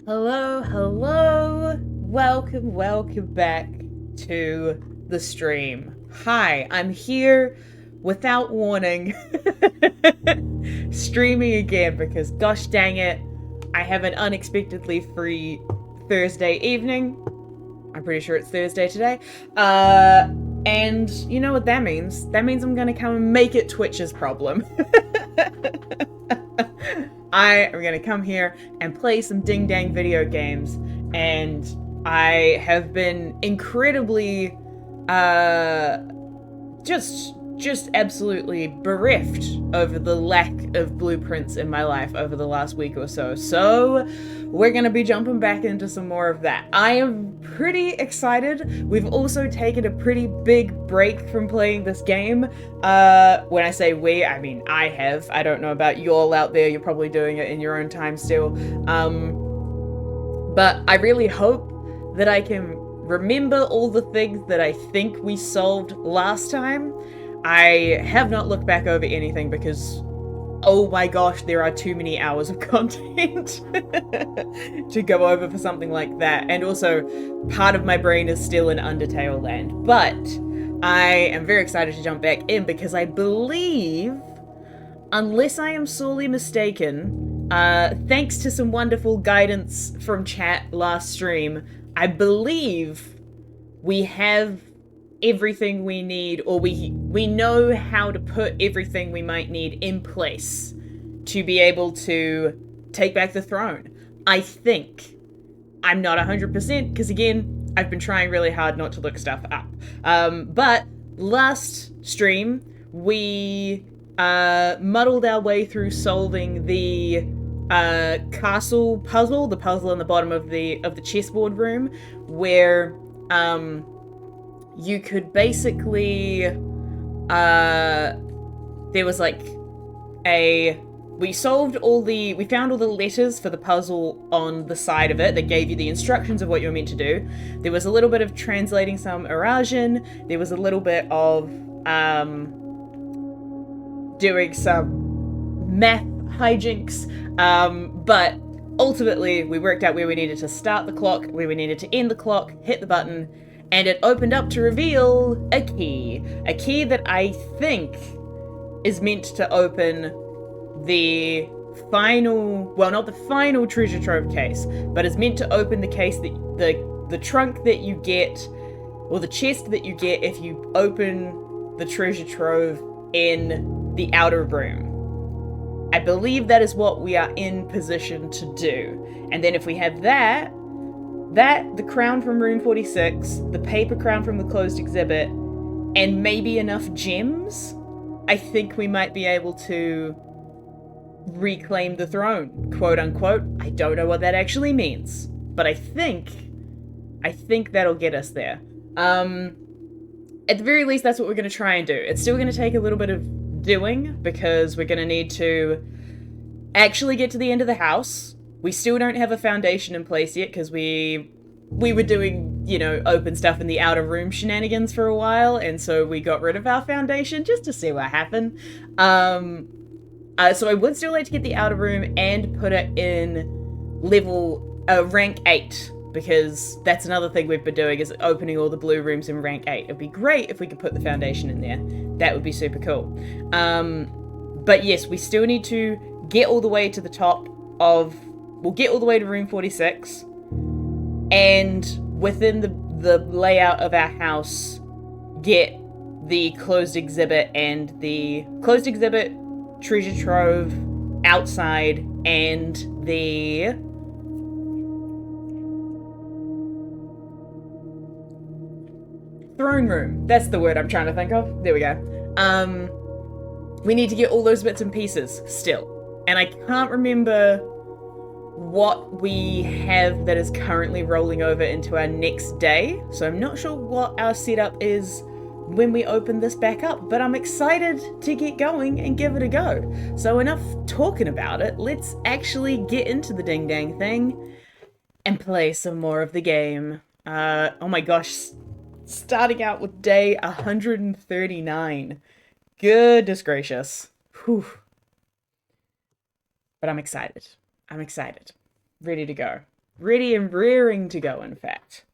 Hello, hello. Welcome back to the stream. Hi, I'm here without warning, streaming again because gosh dang it, I have an unexpectedly free Thursday evening. I'm pretty sure it's Thursday today. And you know what that means? That means I'm gonna come and make it Twitch's problem. I am gonna come here and play some ding dang video games, and I have been incredibly, uh, just absolutely bereft over the lack of blueprints in my life over the last week or so. So we're gonna be jumping back into some more of that. I am pretty excited. We've also taken a pretty big break from playing this game. When I say we, I mean I have. I don't know about you all out there. You're probably doing it in your own time still. But I really hope that I can remember all the things that I think we solved last time. I have not looked back over anything because, oh my gosh, there are too many hours of content to go over for something like that. And also, part of my brain is still in Undertale land. But I am very excited to jump back in because I believe, unless I am sorely mistaken, thanks to some wonderful guidance from chat last stream, I believe we have everything we need, or we know how to put everything we might need in place to be able to take back the throne. I think. I'm not 100% because again, I've been trying really hard not to look stuff up. But last stream we muddled our way through solving the castle puzzle, the puzzle in the bottom of the chessboard room, where you could basically there was like we found all the letters for the puzzle on the side of it that gave you the instructions of what you were meant to do. There was a little bit of translating some Eurasian. There was a little bit of doing some math hijinks. But ultimately, we worked out where we needed to start the clock, where we needed to end the clock, hit the button, and it opened up to reveal a key. A key that I think is meant to open the final, well, not the final treasure trove case, but it's meant to open the case that the trunk that you get, or the chest that you get if you open the treasure trove in the outer room. I believe that is what we are in position to do. And then if we have that, the crown from room 46, the paper crown from the closed exhibit, and maybe enough gems, I think we might be able to reclaim the throne, quote unquote. I don't know what that actually means, but I think that'll get us there. At the very least, that's what we're going to try and do. It's still going to take a little bit of doing because we're going to need to actually get to the end of the house. We still don't have a foundation in place yet because we were doing, open stuff in the outer room shenanigans for a while, and so we got rid of our foundation just to see what happened. So I would still like to get the outer room and put it in rank 8, because that's another thing we've been doing, is opening all the blue rooms in rank 8. It'd be great if we could put the foundation in there. That would be super cool. But yes, we still need to get all the way to the top we'll get all the way to room 46, and within the layout of our house, get the closed exhibit and the closed exhibit, treasure trove outside, and the throne room. That's the word I'm trying to think of. There we go. We need to get all those bits and pieces still. And I can't remember what we have that is currently rolling over into our next day. So I'm not sure what our setup is when we open this back up, but I'm excited to get going and give it a go. So enough talking about it. Let's actually get into the ding dang thing and play some more of the game. Oh my gosh. Starting out with day 139. Goodness gracious. Whew. But I'm excited. Ready to go. ready and rearing to go, in fact.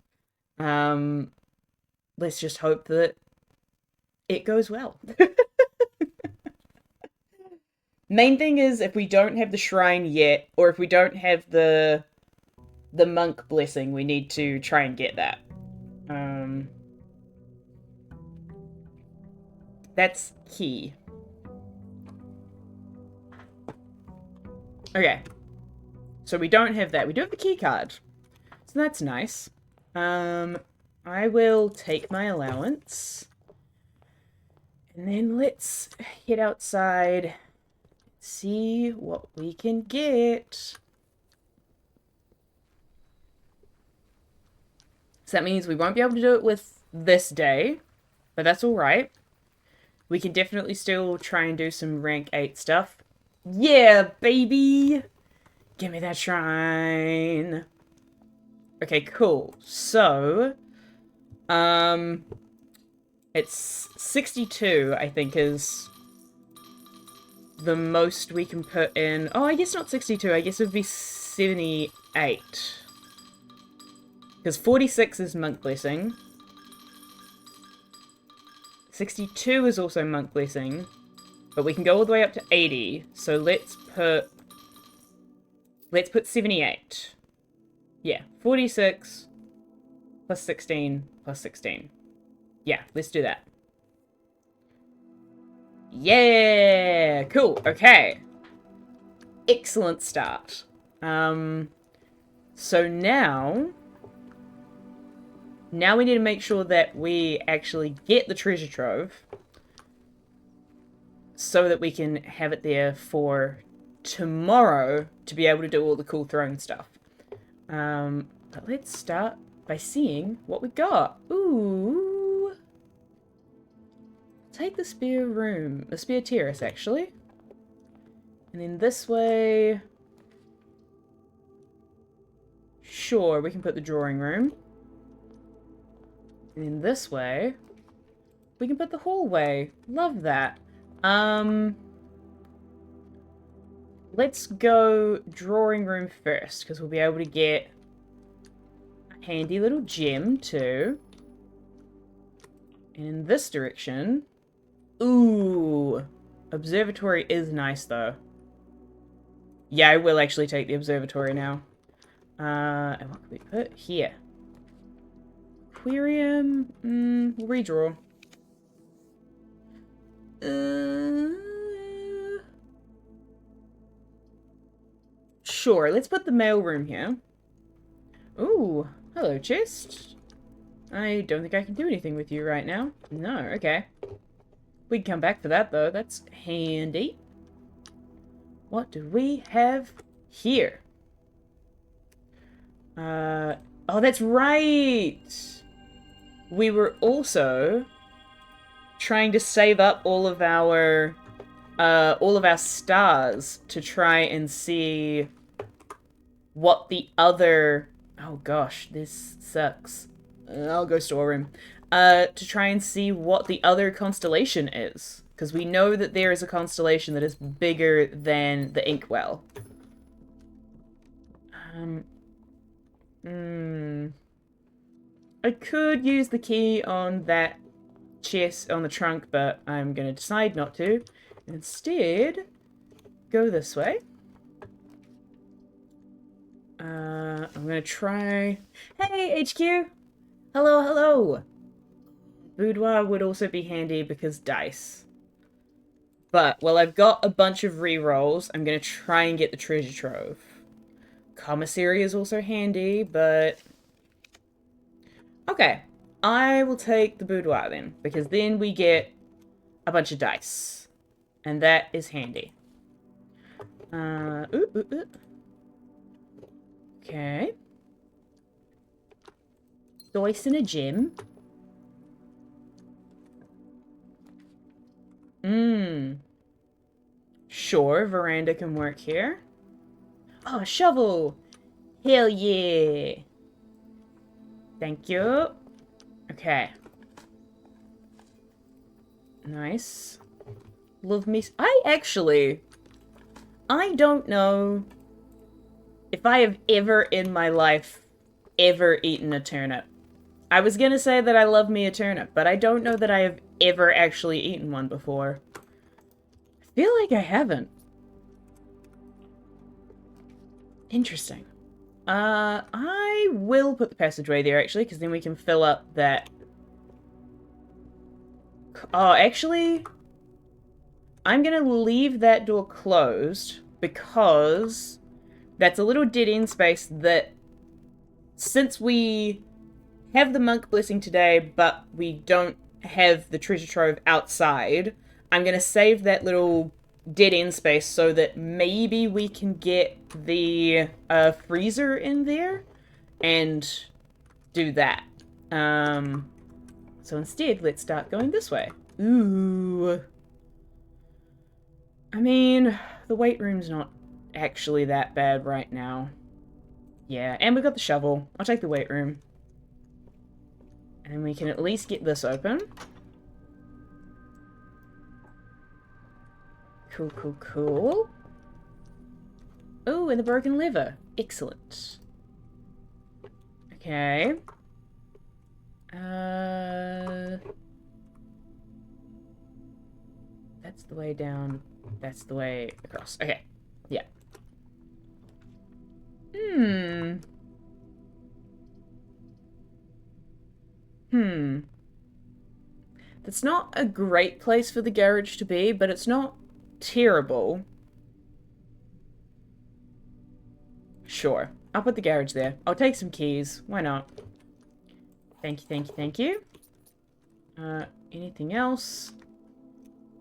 Let's just hope that it goes well. Main thing is, if we don't have the shrine yet, or if we don't have the monk blessing, we need to try and get that. That's key. Okay. So we don't have that. We do have the key card. So that's nice. I will take my allowance. And then let's head outside, see what we can get. So that means we won't be able to do it with this day, but that's alright. We can definitely still try and do some rank 8 stuff. Yeah, baby! Give me that shrine! Okay, cool. So, it's 62, I think, is the most we can put in. Oh, I guess not 62. I guess it would be 78. Because 46 is Monk Blessing. 62 is also Monk Blessing. But we can go all the way up to 80. So let's put 78. Yeah, 46 plus 16 plus 16. Yeah, let's do that. Yeah! Cool, okay. Excellent start. So now we need to make sure that we actually get the treasure trove so that we can have it there for tomorrow to be able to do all the cool throne stuff. But let's start by seeing what we got. Ooh. Take the spear room, the spear terrace actually. And then this way, sure, we can put the drawing room. And then this way, we can put the hallway. Love that. Let's go drawing room first, because we'll be able to get a handy little gem too. And in this direction, ooh, observatory is nice though. Yeah, I will actually take the observatory now. And what can we put here? Aquarium, we'll redraw. Sure, let's put the mailroom here. Ooh, hello, chest. I don't think I can do anything with you right now. No, okay. We can come back for that, though. That's handy. What do we have here? Oh, that's right! We were also trying to save up all of our stars to try and see what the other... Oh gosh, this sucks. I'll go storeroom. To try and see what the other constellation is. Because we know that there is a constellation that is bigger than the Inkwell. I could use the key on that chest on the trunk, but I'm going to decide not to. Instead, go this way. I'm going to try... Hey, HQ! Hello, hello! Boudoir would also be handy because dice. But, well, I've got a bunch of rerolls. I'm going to try and get the treasure trove. Commissary is also handy, but... Okay. I will take the boudoir then, because then we get a bunch of dice. And that is handy. Okay. Dice and a gem. Sure, veranda can work here. Oh, a shovel! Hell yeah! Thank you. Okay. Nice. Love me... I don't know if I have ever in my life ever eaten a turnip. I was gonna say that I love me a turnip, but I don't know that I have ever actually eaten one before. I feel like I haven't. Interesting. I will put the passageway there, actually, because then we can fill up that... Oh, actually... I'm gonna leave that door closed, because that's a little dead-end space that, since we have the monk blessing today, but we don't have the treasure trove outside, I'm gonna save that little dead end space so that maybe we can get the freezer in there and do that. So instead, let's start going this way. Ooh. I mean, the weight room's not actually that bad right now. Yeah, and we got the shovel. I'll take the weight room. And we can at least get this open. Cool, cool, cool. Oh, and the broken lever. Excellent. Okay. That's the way down. That's the way across. Okay. Yeah. That's not a great place for the garage to be, but it's not terrible. Sure. I'll put the garage there. I'll take some keys. Why not? Thank you, thank you, thank you. Anything else?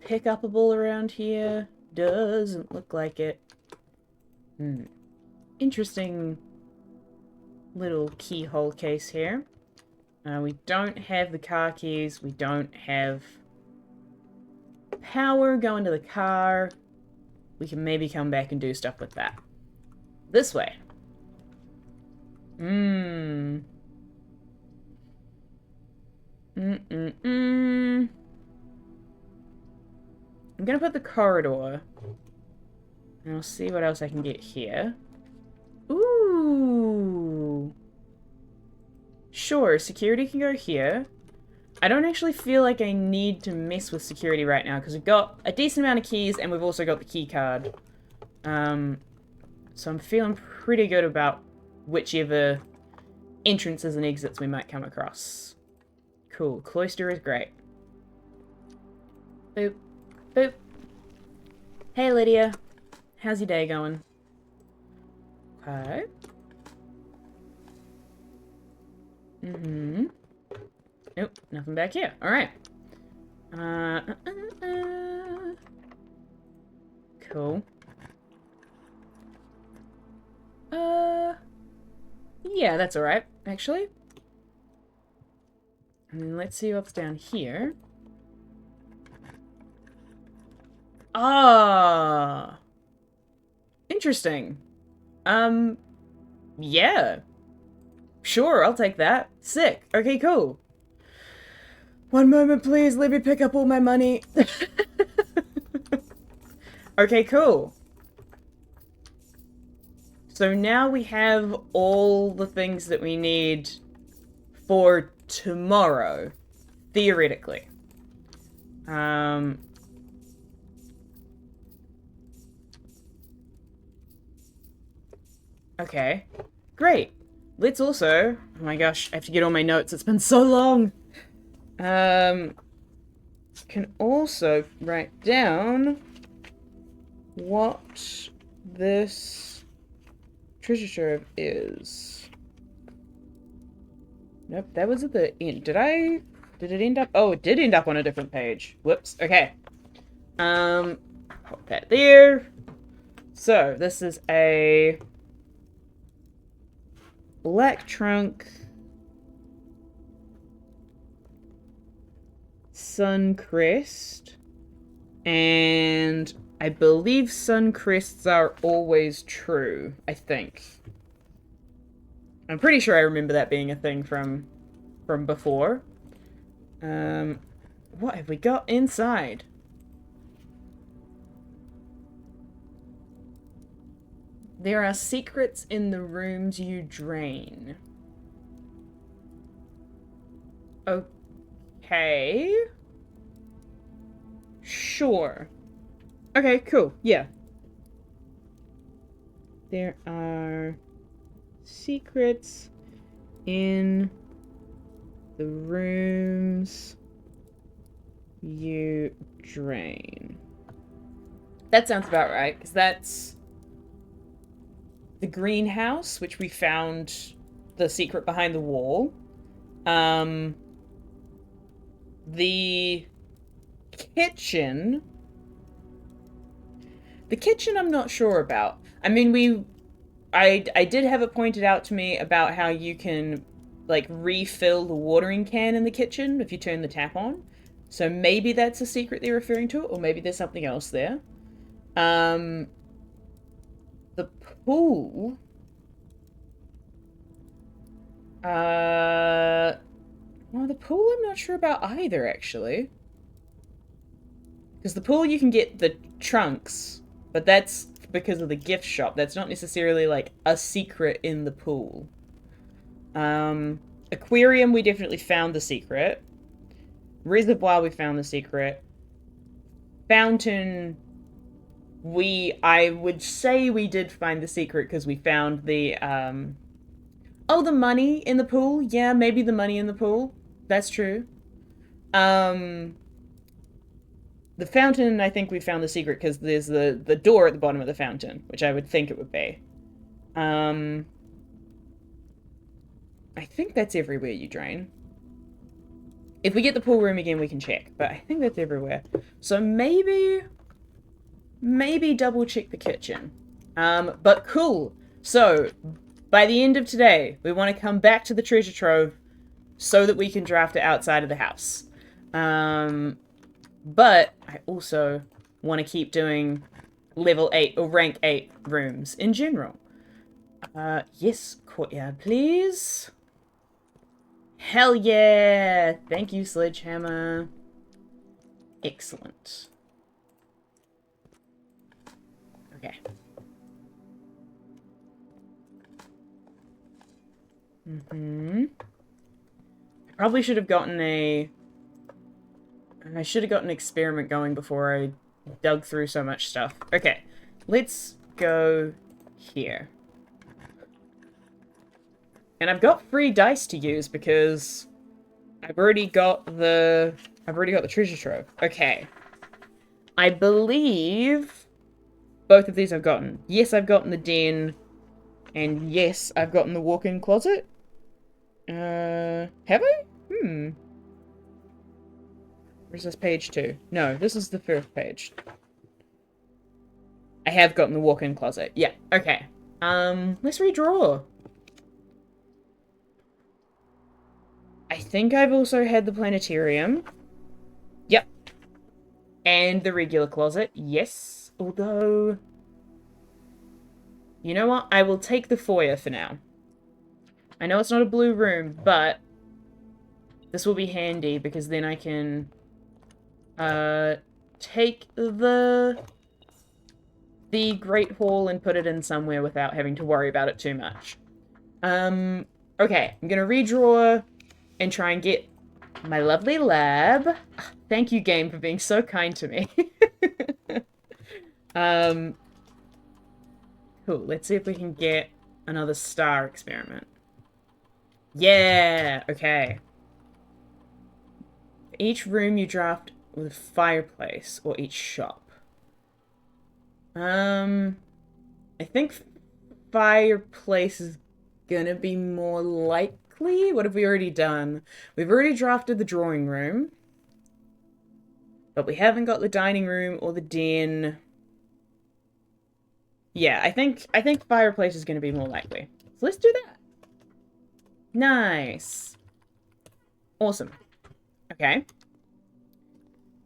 Pick upable around here? Doesn't look like it. Interesting little keyhole case here. We don't have the car keys. We don't have power going to the car. We can maybe come back and do stuff with that. This way. I'm gonna put the corridor. And I'll see what else I can get here. Ooh. Sure, security can go here. I don't actually feel like I need to mess with security right now, because we've got a decent amount of keys, and we've also got the key card. So I'm feeling pretty good about whichever entrances and exits we might come across. Cool. Cloister is great. Boop. Boop. Hey, Lydia. How's your day going? Okay. Nope, nothing back here. Alright. Cool. Yeah, that's alright, actually. And let's see what's down here. Ah! Interesting. Yeah. Sure, I'll take that. Sick. Okay, cool. One moment, please. Let me pick up all my money. Okay, cool. So now we have all the things that we need for tomorrow, theoretically. Okay. Great. Let's also... Oh my gosh, I have to get all my notes. It's been so long. Can also write down what this treasure trove is. Nope, that was at the end. Did it end up? Oh, it did end up on a different page. Whoops. Okay. Put that there. So, this is a black trunk, Suncrest, and I believe Suncrests are always true, I think. I'm pretty sure I remember that being a thing from before. What have we got inside? There are secrets in the rooms you drain. Okay. Sure. Okay, cool. Yeah. There are secrets in the rooms you drain. That sounds about right, because that's the greenhouse, which we found the secret behind the wall. The kitchen. The kitchen I'm not sure about. I mean, I did have it pointed out to me about how you can, like, refill the watering can in the kitchen if you turn the tap on. So maybe that's a secret they're referring to, or maybe there's something else there. The pool. Well, the pool I'm not sure about either, actually. Because the pool you can get the trunks, but that's because of the gift shop. That's not necessarily, like, a secret in the pool. Aquarium, we definitely found the secret. Reservoir, we found the secret. Fountain, I would say we did find the secret because we found the, oh, the money in the pool? Yeah, maybe the money in the pool. That's true. The fountain, I think we found the secret because there's the door at the bottom of the fountain, which I would think it would be. I think that's everywhere you drain. If we get the pool room again, we can check, but I think that's everywhere. So maybe double check the kitchen. But cool. So, by the end of today, we want to come back to the treasure trove so that we can draft it outside of the house. But I also want to keep doing level 8 or rank 8 rooms in general. Yes, courtyard, please. Hell yeah! Thank you, Sledgehammer. Excellent. Okay. I probably should have gotten I should have got an experiment going before I dug through so much stuff. Okay, let's go here. And I've got free dice to use because I've already got the treasure trove. Okay. I believe both of these I've gotten. Yes, I've gotten the den, and yes, I've gotten the walk-in closet. Have I? Where's this page 2? No, this is the first page. I have gotten the walk-in closet. Yeah, okay. Let's redraw. I think I've also had the planetarium. Yep. And the regular closet. Yes. Although... You know what? I will take the foyer for now. I know it's not a blue room, but... This will be handy because then I can... take the Great Hall and put it in somewhere without having to worry about it too much. Okay. I'm gonna redraw... and try and get my lovely lab. Thank you, game, for being so kind to me. Cool. Let's see if we can get another star experiment. Yeah! Okay. Each room you draft with a fireplace, or each shop. I think fireplace is gonna be more likely. What have we already done? We've already drafted the drawing room. But we haven't got the dining room or the den. Yeah, I think fireplace is going to be more likely. So let's do that. Nice. Awesome. Okay.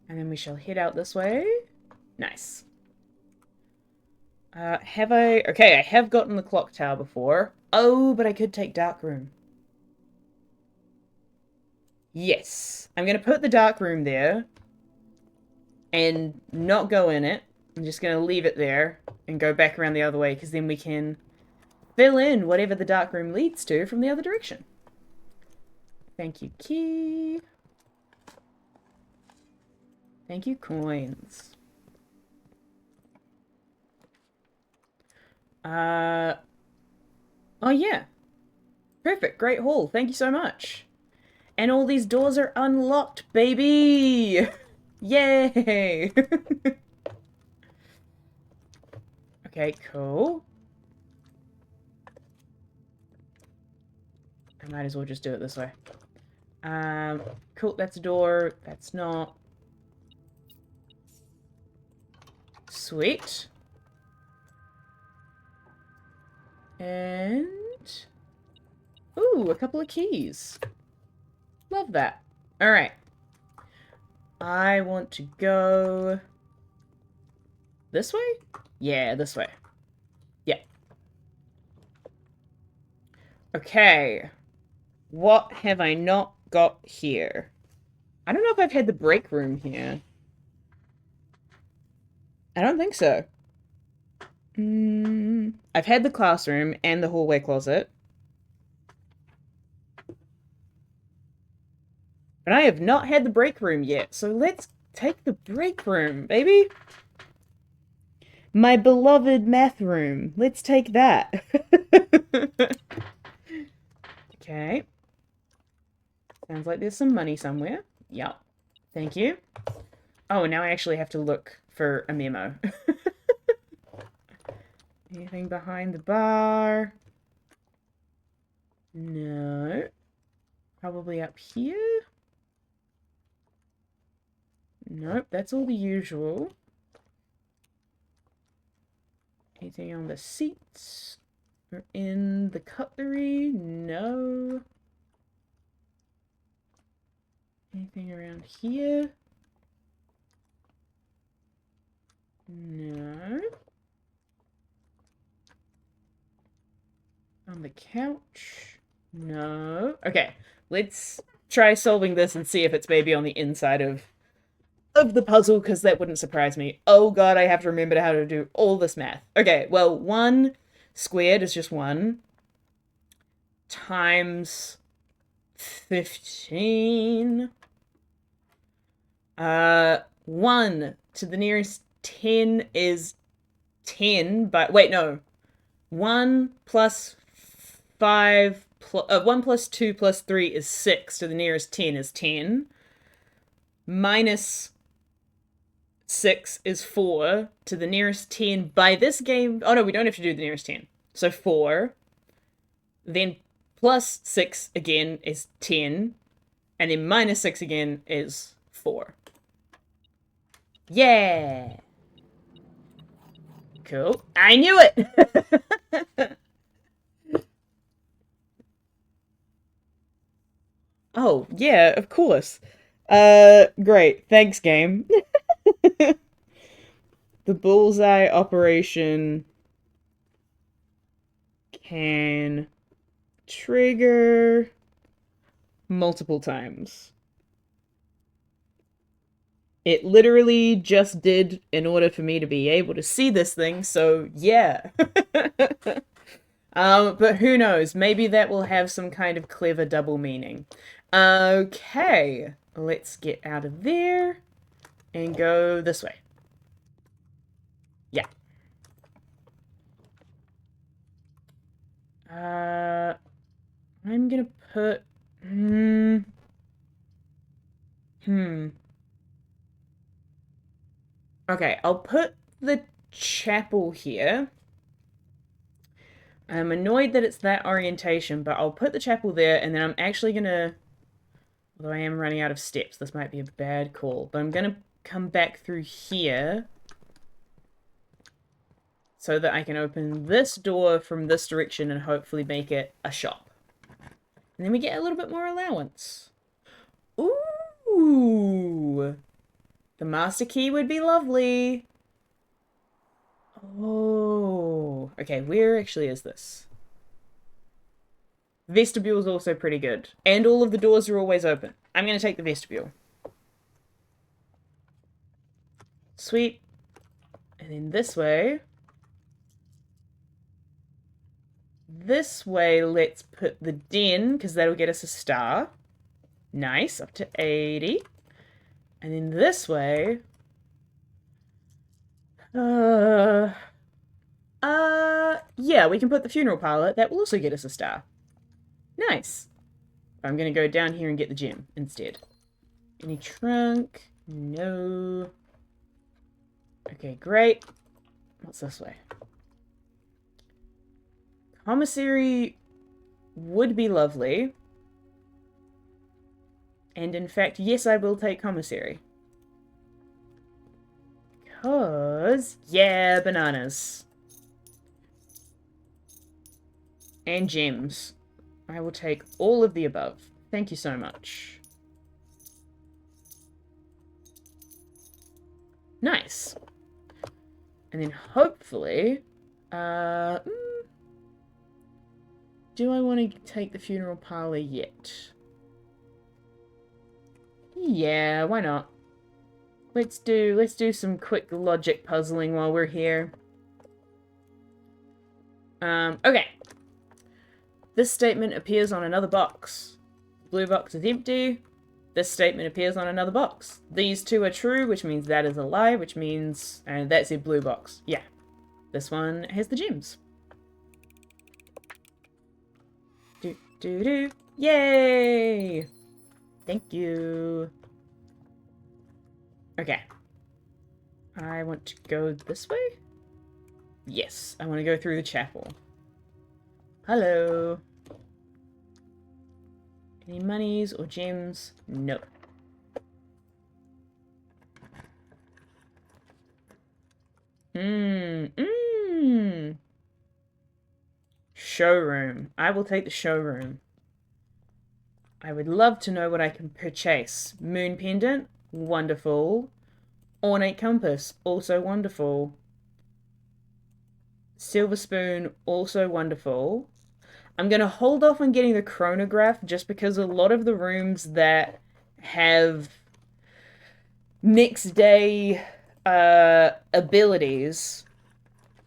And then we shall head out this way. Nice. Have I... Okay, I have gotten the clock tower before. Oh, but I could take dark room. Yes. I'm going to put the dark room there. And not go in it. I'm just going to leave it there. and go back around the other way, because then we can fill in whatever the dark room leads to from the other direction. Thank you, key. Thank you, coins. Oh yeah. Perfect, great haul. Thank you so much. And all these doors are unlocked, baby! Yay! Okay, cool. I might as well just do it this way. Cool, that's a door. That's not. Sweet. And... ooh, a couple of keys. Love that. Alright. I want to go... this way? Yeah, this way. Yeah. Okay. What have I not got here? I don't know if I've had the break room here. I don't think so. I've had the classroom and the hallway closet. But I have not had the break room yet, so let's take the break room, baby. My beloved math room. Let's take that. Okay. Sounds like there's some money somewhere. Yep. Thank you. Oh, now I actually have to look for a memo. Anything behind the bar? No. Probably up here? Nope, that's all the usual. Anything on the seats? Or in the cutlery? No. Anything around here? No. On the couch? No. Okay, let's try solving this and see if it's maybe on the inside of the puzzle, because that wouldn't surprise me. Oh god, I have to remember how to do all this math. Okay, well, 1 squared is just 1 times 15. 1 to the nearest 10 is 10, but wait, no. 1 plus 5 1 plus 2 plus 3 is 6 to the nearest 10 is 10. Minus 6 is 4 to the nearest 10 by this game. Oh no, we don't have to do the nearest 10. So 4. Then plus 6 again is 10. And then minus 6 again is 4. Yeah! Cool. I knew it! Oh, yeah, of course. Great. Thanks, game. The bullseye operation can trigger multiple times. It literally just did in order for me to be able to see this thing, so yeah. But who knows? Maybe that will have some kind of clever double meaning. Okay, let's get out of there and go this way. Yeah. I'm gonna put... Okay, I'll put the chapel here. I'm annoyed that it's that orientation, but I'll put the chapel there, and then I'm actually gonna... although I am running out of steps, this might be a bad call, but I'm gonna come back through here so that I can open this door from this direction and hopefully make it a shop. And then we get a little bit more allowance. Ooh! The master key would be lovely. Oh. Okay, where actually is this? Vestibule is also pretty good. And all of the doors are always open. I'm going to take the vestibule. Sweet. And then this way. This way, let's put the den, because that'll get us a star. Nice, up to 80. And then this way... yeah, we can put the funeral parlor. That will also get us a star. Nice. I'm gonna go down here and get the gem instead. Any trunk? No. Okay, great. What's this way? Commissary would be lovely. And in fact, yes, I will take commissary. Because, yeah, bananas. And gems. I will take all of the above. Thank you so much. Nice. And then hopefully... do I want to take the funeral parlor yet? Yeah, why not? Let's do some quick logic puzzling while we're here. Okay. This statement appears on another box. Blue box is empty. This statement appears on another box. These two are true, which means that is a lie, which means... And that's a blue box. Yeah. This one has the gems. Do. Yay! Thank you. Okay. I want to go this way? Yes, I want to go through the chapel. Hello. Any monies or gems? No. Showroom. I will take the showroom. I would love to know what I can purchase. Moon pendant? Wonderful. Ornate compass? Also wonderful. Silver spoon? Also wonderful. I'm going to hold off on getting the chronograph just because a lot of the rooms that have next day abilities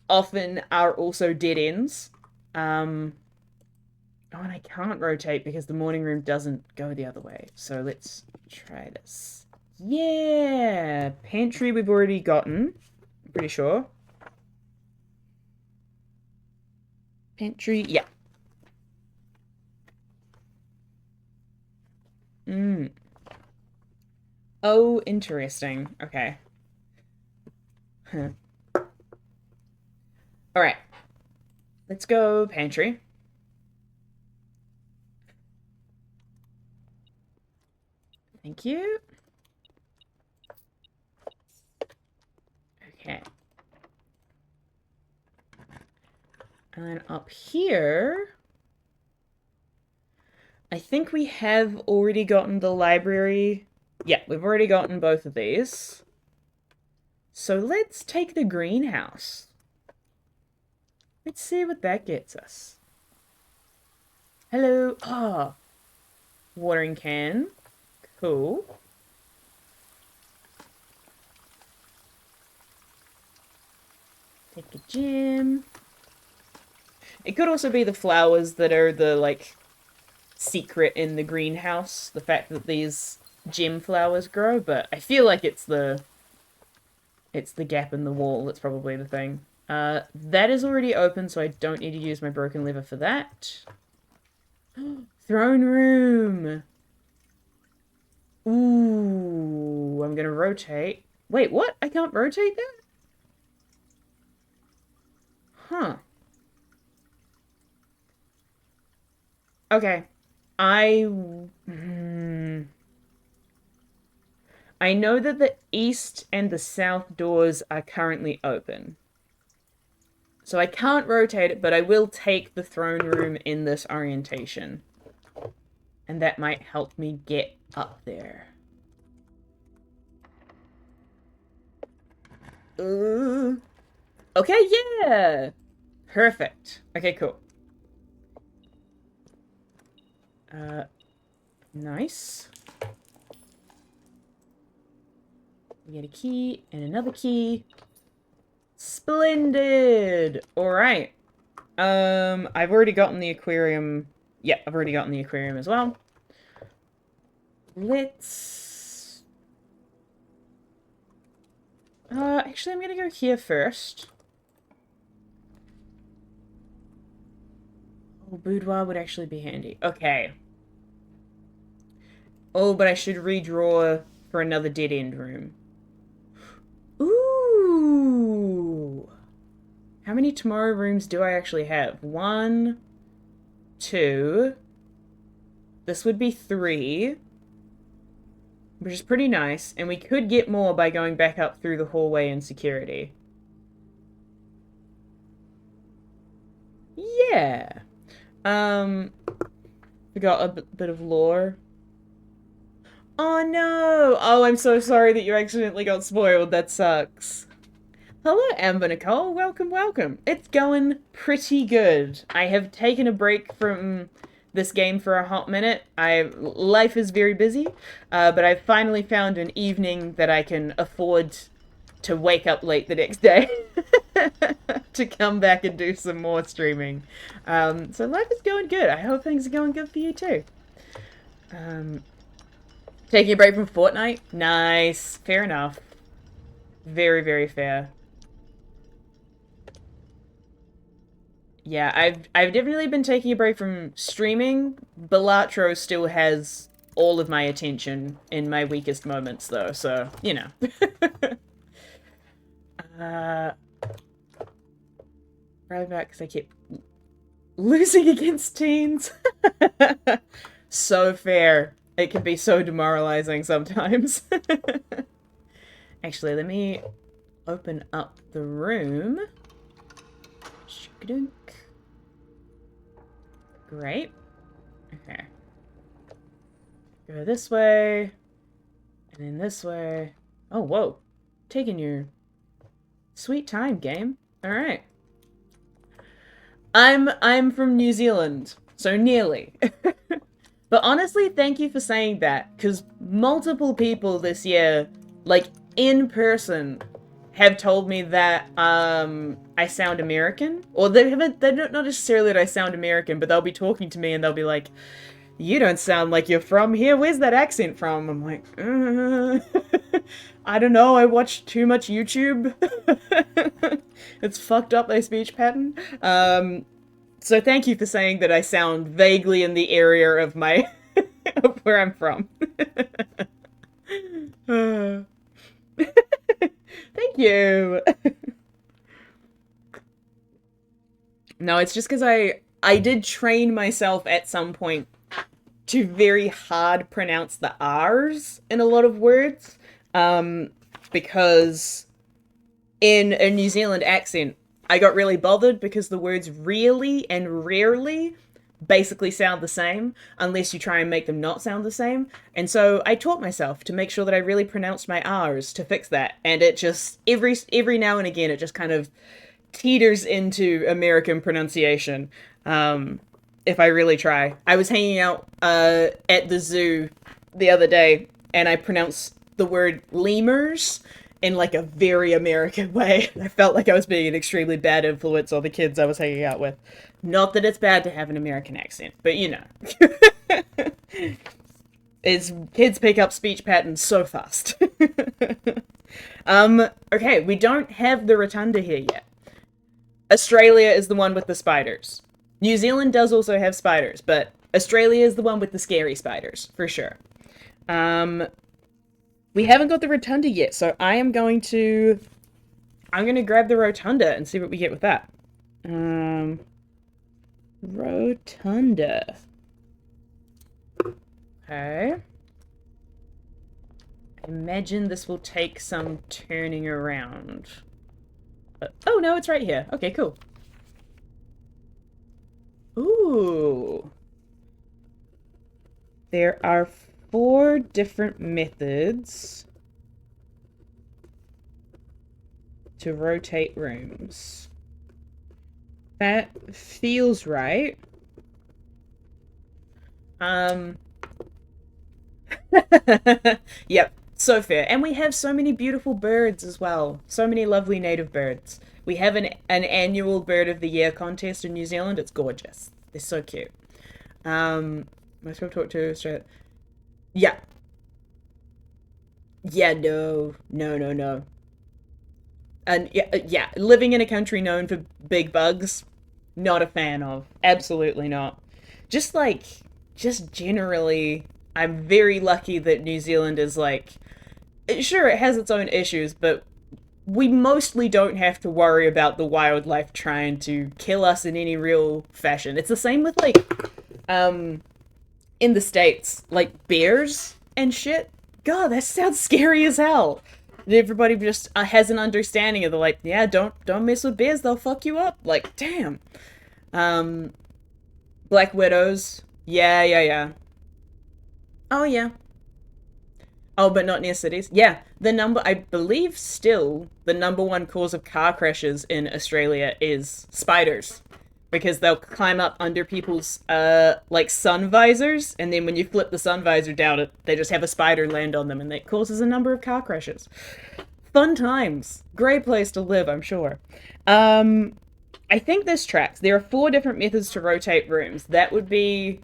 often are also dead ends. Oh, and I can't rotate because the morning room doesn't go the other way. So let's try this. Yeah! Pantry we've already gotten. I'm pretty sure. Pantry, yeah. Oh, interesting. Okay. Huh. Alright. Let's go pantry. Thank you. Okay. And then up here... I think we have already gotten the library. Yeah, we've already gotten both of these. So let's take the greenhouse. Let's see what that gets us. Hello. Ah. Watering can. Cool. Take a gem. It could also be the flowers that are the, like, secret in the greenhouse. The fact that these gem flowers grow, but I feel like it's the gap in the wall that's probably the thing. That is already open, so I don't need to use my broken lever for that. Throne room! Ooh, I'm gonna rotate. Wait, what? I can't rotate that? Huh. Okay. I know that the east and the south doors are currently open. So I can't rotate it, but I will take the throne room in this orientation. And that might help me get up there. Okay, yeah! Perfect. Okay, cool. Nice. We get a key and another key. Splendid! Alright. I've already gotten the aquarium. Yeah, I've already gotten the aquarium as well. Let's... actually, I'm gonna go here first. Oh, boudoir would actually be handy. Okay. Oh, but I should redraw for another dead-end room. Ooh! How many tomorrow rooms do I actually have? 1, 2... This would be 3, which is pretty nice, and we could get more by going back up through the hallway in security. Yeah. We got a bit of lore. Oh no! Oh, I'm so sorry that you accidentally got spoiled. That sucks. Hello, Amber Nicole. Welcome, welcome. It's going pretty good. I have taken a break from this game for a hot minute. Life is very busy, but I've finally found an evening that I can afford to wake up late the next day to come back and do some more streaming. So life is going good. I hope things are going good for you too. Taking a break from Fortnite? Nice. Fair enough. Very, very fair. Yeah, I've definitely been taking a break from streaming. Balatro still has all of my attention in my weakest moments, though, so, you know. Probably back because I keep losing against teens. So fair. It can be so demoralizing sometimes. Actually, let me open up the room. Shkadunk. Great. Okay. Go this way. And then this way. Oh, whoa. Taking your sweet time, game. Alright. I'm from New Zealand. So nearly. But honestly, thank you for saying that. Because multiple people this year, like, in person, have told me that I sound American, or they don't not necessarily that I sound American, but they'll be talking to me and they'll be like, "You don't sound like you're from here. Where's that accent from?" I'm like, I don't know. I watch too much YouTube. It's fucked up my speech pattern. So thank you for saying that I sound vaguely in the area of my of where I'm from. Thank you. No, it's just because I did train myself at some point to very hard pronounce the R's in a lot of words. Because in a New Zealand accent, I got really bothered because the words really and rarely basically sound the same unless you try and make them not sound the same. And so I taught myself to make sure that I really pronounced my R's to fix that. And it just, every now and again, it just kind of teeters into American pronunciation. If I really try. I was hanging out at the zoo the other day and I pronounced the word lemurs in like a very American way. I felt like I was being an extremely bad influence on the kids I was hanging out with. Not that it's bad to have an American accent, but you know. Kids pick up speech patterns so fast. Okay, we don't have the rotunda here yet. Australia is the one with the spiders. New Zealand does also have spiders, but Australia is the one with the scary spiders, for sure. We haven't got the rotunda yet, so I'm going to grab the rotunda and see what we get with that. Rotunda. Okay. I imagine this will take some turning around. Oh, no, it's right here. Okay, cool. Ooh. There are 4 different methods to rotate rooms. That feels right. Yep, so fair. And we have so many beautiful birds as well. So many lovely native birds. We have an annual Bird of the Year contest in New Zealand. It's gorgeous. They're so cute. Most people talk to Australia. Yeah. Yeah, no. No, no, no. And yeah, yeah, living in a country known for big bugs, not a fan of. Absolutely not. Just like, just generally, I'm very lucky that New Zealand is like, sure, it has its own issues, but we mostly don't have to worry about the wildlife trying to kill us in any real fashion. It's the same with like, um, in the States, like bears and shit. God, that sounds scary as hell. Everybody just has an understanding of the like, yeah, don't mess with bears, they'll fuck you up. Like, damn. Um, Black widows. Yeah, yeah, yeah. Oh yeah. Oh, but not near cities. Yeah, I believe still, the number one cause of car crashes in Australia is spiders. Because they'll climb up under people's, like sun visors, and then when you flip the sun visor down, they just have a spider land on them, and that causes a number of car crashes. Fun times. Great place to live, I'm sure. Um, I think this tracks. There are four different methods to rotate rooms. That would be,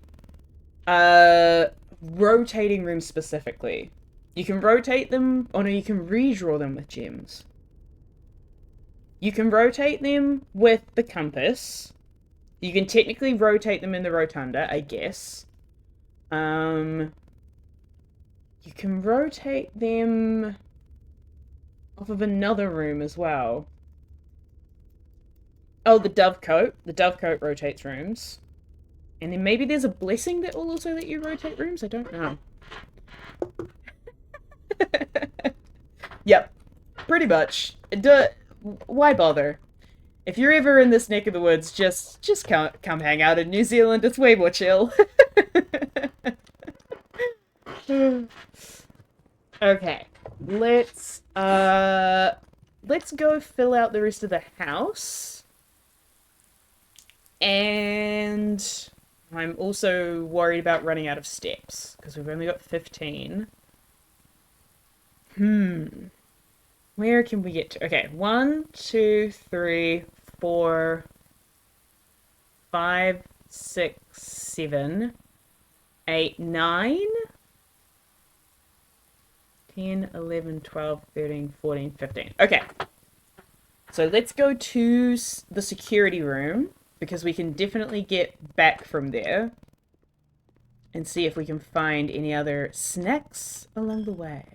uh, rotating rooms specifically. You can rotate them, oh no, you can redraw them with gems. You can rotate them with the compass. You can technically rotate them in the rotunda, I guess. You can rotate them off of another room as well. Oh, the dovecote. The dovecote rotates rooms. And then maybe there's a blessing that will also let you rotate rooms? I don't know. Yep. Pretty much. Why bother? If you're ever in this neck of the woods, just come hang out in New Zealand. It's way more chill. Okay. Let's go fill out the rest of the house. And I'm also worried about running out of steps because we've only got 15. Where can we get to? Okay, 1, 2, 3, 4, 5, 6, 7, 8, 9, 10, 11, 12, 13, 14, 15. Okay. So let's go to the security room because we can definitely get back from there and see if we can find any other snacks along the way.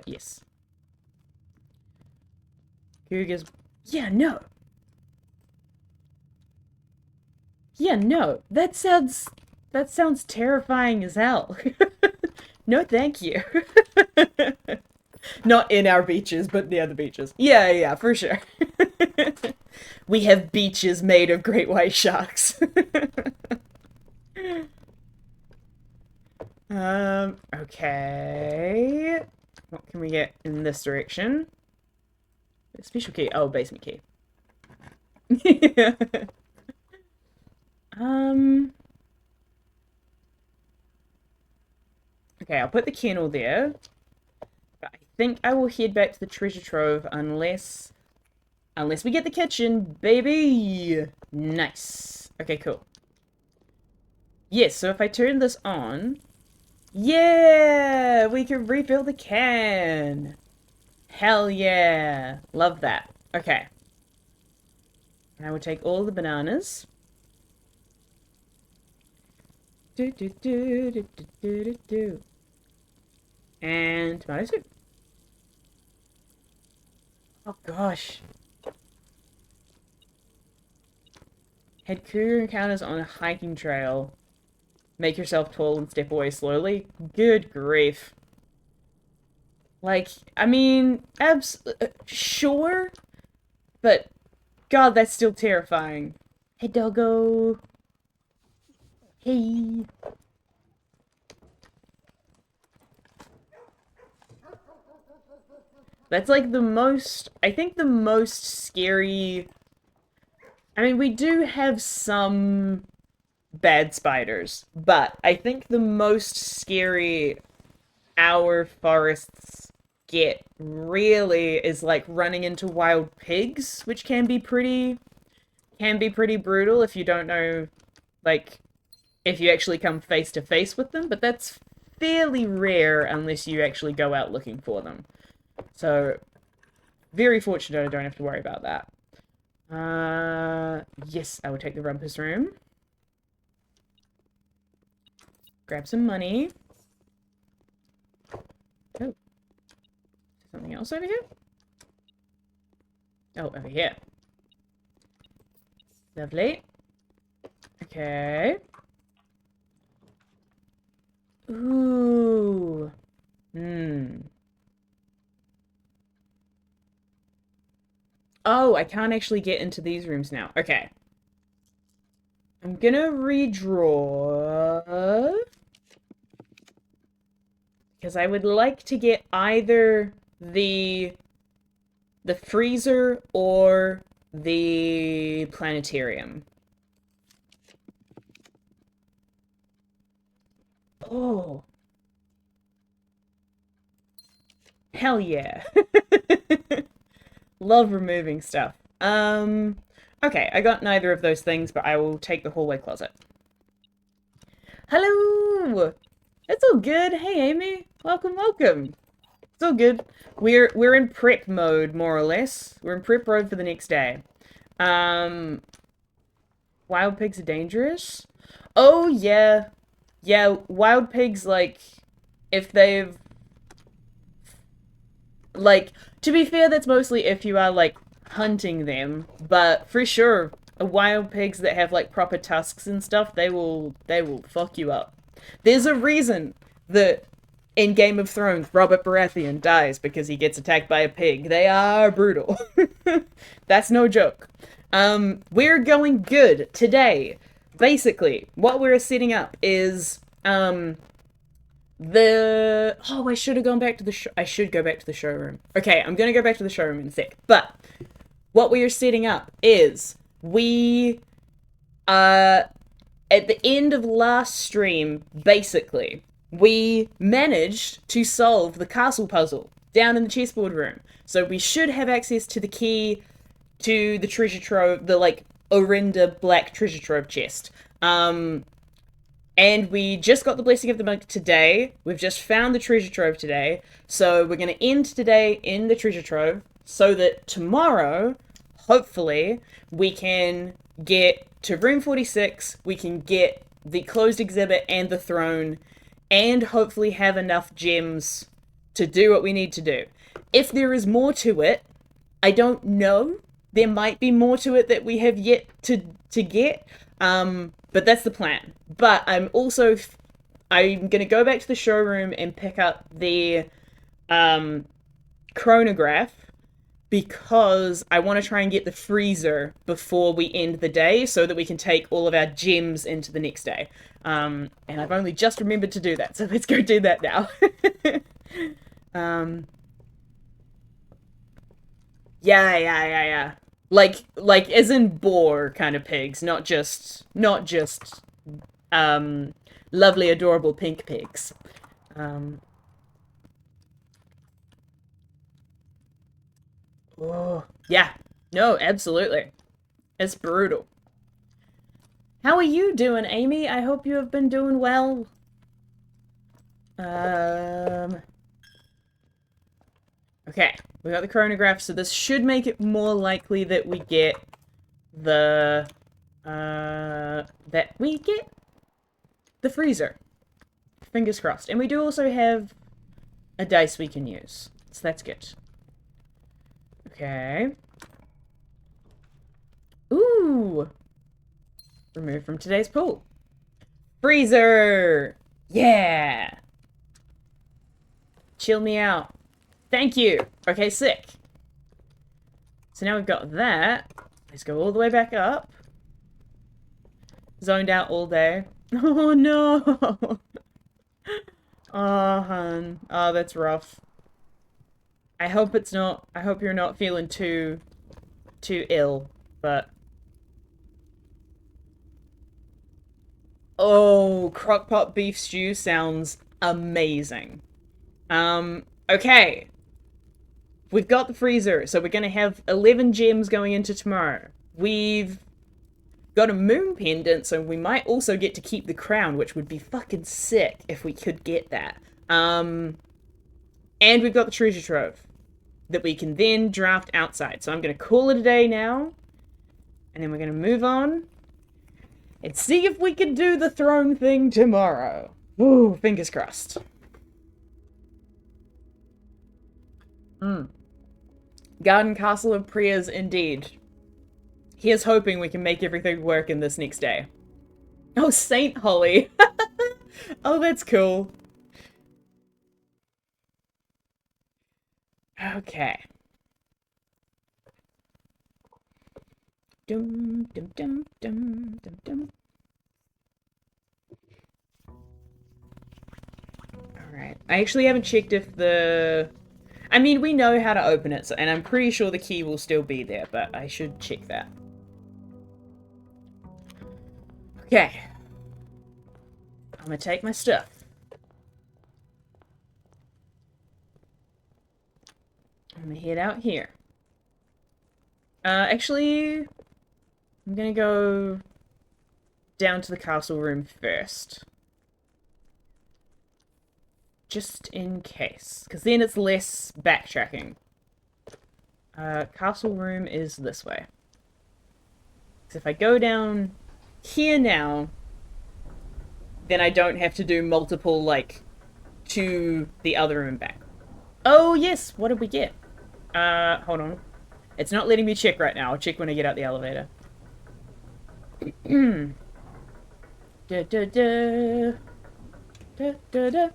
Yes. Cougars. Yeah, no. Yeah, no. That sounds terrifying as hell. No, thank you. Not in our beaches, but near the beaches. Yeah, yeah, for sure. We have beaches made of great white sharks. Okay. What can we get in this direction? Special key. Oh, basement key. Yeah. Okay, I'll put the kennel there. But I think I will head back to the treasure trove unless we get the kitchen, baby. Nice. Okay, cool. Yes, so if I turn this on, yeah, we can refill the can. Hell yeah. Love that. Okay. I will take all the bananas. Do do do do do do do do. And tomato soup. Oh gosh. Had cougar encounters on a hiking trail. Make yourself tall and step away slowly. Good grief. Like, I mean, sure, but God, that's still terrifying. Hey, doggo. Hey. That's like I think the most scary. I mean, we do have some bad spiders, but I think the most scary our forests get really is like running into wild pigs, which can be pretty brutal if you don't know, like, if you actually come face to face with them, but that's fairly rare unless you actually go out looking for them. So, very fortunate I don't have to worry about that. Yes, I will take the rumpus room. Grab some money. Oh. Something else over here? Oh, over here. Lovely. Okay. Ooh. Oh, I can't actually get into these rooms now. Okay. I'm gonna redraw. Because I would like to get either the freezer or the planetarium. Oh. Hell yeah. Love removing stuff. Okay, I got neither of those things, but I will take the hallway closet. Hello! It's all good. Hey, Amy. Welcome, welcome. It's all good. We're in prep mode, more or less. We're in prep mode for the next day. Wild pigs are dangerous? Oh, yeah. Yeah, wild pigs, like, if they've... Like, to be fair, that's mostly if you are, like, hunting them. But, for sure, wild pigs that have, like, proper tusks and stuff, they will fuck you up. There's a reason that in Game of Thrones, Robert Baratheon dies because he gets attacked by a pig. They are brutal. That's no joke. We're going good today. Basically, what we're setting up is, I should have gone back to the I should go back to the showroom. Okay, I'm gonna go back to the showroom in a sec. But, what we are setting up is, at the end of last stream, basically, we managed to solve the castle puzzle down in the chessboard room. So we should have access to the key to the treasure trove, the, like, Orinda black treasure trove chest. And we just got the blessing of the monk today. We've just found the treasure trove today. So we're going to end today in the treasure trove so that tomorrow, hopefully, we can get to room 46, we can get the closed exhibit and the throne, and hopefully have enough gems to do what we need to do. If there is more to it, I don't know. There might be more to it that we have yet to get, but that's the plan. But I'm going to go back to the showroom and pick up the chronograph, because I want to try and get the freezer before we end the day so that we can take all of our gems into the next day. And I've only just remembered to do that, so let's go do that now. Yeah. Like as in boar kind of pigs, not just lovely, adorable pink pigs. Oh, yeah. No, absolutely. It's brutal. How are you doing, Amy? I hope you have been doing well. Okay, we got the chronograph, so this should make it more likely that we get the, the freezer. Fingers crossed. And we do also have a dice we can use, so that's good. Okay. Ooh! Removed from today's pool. Freezer! Yeah! Chill me out. Thank you! Okay, sick. So now we've got that. Let's go all the way back up. Zoned out all day. Oh no! Oh, hun. Oh, that's rough. I hope you're not feeling too ill, but... Oh, crockpot beef stew sounds amazing. Okay. we've got the freezer, so we're going to have 11 gems going into tomorrow. We've got a moon pendant, so we might also get to keep the crown, which would be fucking sick if we could get that. And we've got the treasure trove that we can then draft outside. So I'm going to call it a day now, and then we're going to move on and see if we can do the throne thing tomorrow. Ooh, fingers crossed. Garden Castle of Prayers, indeed. Here's hoping we can make everything work in this next day. Oh, Saint Holly. Oh, that's cool. Okay. Dum, dum, dum, dum, dum, dum. Alright. I actually haven't checked if the... I mean, we know how to open it, and I'm pretty sure the key will still be there, but I should check that. Okay. I'm gonna take my stuff. I'm gonna head out here. Actually, I'm gonna go down to the castle room first. Just in case, because then it's less backtracking. Castle room is this way. So if I go down here now, then I don't have to do multiple, like, to the other room back. Oh, yes! What did we get? Hold on. It's not letting me check right now. I'll check when I get out the elevator. Da, da, da. Da, da, da.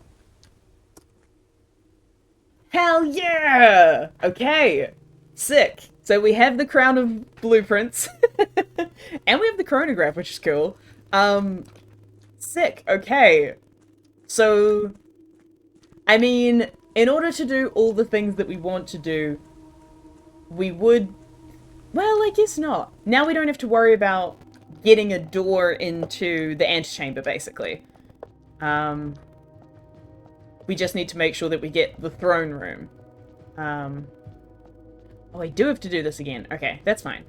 Hell yeah! Okay. Sick. So we have the crown of blueprints. And we have the chronograph, which is cool. Sick. Okay. So, I mean, in order to do all the things that we want to do, we would... Well, I guess not. Now we don't have to worry about getting a door into the antechamber, basically. We just need to make sure that we get the throne room. Oh, I do have to do this again. Okay, that's fine.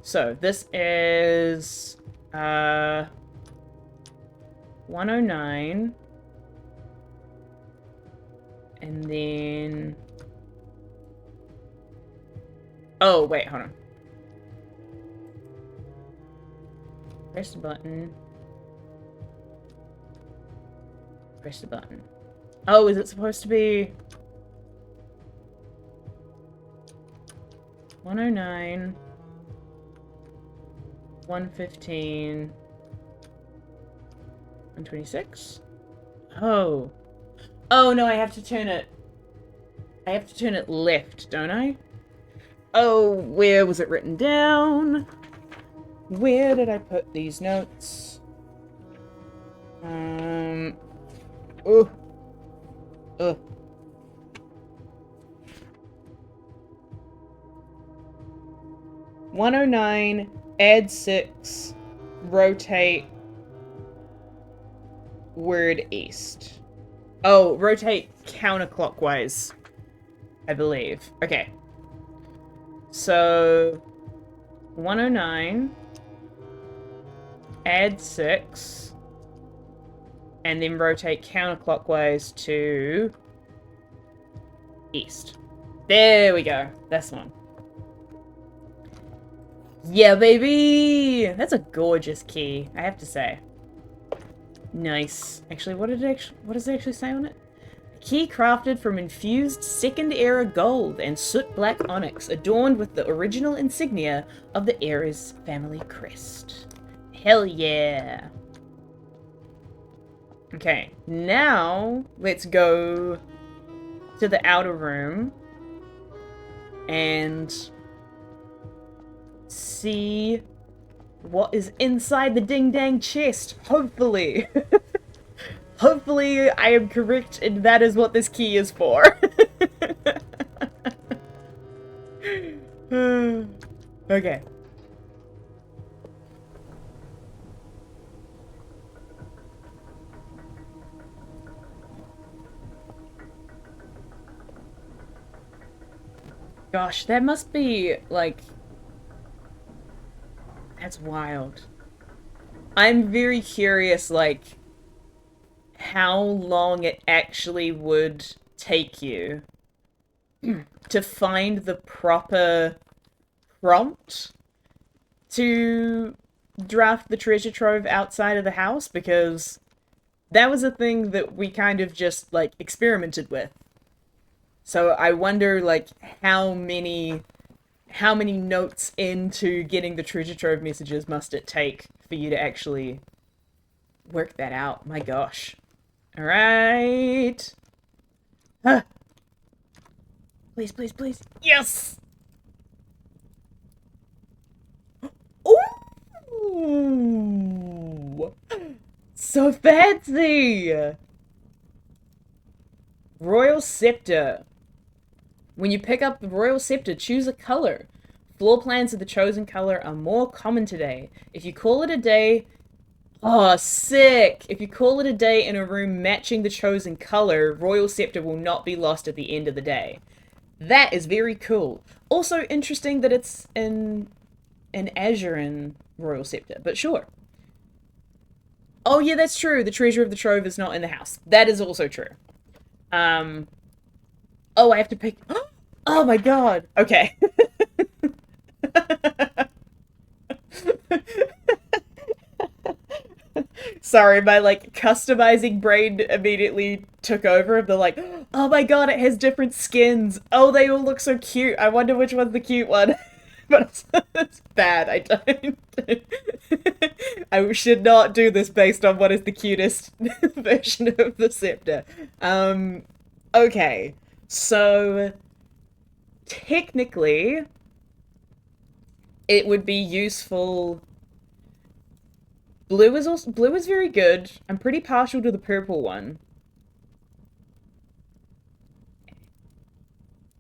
So, this is... 109. And then... Oh, wait, hold on. Press the button. Press the button. Oh, is it supposed to be... 109... 115... 126? Oh. Oh, no, I have to turn it... I have to turn it left, don't I? Oh, where was it written down? Where did I put these notes? Oh. Ugh. 109, add 6, rotate, word east. Oh, rotate counterclockwise, I believe. Okay. So, 109, add 6, and then rotate counterclockwise to east. There we go. That's one. Yeah, baby! That's a gorgeous key, I have to say. Nice. Actually, what does it actually say on it? A key crafted from infused second-era gold and soot-black onyx, adorned with the original insignia of the era's family crest. Hell yeah! Okay, now let's go to the outer room and see what is inside the ding-dang chest, hopefully. Hopefully I am correct and that is what this key is for. Okay. Gosh, that must be, like, that's wild. I'm very curious, like, how long it actually would take you to find the proper prompt to draft the treasure trove outside of the house, because that was a thing that we kind of just, like, experimented with. So I wonder, like, how many notes into getting the treasure trove messages must it take for you to actually work that out? My gosh. All right. Huh. Please, please, please. Yes. Ooh. So fancy. Royal Scepter. When you pick up the Royal Scepter, choose a color. Floor plans of the chosen color are more common today. If you call it a day, oh, sick! If you call it a day in a room matching the chosen color, Royal Scepter will not be lost at the end of the day. That is very cool. Also interesting that it's in an Azurin Royal Scepter, but sure. Oh yeah, that's true. The treasure of the trove is not in the house. That is also true. Um. Oh, I have to pick. Oh my god. Okay. Sorry, my like customizing brain immediately took over of the like, oh my god, it has different skins. Oh, they all look so cute. I wonder which one's the cute one. But it's bad. I don't. I should not do this based on what is the cutest version of the scepter. Okay. So technically, it would be useful. Blue is very good. I'm pretty partial to the purple one.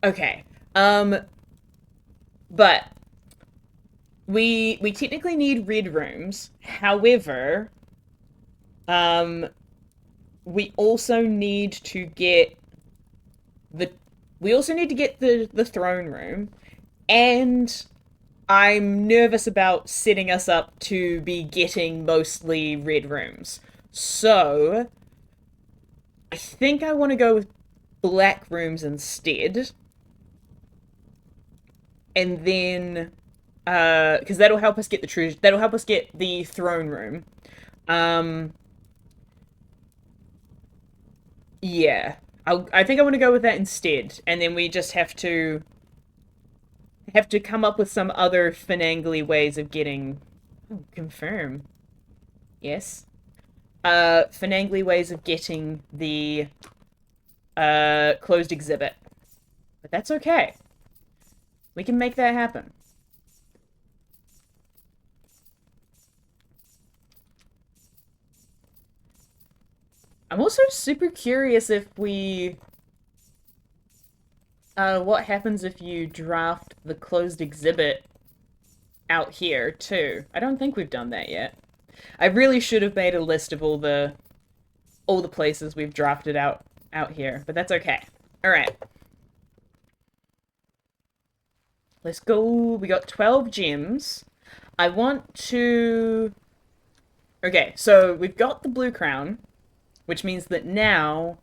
Okay. But we technically need red rooms. However, um we also need to get the we also need to get the throne room, and I'm nervous about setting us up to be getting mostly red rooms. So, I think I want to go with black rooms instead. And then because that'll help us get the treasure, that'll help us get the throne room. Um yeah. I think I want to go with that instead, and then we just have to come up with some other finangly ways of getting. Oh, confirm. Yes. Finangly ways of getting the closed exhibit. But that's okay. We can make that happen. I'm also super curious if we what happens if you draft the closed exhibit out here too. I don't think we've done that yet. I really should have made a list of all the places we've drafted out here, but that's okay. All right. Let's go. We got 12 gems. I want to Okay, so we've got the blue crown, which means that now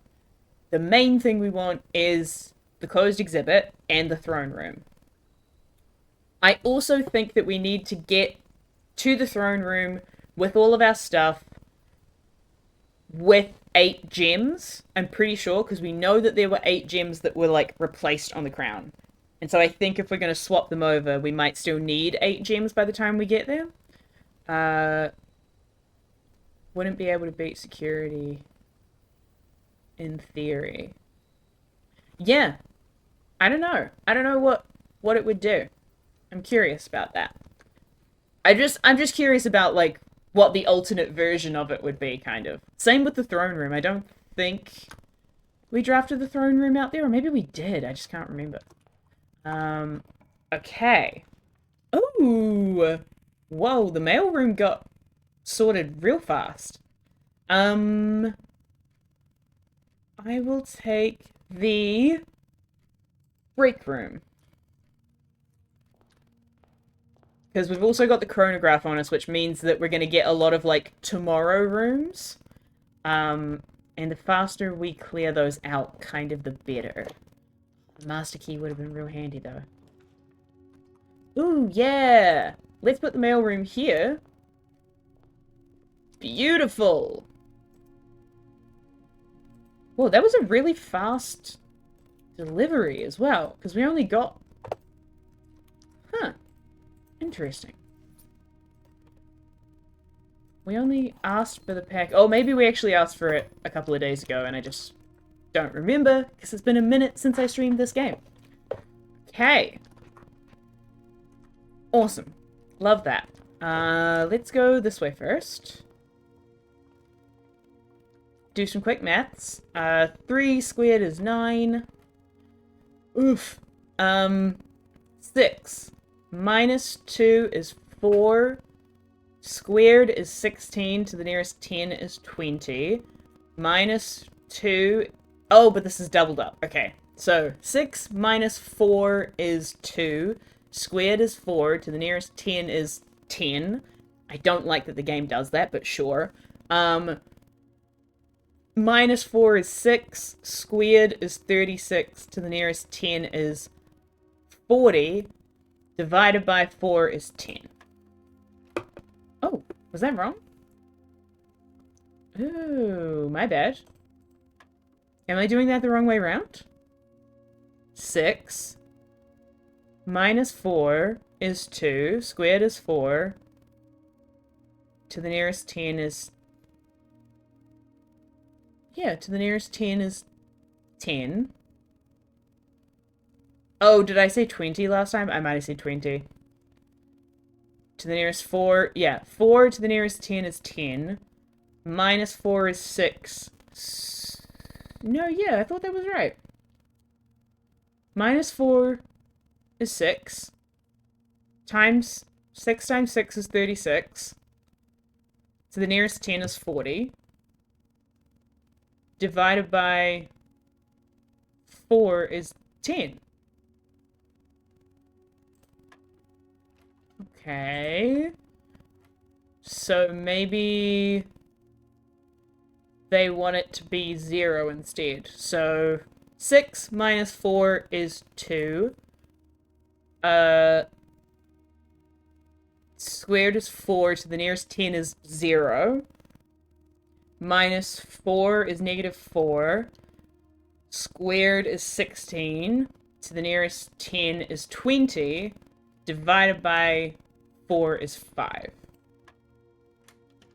the main thing we want is the closed exhibit and the throne room. I also think that we need to get to the throne room with all of our stuff with 8 gems. I'm pretty sure, because we know that there were 8 gems that were like replaced on the crown. And so I think if we're going to swap them over, we might still need 8 gems by the time we get there. Uh, wouldn't be able to beat security in theory. Yeah, I don't know. I don't know what it would do. I'm curious about that. I'm just curious about like what the alternate version of it would be, kind of. Same with the throne room. I don't think we drafted the throne room out there, or maybe we did. I just can't remember. Um, okay. Ooh, whoa! The mailroom got sorted real fast. Um, I will take the break room. Because we've also got the chronograph on us, which means that we're going to get a lot of, like, tomorrow rooms. And the faster we clear those out, kind of the better. The master key would have been real handy, though. Ooh, yeah! Let's put the mailroom here. Beautiful! Whoa, that was a really fast delivery as well, because we only got... Huh. Interesting. We only asked for the pack... Oh, maybe we actually asked for it a couple of days ago, and I just don't remember, because it's been a minute since I streamed this game. Okay. Awesome. Love that. Let's go this way first. Do some quick maths. 3 squared is 9. Oof. 6 minus 2 is 4. Squared is 16. To the nearest 10 is 20. Minus 2... Oh, but this is doubled up. Okay. So, 6 minus 4 is 2. Squared is 4. To the nearest 10 is 10. I don't like that the game does that, but sure. Minus 4 is 6. Squared is 36. To the nearest 10 is 40. Divided by 4 is 10. Oh, was that wrong? Ooh, my bad. Am I doing that the wrong way around? 6 minus 4 is 2. Squared is 4. To the nearest 10 is... Yeah, to the nearest 10 is 10. Oh, did I say 20 last time? I might have said 20. To the nearest 4... Yeah, 4 to the nearest 10 is 10. Minus 4 is 6. No, yeah, I thought that was right. Minus 4 is 6. Times... 6 times 6 is 36. To the nearest 10 is 40. Divided by 4 is 10. Okay. So maybe they want it to be 0 instead. So 6 minus 4 is 2. Squared is 4. To the nearest 10 is 0. Minus 4 is negative 4. Squared is 16. To the nearest 10 is 20. Divided by 4 is 5.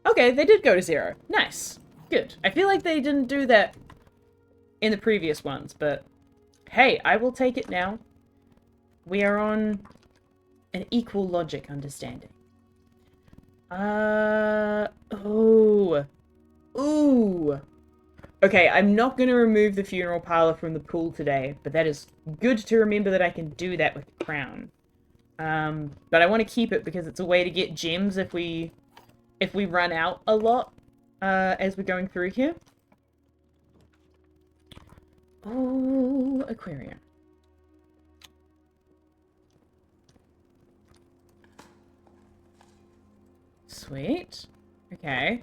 Okay, they did go to 0. Nice. Good. I feel like they didn't do that in the previous ones, but hey, I will take it now. We are on an equal logic understanding. Oh. Ooh. Okay, I'm not going to remove the funeral parlor from the pool today, but that is good to remember that I can do that with the crown. But I want to keep it because it's a way to get gems if we run out a lot as we're going through here. Oh, aquarium. Sweet. Okay.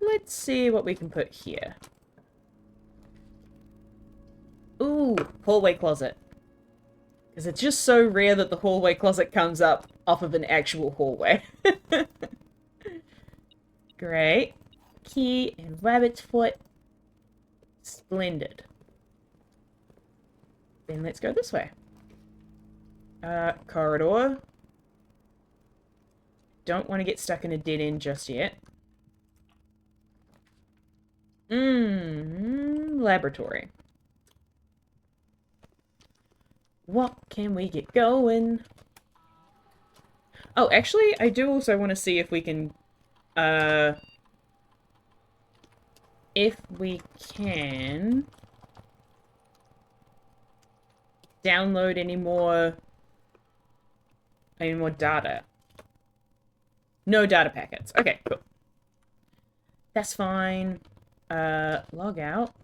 Let's see what we can put here. Ooh, hallway closet. Because it's just so rare that the hallway closet comes up off of an actual hallway. Great. Key and rabbit's foot. Splendid. Then let's go this way. Corridor. Don't want to get stuck in a dead end just yet. Laboratory. What can we get going? Oh, actually, I do also want to see if we can, download any more data. No data packets. Okay, cool. That's fine. Log out.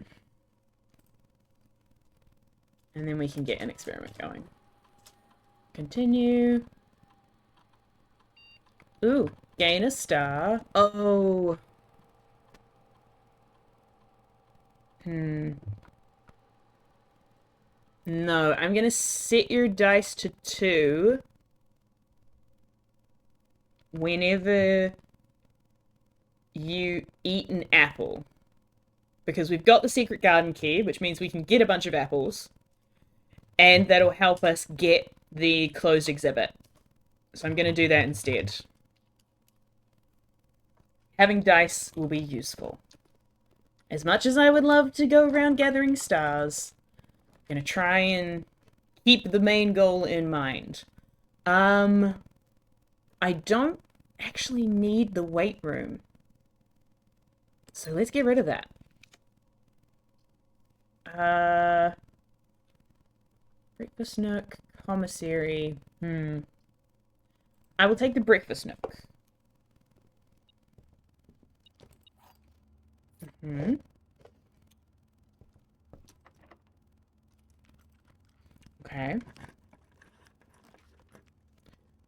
And then we can get an experiment going. Continue. Ooh, gain a star. Oh. No, I'm gonna set your dice to 2 whenever you eat an apple. Because we've got the secret garden key, which means we can get a bunch of apples. And that'll help us get the closed exhibit. So I'm gonna do that instead. Having dice will be useful. As much as I would love to go around gathering stars, I'm gonna try and keep the main goal in mind. I don't actually need the weight room. So let's get rid of that. Breakfast nook, commissary. I will take the breakfast nook. Okay.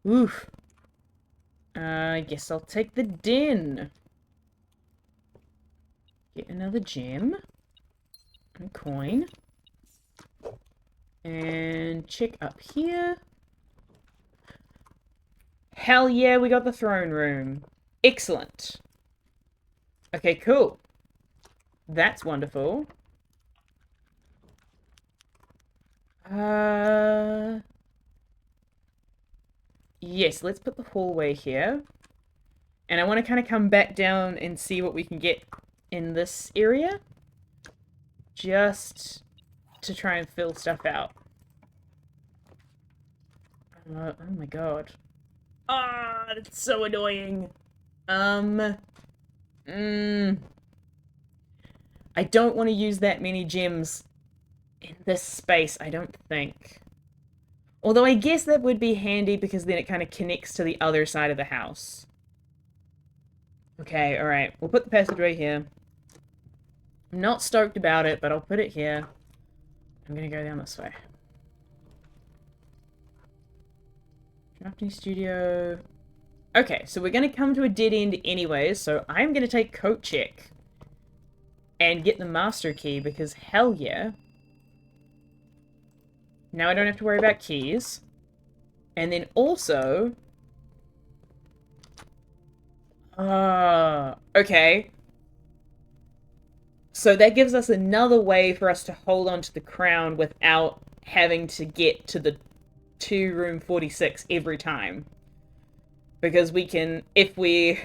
Oof. I guess I'll take the den. Get another gem. A coin. And check up here. Hell yeah, we got the throne room. Excellent. Okay, cool. That's wonderful. Yes, let's put the hallway here. And I want to kind of come back down and see what we can get in this area. Just to try and fill stuff out. Oh my god. Ah, that's so annoying. I don't want to use that many gems in this space, I don't think. Although I guess that would be handy because then it kind of connects to the other side of the house. Okay, alright. We'll put the passageway here. I'm not stoked about it, but I'll put it here. I'm gonna go down this way. Drafting studio. Okay, so we're gonna come to a dead end anyways, so I'm gonna take coat check. And get the master key, because hell yeah. Now I don't have to worry about keys. And then also... okay. So that gives us another way for us to hold on to the crown without having to get to the 2 room 46 every time. Because we can, if we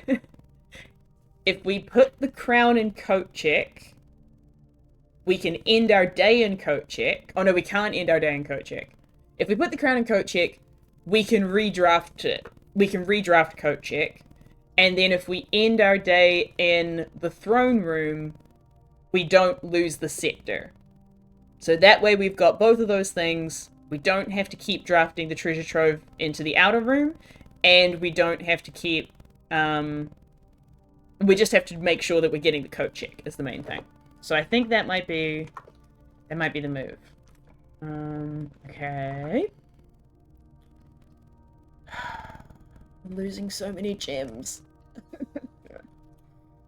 put the crown in coat check, we can end our day in coat check. Oh no, we can't end our day in coat check. If we put the crown in coat check, we can redraft it. We can redraft coat check. And then if we end our day in the throne room, we don't lose the scepter. So that way we've got both of those things. We don't have to keep drafting the treasure trove into the outer room. And we don't have to keep... we just have to make sure that we're getting the coat check is the main thing. So I think that might be the move. Okay. I'm losing so many gems.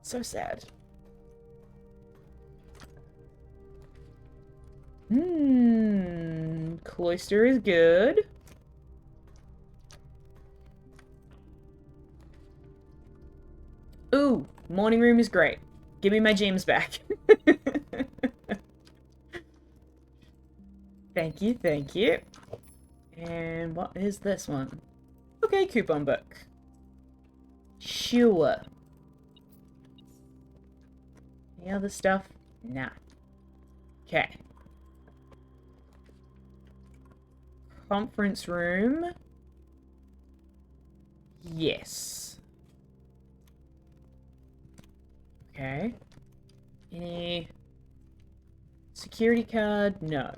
So sad. Cloister is good. Ooh, morning room is great. Give me my gems back. Thank you, thank you. And what is this one? Okay, coupon book. Sure. Any other stuff? Nah. Okay. Conference room. Yes. Okay. Any security card? No.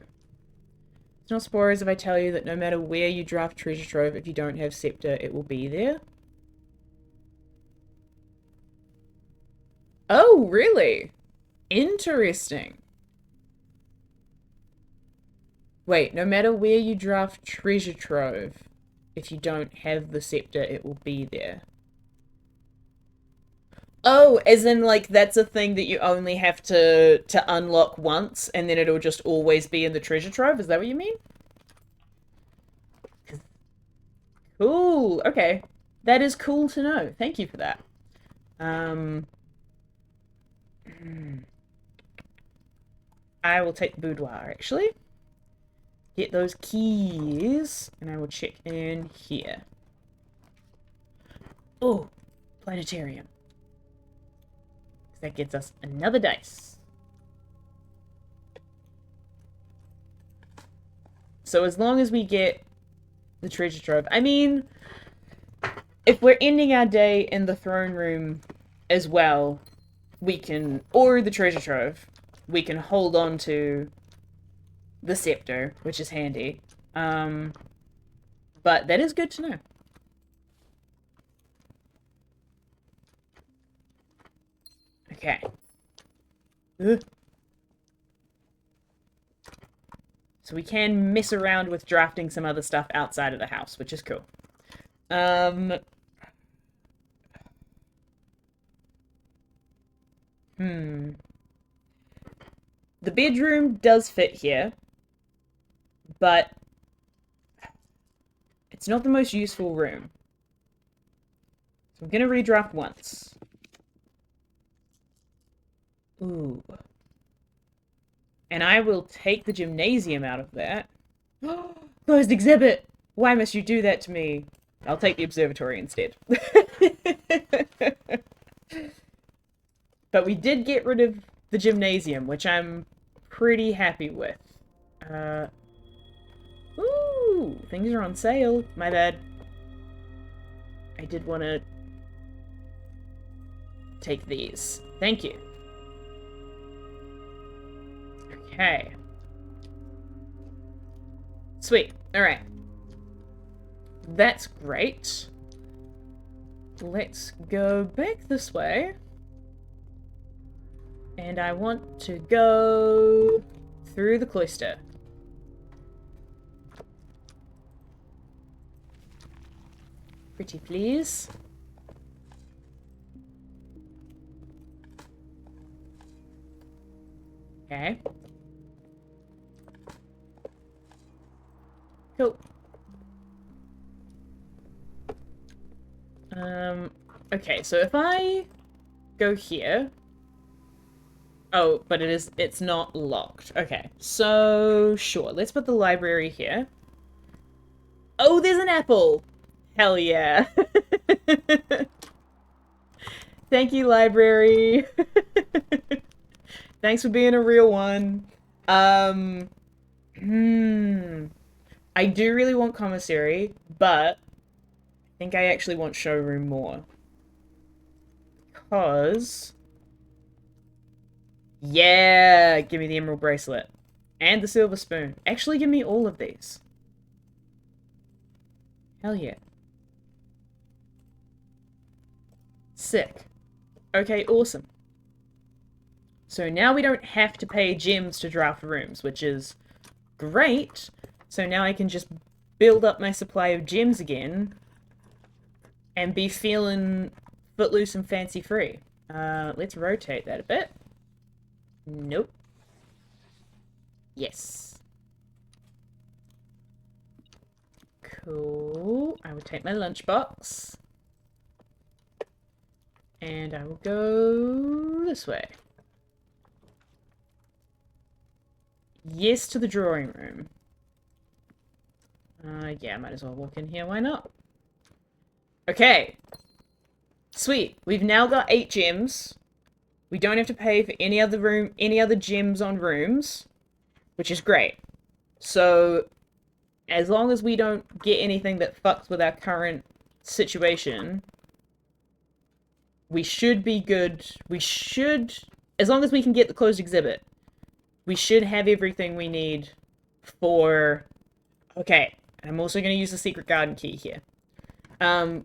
It's not spoilers if I tell you that no matter where you draft treasure trove, if you don't have scepter, it will be there. Oh, really? Interesting. Wait, no matter where you draft treasure trove. if you don't have the scepter, it will be there. Oh, as in like that's a thing that you only have to unlock once, and then it'll just always be in the treasure trove. Is that what you mean? Cool. Okay, that is cool to know. Thank you for that. I will take the boudoir actually. Get those keys, and I will check in here. Oh, planetarium. That gets us another dice. So as long as we get the treasure trove, I mean, if we're ending our day in the throne room as well, we can, or the treasure trove, we can hold on to the scepter, which is handy. But that is good to know. Okay. Ugh. So we can mess around with drafting some other stuff outside of the house, which is cool. The bedroom does fit here, but it's not the most useful room. So I'm gonna redraft once. Ooh. And I will take the gymnasium out of that. Closed exhibit! Why must you do that to me? I'll take the observatory instead. But we did get rid of the gymnasium, which I'm pretty happy with. Ooh, things are on sale. My bad. I did want to take these. Thank you. Okay. Sweet. Alright. That's great. Let's go back this way. And I want to go through the cloister. Pretty please. Okay. Cool. Okay, so if I go here... Oh, but it's not locked. Okay, so sure, let's put the library here. Oh, there's an apple! Hell yeah. Thank you, library. Thanks for being a real one. I do really want commissary, but I think I actually want showroom more. Because... Yeah! Give me the emerald bracelet. And the silver spoon. Actually, give me all of these. Hell yeah. Sick. Okay, awesome. So now we don't have to pay gems to draft rooms, which is great. So now I can just build up my supply of gems again and be feeling footloose and fancy free. Let's rotate that a bit. Nope. Yes. Cool. I will take my lunchbox. And I will go this way. Yes to the drawing room. Yeah, might as well walk in here. Why not? Okay. Sweet. We've now got 8 gems. We don't have to pay for any other gems on rooms, which is great. So, as long as we don't get anything that fucks with our current situation, we should be good. We should, as long as we can get the closed exhibit, we should have everything we need for... Okay, I'm also going to use the secret garden key here.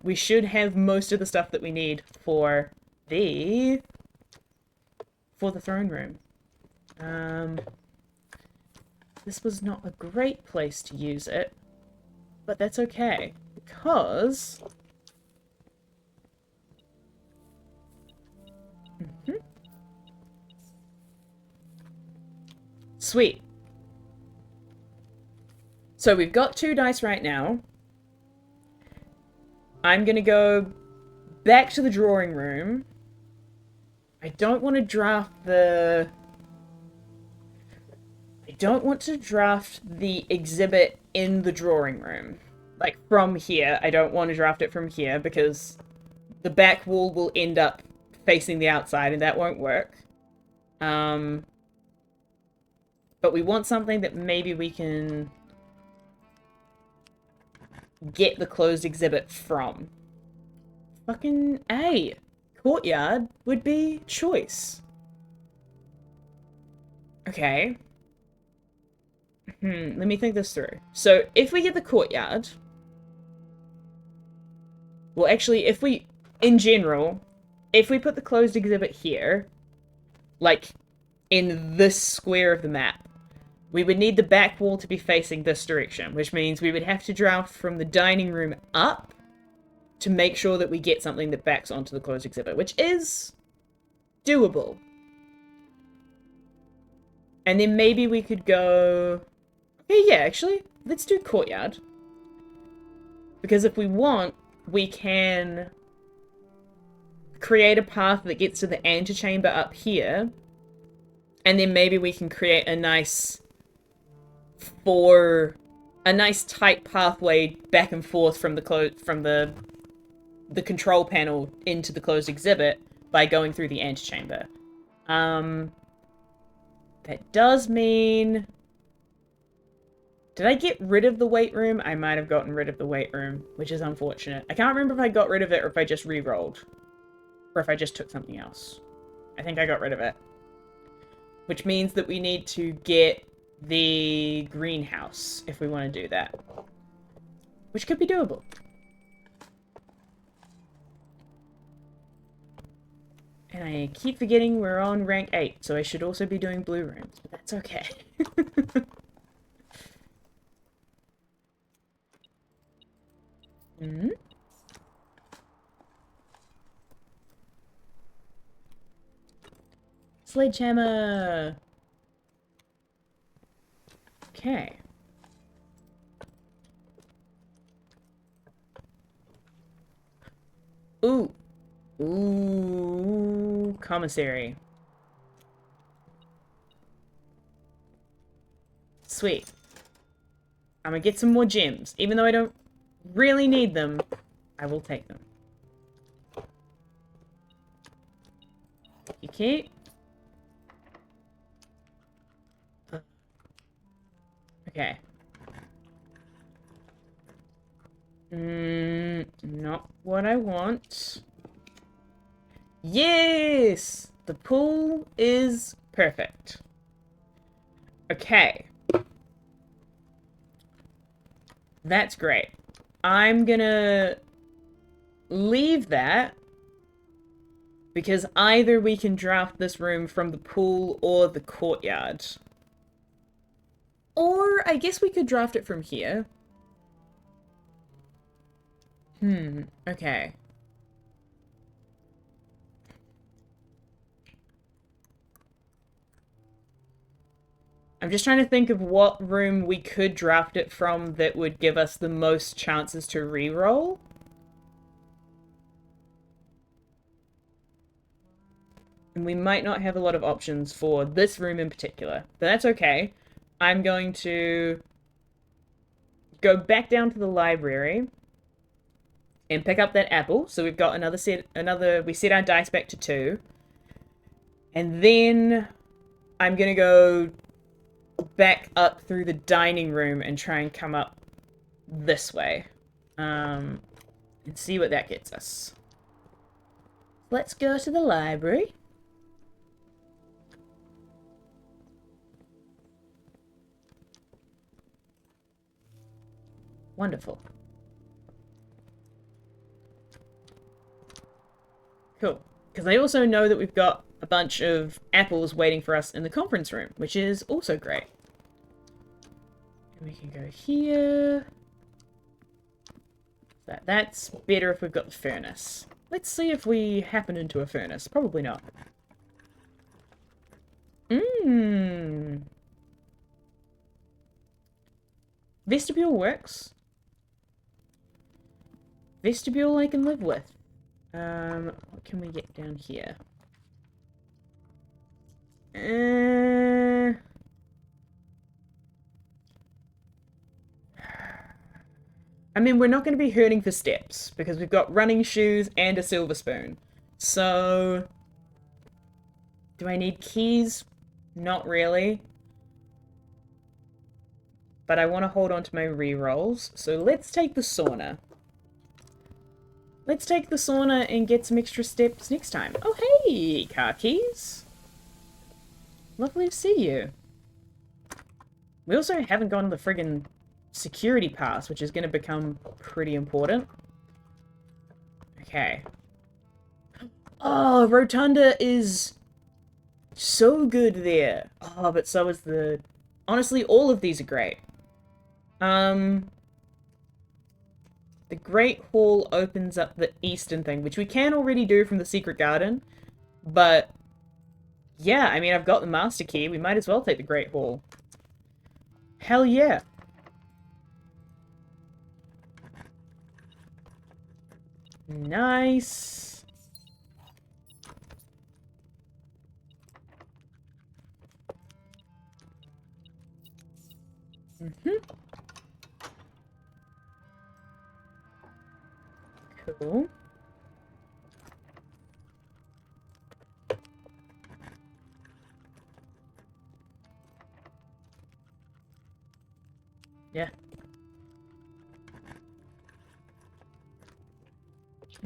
We should have most of the stuff that we need for the throne room. This was not a great place to use it, but that's okay. Because... Sweet. So we've got 2 dice right now. I'm gonna go back to the drawing room. I don't want to draft the... I don't want to draft the exhibit in the drawing room. Like, from here. I don't want to draft it from here, because the back wall will end up facing the outside, and that won't work. But we want something that maybe we can get the closed exhibit from. Fucking A. Courtyard would be choice. Okay. Let me think this through. So, if we get the courtyard... Well, actually, if we... In general, if we put the closed exhibit here, like, in this square of the map, we would need the back wall to be facing this direction, which means we would have to draft from the dining room up to make sure that we get something that backs onto the closed exhibit, which is doable. And then maybe we could go... Okay, yeah, actually, let's do courtyard. Because if we want, we can create a path that gets to the antechamber up here. And then maybe we can create a nice tight pathway back and forth from the control panel into the closed exhibit by going through the antechamber. That does mean... Did I get rid of the weight room? I might have gotten rid of the weight room, which is unfortunate. I can't remember if I got rid of it or if I just re-rolled. Or if I just took something else. I think I got rid of it. Which means that we need to get the greenhouse if we want to do that. Which could be doable. And I keep forgetting we're on rank 8, so I should also be doing blue rooms, but that's okay. Sledgehammer! Okay. Ooh. Ooh. Commissary. Sweet. I'm gonna get some more gems. Even though I don't really need them, I will take them. Okay. Okay. Not what I want. Yes! The pool is perfect. Okay. That's great. I'm gonna leave that because either we can draft this room from the pool or the courtyard. Or I guess we could draft it from here. Okay. I'm just trying to think of what room we could draft it from that would give us the most chances to reroll. And we might not have a lot of options for this room in particular, but that's okay. I'm going to go back down to the library and pick up that apple. So we've got we set our dice back to 2. And then I'm going to go back up through the dining room and try and come up this way. And see what that gets us. Let's go to the library. Wonderful. Cool. Because I also know that we've got a bunch of apples waiting for us in the conference room, which is also great. And we can go here. That's better if we've got the furnace. Let's see if we happen into a furnace. Probably not. Mmm. Vestibule works. Vestibule I can live with. What can we get down here? I mean, we're not going to be hurting for steps, because we've got running shoes and a silver spoon. So... do I need keys? Not really. But I want to hold on to my rerolls, so let's take the sauna. Let's take the sauna and get some extra steps next time. Oh, hey, car keys. Lovely to see you. We also haven't gone to the friggin' security pass, which is going to become pretty important. Okay. Oh, Rotunda is so good there. Oh, but so is the... honestly, all of these are great. The Great Hall opens up the eastern thing, which we can already do from the secret garden. But, yeah, I mean, I've got the master key. We might as well take the Great Hall. Hell yeah. Nice. Cool. Yeah.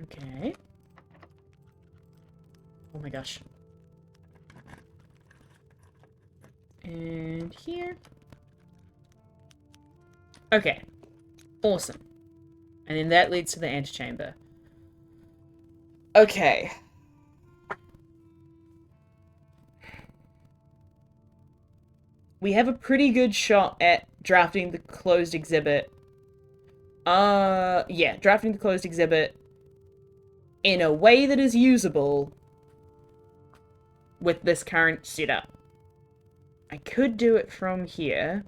Okay. Oh my gosh. And here. Okay. Awesome. And then that leads to the antechamber. Okay. We have a pretty good shot at drafting the closed exhibit. Yeah, drafting the closed exhibit in a way that is usable with this current setup. I could do it from here.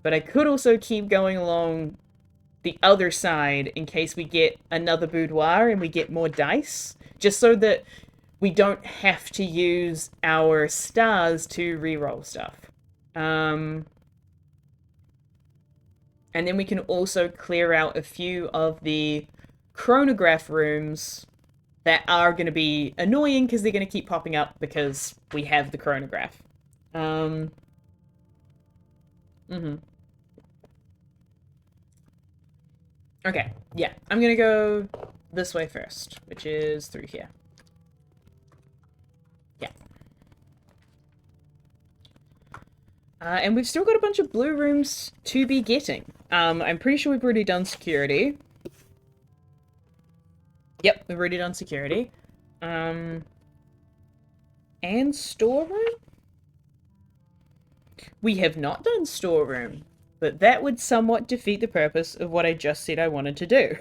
But I could also keep going along the other side in case we get another boudoir and we get more dice. Just so that we don't have to use our stars to reroll stuff. And then we can also clear out a few of the chronograph rooms that are going to be annoying because they're going to keep popping up because we have the chronograph. Okay, yeah. I'm gonna go this way first, which is through here. Yeah. And we've still got a bunch of blue rooms to be getting. I'm pretty sure we've already done security. Yep, we've already done security. And storeroom? We have not done storeroom. But that would somewhat defeat the purpose of what I just said I wanted to do.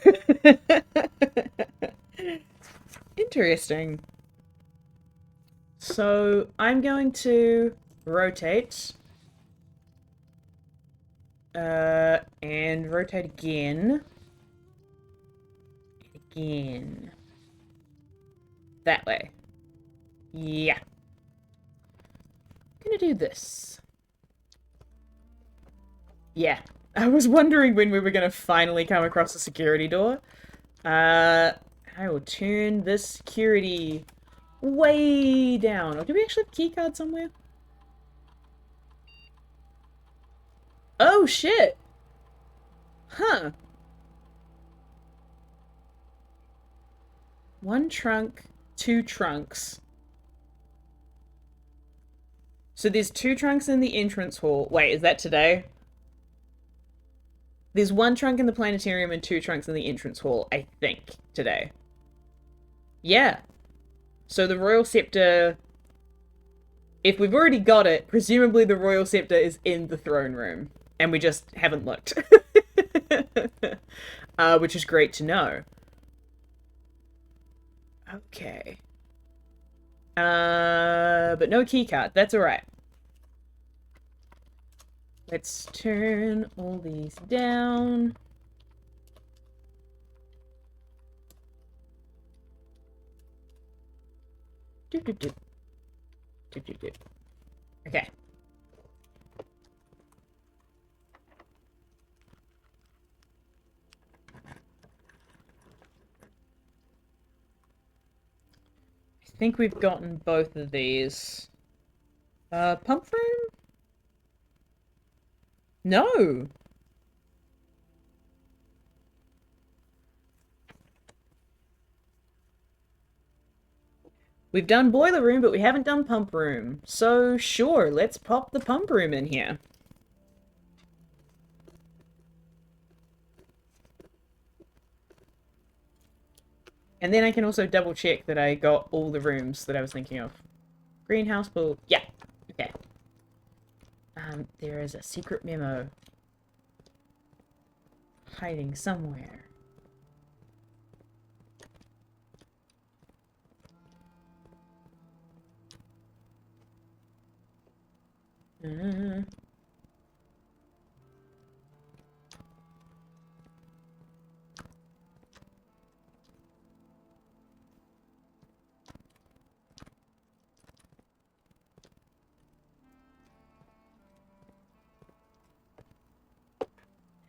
Interesting. So I'm going to rotate. And rotate again. Again. That way. Yeah. I'm gonna do this. Yeah, I was wondering when we were going to finally come across a security door. I will turn this security way down. Or do we actually have a key card somewhere? Oh, shit! Huh. One trunk, two trunks. So there's two trunks in the entrance hall. Wait, is that today? There's one trunk in the planetarium and two trunks in the entrance hall, I think, today. Yeah. So the Royal Scepter... if we've already got it, presumably the Royal Scepter is in the throne room. And we just haven't looked. which is great to know. Okay. But no keycard. That's alright. Let's turn all these down. Okay. I think we've gotten both of these. Pump room? No! We've done boiler room, but we haven't done pump room. So, sure, let's pop the pump room in here. And then I can also double check that I got all the rooms that I was thinking of. Greenhouse pool. Yeah. Okay. There is a secret memo hiding somewhere.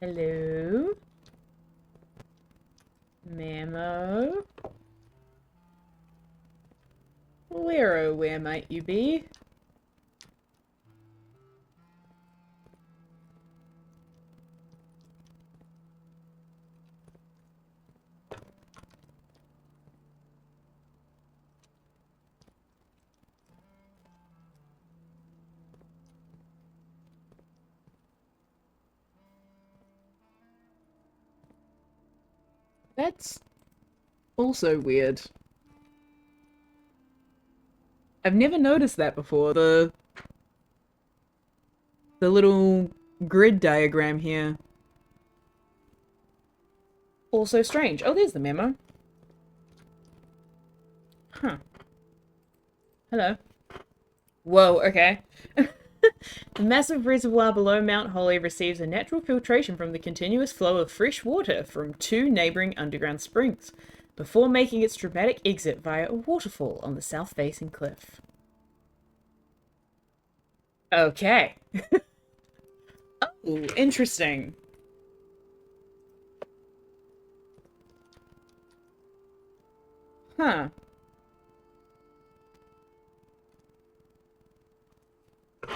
Hello? Memo? Where, oh, where might you be? That's also weird. I've never noticed that before. The little grid diagram here. Also strange. Oh, there's the memo. Huh. Hello. Whoa, okay. The massive reservoir below Mount Holly receives a natural filtration from the continuous flow of fresh water from 2 neighbouring underground springs, before making its dramatic exit via a waterfall on the south-facing cliff. Okay. Oh, interesting. Huh.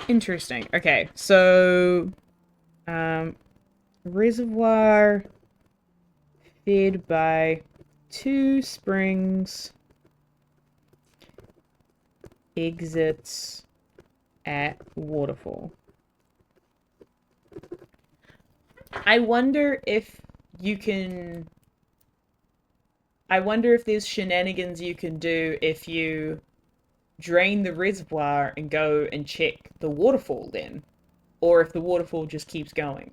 Interesting. Okay, so reservoir fed by 2 springs, exits at waterfall. I wonder if you can... I wonder if there's shenanigans you can do if you drain the reservoir and go and check the waterfall then. Or if the waterfall just keeps going.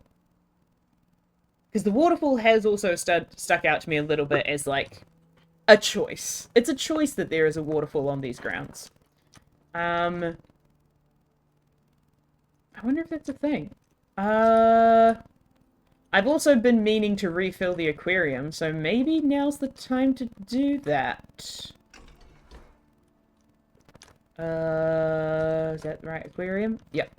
Because the waterfall has also stuck out to me a little bit as, like, a choice. It's a choice that there is a waterfall on these grounds. I wonder if that's a thing. I've also been meaning to refill the aquarium, so maybe now's the time to do that. Is that the right aquarium? Yep.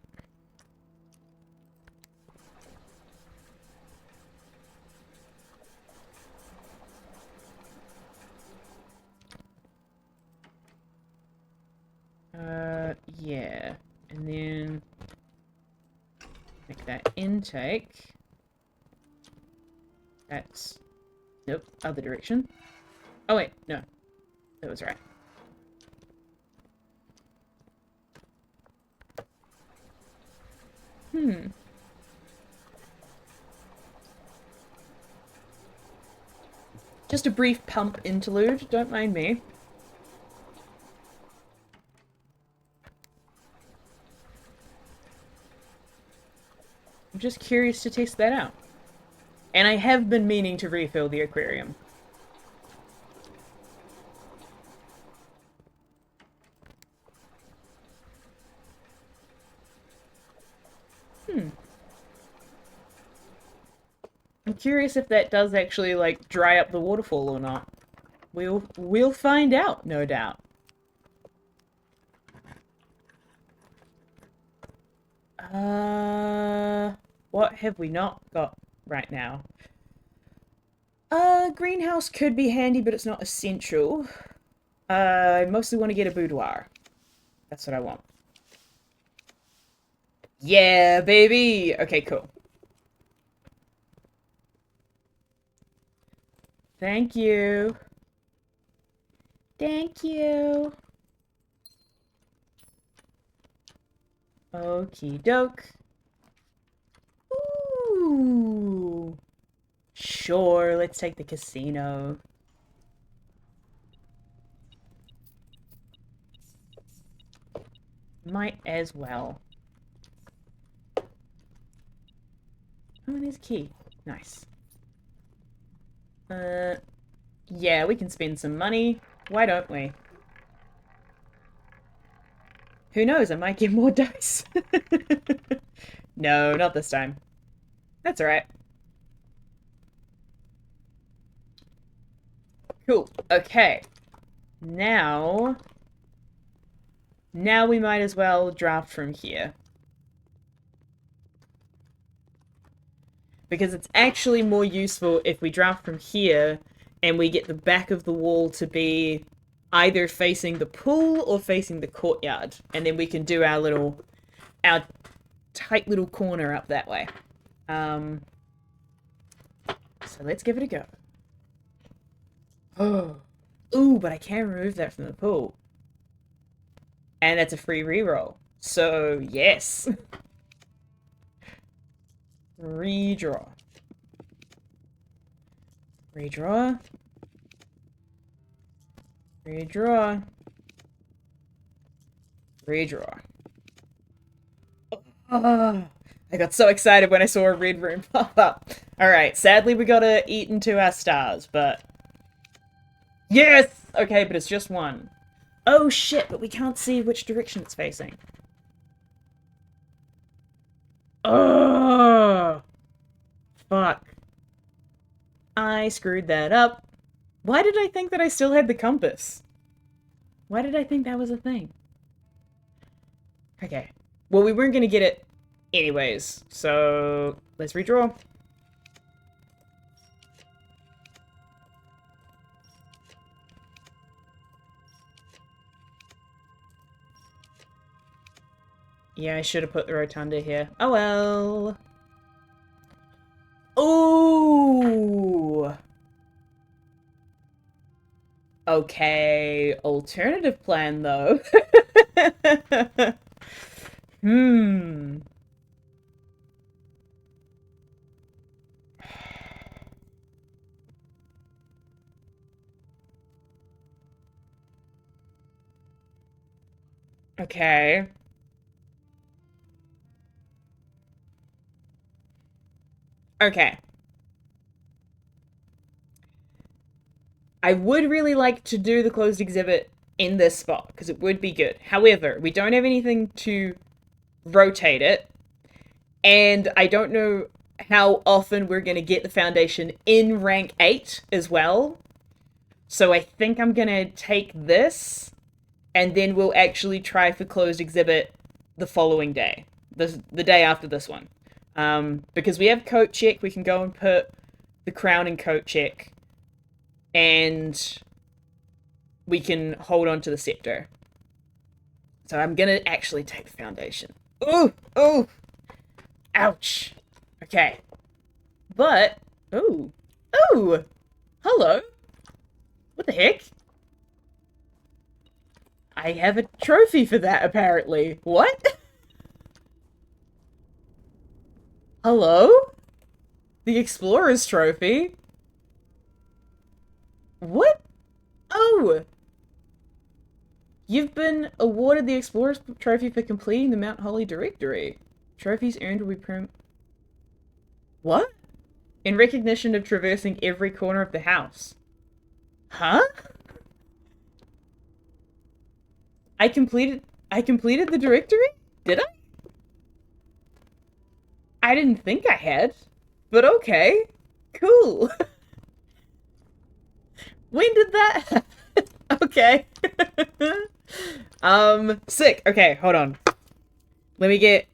Yeah. And then make that intake. That's... Nope, other direction. Oh wait, no. That was right. Just a brief pump interlude, don't mind me. I'm just curious to test that out. And I have been meaning to refill the aquarium. I'm curious if that does actually, like, dry up the waterfall or not. We'll find out, no doubt. What have we not got right now? Greenhouse could be handy, but it's not essential. I mostly want to get a boudoir. That's what I want. Yeah, baby! Okay, cool. Thank you. Thank you. Okie doke. Ooh. Sure, let's take the casino. Might as well. Oh, there's a key. Nice. Yeah, we can spend some money. Why don't we? Who knows, I might get more dice. No, not this time. That's alright. Cool. Okay. Now we might as well draft from here. Because it's actually more useful if we draft from here and we get the back of the wall to be either facing the pool or facing the courtyard. And then we can do our tight little corner up that way. So let's give it a go. Oh. Ooh, but I can remove that from the pool. And that's a free reroll. So, yes. Redraw. Redraw. Redraw. Redraw. Oh, I got so excited when I saw a red room pop up. Alright, sadly we gotta eat into our stars, but... Yes! Okay, but it's just one. Oh shit, but we can't see which direction it's facing. Oh, fuck. I screwed that up. Why did I think that I still had the compass? Why did I think that was a thing? Okay. Well, we weren't gonna get it anyways, so let's redraw. Yeah, I should have put the rotunda here. Oh well. Ooh. Okay, alternative plan though. Hmm. Okay. Okay. I would really like to do the closed exhibit in this spot, because it would be good. However, we don't have anything to rotate it, and I don't know how often we're going to get the foundation in rank 8 as well. So I think I'm going to take this, and then we'll actually try for closed exhibit the following day. The day after this one. Because we have coat check, we can go and put the crown in coat check, and we can hold on to the scepter. So I'm gonna actually take the foundation. Ooh! Ooh! Ouch! Okay. But... Ooh! Ooh! Hello! What the heck? I have a trophy for that, apparently. What? Hello? The Explorer's Trophy? What? Oh! You've been awarded the Explorer's Trophy for completing the Mount Holly Directory. Trophies earned will be What? in recognition of traversing every corner of the house. Huh? I completed the directory? Did I? I didn't think I had. But okay. Cool. When did that happen? Okay. Sick. Okay, hold on. Let me get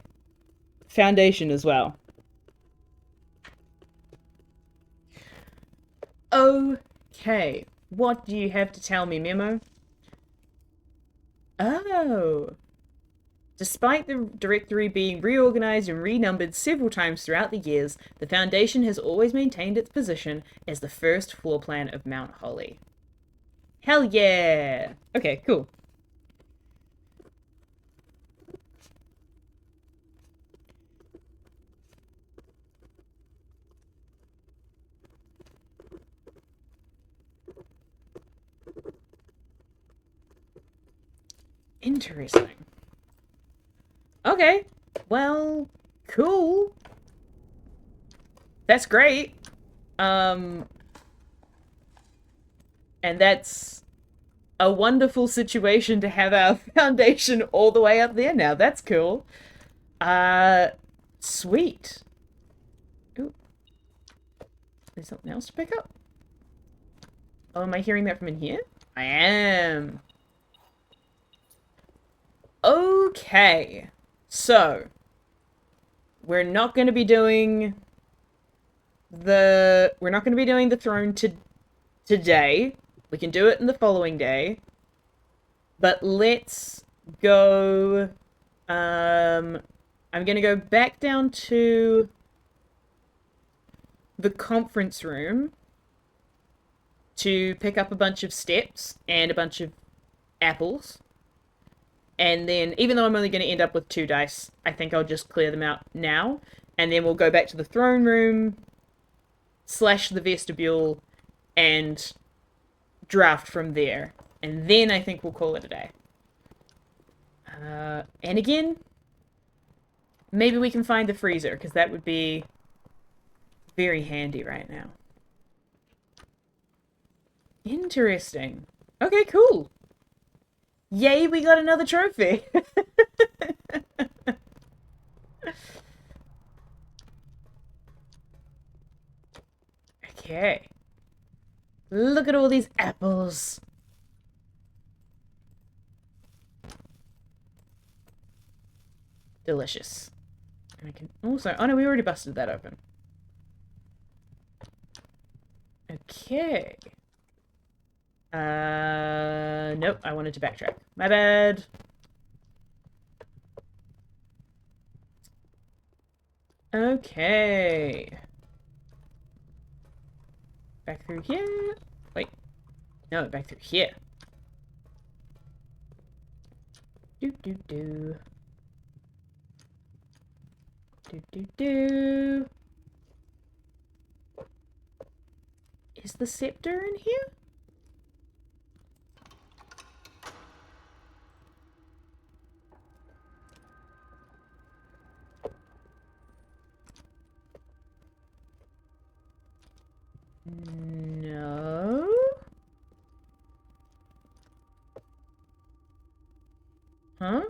foundation as well. Okay. What do you have to tell me, Memo? Oh. Despite the directory being reorganized and renumbered several times throughout the years, the Foundation has always maintained its position as the first floor plan of Mount Holly. Hell yeah! Okay, cool. Interesting. Okay. Well, cool. That's great. And that's a wonderful situation to have our foundation all the way up there now. That's cool. Sweet. Ooh. There's something else to pick up? Oh, am I hearing that from in here? I am. Okay. So, we're not going to be doing the throne today. We can do it in the following day. But let's go I'm going to go back down to the conference room to pick up a bunch of steps and a bunch of apples. And then, even though I'm only going to end up with 2 dice, I think I'll just clear them out now. And then we'll go back to the throne room / the vestibule and draft from there. And then I think we'll call it a day. And again, maybe we can find the freezer, because that would be very handy right now. Interesting. Okay, cool. Yay, we got another trophy. Okay. Look at all these apples. Delicious. And I can also... Oh no, we already busted that open. Okay. Nope, I wanted to backtrack. My bad. Okay. Back through here. Wait. No, back through here. Do do do. Do do do. Is the scepter in here? No. Huh?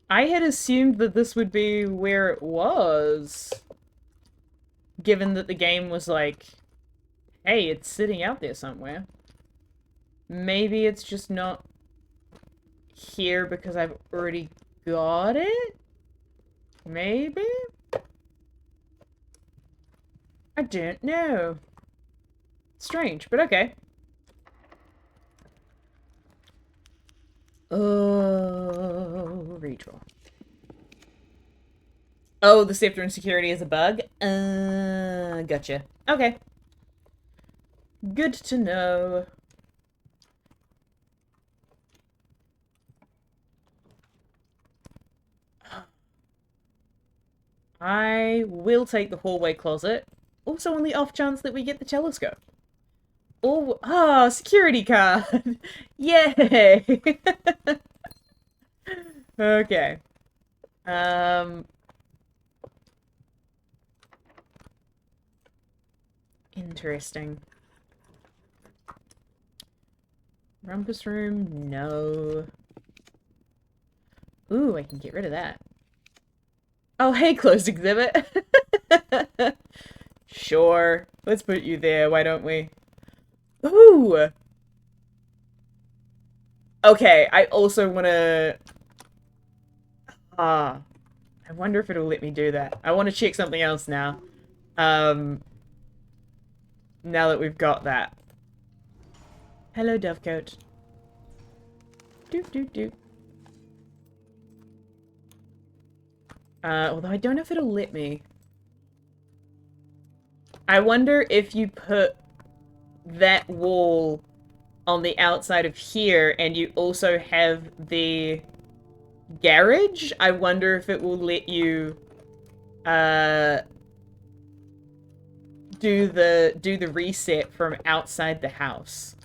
I had assumed that this would be where it was. Given that the game was like, hey, it's sitting out there somewhere. Maybe it's just not here because I've already got it? Maybe? I don't know. Strange, but okay. Oh, redraw. Oh, the scepter insecurity is a bug? Gotcha. Okay. Good to know. I will take the hallway closet. Also on the off chance that we get the telescope. Oh, ah, security card! Yay! Okay. Interesting. Rumpus room? No. Ooh, I can get rid of that. Oh, hey, closed exhibit. Sure. Let's put you there, why don't we? Ooh! Okay, I also want to... Ah. I wonder if it'll let me do that. I want to check something else now. Now that we've got that. Hello, Dovecoat. Doop, doop, doop. Although I don't know if it'll let me. I wonder if you put that wall on the outside of here and you also have the garage, I wonder if it will let you do the reset from outside the house.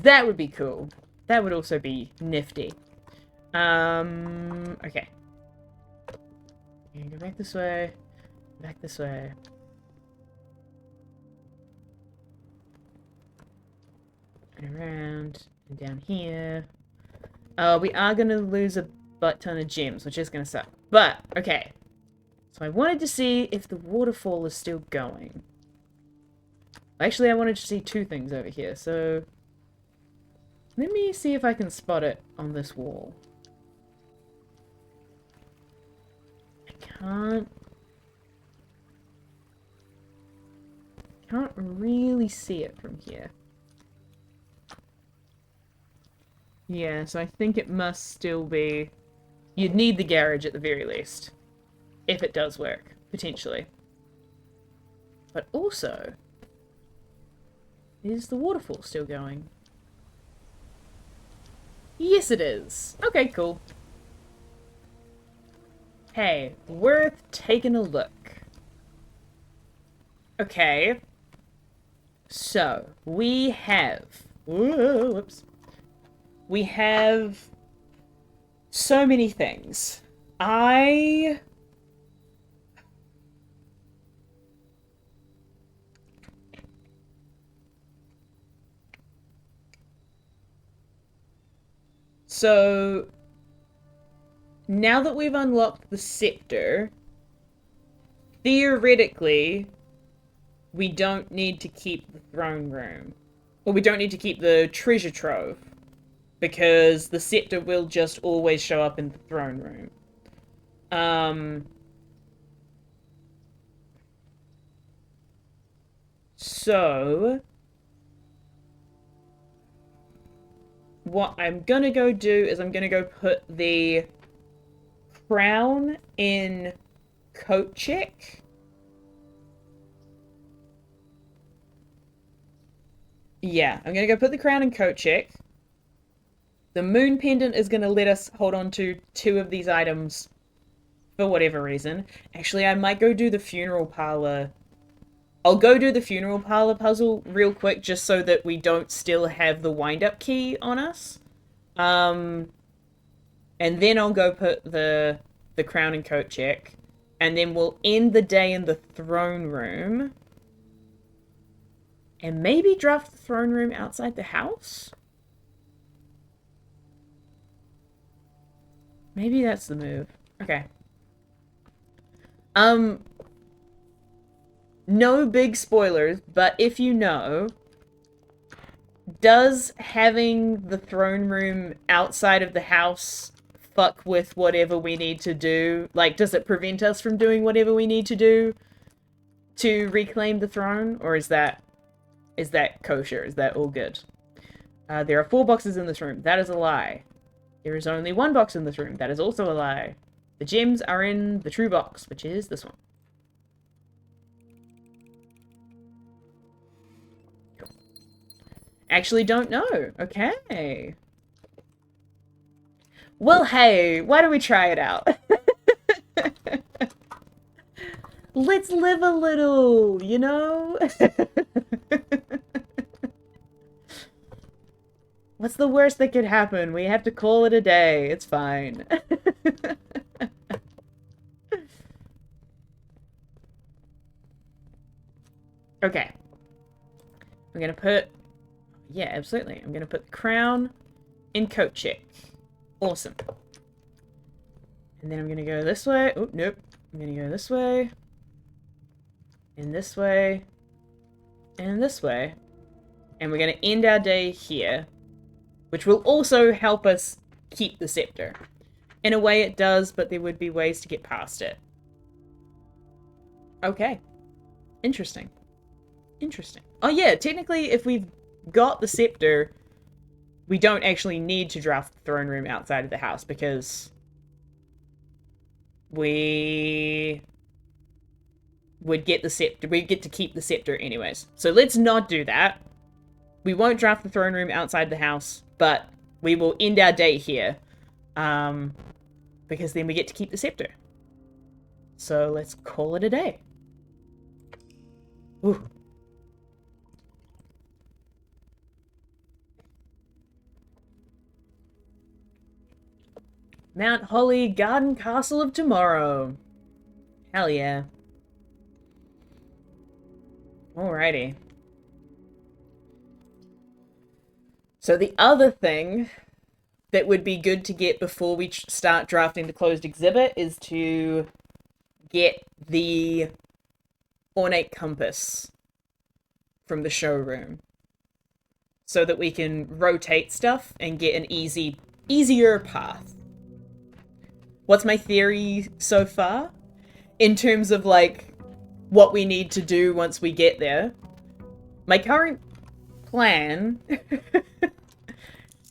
That would be cool. That would also be nifty. Okay. Go back this way. Back this way. And around. And down here. We are going to lose a butt ton of gems, which is going to suck. But, okay. So I wanted to see if the waterfall is still going. Actually, I wanted to see two things over here, so... Let me see if I can spot it on this wall. I can't really see it from here. Yeah, so I think it must still be... You'd need the garage at the very least. If it does work, potentially. But also... Is the waterfall still going? Yes, it is. Okay, cool. Hey, worth taking a look. Okay. So, we have... Whoa, whoops. We have so many things. So, now that we've unlocked the scepter, theoretically, we don't need to keep the throne room. Or we don't need to keep the treasure trove. Because the scepter will just always show up in the throne room. So... What I'm gonna go do is I'm gonna go put the crown in coat check. Yeah, I'm gonna go put the crown in coat check. The moon pendant is gonna let us hold on to two of these items for whatever reason. Actually, I might go do the funeral parlor. I'll go do the funeral parlor puzzle real quick just so that we don't still have the wind-up key on us. And then I'll go put the crown and coat check. And then we'll end the day in the throne room. And maybe draft the throne room outside the house? Maybe that's the move. Okay. No big spoilers, but if you know, does having the throne room outside of the house fuck with whatever we need to do? Like, does it prevent us from doing whatever we need to do to reclaim the throne? Or is that kosher? Is that all good? There are 4 boxes in this room. That is a lie. There is only 1 box in this room. That is also a lie. The gems are in the true box, which is this one. Cool. Actually don't know. Okay. Well, hey, why don't we try it out? Let's live a little, you know? What's the worst that could happen? We have to call it a day. It's fine. Okay. I'm gonna put... Yeah, absolutely. I'm gonna put the crown in coat check. Awesome. And then I'm gonna go this way. Oh, nope. I'm gonna go this way. And this way. And this way. And we're gonna end our day here. Which will also help us keep the scepter. In a way it does, but there would be ways to get past it. Okay. Interesting. Interesting. Oh yeah, technically if we've got the scepter, we don't actually need to draft the throne room outside of the house because we would get the scepter. We get to keep the scepter anyways. So let's not do that. We won't draft the throne room outside the house, but we will end our day here. Because then we get to keep the scepter. So let's call it a day. Ooh. Mount Holly Garden Castle of Tomorrow. Hell yeah. Alrighty. So the other thing that would be good to get before we start drafting the closed exhibit is to get the ornate compass from the showroom so that we can rotate stuff and get an easier path. What's my theory so far? In terms of, like, what we need to do once we get there. My current plan...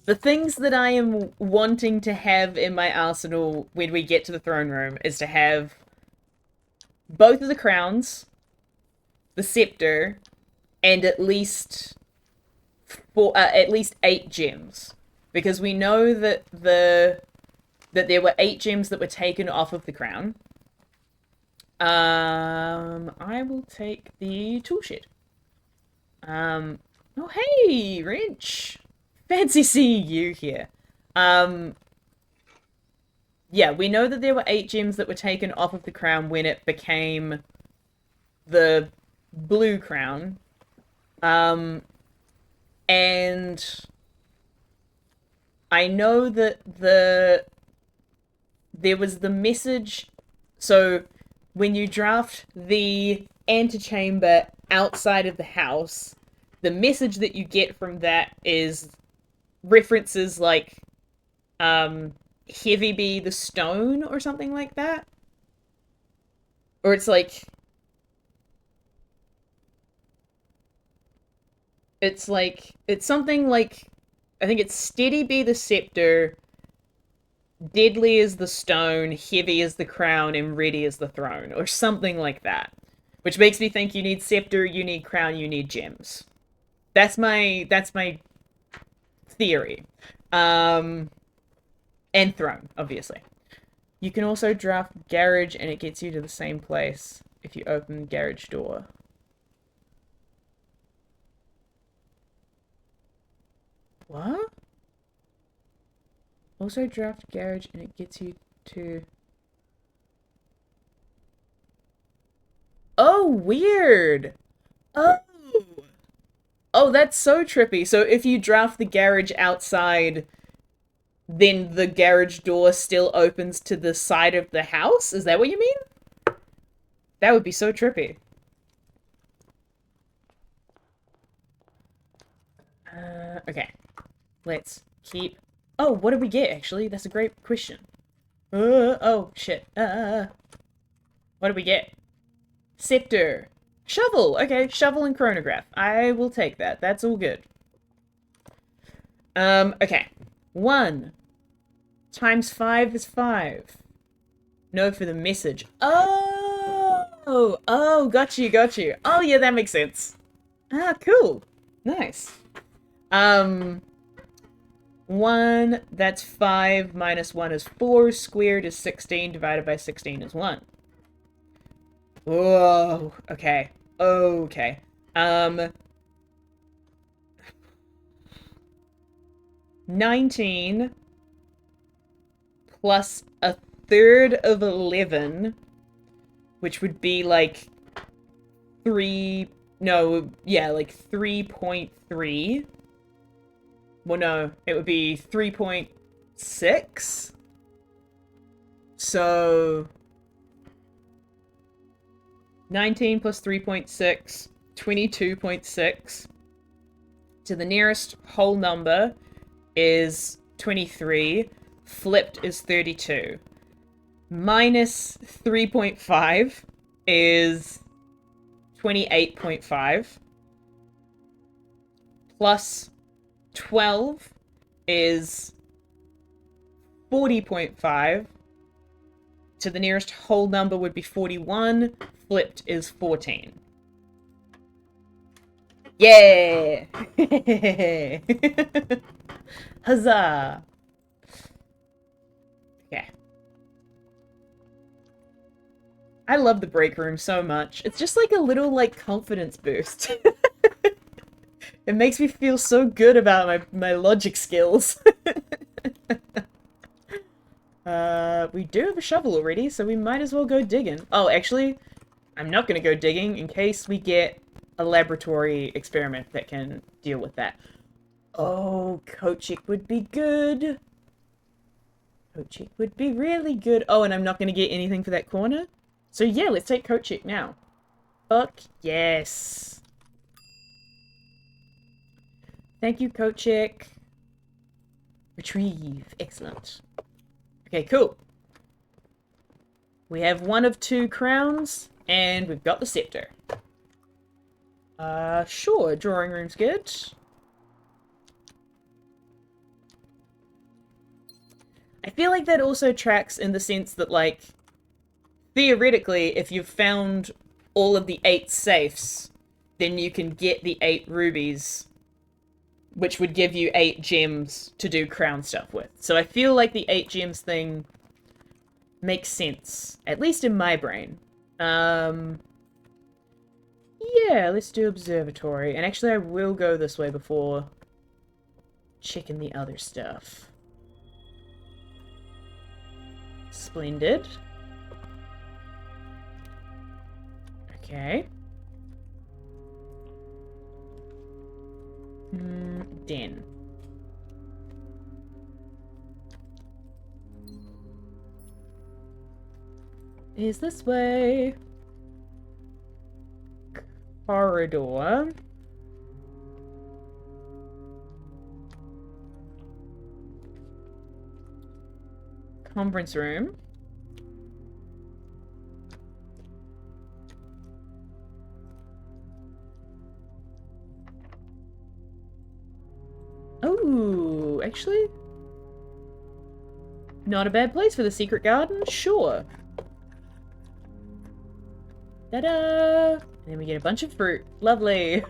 The things that I am wanting to have in my arsenal when we get to the throne room is to have both of the crowns, the scepter, and at least 8 gems. Because we know that there were 8 gems that were taken off of the crown. I will take the toolshed. Oh hey, Wrench! Fancy seeing you here. Yeah, we know that there were 8 gems that were taken off of the crown when it became the blue crown. And I know that there was the message. So when you draft the antechamber outside of the house, the message that you get from that is references like Heavy Be the Stone or something like that. Or it's like it's something like, I think it's Steady Be the Scepter, Deadly is the Stone, Heavy is the Crown, and Ready is the Throne, or something like that. Which makes me think you need scepter, you need crown, you need gems. That's my theory. And throne, obviously. You can also draft garage and it gets you to the same place if you open the garage door. What? Also draft garage and it gets you to... Oh, weird! Oh! Oh, that's so trippy. So if you draft the garage outside, then the garage door still opens to the side of the house? Is that what you mean? That would be so trippy. Okay. Let's keep... Oh, what did we get, actually? That's a great question. Oh, shit. What did we get? Scepter. Shovel. Okay, shovel and chronograph. I will take that. That's all good. Okay. 1 times 5 is 5. No for the message. Oh! Oh, got you, got you. Oh, yeah, that makes sense. Ah, cool. Nice. 1, that's 5, minus 1 is 4, squared is 16, divided by 16 is 1. Whoa, okay. Okay. 19 plus a third of 11, which would be like 3... No, yeah, like 3.3. Well, no, it would be 3.6. So 19 plus 3.6, 22.6. To the nearest whole number is 23. Flipped is 32. Minus 3.5 is 28.5. Plus 12 is 40.5. To the nearest whole number would be 41. Flipped is 14. Yeah! Huzzah! Okay. I love the break room so much. It's just like a little, like, confidence boost. It makes me feel so good about my logic skills. We do have a shovel already, so we might as well go digging. Oh, actually, I'm not gonna go digging in case we get a laboratory experiment that can deal with that. Oh, Kochik would be good. Kochik would be really good. Oh, and I'm not gonna get anything for that corner? So yeah, let's take Kochik now. Fuck yes. Thank you, Kochik. Retrieve. Excellent. Okay, cool. We have one of 2 crowns, and we've got the scepter. Sure, drawing room's good. I feel like that also tracks in the sense that, like, theoretically, if you've found all of the 8 safes, then you can get the 8 rubies, which would give you 8 gems to do crown stuff with. So I feel like the 8 gems thing makes sense, at least in my brain. Yeah, let's do observatory. And actually, I will go this way before checking the other stuff. Splendid. Okay. Den. Is this way? Corridor. Conference room. Oh, actually, not a bad place for the secret garden. Sure. Ta-da! And then we get a bunch of fruit. Lovely.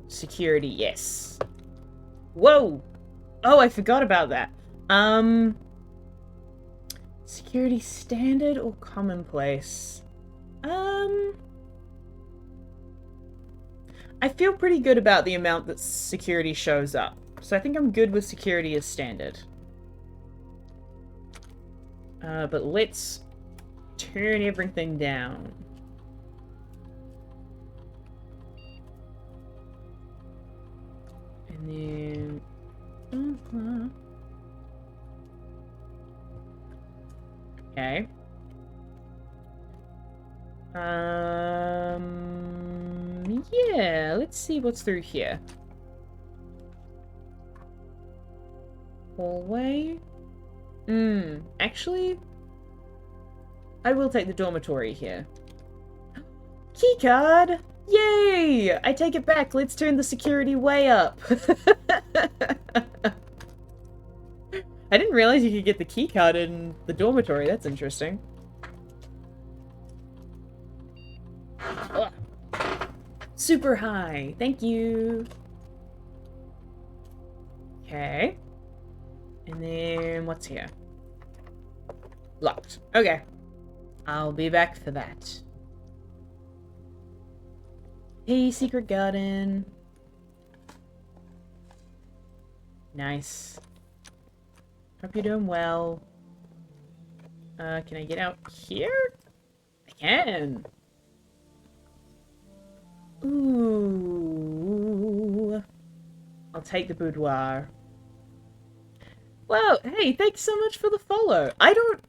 Security, yes. Whoa! Oh, I forgot about that. Security standard or commonplace? I feel pretty good about the amount that security shows up. So I think I'm good with security as standard. But let's turn everything down. And then... Okay. Yeah, let's see what's through here. Hallway? Actually, I will take the dormitory here. Keycard! Yay! I take it back. Let's turn the security way up. I didn't realize you could get the keycard in the dormitory. That's interesting. Ugh. Super high. Thank you. Okay. And then what's here? Locked. Okay. I'll be back for that. Hey, secret garden. Nice. Hope you're doing well. Can I get out here? I can. Ooh. I'll take the boudoir. Well, hey, thanks so much for the follow. I don't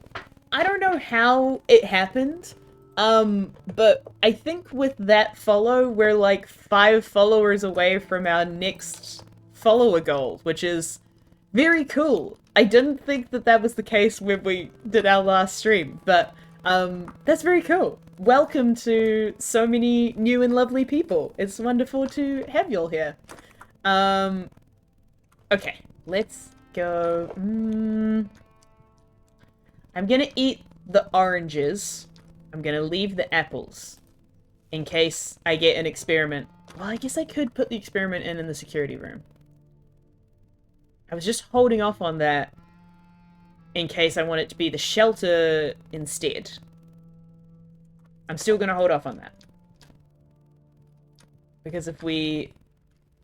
know how it happened. But I think with that follow, we're like 5 followers away from our next follower goal, which is very cool. I didn't think that that was the case when we did our last stream, but that's very cool. Welcome to so many new and lovely people. It's wonderful to have y'all here. Okay, let's go. I'm gonna eat the oranges. I'm gonna leave the apples in case I get an experiment. Well, I guess I could put the experiment in the security room. I was just holding off on that in case I want it to be the shelter instead. I'm still gonna hold off on that. Because if we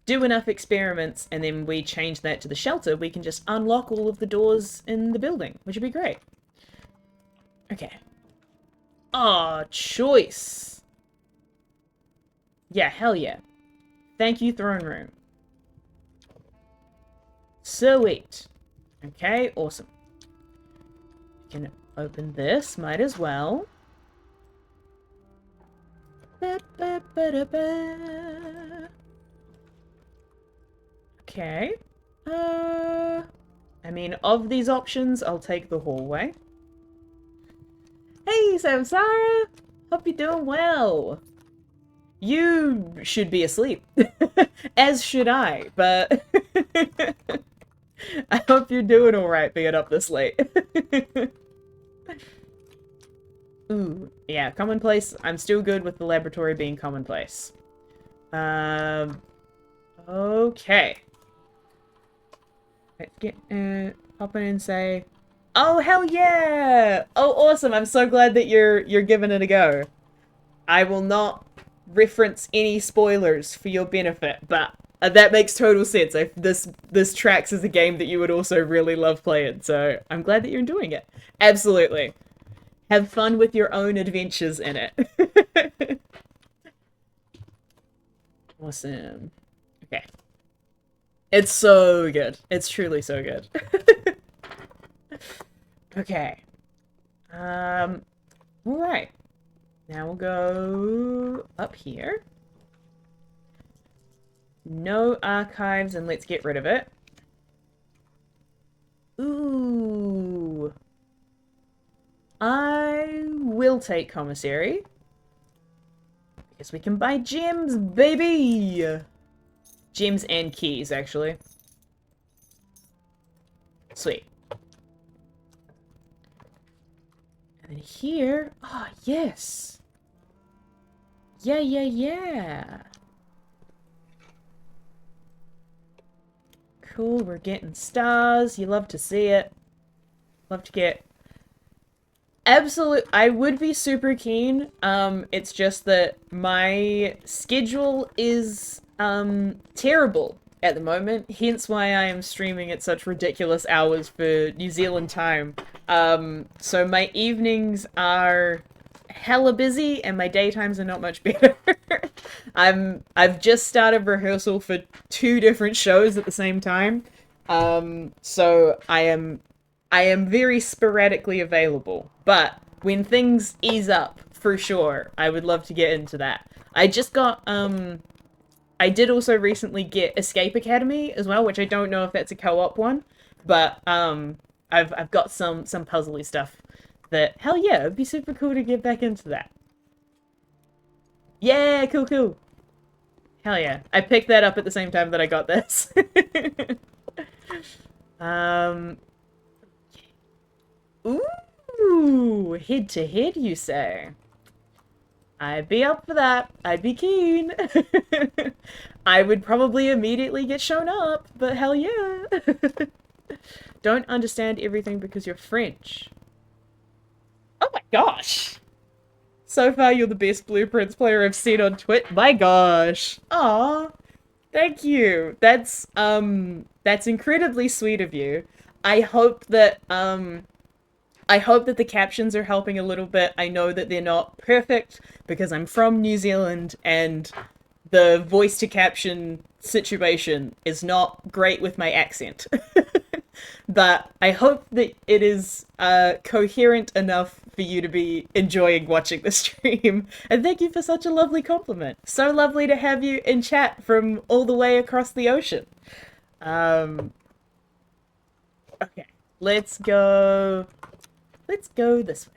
do enough experiments and then we change that to the shelter, we can just unlock all of the doors in the building, which would be great. Okay. Ah, choice. Yeah, hell yeah. Thank you, throne room. Sweet. Okay, awesome. Can open this, might as well. Okay. I mean, of these options, I'll take the hallway. Hey, Samsara! Hope you're doing well. You should be asleep. As should I, but I hope you're doing alright being up this late. Ooh, yeah, commonplace. I'm still good with the laboratory being commonplace. Okay. Let's get, pop in and say, oh, hell yeah! Oh, awesome, I'm so glad that you're giving it a go. I will not reference any spoilers for your benefit, but that makes total sense. This tracks as a game that you would also really love playing, so I'm glad that you're enjoying it. Absolutely. Have fun with your own adventures in it. Awesome. Okay. It's so good. It's truly so good. Okay. Alright. Now we'll go up here. No archives, and let's get rid of it. Ooh. I will take commissary. Because we can buy gems, baby! Gems and keys, actually. Sweet. And then here... oh, yes! Yeah. Cool, we're getting stars. You love to see it. Love to get... I would be super keen. It's just that my schedule is, terrible at the moment. Hence why I am streaming at such ridiculous hours for New Zealand time. So my evenings are hella busy and my daytimes are not much better. I've just started rehearsal for 2 different shows at the same time. So I am very sporadically available, but when things ease up, for sure, I would love to get into that. I just got, I did also recently get Escape Academy as well, which I don't know if that's a co-op one, but, I've got some puzzly stuff that, hell yeah, it'd be super cool to get back into that. Yeah, cool. Hell yeah. I picked that up at the same time that I got this. Ooh, head to head, you say? I'd be up for that. I'd be keen. I would probably immediately get shown up, but hell yeah. Don't understand everything because you're French. Oh my gosh. So far, you're the best Blueprints player I've seen on Twitch. My gosh. Aw. Thank you. That's incredibly sweet of you. I hope that the captions are helping a little bit. I know that they're not perfect because I'm from New Zealand and the voice to caption situation is not great with my accent. But I hope that it is coherent enough for you to be enjoying watching the stream. And thank you for such a lovely compliment. So lovely to have you in chat from all the way across the ocean. Okay, let's go. Let's go this way.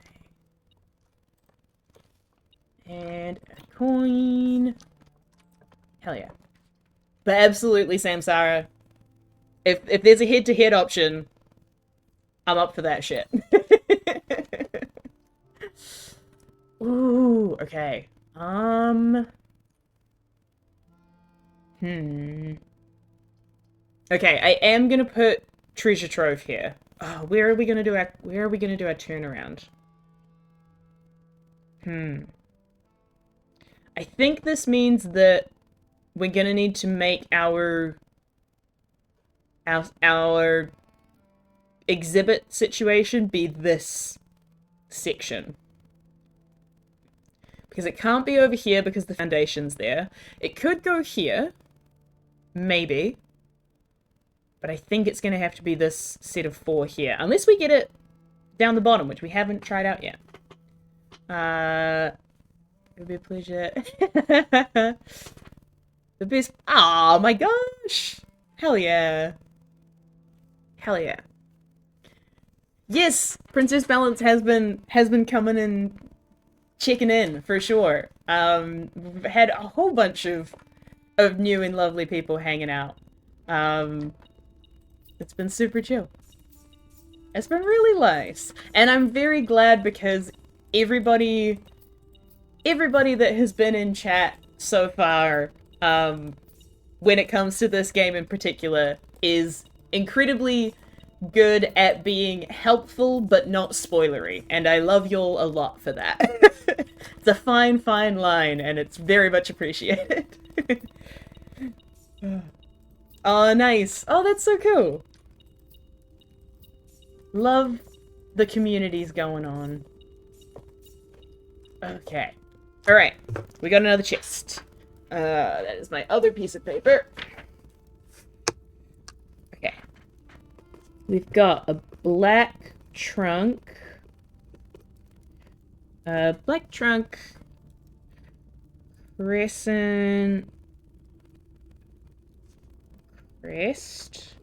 And a coin. Hell yeah. But absolutely, Samsara. If there's a head-to-head option, I'm up for that shit. Ooh, okay. Okay, I am gonna put treasure trove here. Oh, where are we gonna do our turnaround? I think this means that we're gonna need to make our exhibit situation be this section. Because it can't be over here because the foundation's there. It could go here. Maybe. But I think it's going to have to be this set of 4 here. Unless we get it down the bottom, which we haven't tried out yet. It would be a pleasure. The best... Oh my gosh! Hell yeah. Hell yeah. Yes! Princess Balance has been coming and checking in, for sure. We've had a whole bunch of new and lovely people hanging out. It's been super chill. It's been really nice. And I'm very glad because everybody that has been in chat so far, when it comes to this game in particular, is incredibly good at being helpful but not spoilery, and I love y'all a lot for that. It's a fine line, and it's very much appreciated. Oh, nice. Oh, that's so cool. Love the communities going on. Okay. Alright. We got another chest. That is my other piece of paper. Okay. We've got a black trunk. Black trunk. Crescent. Crest.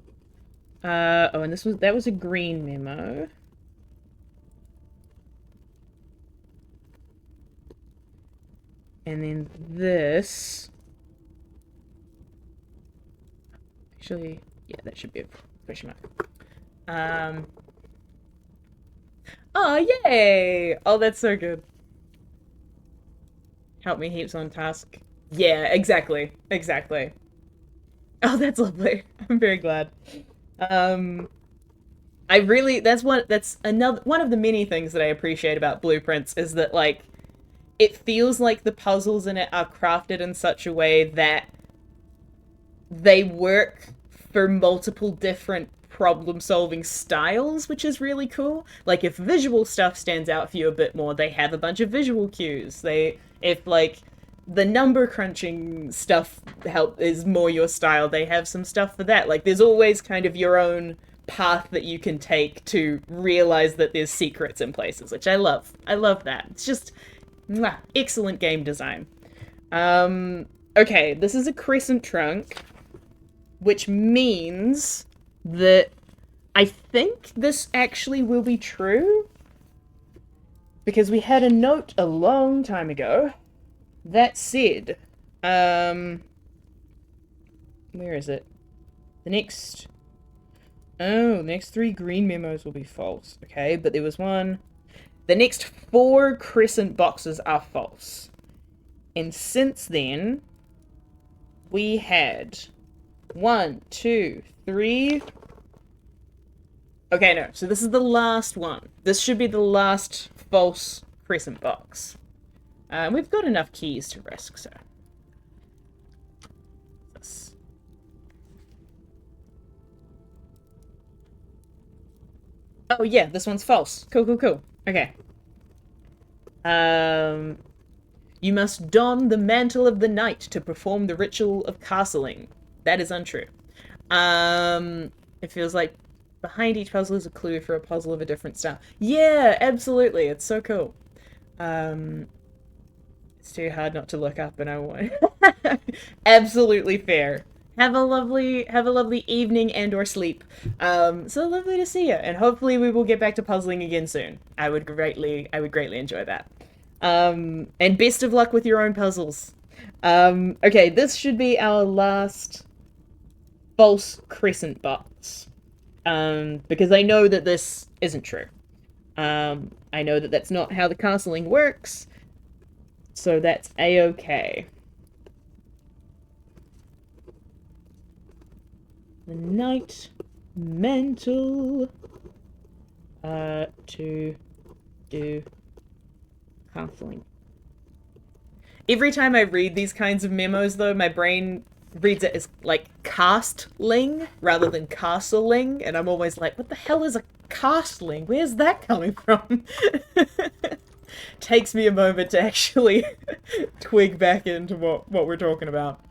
Oh, and that was a green memo. And then this. Actually, yeah, that should be a question mark. Oh, yay! Oh, that's so good. Help me heaps on task. Yeah, exactly. Exactly. Oh, that's lovely. I'm very glad. That's another one of the many things that I appreciate about Blueprints is that, like, it feels like the puzzles in it are crafted in such a way that they work for multiple different problem-solving styles, which is really cool. Like, if visual stuff stands out for you a bit more, they have a bunch of visual cues. If, like, the number crunching stuff is more your style, they have some stuff for that. Like, there's always kind of your own path that you can take to realize that there's secrets in places, which I love. I love that. It's just excellent game design. Okay, this is a crescent trunk, which means that I think this actually will be true, because we had a note a long time ago that said, where is it? The next 3 green memos will be false. Okay, but there was one. The next 4 crescent boxes are false. And since then, we had 1, 2, 3. Okay, no. So this is the last one. This should be the last false crescent box. We've got enough keys to risk, so. Oh yeah, this one's false. Cool, cool, cool. Okay. Um, you must don the mantle of the night to perform the ritual of castling. That is untrue. It feels like behind each puzzle is a clue for a puzzle of a different style. Yeah, absolutely. It's so cool. Um, it's too hard not to look up, and I want. Absolutely fair. Have a lovely evening and or sleep. So lovely to see you, and hopefully we will get back to puzzling again soon. I would greatly enjoy that. And best of luck with your own puzzles. Okay, this should be our last false crescent box. Because I know that this isn't true. I know that that's not how the castling works, so that's a-okay. The night mantle to do castling. Every time I read these kinds of memos, though, my brain reads it as like castling rather than castling, and I'm always like, what the hell is a castling? Where's that coming from? Takes me a moment to actually twig back into what we're talking about.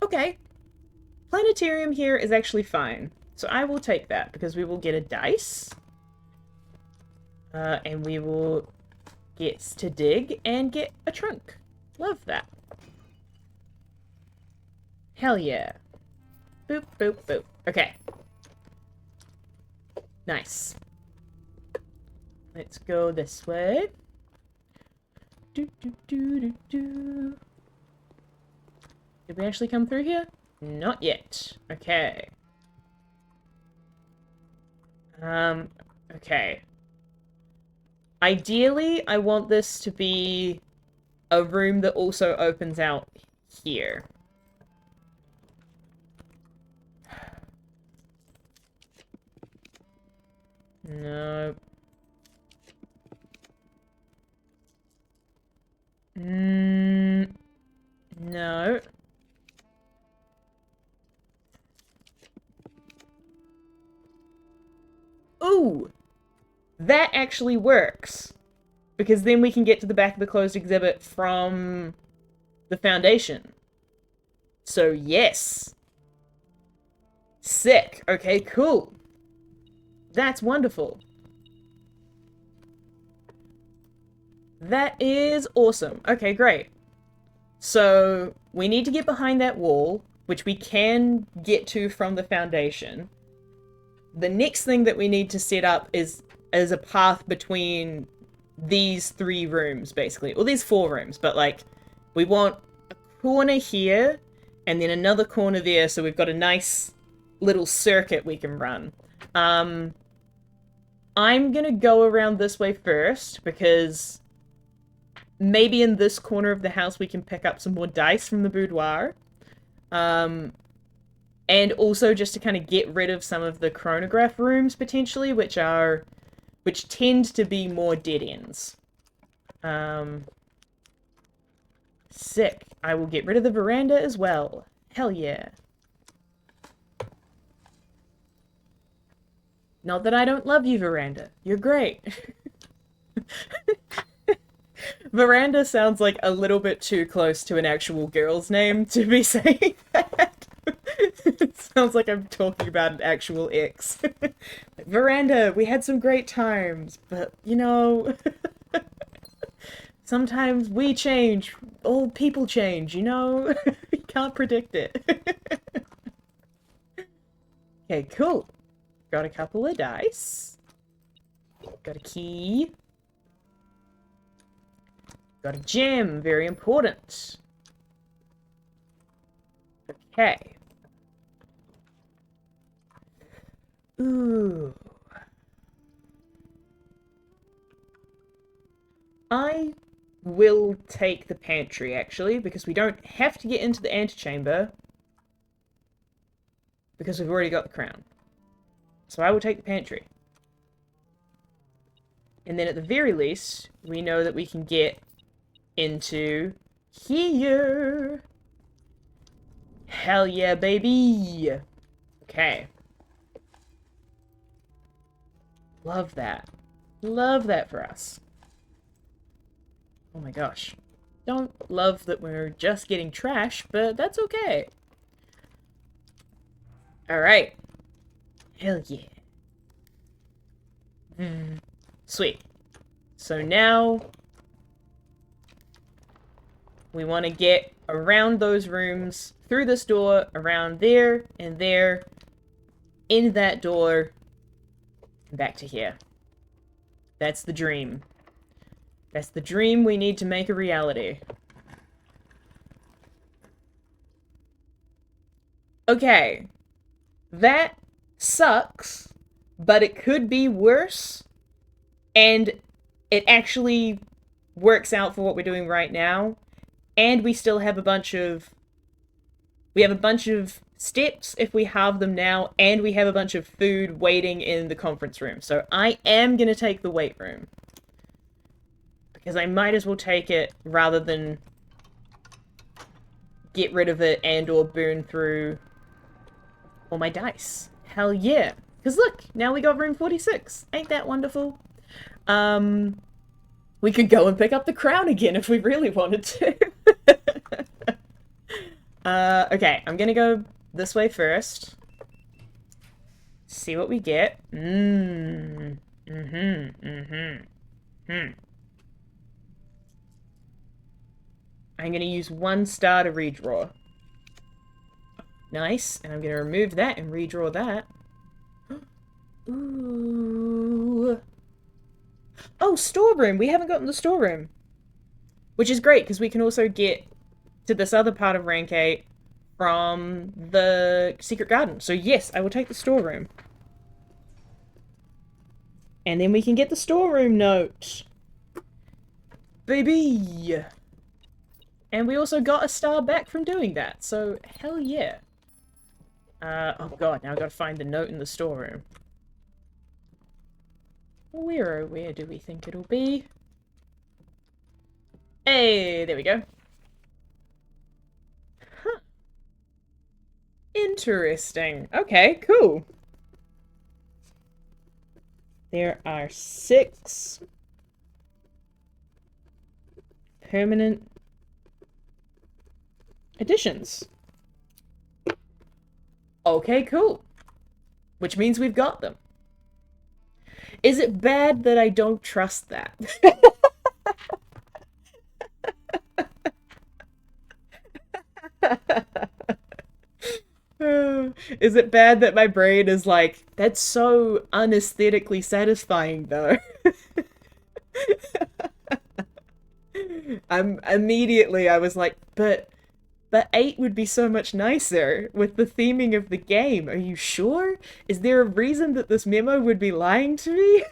Okay. Planetarium here is actually fine. So I will take that because we will get a dice. And we will get to dig and get a trunk. Love that. Hell yeah. Boop, boop, boop. Okay. Nice. Let's go this way. Do, do, do, do, do. Did we actually come through here? Not yet. Okay. Okay. Ideally, I want this to be a room that also opens out here. No. No. Ooh! That actually works. Because then we can get to the back of the closed exhibit from the foundation. So, yes. Sick. Okay, cool. That's wonderful. That is awesome. Okay, great. So, we need to get behind that wall, which we can get to from the foundation. The next thing that we need to set up is a path between these 3 rooms, basically. Well, there's 4 rooms, but, like, we want a corner here, and then another corner there, so we've got a nice little circuit we can run. I'm gonna go around this way first, because maybe in this corner of the house we can pick up some more dice from the boudoir. And also just to kind of get rid of some of the chronograph rooms, potentially, which tend to be more dead ends. Sick. I will get rid of the veranda as well. Hell yeah. Not that I don't love you, veranda. You're great. Veranda sounds like a little bit too close to an actual girl's name to be saying that. It sounds like I'm talking about an actual ex. Veranda, we had some great times, but, you know, sometimes we change. Old people change, you know? You can't predict it. Okay, cool. Got a couple of dice. Got a key. Got a gem, very important. Okay. Ooh. I will take the pantry, actually, because we don't have to get into the antechamber. Because we've already got the crown. So I will take the pantry. And then at the very least, we know that we can get into here. Hell yeah, baby! Okay. Love that. Love that for us. Oh my gosh. Don't love that we're just getting trash, but that's okay. Alright. Hell yeah. Sweet. So now we want to get around those rooms, through this door, around there, and there, in that door, and back to here. That's the dream. That's the dream we need to make a reality. Okay. That sucks, but it could be worse, and it actually works out for what we're doing right now, and we still have a bunch of... We have a bunch of steps if we have them now, and we have a bunch of food waiting in the conference room. So I am going to take the weight room. Because I might as well take it rather than get rid of it and or burn through all my dice. Hell yeah. Because look, now we got room 46. Ain't that wonderful? We could go and pick up the crown again if we really wanted to. Okay, I'm gonna go this way first. See what we get. I'm gonna use 1 star to redraw. Nice, and I'm gonna remove that and redraw that. Ooh. Oh, storeroom! We haven't gotten the storeroom. Which is great, because we can also get to this other part of rank 8 from the secret garden. So yes, I will take the storeroom. And then we can get the storeroom note. Baby! And we also got a star back from doing that, so hell yeah. Oh god, now I've got to find the note in the storeroom. Where, oh where do we think it'll be? Hey, there we go. Huh. Interesting. Okay, cool. There are 6 permanent additions. Okay, cool. Which means we've got them. Is it bad that I don't trust that? Is it bad that my brain is like, that's so unaesthetically satisfying though? Immediately I was like, but 8 would be so much nicer with the theming of the game. Are you sure? Is there a reason that this memo would be lying to me?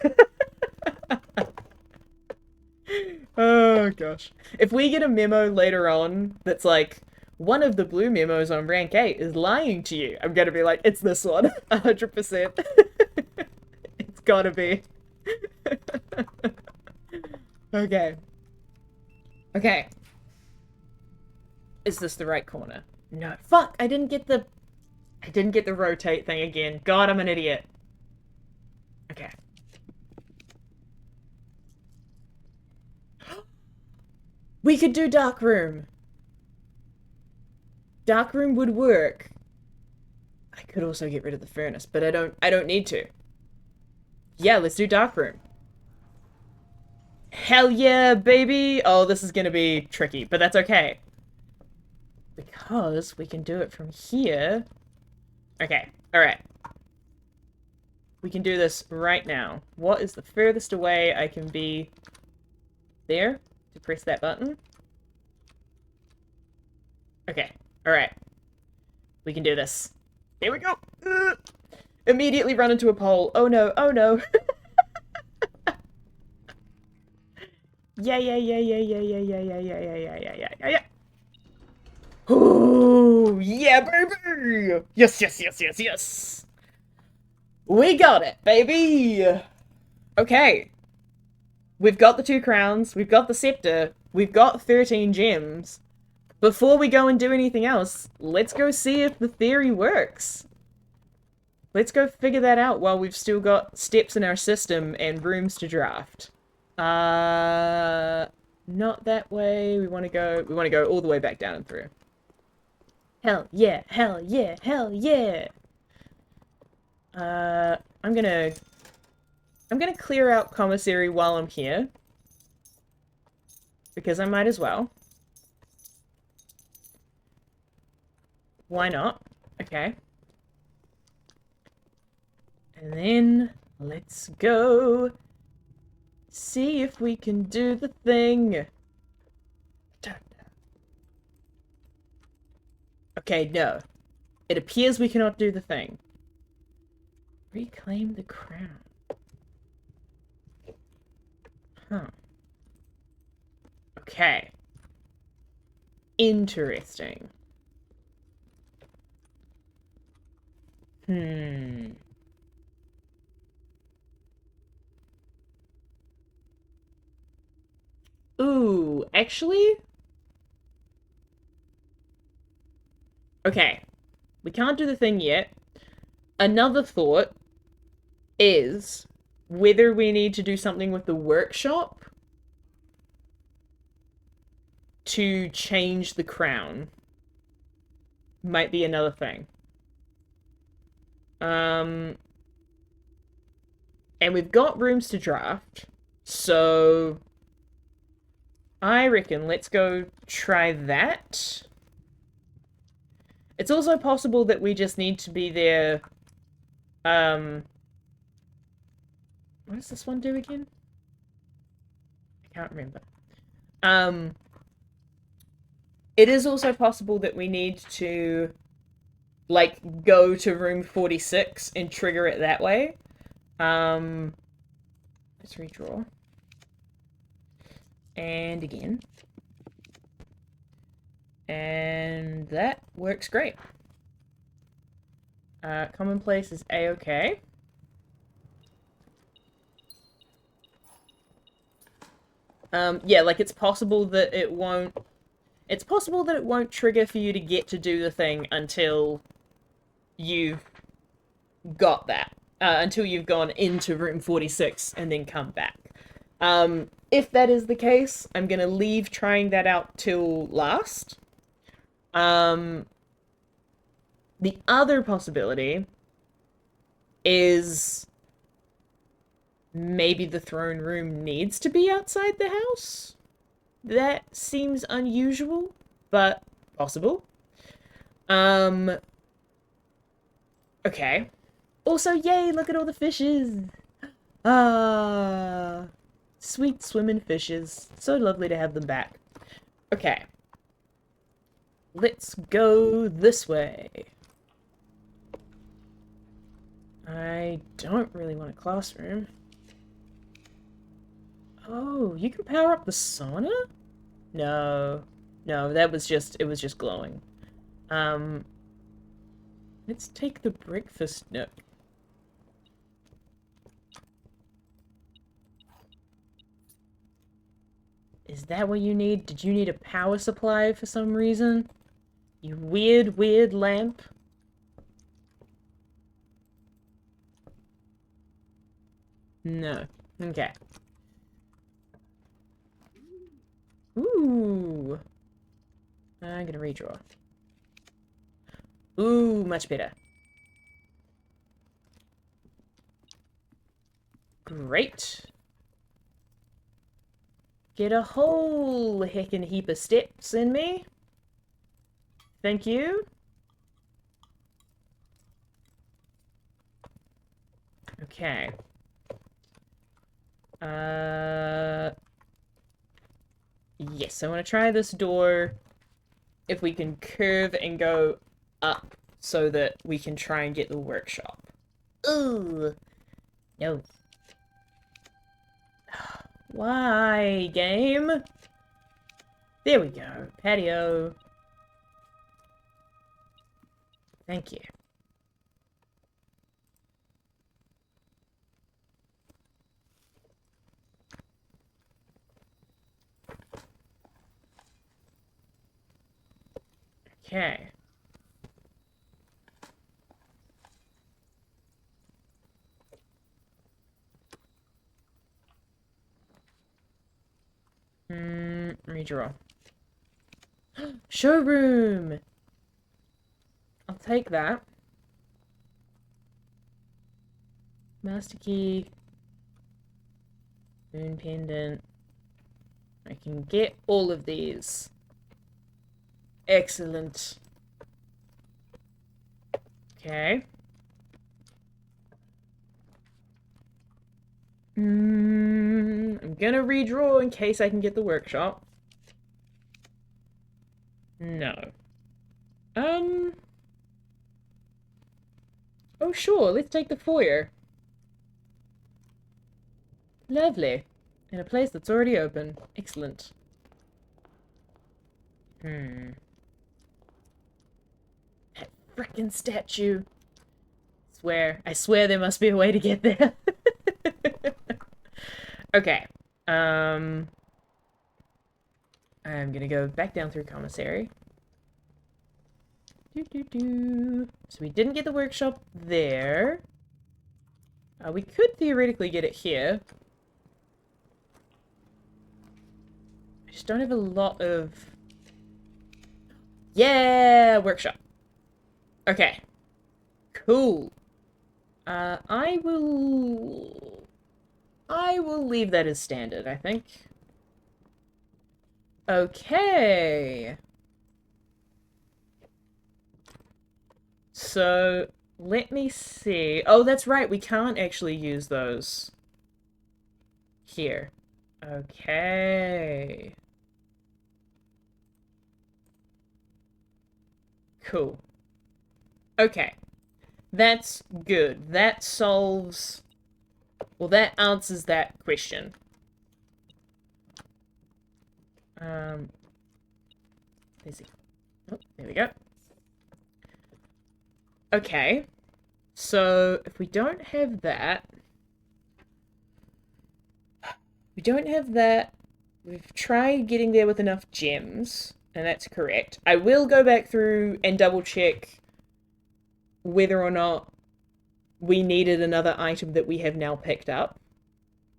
Oh gosh. If we get a memo later on that's like, one of the blue memos on rank 8 is lying to you, I'm gonna be like, it's this one. 100%. It's gotta be. Okay. Okay. Is this the right corner? No. Fuck! I didn't get the rotate thing again. God, I'm an idiot. Okay. We could do dark room. Dark room would work. I could also get rid of the furnace, but I don't need to. Yeah, let's do dark room. Hell yeah, baby! Oh, this is gonna be tricky, but that's okay. Because we can do it from here. Okay, alright. We can do this right now. What is the furthest away I can be? There? To press that button? Okay, alright. We can do this. Here we go! Immediately run into a pole. Oh no, oh no. Yeah. Ooh, yeah, baby! Yes. We got it, baby! Okay. We've got the 2 crowns, we've got the scepter, we've got 13 gems. Before we go and do anything else, let's go see if the theory works. let's go figure that out while we've still got steps in our system and rooms to draft. Not that way. We want to go all the way back down and through. Hell yeah, hell yeah, hell yeah. I'm gonna clear out commissary while I'm here. Because I might as well. Why not? Okay. And then let's go see if we can do the thing. Okay, no. It appears we cannot do the thing. Reclaim the crown. Huh. Okay. Interesting. Ooh, actually? Okay. We can't do the thing yet. Another thought is whether we need to do something with the workshop to change the crown. Might be another thing. And we've got rooms to draft, so I reckon let's go try that. It's also possible that we just need to be there. What does this one do again? I can't remember. It is also possible that we need to, like, go to room 46 and trigger it that way. Let's redraw. And again. And that works great. Commonplace is A-okay. Yeah, like it's possible that it won't trigger for you to get to do the thing until you've got that. Until you've gone into room 46 and then come back. If that is the case, I'm gonna leave trying that out till last. The other possibility is maybe the throne room needs to be outside the house. That seems unusual, but possible. Okay. Also, yay, look at all the fishes! Ah, sweet swimming fishes. So lovely to have them back. Okay. Let's go this way. I don't really want a classroom. Oh, you can power up the sauna? No. No, it was just glowing. Let's take the breakfast nook. Is that what you need? Did you need a power supply for some reason? You weird, weird lamp? No. Okay. Ooh. I'm gonna redraw. Ooh, much better. Great. Get a whole heckin' heap of steps in me. Thank you. Okay. Yes, I want to try this door. If we can curve and go up so that we can try and get the workshop. Ooh. No. Why, game? There we go. Patio. Thank you. Okay. Redraw. Showroom! I'll take that. Master key. Moon pendant. I can get all of these. Excellent. Okay. I'm gonna redraw in case I can get the workshop. No. Oh, sure, let's take the foyer. Lovely. In a place that's already open. Excellent. That frickin' statue. I swear there must be a way to get there. Okay. I'm gonna go back down through commissary. So we didn't get the workshop there. We could theoretically get it here. I just don't have a lot of... Yeah! Workshop. Okay. Cool. I will leave that as standard, I think. Okay. So, let me see. Oh, that's right, we can't actually use those here. Okay. Cool. Okay. That's good. That solves... Well, that answers that question. Is it? Oh, there we go. Okay. So, if we don't have that... We don't have that. We've tried getting there with enough gems, and that's correct. I will go back through and double check whether or not we needed another item that we have now picked up,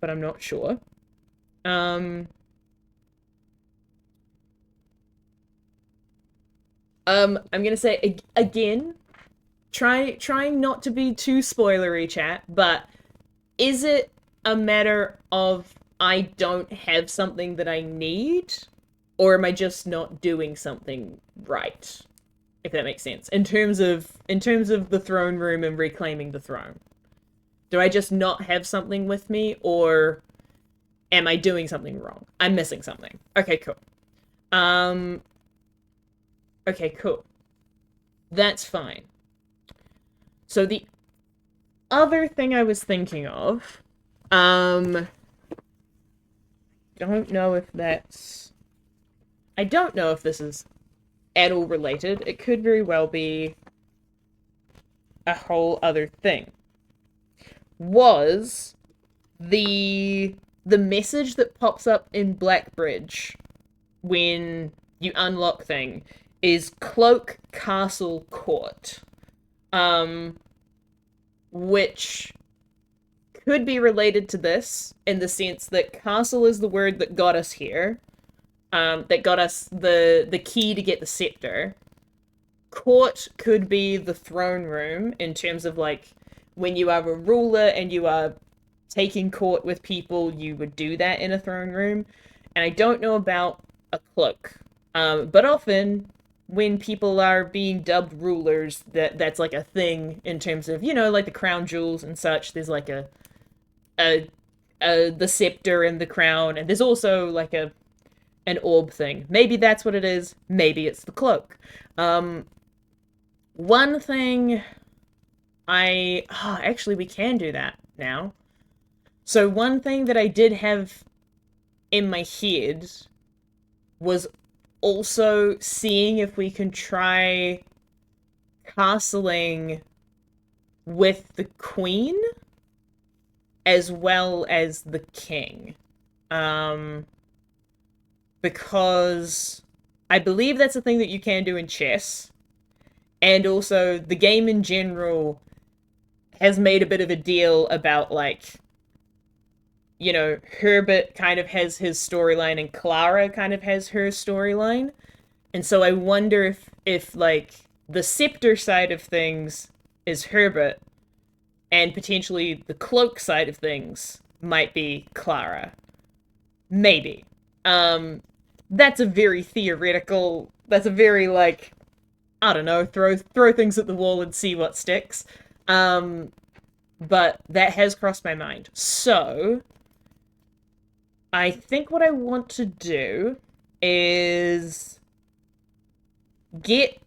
but I'm not sure. I'm gonna say again, trying not to be too spoilery, chat, but is it a matter of I don't have something that I need, or am I just not doing something right? If that makes sense. In terms of the throne room and reclaiming the throne. Do I just not have something with me, or am I doing something wrong? I'm missing something. Okay, cool. Okay, cool. That's fine. So the other thing I was thinking of, don't know if that's... I don't know if this is at all related. It could very well be a whole other thing. Was the message that pops up in Blackbridge when you unlock thing is Cloak Castle Court. Which could be related to this in the sense that castle is the word that got us here. That got us the key to get the scepter. Court could be the throne room in terms of like when you are a ruler and you are taking court with people, you would do that in a throne room. And I don't know about a cloak. But often when people are being dubbed rulers, that's like a thing in terms of, you know, like the crown jewels and such. There's like the scepter and the crown, and there's also like an orb thing. Maybe that's what it is. Maybe it's the cloak. One thing actually we can do that now. So one thing that I did have in my head was also seeing if we can try castling with the queen as well as the king. Because I believe that's a thing that you can do in chess. And also, the game in general has made a bit of a deal about, like, you know, Herbert kind of has his storyline and Clara kind of has her storyline. And so I wonder if like the scepter side of things is Herbert and potentially the cloak side of things might be Clara. Maybe. Um that's a very theoretical, that's a very like, I don't know, throw things at the wall and see what sticks. Um but that has crossed my mind. So, I think what I want to do is get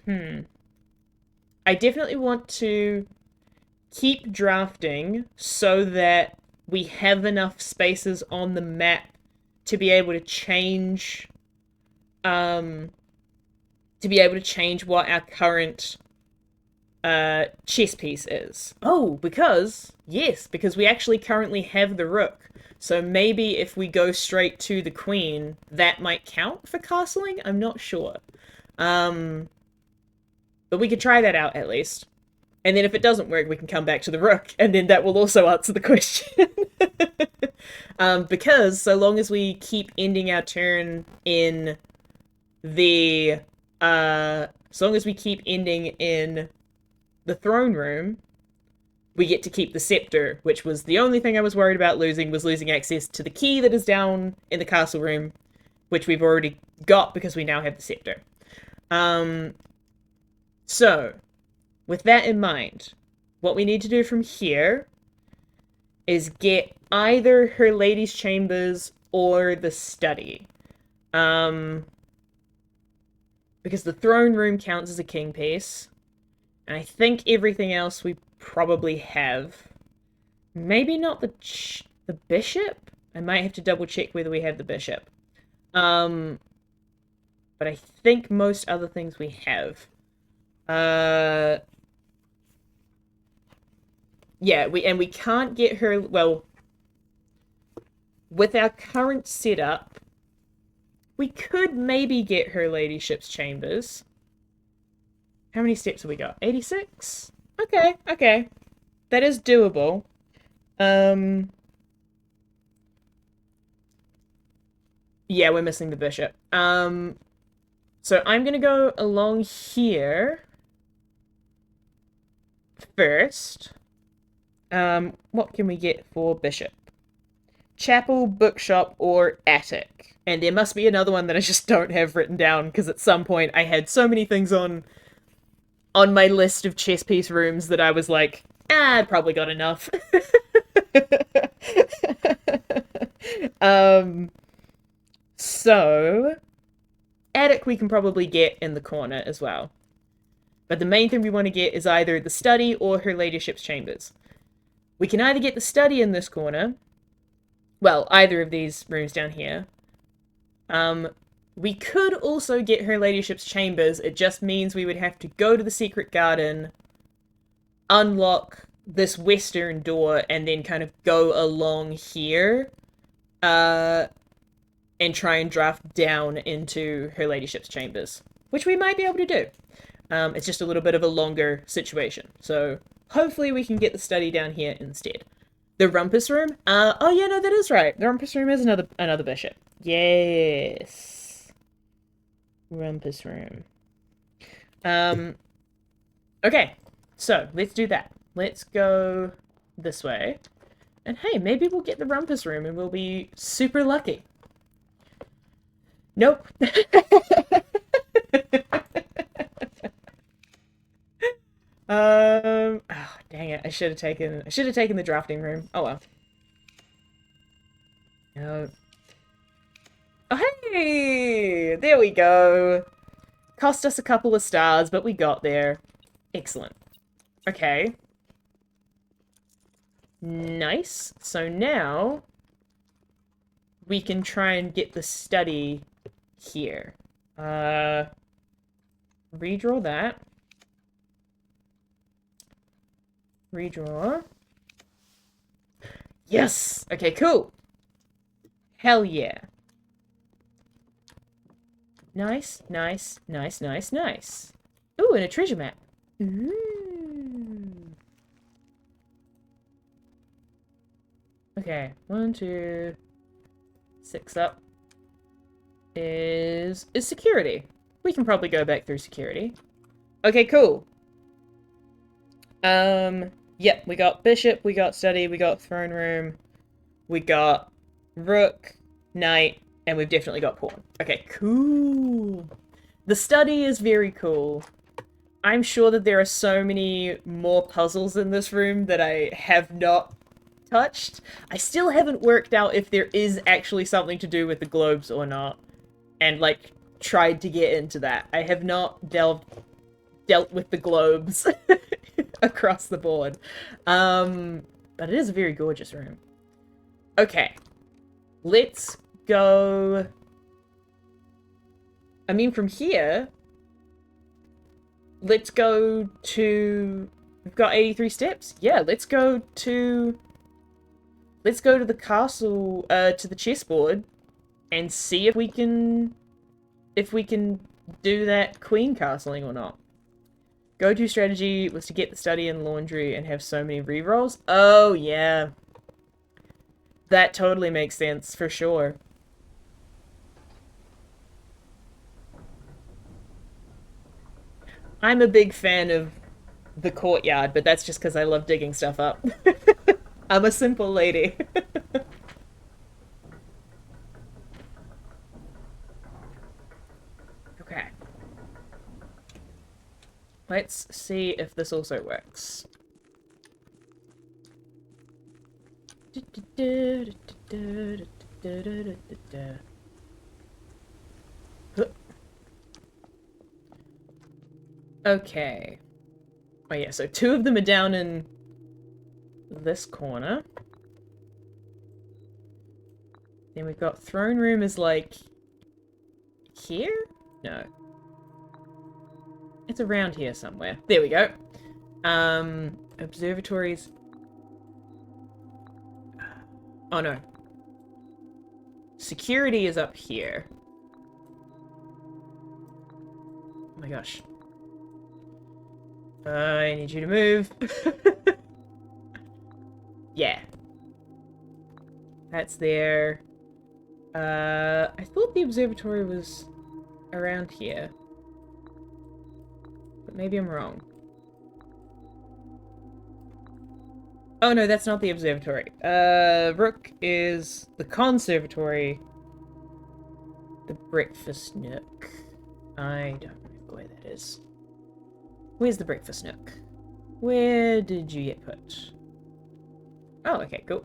I definitely want to keep drafting so that we have enough spaces on the map to be able to change um what our current chess piece is. Oh, because we actually currently have the rook. So maybe if we go straight to the queen, that might count for castling? I'm not sure. Um, but we could try that out at least. And then if it doesn't work, we can come back to the rook, and then that will also answer the question. Because so long as we keep ending our turn in the so long as we keep ending in the throne room, we get to keep the scepter, which was the only thing I was worried about losing, was losing access to the key that is down in the castle room, which we've already got because we now have the scepter. So, with that in mind, what we need to do from here is get either her lady's chambers or the study. Because the throne room counts as a king piece. And I think everything else we probably have. Maybe not the bishop? I might have to double check whether we have the bishop. But I think most other things we have. Yeah, we can't get her, well, with our current setup, we could maybe get her ladyship's chambers. How many steps have we got? 86? Okay, okay. That is doable. Yeah, we're missing the bishop. So I'm gonna go along here first. What can we get for bishop? Chapel, bookshop, or attic. And there must be another one that I just don't have written down, because at some point I had so many things on my list of chess piece rooms that I was like, I probably got enough. So attic we can probably get in the corner as well. But the main thing we want to get is either the study or her ladyship's chambers. We can either get the study in this corner, well, either of these rooms down here. We could also get her ladyship's chambers. It just means we would have to go to the secret garden, unlock this western door, and then kind of go along here, and try and draft down into her ladyship's chambers, which we might be able to do. It's just a little bit of a longer situation. So hopefully we can get the study down here instead. The rumpus room? Oh yeah, no, that is right. The rumpus room is another bishop. Yes. Rumpus room. Okay, so let's do that. Let's go this way. And hey, maybe we'll get the rumpus room and we'll be super lucky. Nope. Oh, dang it. I should have taken the drafting room. Oh well. No. Oh hey! There we go. Cost us a couple of stars, but we got there. Excellent. Okay. Nice. So now we can try and get the study here. Redraw that. Redraw. Yes! Okay, cool. Hell yeah. Nice, nice, nice, nice, nice. Ooh, and a treasure map. Ooh. Okay, 1, 2, 6 up is security. We can probably go back through security. Okay, cool. Yep, we got bishop, we got study, we got throne room, we got rook, knight, and we've definitely got pawn. Okay, cool. The study is very cool. I'm sure that there are so many more puzzles in this room that I have not touched. I still haven't worked out if there is actually something to do with the globes or not. And, like, tried to get into that. I have not dealt with the globes across the board. But it is a very gorgeous room. Okay. Let's go... I mean, from here... Let's go to... We've got 83 steps? Yeah, let's go to... Let's go to the castle, to the chessboard, and see if we can... do that queen castling or not. Go-to strategy was to get the study and laundry and have so many rerolls. Oh, yeah. That totally makes sense, for sure. I'm a big fan of the courtyard, but that's just because I love digging stuff up. I'm a simple lady. Okay. Let's see if this also works. Okay. Oh yeah, so 2 of them are down in this corner. Then we've got throne room is like... here? No. It's around here somewhere. There we go. Observatories... Oh no. Security is up here. Oh my gosh. I need you to move. Yeah. That's there. I thought the observatory was around here. But maybe I'm wrong. Oh no, that's not the observatory. Rook is the conservatory. The breakfast nook. I don't know where that is. Where's the breakfast nook? Where did you get put? Oh, okay, cool.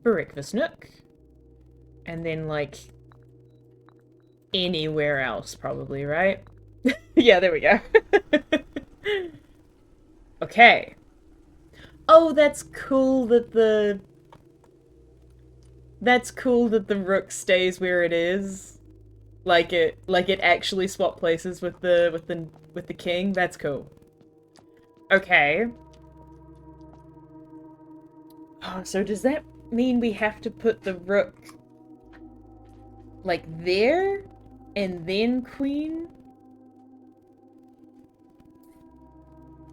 Breakfast nook. And then, like, anywhere else, probably, right? Yeah, there we go. Okay. Oh, that's cool that the... That's cool that the rook stays where it is. Like it actually swapped places with the king. That's cool. Okay. Oh, so does that mean we have to put the rook like there and then queen?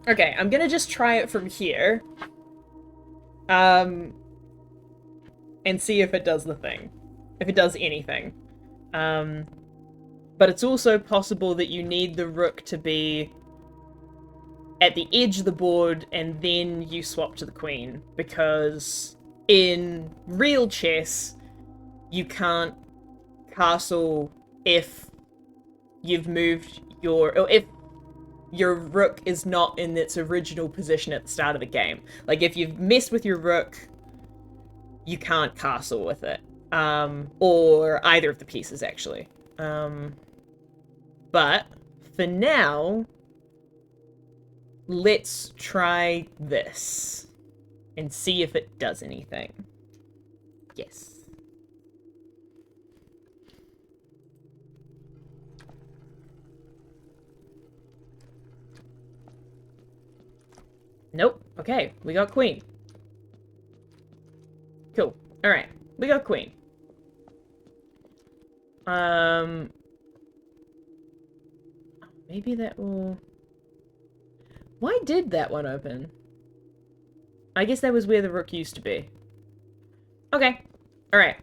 Okay, I'm gonna just try it from here. And see if it does the thing. If it does anything. But it's also possible that you need the rook to be at the edge of the board and then you swap to the queen. Because in real chess, you can't castle if you've moved your... or if your rook is not in its original position at the start of the game. Like, if you've messed with your rook, you can't castle with it. Or either of the pieces, actually. But, for now, let's try this. And see if it does anything. Yes. Nope. Okay, we got queen. Cool. Alright, we got queen. Maybe that will... Why did that one open? I guess that was where the rook used to be. Okay. Alright.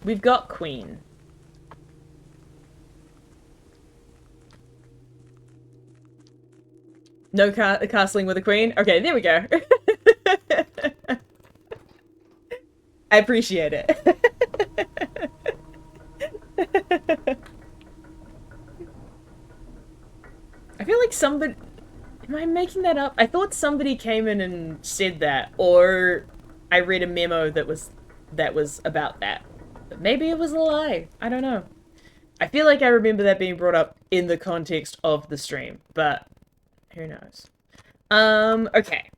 We've got queen. No castling with a queen? Okay, there we go. I appreciate it. I feel like somebody... Am I making that up? I thought somebody came in and said that, or I read a memo that was about that. But maybe it was a lie. I don't know. I feel like I remember that being brought up in the context of the stream, but who knows? Okay.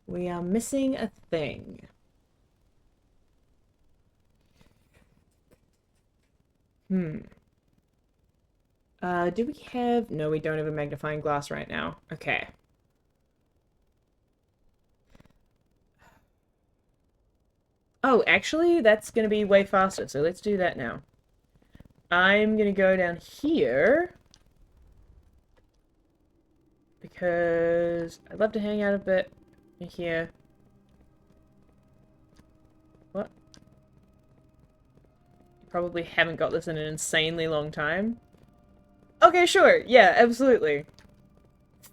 We are missing a thing. Do we have... No, we don't have a magnifying glass right now. Okay. Oh, actually, that's going to be way faster, so let's do that now. I'm going to go down here. Because I'd love to hang out a bit here. What? You probably haven't got this in an insanely long time. Okay, sure. Yeah, absolutely.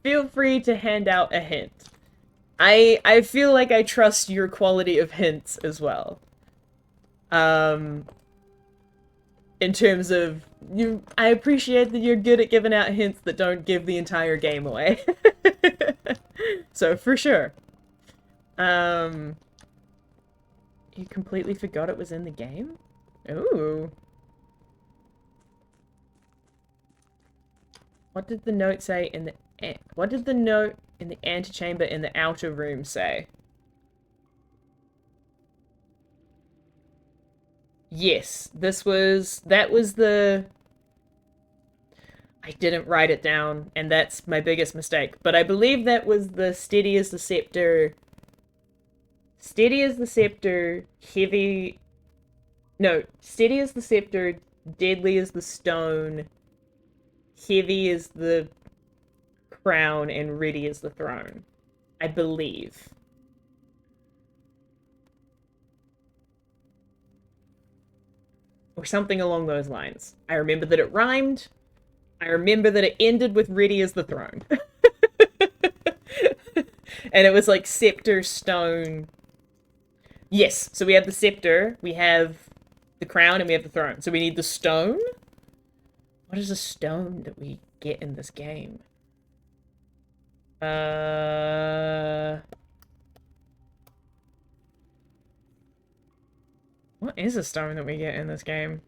Feel free to hand out a hint. I feel like I trust your quality of hints as well. In terms of I appreciate that you're good at giving out hints that don't give the entire game away. So for sure. You completely forgot it was in the game? Ooh. What did the note say in the... What did the note in the antechamber in the outer room say? Yes, that was the... I didn't write it down, and that's my biggest mistake. But I believe that was the steady as the scepter... Steady as the scepter, heavy... No, steady as the scepter, deadly as the stone, heavy as the crown, and ready as the throne. I believe. Or something along those lines. I remember that it rhymed. I remember that it ended with ready as the throne. And it was like scepter, stone. Yes, so we have the scepter, we have the crown, and we have the throne. So we need the stone? What is a stone that we get in this game? What is a stone that we get in this game?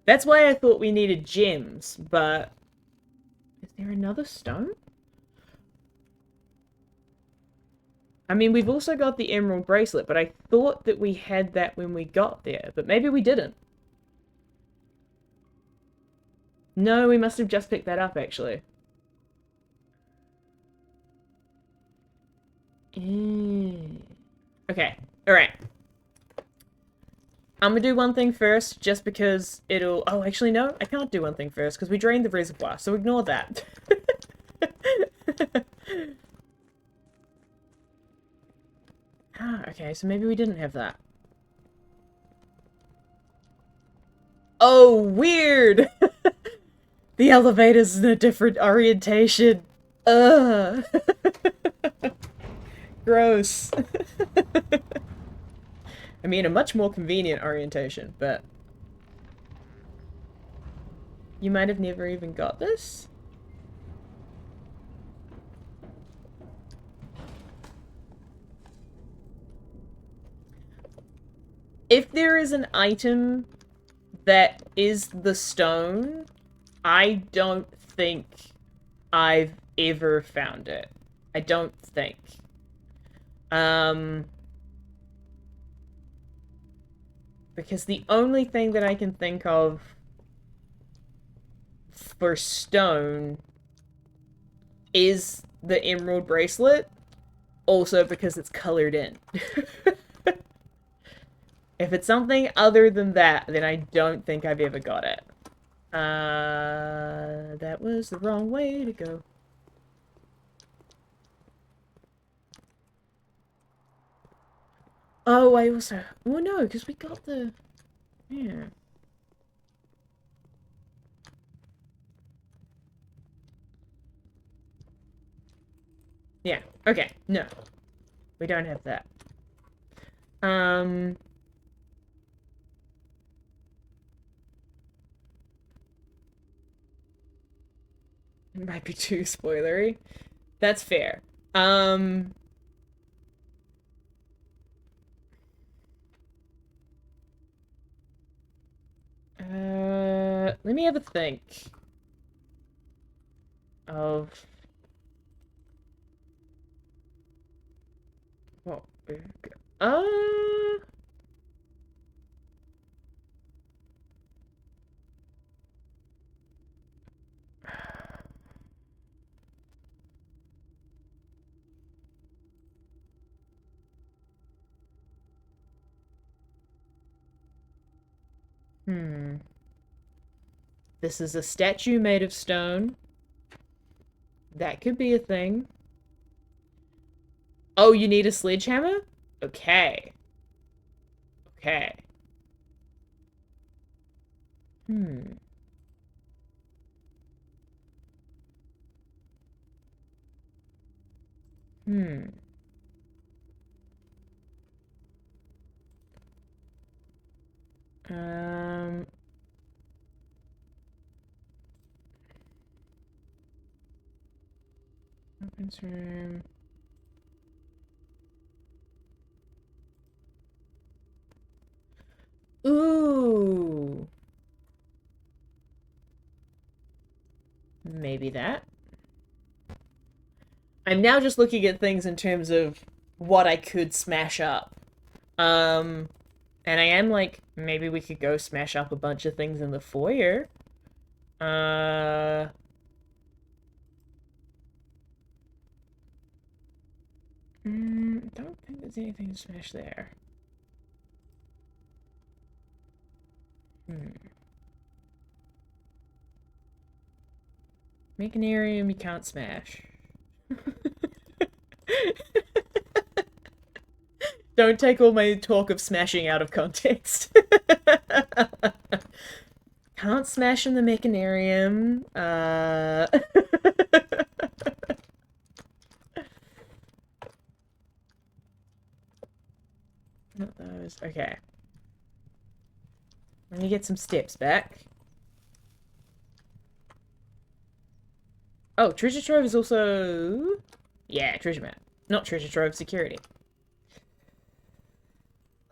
That's why I thought we needed gems, but... Is there another stone? I mean, we've also got the emerald bracelet, but I thought that we had that when we got there, but maybe we didn't. No, we must have just picked that up, actually. Okay, alright. I'm gonna do one thing first, just because it'll... Oh, actually, no, I can't do one thing first, because we drained the reservoir, so ignore that. Okay, so maybe we didn't have that. Oh, weird! The elevator's in a different orientation. Ugh. Gross. I mean, a much more convenient orientation, but... You might have never even got this? If there is an item that is the stone, I don't think I've ever found it. I don't think. Because the only thing that I can think of for stone is the emerald bracelet, also because it's colored in. If it's something other than that, then I don't think I've ever got it. That was the wrong way to go. Oh, I also... Well, no, because we got the... Yeah. Yeah, okay, no. We don't have that. Um... Might be too spoilery. That's fair. Um... Let me have a think of what we've got. Hmm. This is a statue made of stone. That could be a thing. Oh, you need a sledgehammer? Okay. Okay. Hmm. Hmm. Um. Weapons room. Ooh. Maybe that. I'm now just looking at things in terms of what I could smash up. Um, and I am like, maybe we could go smash up a bunch of things in the foyer. Uh, don't think there's anything to smash there. Hmm. Mechanarium you can't smash. Don't take all my talk of smashing out of context. Can't smash in the Mechanarium. Not those. Okay. Let me get some steps back. Oh, treasure trove is also... Yeah, treasure map. Not treasure trove, security.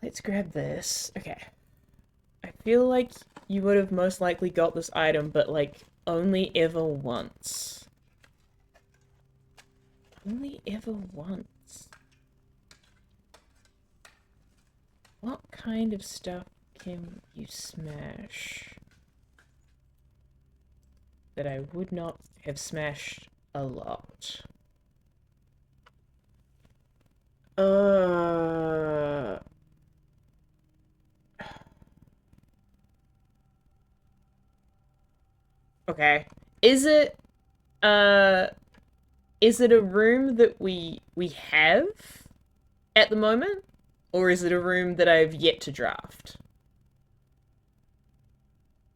Let's grab this. Okay. I feel like you would have most likely got this item, but like, only ever once. Only ever once. What kind of stuff can you smash that I would not have smashed a lot? Okay. Is it uh is it a room that we have at the moment? Or is it a room that I've yet to draft?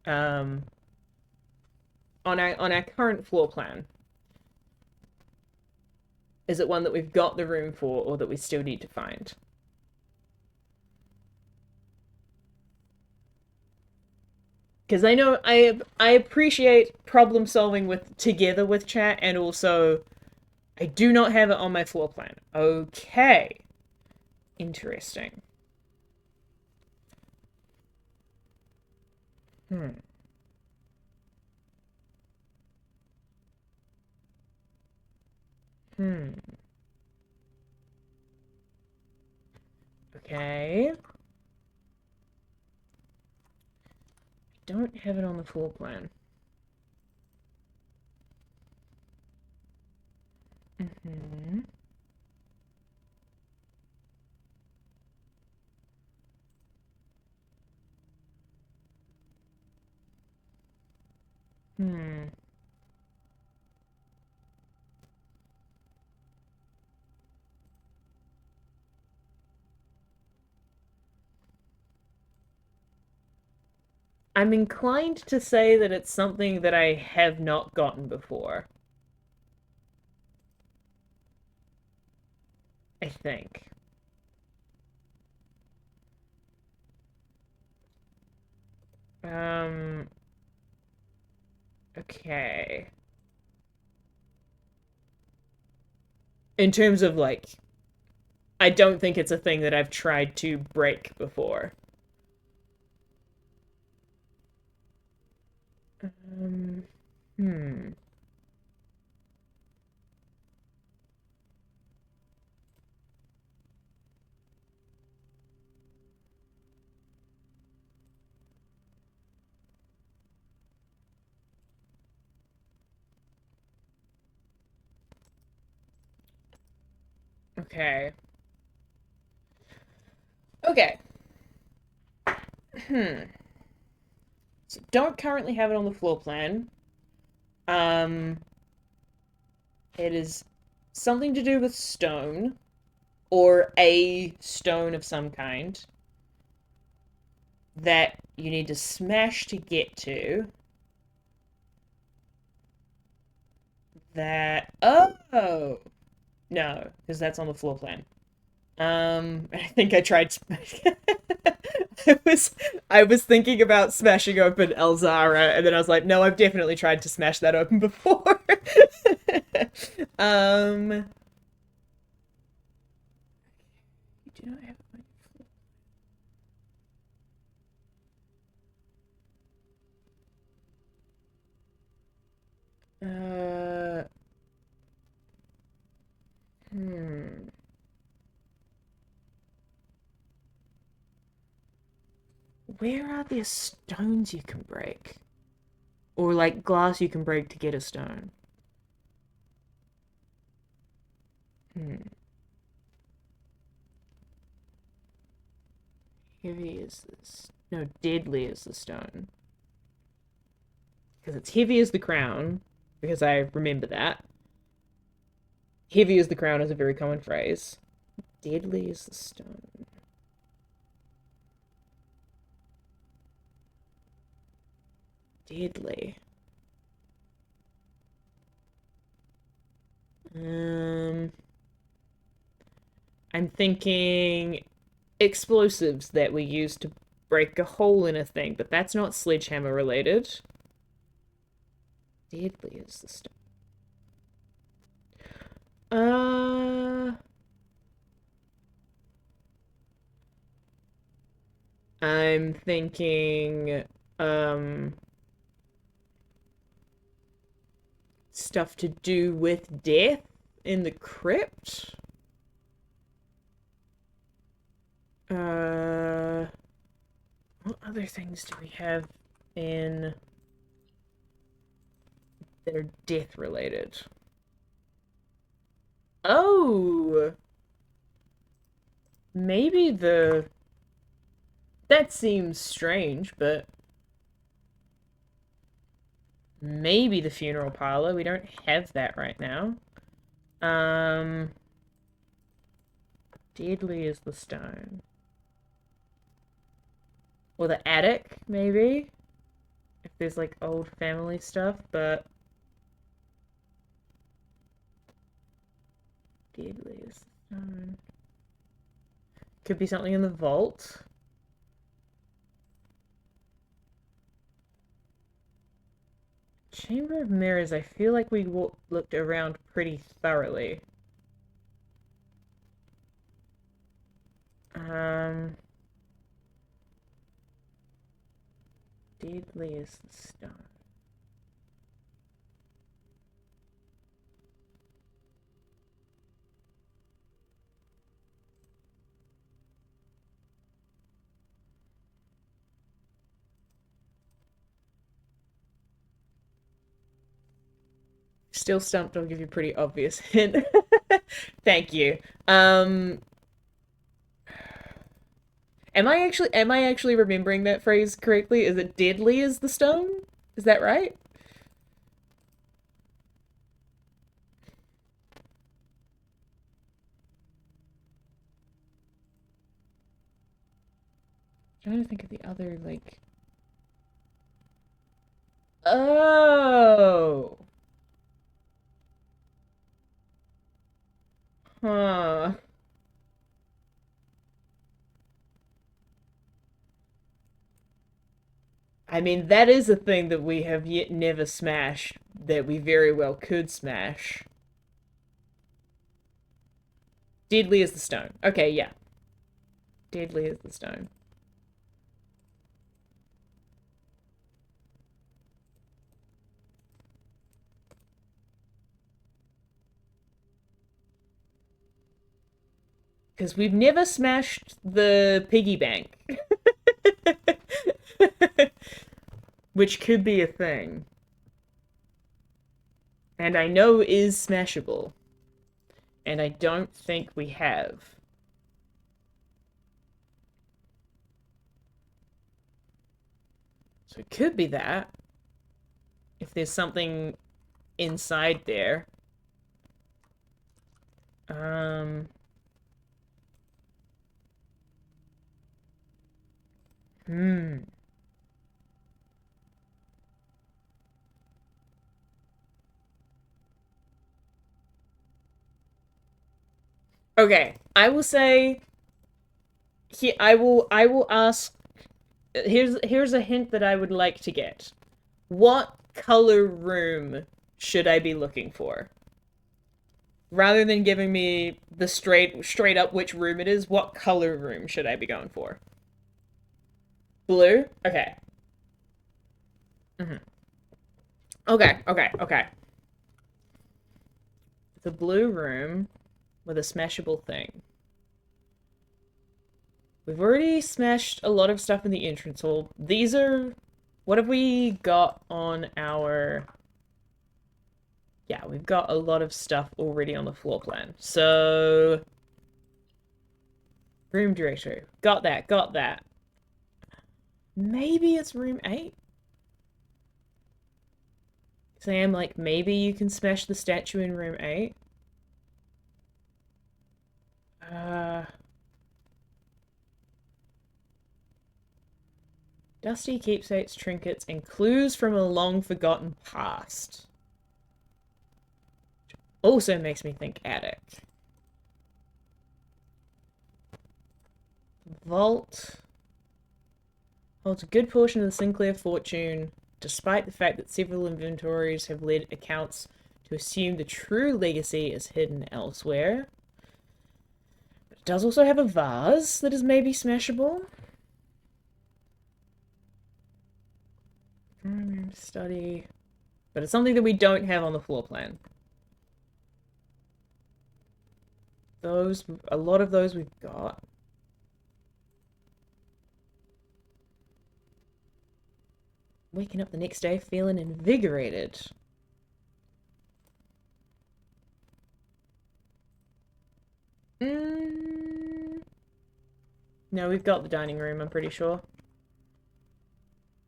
Um on our current floor plan. Is it one that we've got the room for or that we still need to find? Because I know I appreciate problem solving with together with chat, and also I do not have it on my floor plan. Okay. Interesting. Hmm. Hmm. Okay. Don't have it on the floor plan. Mm-hmm. Hmm. I'm inclined to say that it's something that I have not gotten before. I think. Um, okay. In terms of like, I don't think it's a thing that I've tried to break before. Um, hmm. Okay. Okay. Hmm. So don't currently have it on the floor plan. Um, it is something to do with stone or a stone of some kind that you need to smash to get to. That oh no, because that's on the floor plan. I think I tried. I was I was thinking about smashing open Elzara, and then I was like, no, I've definitely tried to smash that open before. um, do not have uh, hmm. Where are there stones you can break, or like glass you can break to get a stone? Hmm. Heavy is this? No, deadly is the stone. Because it's heavy as the crown, because I remember that. Heavy as the crown is a very common phrase. Deadly is the stone. Deadly. Um, I'm thinking explosives that we use to break a hole in a thing, but that's not sledgehammer related. Deadly is the stone. Uh, I'm thinking stuff to do with death in the crypt. Uh, what other things do we have in that are death related? Oh, maybe the. That seems strange, but maybe the funeral parlor. We don't have that right now. Um, deadly is the stone. Or the attic, maybe? If there's like old family stuff, but deadly is the stone. Could be something in the vault. Chamber of Mirrors, I feel like we looked around pretty thoroughly. Um, deadly is the stone. Still stumped, I'll give you a pretty obvious hint. Thank you. Um, am I actually remembering that phrase correctly? Is it deadly is the stone? Is that right? trying to think of the other, like... Oh! Huh. I mean, that is a thing that we have yet never smashed that we very well could smash. Deadly as the stone. Okay, yeah. Deadly as the stone. Because we've never smashed the piggy bank. Which could be a thing. And I know is smashable. And I don't think we have. So it could be that. If there's something inside there. Um... Hmm. Okay, I will say I will ask here's a hint that I would like to get. What color room should I be looking for? Rather than giving me the straight up which room it is, what color room should I be going for? Blue? Okay. Mm-hmm. Okay. The blue room with a smashable thing. We've already smashed a lot of stuff in the entrance hall. These are... What have we got on our... Yeah, we've got a lot of stuff already on the floor plan. So... Room directory. Got that. Maybe it's room 8? Sam, like, maybe you can smash the statue in room 8? Uh... Dusty keepsakes, trinkets, and clues from a long-forgotten past. Also makes me think attic. Vault holds a good portion of the Sinclair fortune, despite the fact that several inventories have led accounts to assume the true legacy is hidden elsewhere. But it does also have a vase that is maybe smashable. Study. But it's something that we don't have on the floor plan. A lot of those we've got. Waking up the next day feeling invigorated. No, we've got the dining room, I'm pretty sure.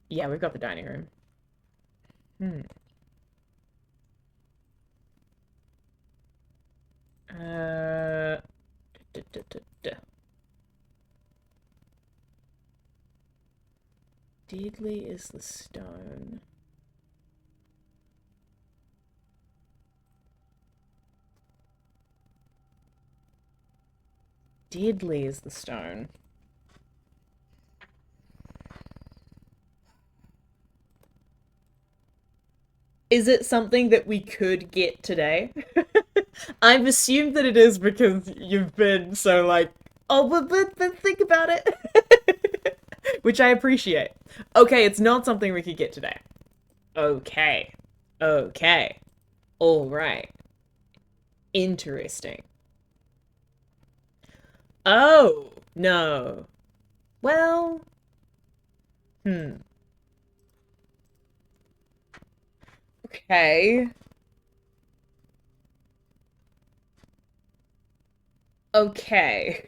Yeah, we've got the dining room. Uh... Deadly is the stone. Deadly is the stone. Is it something that we could get today? I've assumed that it is because you've been so like, oh, but think about it. Which I appreciate. Okay, it's not something we could get today. Okay. Okay. All right. Interesting. Oh, no. Well, okay. Okay.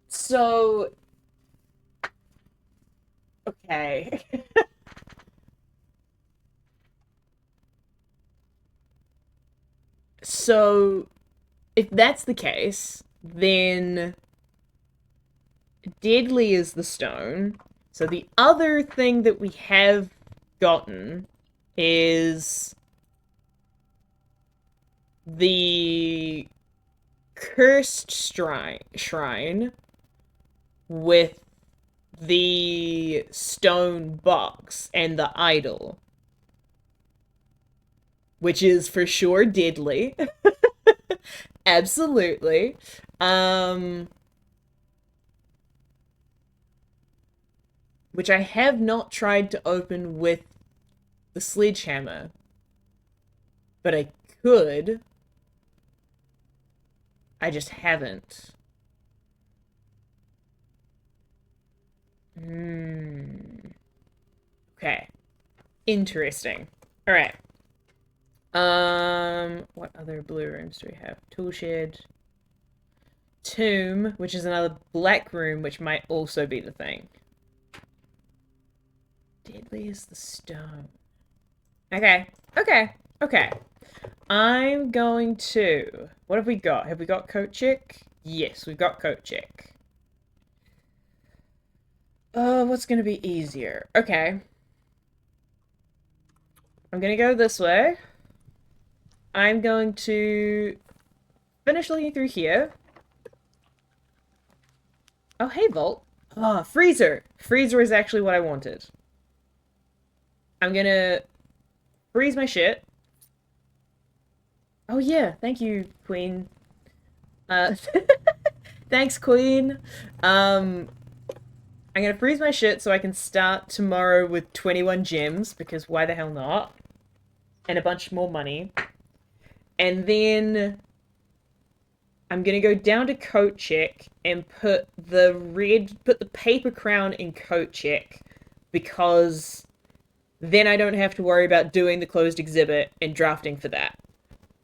So, okay. So, if that's the case, Then deadly is the stone. So the other thing that we have gotten is the cursed shrine with the stone box and the idol, which is for sure deadly. Absolutely. Which I have not tried to open with the sledgehammer, but I could. I just haven't. Okay. Interesting. All right. What other blue rooms do we have? Toolshed. Tomb, which is another black room, which might also be the thing. Deadly is the stone. Okay. Okay. Okay. I'm going to... What have we got? Have we got coat check? Yes, we've got coat check. What's going to be easier? Okay. I'm going to go this way. I'm going to finish looking through here. Oh, hey, Vault. Oh, freezer. Freezer is actually what I wanted. I'm going to freeze my shit. Oh, yeah. Thank you, Queen. Thanks, Queen. I'm gonna freeze my shit so I can start tomorrow with 21 gems, because why the hell not? And a bunch more money. And then I'm gonna go down to coat check and put the paper crown in coat check, because then I don't have to worry about doing the closed exhibit and drafting for that.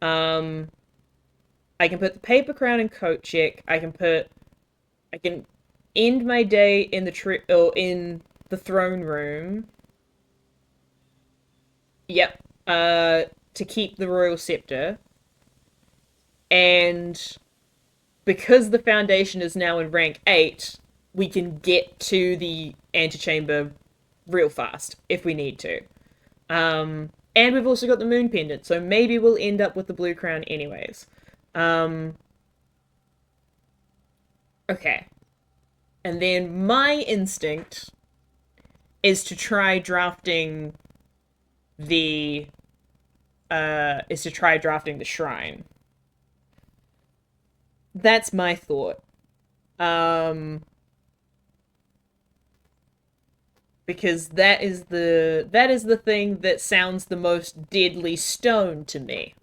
I can put the paper crown in coat check. I can end my day in in the throne room. Yep. To keep the royal scepter. And because the foundation is now in rank 8, we can get to the antechamber real fast if we need to. And we've also got the moon pendant, so maybe we'll end up with the blue crown anyways. Okay. And then my instinct is to try drafting the shrine. That's my thought. Because that is the thing that sounds the most deadly stone to me.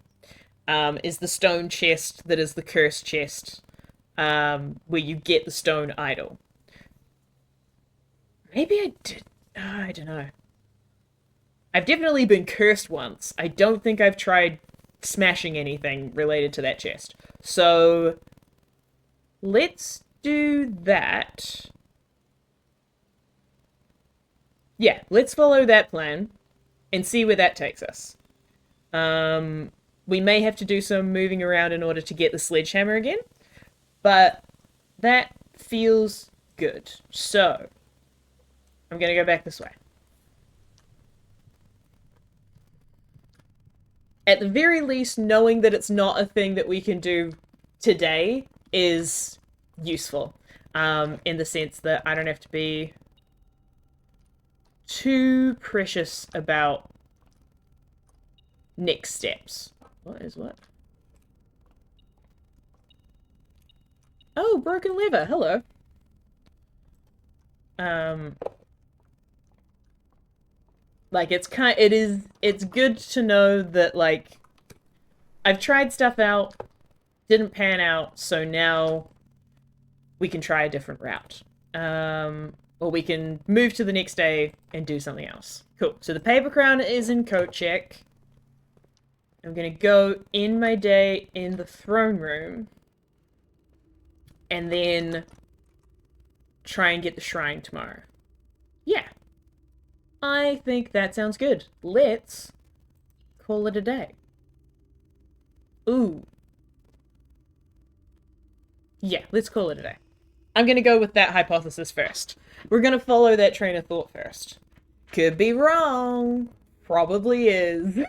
Is the stone chest that is the cursed chest, where you get the stone idol. Maybe I did. I don't know. I've definitely been cursed once. I don't think I've tried smashing anything related to that chest. So let's do that. Yeah, let's follow that plan and see where that takes us. We may have to do some moving around in order to get the sledgehammer again, but that feels good. So I'm gonna go back this way. At the very least, knowing that it's not a thing that we can do today is useful. In the sense that I don't have to be too precious about next steps. What is what? Oh, broken lever. Hello. Like it's good to know that, like, I've tried stuff out, didn't pan out, so now we can try a different route. Or we can move to the next day and do something else. Cool. So the paper crown is in coat check. I'm gonna go end my day in the throne room. And then try and get the shrine tomorrow. Yeah. I think that sounds good. Let's call it a day. Ooh. Yeah, let's call it a day. I'm gonna go with that hypothesis first. We're gonna follow that train of thought first. Could be wrong. Probably is.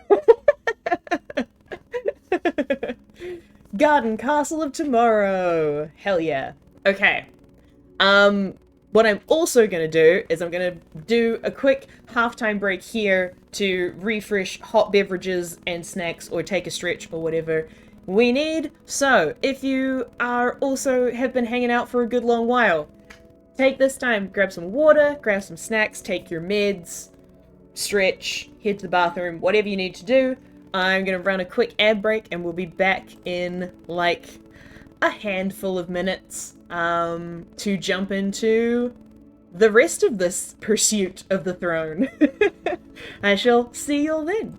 Garden Castle of Tomorrow. Hell yeah. Okay. Um, what I'm also gonna do is I'm gonna do a quick halftime break here to refresh hot beverages and snacks or take a stretch or whatever we need. So, if you are also have been hanging out for a good long while, take this time, grab some water, grab some snacks, take your meds, stretch, head to the bathroom, whatever you need to do. I'm gonna run a quick ad break and we'll be back in like a handful of minutes to jump into the rest of this pursuit of the throne. I shall see you all then.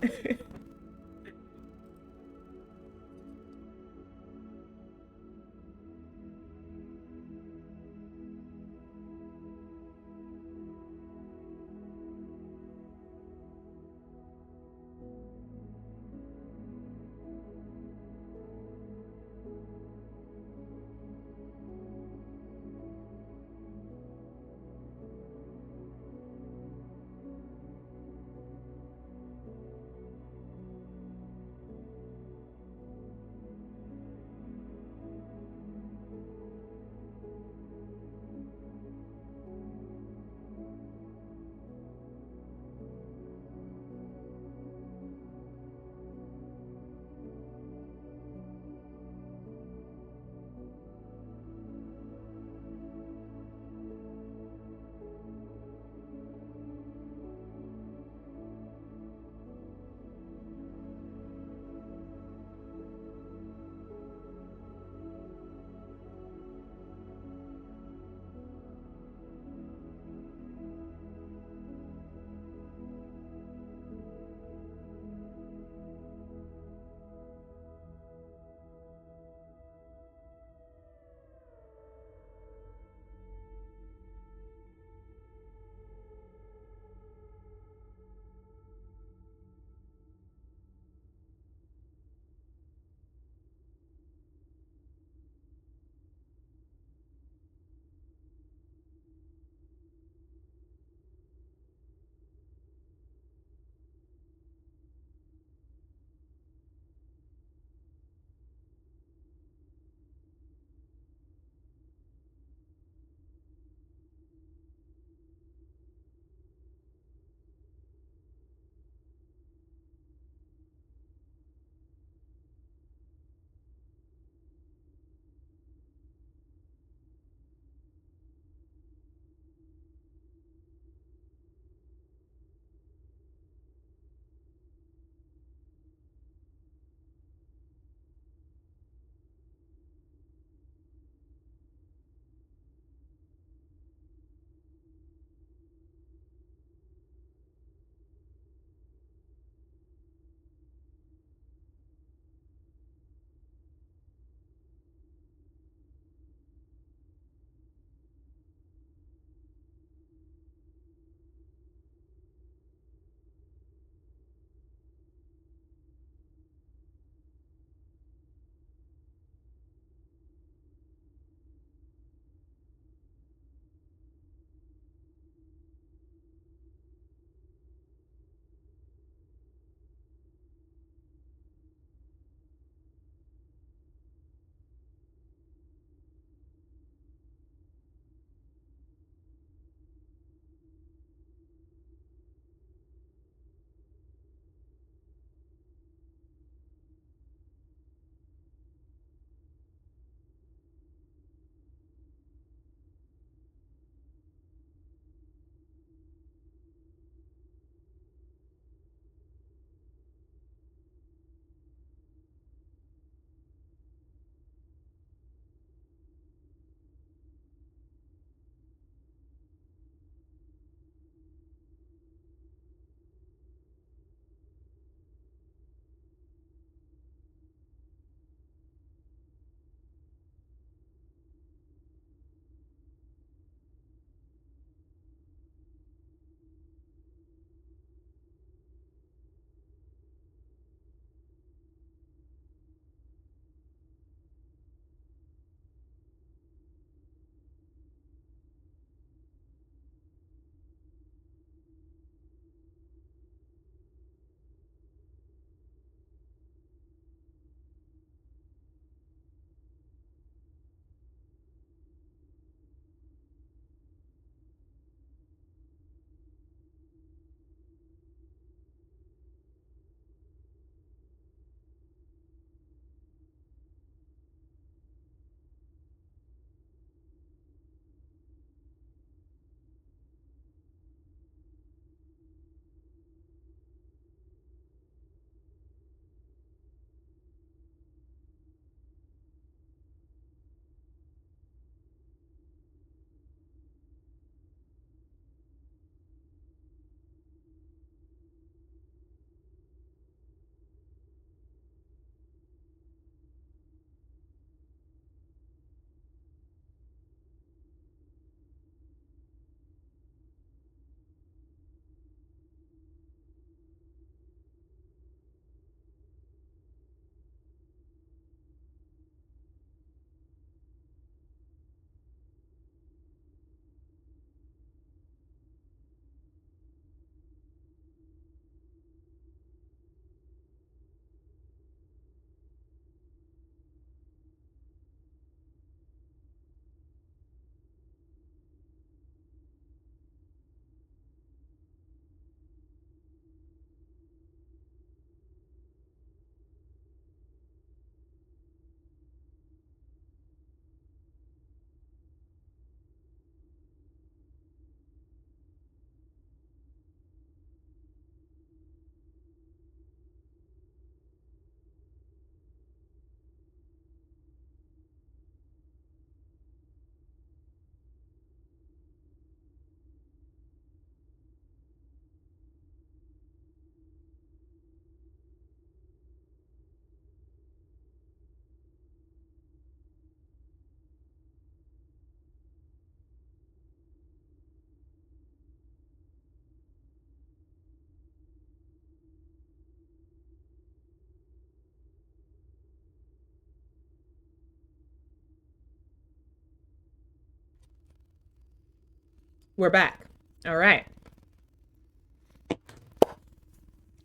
We're back. Alright.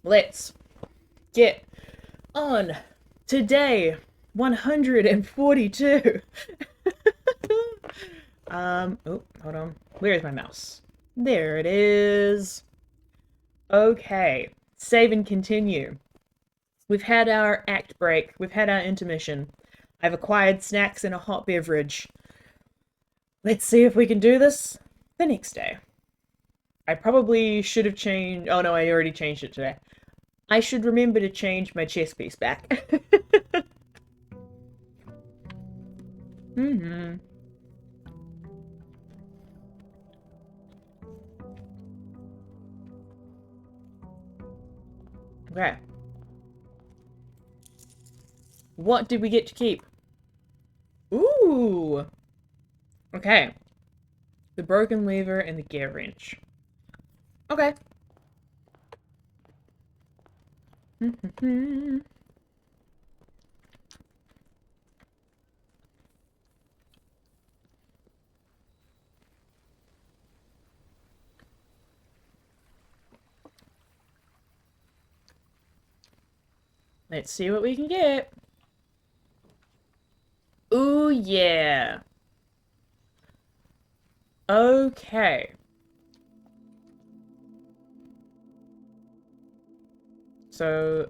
Let's get on to day 142. Oh, hold on. Where is my mouse? There it is. Okay. Save and continue. We've had our act break. We've had our intermission. I've acquired snacks and a hot beverage. Let's see if we can do this the next day. I probably should have changed... Oh no, I already changed it today. I should remember to change my chess piece back. Mm-hmm. Okay. What did we get to keep? Ooh! Okay. The broken lever and the gear wrench. Okay. Let's see what we can get. Ooh, yeah. Okay. So...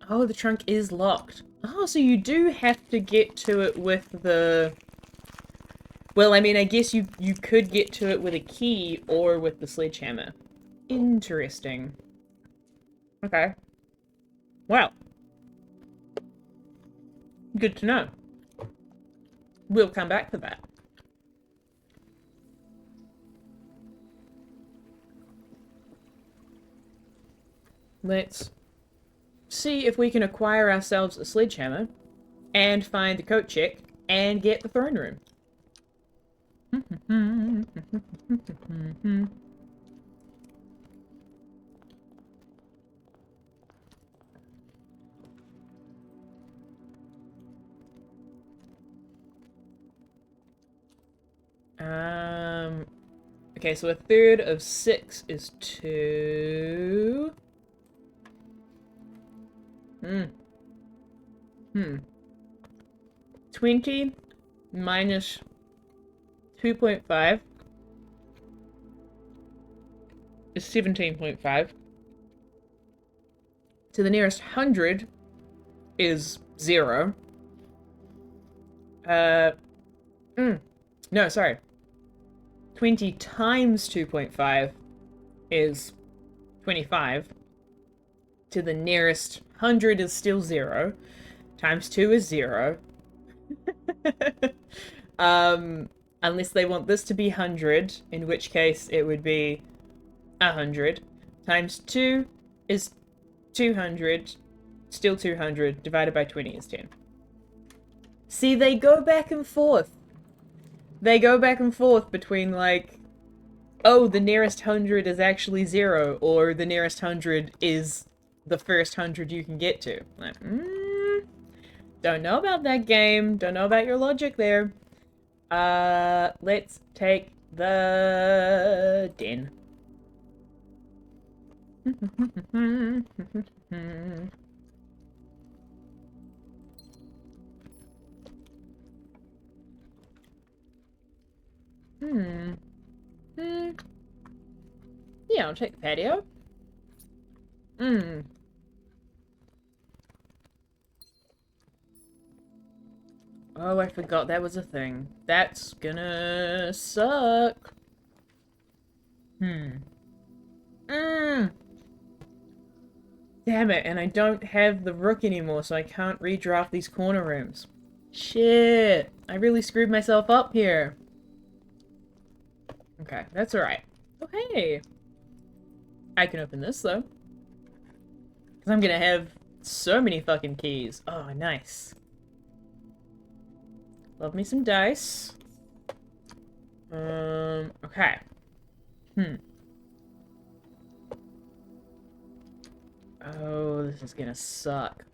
Oh, the trunk is locked. Oh, so you do have to get to it with the... Well, I mean, I guess you could get to it with a key or with the sledgehammer. Interesting. Okay. Well. Good to know. We'll come back to that. Let's see if we can acquire ourselves a sledgehammer and find the coat check and get the throne room. Okay, so a third of 6 is 2. 20 minus 2.5 is 17.5. To the nearest 100 is 0. No, sorry. 20 times 2.5 is 25. To the nearest 100 is still 0. Times 2 is 0. Unless they want this to be 100, in which case it would be 100. Times 2 is 200. Still 200. Divided by 20 is 10. See, they go back and forth. They go back and forth between, like, oh, the nearest 100 is actually 0, or the nearest 100 is the first 100 you can get to. Like, don't know about that game. Don't know about your logic there. Let's take the den. Yeah, I'll take the patio. Oh, I forgot that was a thing. That's gonna suck. Damn it, and I don't have the rook anymore, so I can't redraft these corner rooms. Shit, I really screwed myself up here. Okay, that's alright. Okay. I can open this, though. Because I'm gonna have so many fucking keys. Oh, nice. Love me some dice. Okay. Oh, this is gonna suck.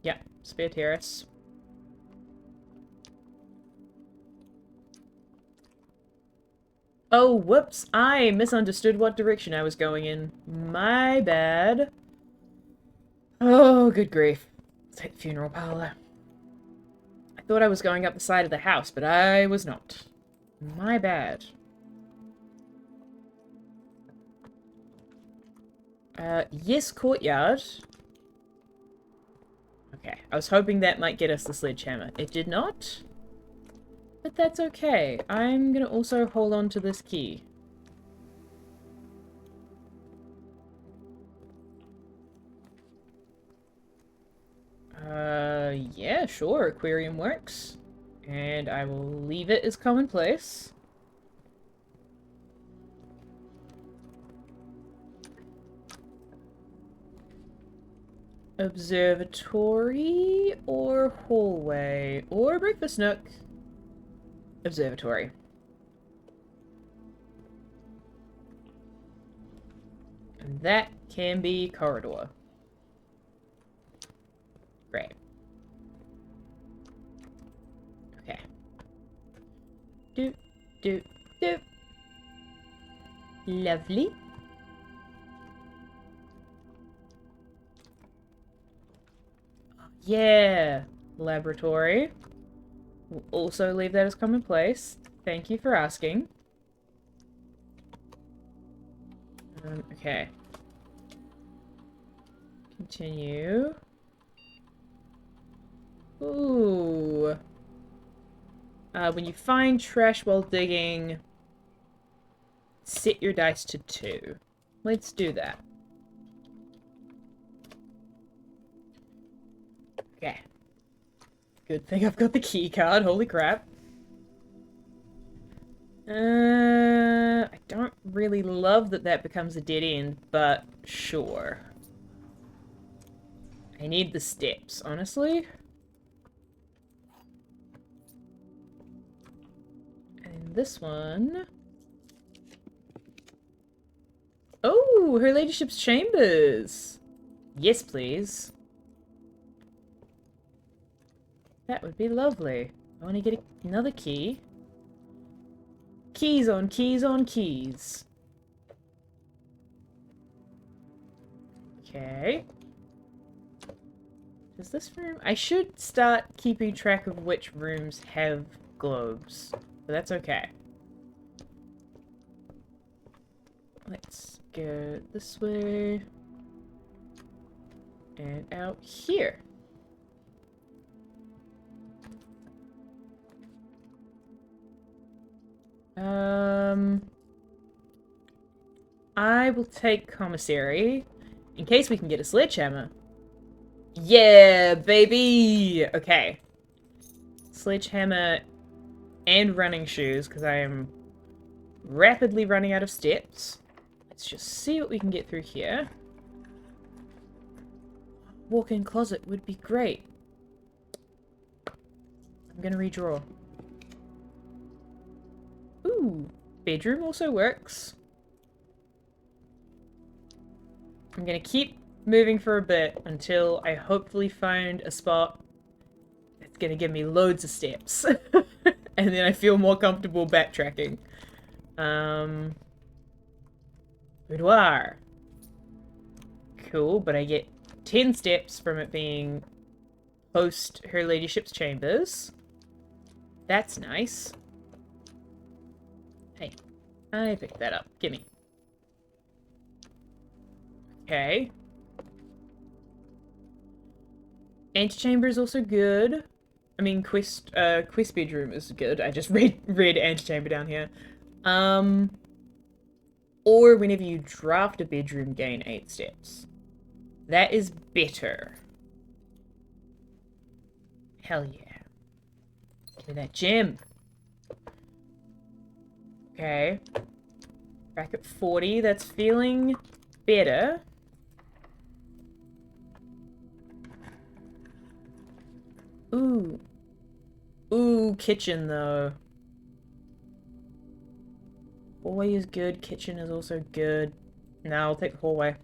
Yeah, spare terrace. Oh, whoops. I misunderstood what direction I was going in. My bad. Oh, good grief. Let's hit the funeral parlor. I thought I was going up the side of the house, but I was not. My bad. Yes, courtyard. Okay, I was hoping that might get us the sledgehammer. It did not. But that's okay. I'm gonna also hold on to this key. Yeah, sure, aquarium works. And I will leave it as commonplace. Observatory or hallway or breakfast nook? Observatory. And that can be corridor. Great. Okay. Doop, doop, doop. Lovely. Yeah. Laboratory. We'll also leave that as commonplace. Thank you for asking. Okay. Continue. Ooh. When you find trash while digging, set your dice to 2. Let's do that. Okay. Good thing I've got the key card, holy crap. I don't really love that that becomes a dead end, but sure. I need the steps, honestly. And this one... Oh, Her Ladyship's chambers! Yes, please. That would be lovely. I want to get another key. Keys on keys on keys. Okay. Does this room... I should start keeping track of which rooms have globes. But that's okay. Let's go this way. And out here. I will take commissary in case we can get a sledgehammer. Yeah, baby! Okay. Sledgehammer and running shoes, because I am rapidly running out of steps. Let's just see what we can get through here. Walk-in closet would be great. I'm gonna redraw. Ooh, bedroom also works. I'm gonna keep moving for a bit until I hopefully find a spot that's gonna give me loads of steps. And then I feel more comfortable backtracking. Boudoir. Cool, but I get 10 steps from it being post Her Ladyship's chambers. That's nice. Hey, I picked that up. Gimme. Okay. Antechamber is also good. I mean, quest bedroom is good. I just read antechamber down here. Or whenever you draft a bedroom, gain 8 steps. That is better. Hell yeah. Give me that gem. Okay. Back at 40, that's feeling better. Ooh. Ooh, kitchen though. Hallway is good, kitchen is also good. No, I'll take the hallway.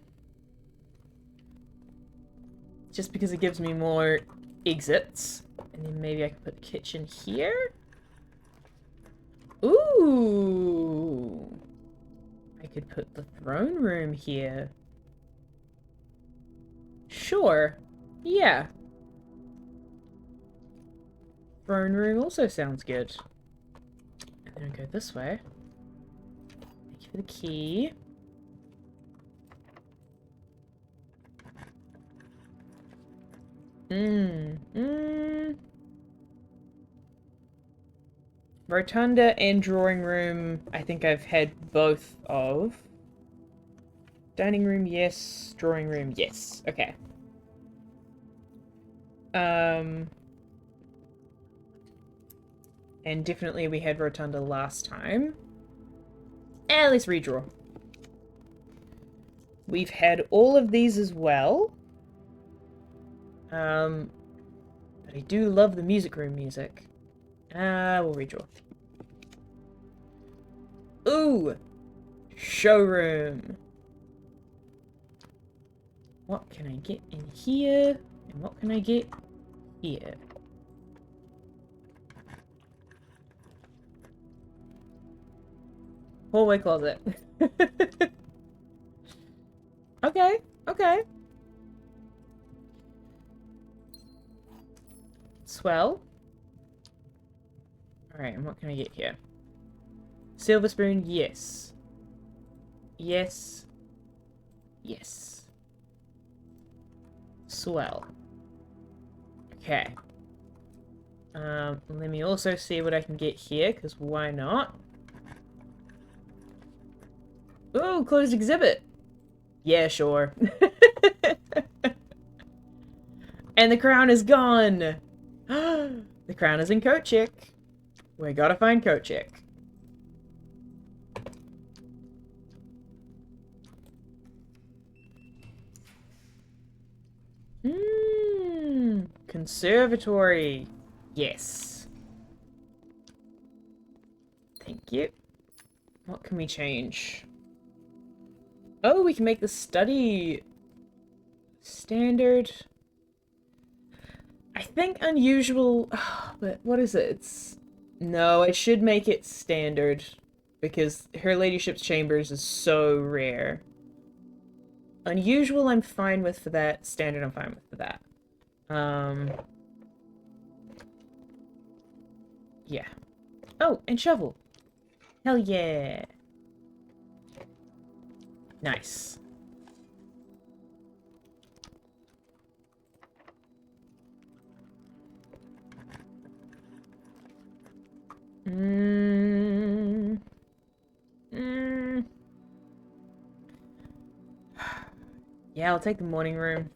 Just because it gives me more exits. And then maybe I can put the kitchen here? Ooh! could put the throne room here. Sure. Yeah. Throne room also sounds good. And then I'll go this way. Thank you for the key. Rotunda and drawing room, I think I've had both of. Dining room, yes. Drawing room, yes. Okay. And definitely we had Rotunda last time. And let's redraw. We've had all of these as well. But I do love the music room music. We'll redraw. Ooh! Showroom! What can I get in here? And what can I get here? Hallway closet. Okay, okay. Swell. Alright, and what can I get here? Silver spoon, yes. Yes. Yes. Swell. Okay. Let me also see what I can get here, because why not? Ooh, closed exhibit. Yeah, sure. And the crown is gone. The crown is in Coat Chick. We gotta find Coat Chick. Conservatory. Yes. Thank you. What can we change? Oh, we can make the study standard. I think unusual, but what is it? It's... No, I should make it standard because Her Ladyship's Chambers is so rare. Unusual I'm fine with for that. Standard I'm fine with for that. Yeah. Oh, and shovel. Hell yeah. Nice. Yeah, I'll take the morning room.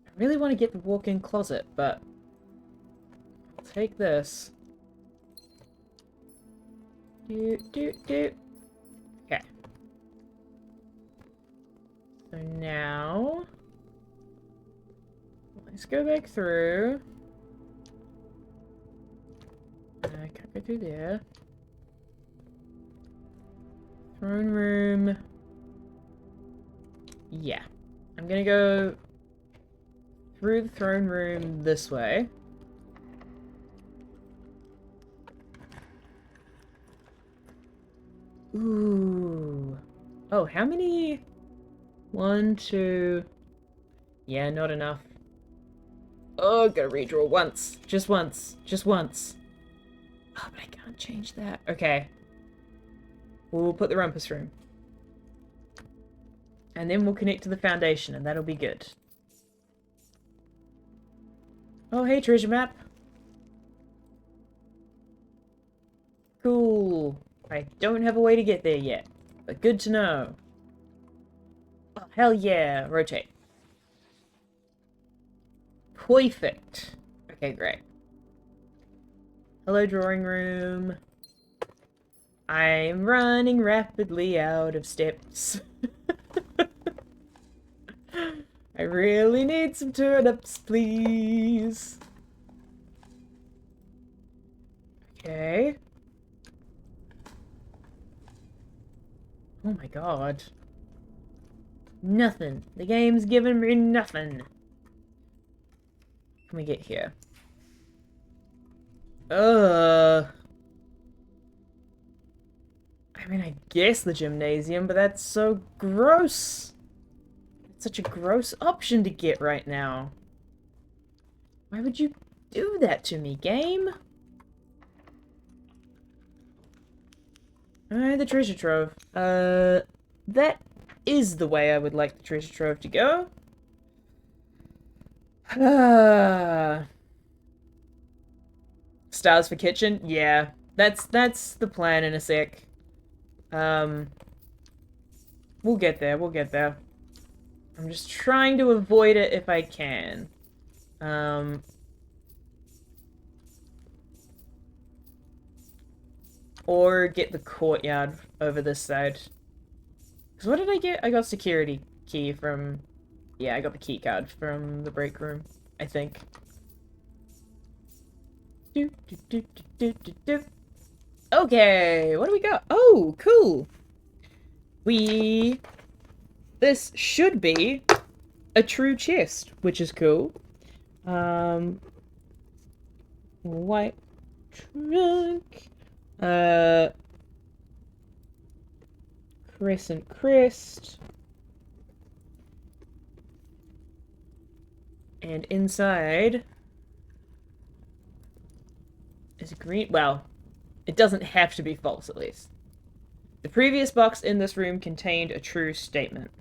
I really want to get the walk-in closet, but I'll take this. Okay. So now let's go back through. I can't go through there. Throne room. Yeah. I'm gonna go through the throne room this way. Ooh. Oh, how many? 1, 2. Yeah, not enough. Oh, gotta redraw once. Just once. Just once. Oh, but I can't change that. Okay. We'll put the rumpus room. And then we'll connect to the foundation, and that'll be good. Oh, hey, treasure map. Cool. I don't have a way to get there yet, but good to know. Oh, hell yeah. Rotate. Perfect. Okay, great. Hello, drawing room. I'm running rapidly out of steps. I really need some turnips, please. Okay. Oh my god. Nothing. The game's giving me nothing. What can we get here? I mean, I guess the gymnasium, but that's so gross. It's such a gross option to get right now. Why would you do that to me, game? Alright, the treasure trove. That is the way I would like the treasure trove to go. Stars for kitchen? Yeah. That's the plan in a sec. We'll get there, we'll get there. I'm just trying to avoid it if I can. Or get the courtyard over this side. Because what did I get? I got security key from... Yeah, I got the key card from the break room, I think. Okay, what do we got? Oh, cool. This should be a true chest, which is cool. White trunk. Crescent crest. And inside is green. Well, it doesn't have to be false, at least. The previous box in this room contained a true statement.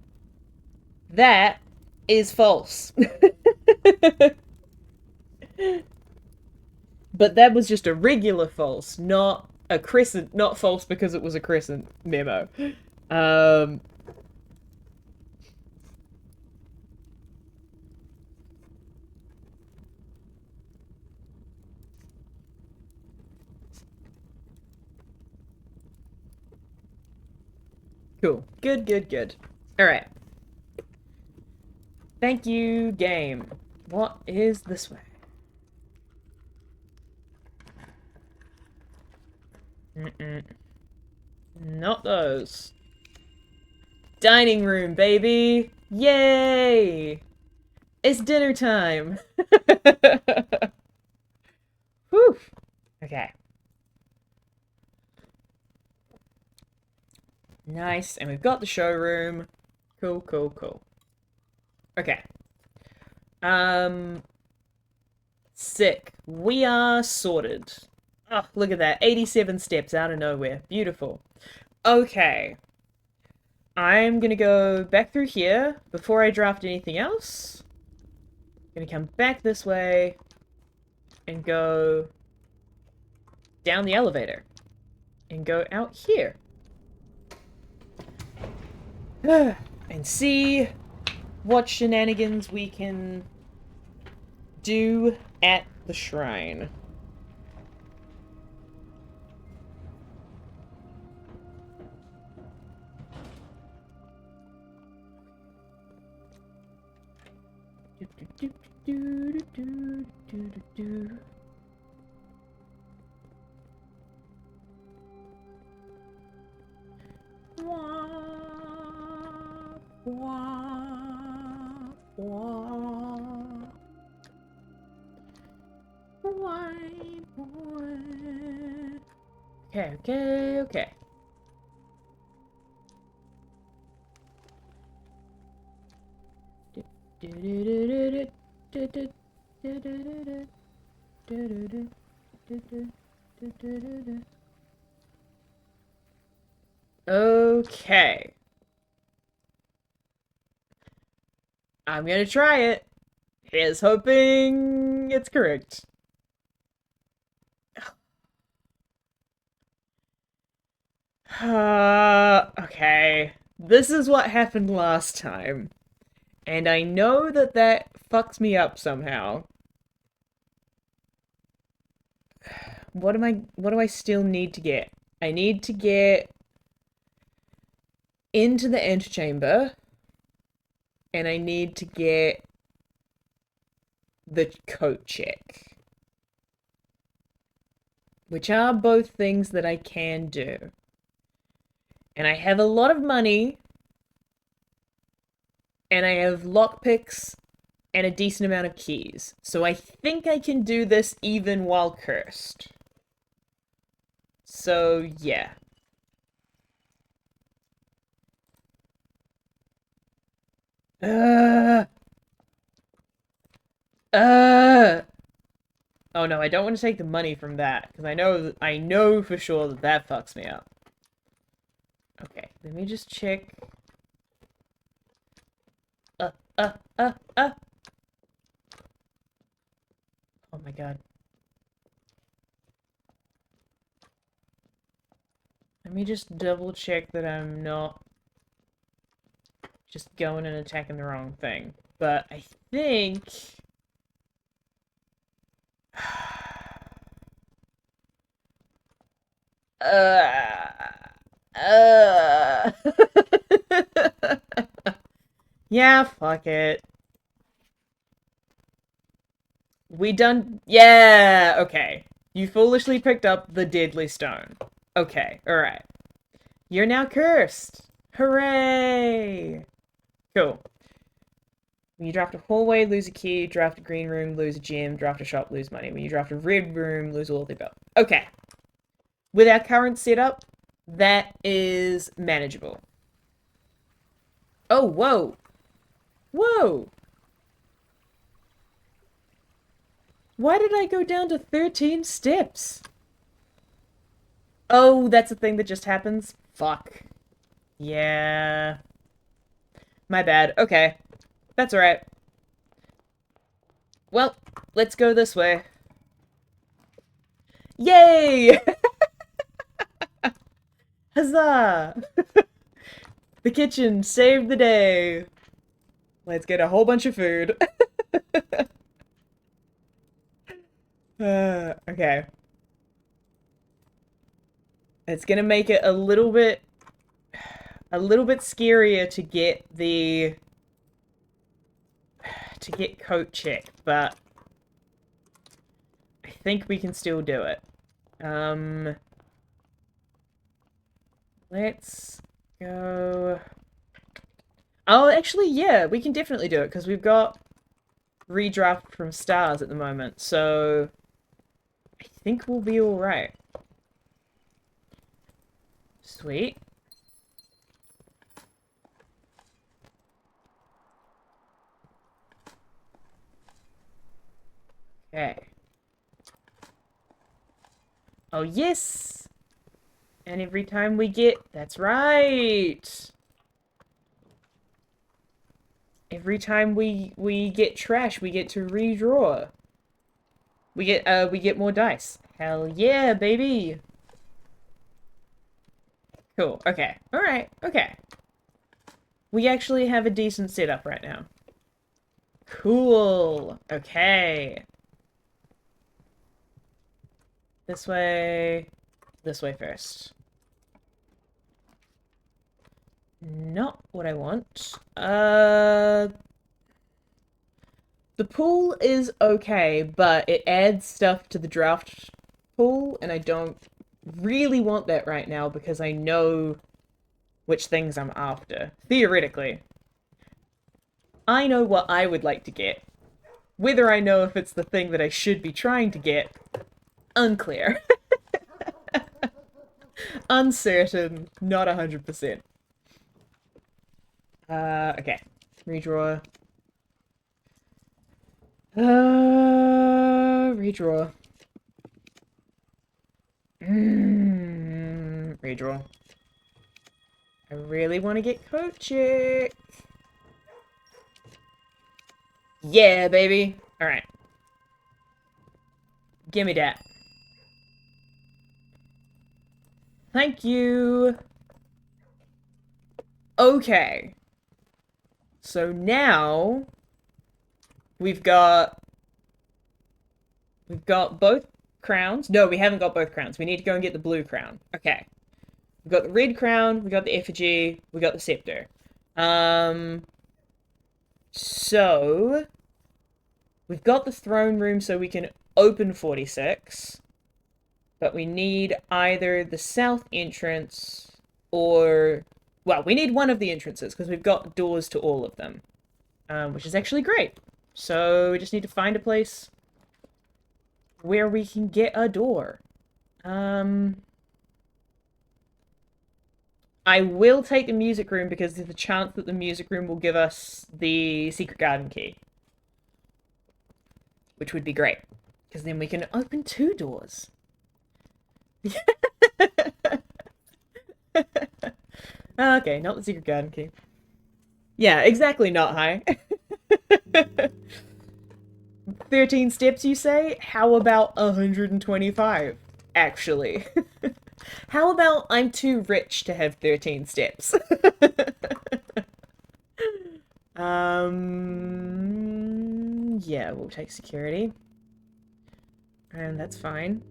That is false. But that was just a regular false, not a crescent, not false because it was a crescent memo. Cool. Good, good, good. Alright. Thank you, game. What is this way? Not those. Dining room, baby! Yay! It's dinner time! Whew. Okay. Nice, and we've got the showroom. Cool, cool, cool. Okay. Sick. We are sorted. Oh, look at that. 87 steps out of nowhere. Beautiful. Okay. I'm gonna go back through here before I draft anything else. Gonna come back this way and go down the elevator and go out here. And see what shenanigans we can do at the shrine. Okay, okay, okay. Okay. I'm gonna try it. Here's hoping it's correct. Okay. This is what happened last time. And I know that that fucks me up somehow. What do I still need to get? I need to get into the antechamber. And I need to get the coat check. Which are both things that I can do. And I have a lot of money. And I have lockpicks and a decent amount of keys. So I think I can do this even while cursed. So, yeah. Uh, uh. Oh no, I don't want to take the money from that, because I know for sure that that fucks me up. Okay, let me just check. Uh, uh, uh, uh. Oh my god. Let me just double check that I'm not just going and attacking the wrong thing. But I think... uh... Yeah, fuck it. We done... Yeah, okay. You foolishly picked up the deadly stone. Okay, alright. You're now cursed! Hooray! Cool. When you draft a hallway, lose a key. Draft a green room, lose a gem. Draft a shop, lose money. When you draft a red room, lose all of the above. Okay. With our current setup, that is manageable. Oh, whoa. Whoa. Why did I go down to 13 steps? Oh, that's a thing that just happens? Fuck. Yeah. My bad. Okay. That's alright. Well, let's go this way. Yay! Huzzah! The kitchen saved the day. Let's get a whole bunch of food. Okay. It's gonna make it a little bit scarier to get coat check, but I think we can still do it. Let's go. Oh, actually, yeah, we can definitely do it because we've got redraft from stars at the moment, so I think we'll be all right. Sweet. Okay. Oh, yes! And every time we get... That's right! Every time we get trash, we get to redraw. We get more dice. Hell yeah, baby! Cool. Okay. Alright. Okay. We actually have a decent setup right now. Cool. Okay. This way. This way first. Not what I want. The pool is okay, but it adds stuff to the draft pool, and I don't really want that right now because I know which things I'm after. Theoretically. I know what I would like to get. Whether I know if it's the thing that I should be trying to get, unclear. Uncertain, not 100%. Okay. Redraw. Redraw. Redraw. I really want to get coat check. Yeah, baby. Alright. Gimme that. Thank you. Okay. So now we've got both crowns. No, we haven't got both crowns. We need to go and get the blue crown. Okay. We've got the red crown, we got the effigy, we got the scepter. So we've got the throne room so we can open 46. But we need either the south entrance or... Well, we need one of the entrances because we've got doors to all of them. Which is actually great. So we just need to find a place where we can get a door. I will take the music room because there's a chance that the music room will give us the secret garden key. Which would be great. Because then we can open 2 doors. Okay, not the secret garden key. Yeah, exactly not high. 13 steps, you say? How about 125, actually? How about I'm too rich to have 13 steps? Yeah, we'll take security. And that's fine.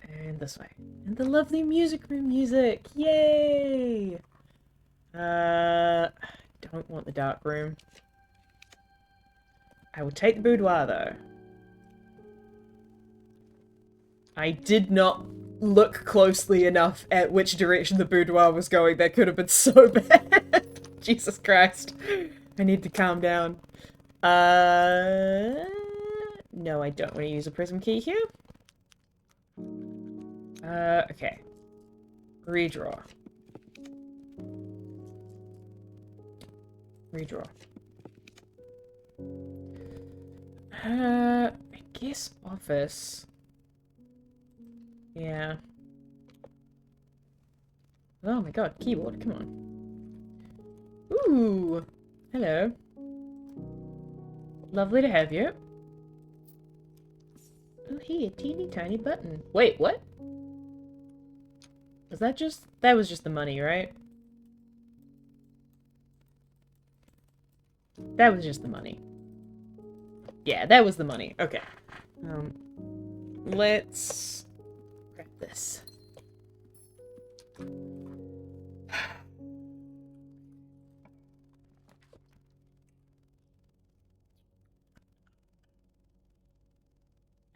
And this way. And the lovely music room music! Yay! Don't want the dark room. I will take the boudoir, though. I did not look closely enough at which direction the boudoir was going. That could have been so bad. Jesus Christ. I need to calm down. No, I don't want to use a prism key here. Okay. Redraw. Redraw. I guess office. Yeah. Oh my god, keyboard, come on. Ooh! Hello. Lovely to have you. Oh, hey, a teeny tiny button. Wait, what? Was that just... That was just the money, right? That was just the money. Yeah, that was the money. Okay. Let's... grab this.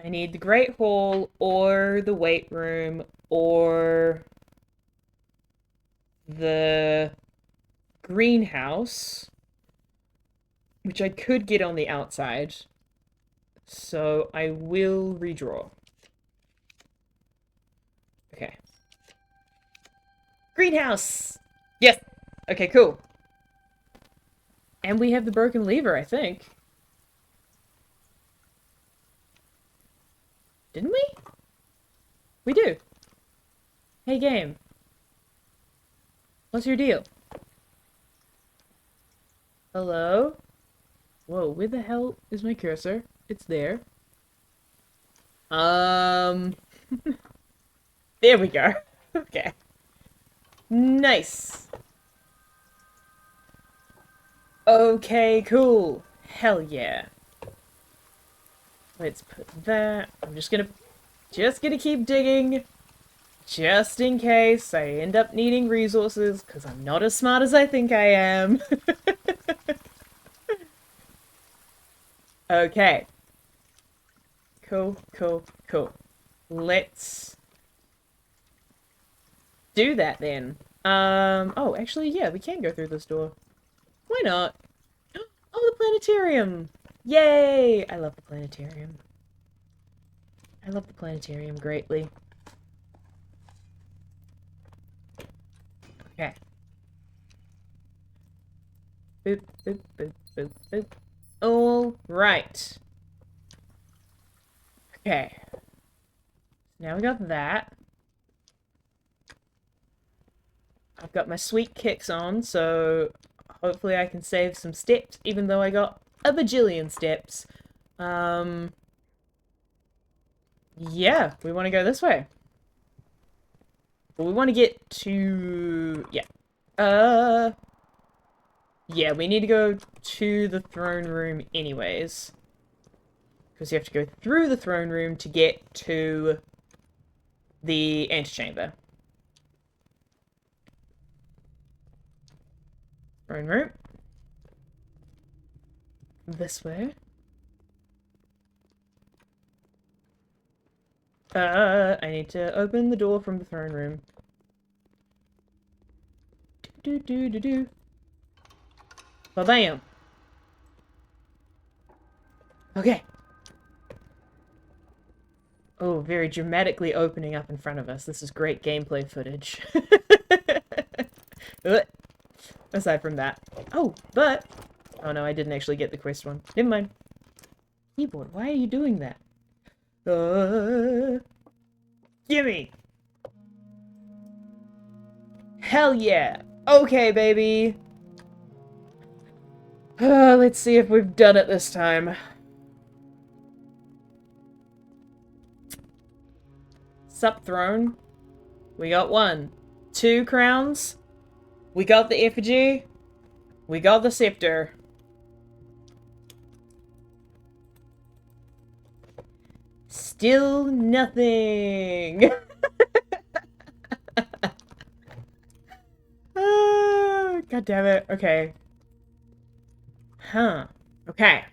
I need the Great Hall, or the weight room, or the greenhouse, which I could get on the outside. So I will redraw. Okay. Greenhouse! Yes! Okay, cool. And we have the broken lever, I think. Didn't we? We do. Hey, game. What's your deal? Hello? Whoa, where the hell is my cursor? It's there. There we go. Okay. Nice. Okay, cool. Hell yeah. Let's put that. I'm just gonna keep digging. Just in case I end up needing resources, because I'm not as smart as I think I am. Okay. Cool, cool, cool. Let's do that then. Oh, actually, yeah, we can go through this door. Why not? Oh, the planetarium! Yay! I love the planetarium. I love the planetarium greatly. Okay. Boop, boop, boop, boop, boop. All right. Okay. Now we got that. I've got my sweet kicks on, so hopefully I can save some steps, even though I got a bajillion steps. Yeah, we want to go this way. But we want to get to... yeah. Yeah, we need to go to the throne room anyways. Because you have to go through the throne room to get to the antechamber. Throne room. This way. I need to open the door from the throne room. Do. Ba-bam! Okay. Oh, very dramatically opening up in front of us. This is great gameplay footage. Aside from that. Oh, but... Oh no, I didn't actually get the quest one. Never mind. Keyboard, why are you doing that? Gimme! Hell yeah! Okay, baby! Let's see if we've done it this time. Sup, throne? We got 1. 2 crowns. We got the effigy. We got the scepter. Still nothing! God damn it. Okay. Huh. Okay.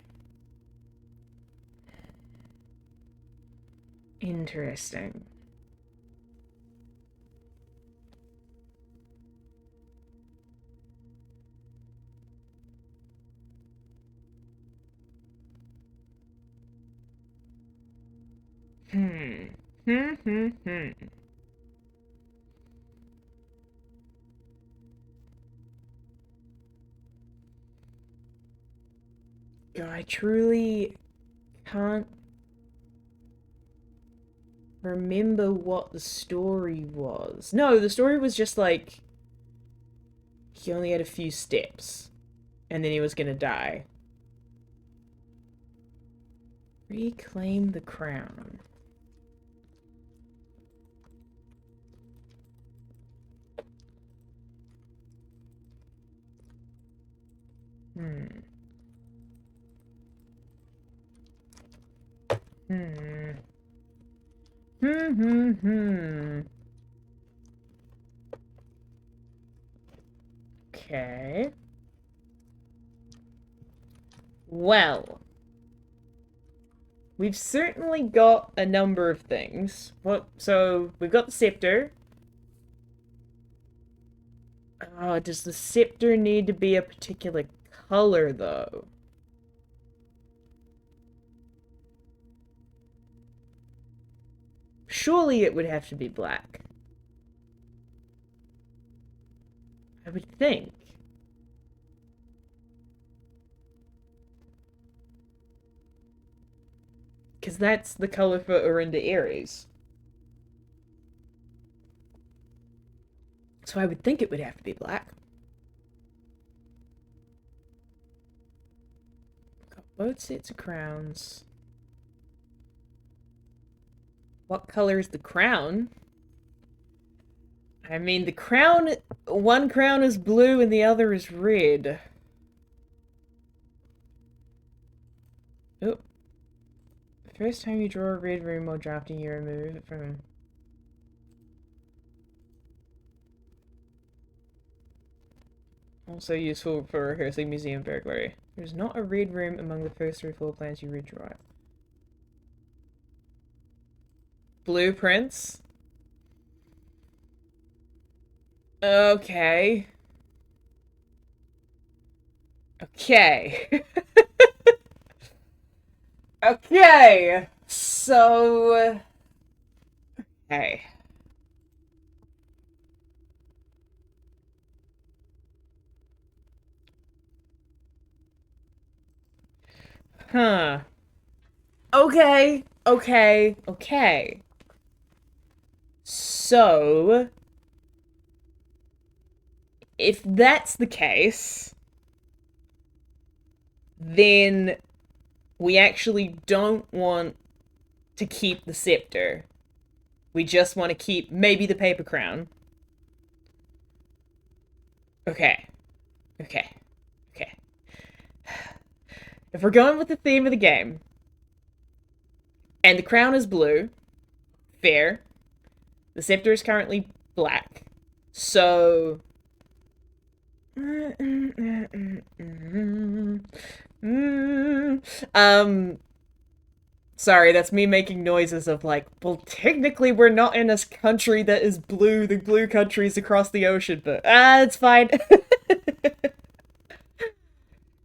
Interesting. God, I truly can't remember what the story was. No, the story was just like he only had a few steps and then he was gonna die. Reclaim the crown. Okay. Well. We've certainly got a number of things. So, we've got the scepter. Oh, does the scepter need to be a particular color, though? Surely it would have to be black. I would think. Because that's the color for Orinda Aries. So I would think it would have to be black. Got both sets of crowns. What color is the crown? I mean, the crown... One crown is blue and the other is red. Oh. The first time you draw a red room while drafting, you remove it from... Also useful for rehearsing museum burglary. There's not a red room among the first 3 floor plans you redraw. Blueprints? Okay. Okay. Okay. So... Okay. Huh. Okay. Okay. Okay. So... If that's the case... Then... We actually don't want to keep the scepter. We just want to keep maybe the paper crown. Okay. Okay. Okay. If we're going with the theme of the game, and the crown is blue, fair. The scepter is currently black. So... Sorry, that's me making noises of like, well, technically we're not in a country that is blue. The blue country's across the ocean, but it's fine.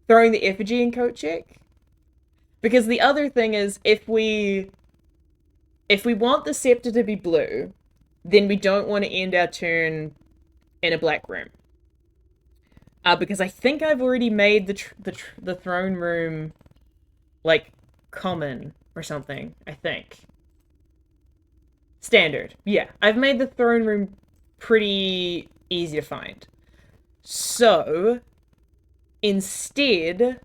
Throwing the effigy in coat check? Because the other thing is, if we if we want the scepter to be blue, then we don't want to end our turn in a black room. Because I think I've already made the throne room, like, common or something, I think. Standard. Yeah, I've made the throne room pretty easy to find. So, instead,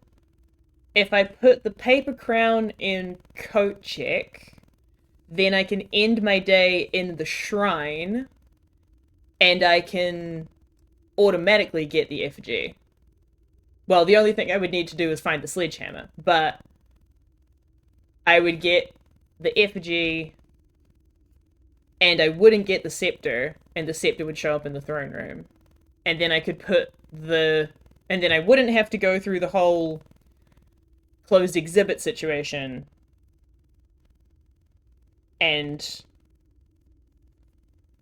if I put the paper crown in coat check, then I can end my day in the shrine, and I can automatically get the effigy. Well, the only thing I would need to do is find the sledgehammer, but I would get the effigy, and I wouldn't get the scepter, and the scepter would show up in the throne room. And then I could put the... And then I wouldn't have to go through the whole closed exhibit situation. And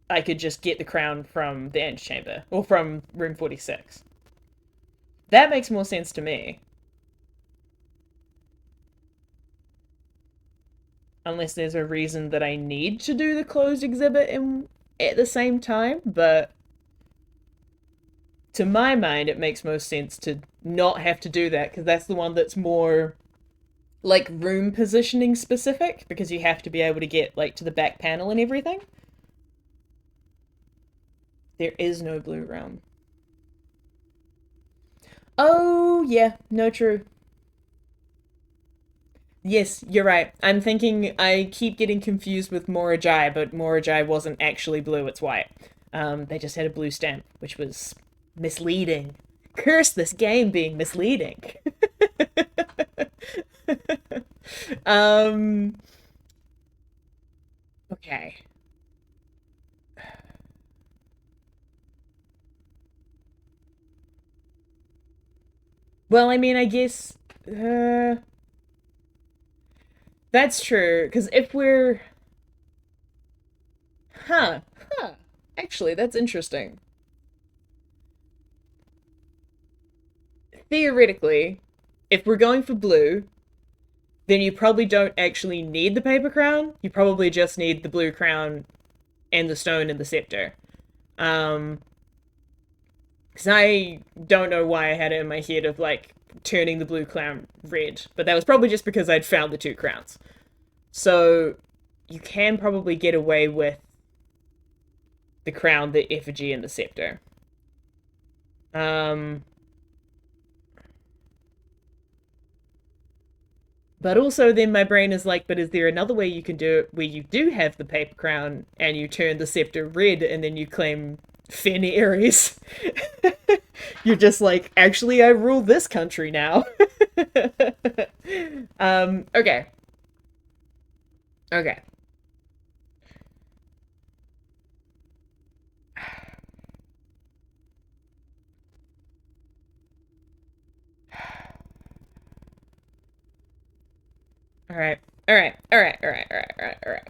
I could just get the crown from the antechamber, or from room 46. That makes more sense to me. Unless there's a reason that I need to do the closed exhibit at the same time, but to my mind, it makes most sense to not have to do that, because that's the one that's more, like, room positioning specific, because you have to be able to get, like, to the back panel and everything. There is no blue realm. Oh, yeah, no, true. Yes, you're right. I'm thinking I keep getting confused with Morajai, but Morajai wasn't actually blue, it's white. They just had a blue stamp, which was misleading. Curse this game being misleading. um, okay. Well, I mean, I guess that's true, because if we're... Huh, huh. Actually, that's interesting. Theoretically, if we're going for blue, then you probably don't actually need the paper crown. You probably just need the blue crown and the stone and the scepter. Um, because I don't know why I had it in my head of, like, turning the blue crown red, but that was probably just because I'd found the two crowns. So you can probably get away with the crown, the effigy, and the scepter. Um, but also then my brain is like, but is there another way you can do it where you do have the paper crown and you turn the scepter red and then you claim Fenny Ares? You're just like, actually, I rule this country now. Okay. Okay. All right. All right. All right. All right. All right. All right. All right.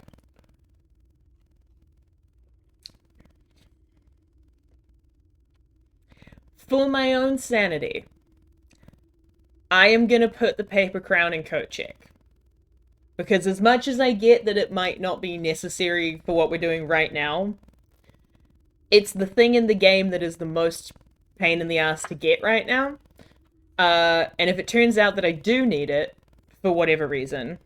For my own sanity, I am gonna put the paper crown in coat check. Because as much as I get that it might not be necessary for what we're doing right now, it's the thing in the game that is the most pain in the ass to get right now. And if it turns out that I do need it, for whatever reason,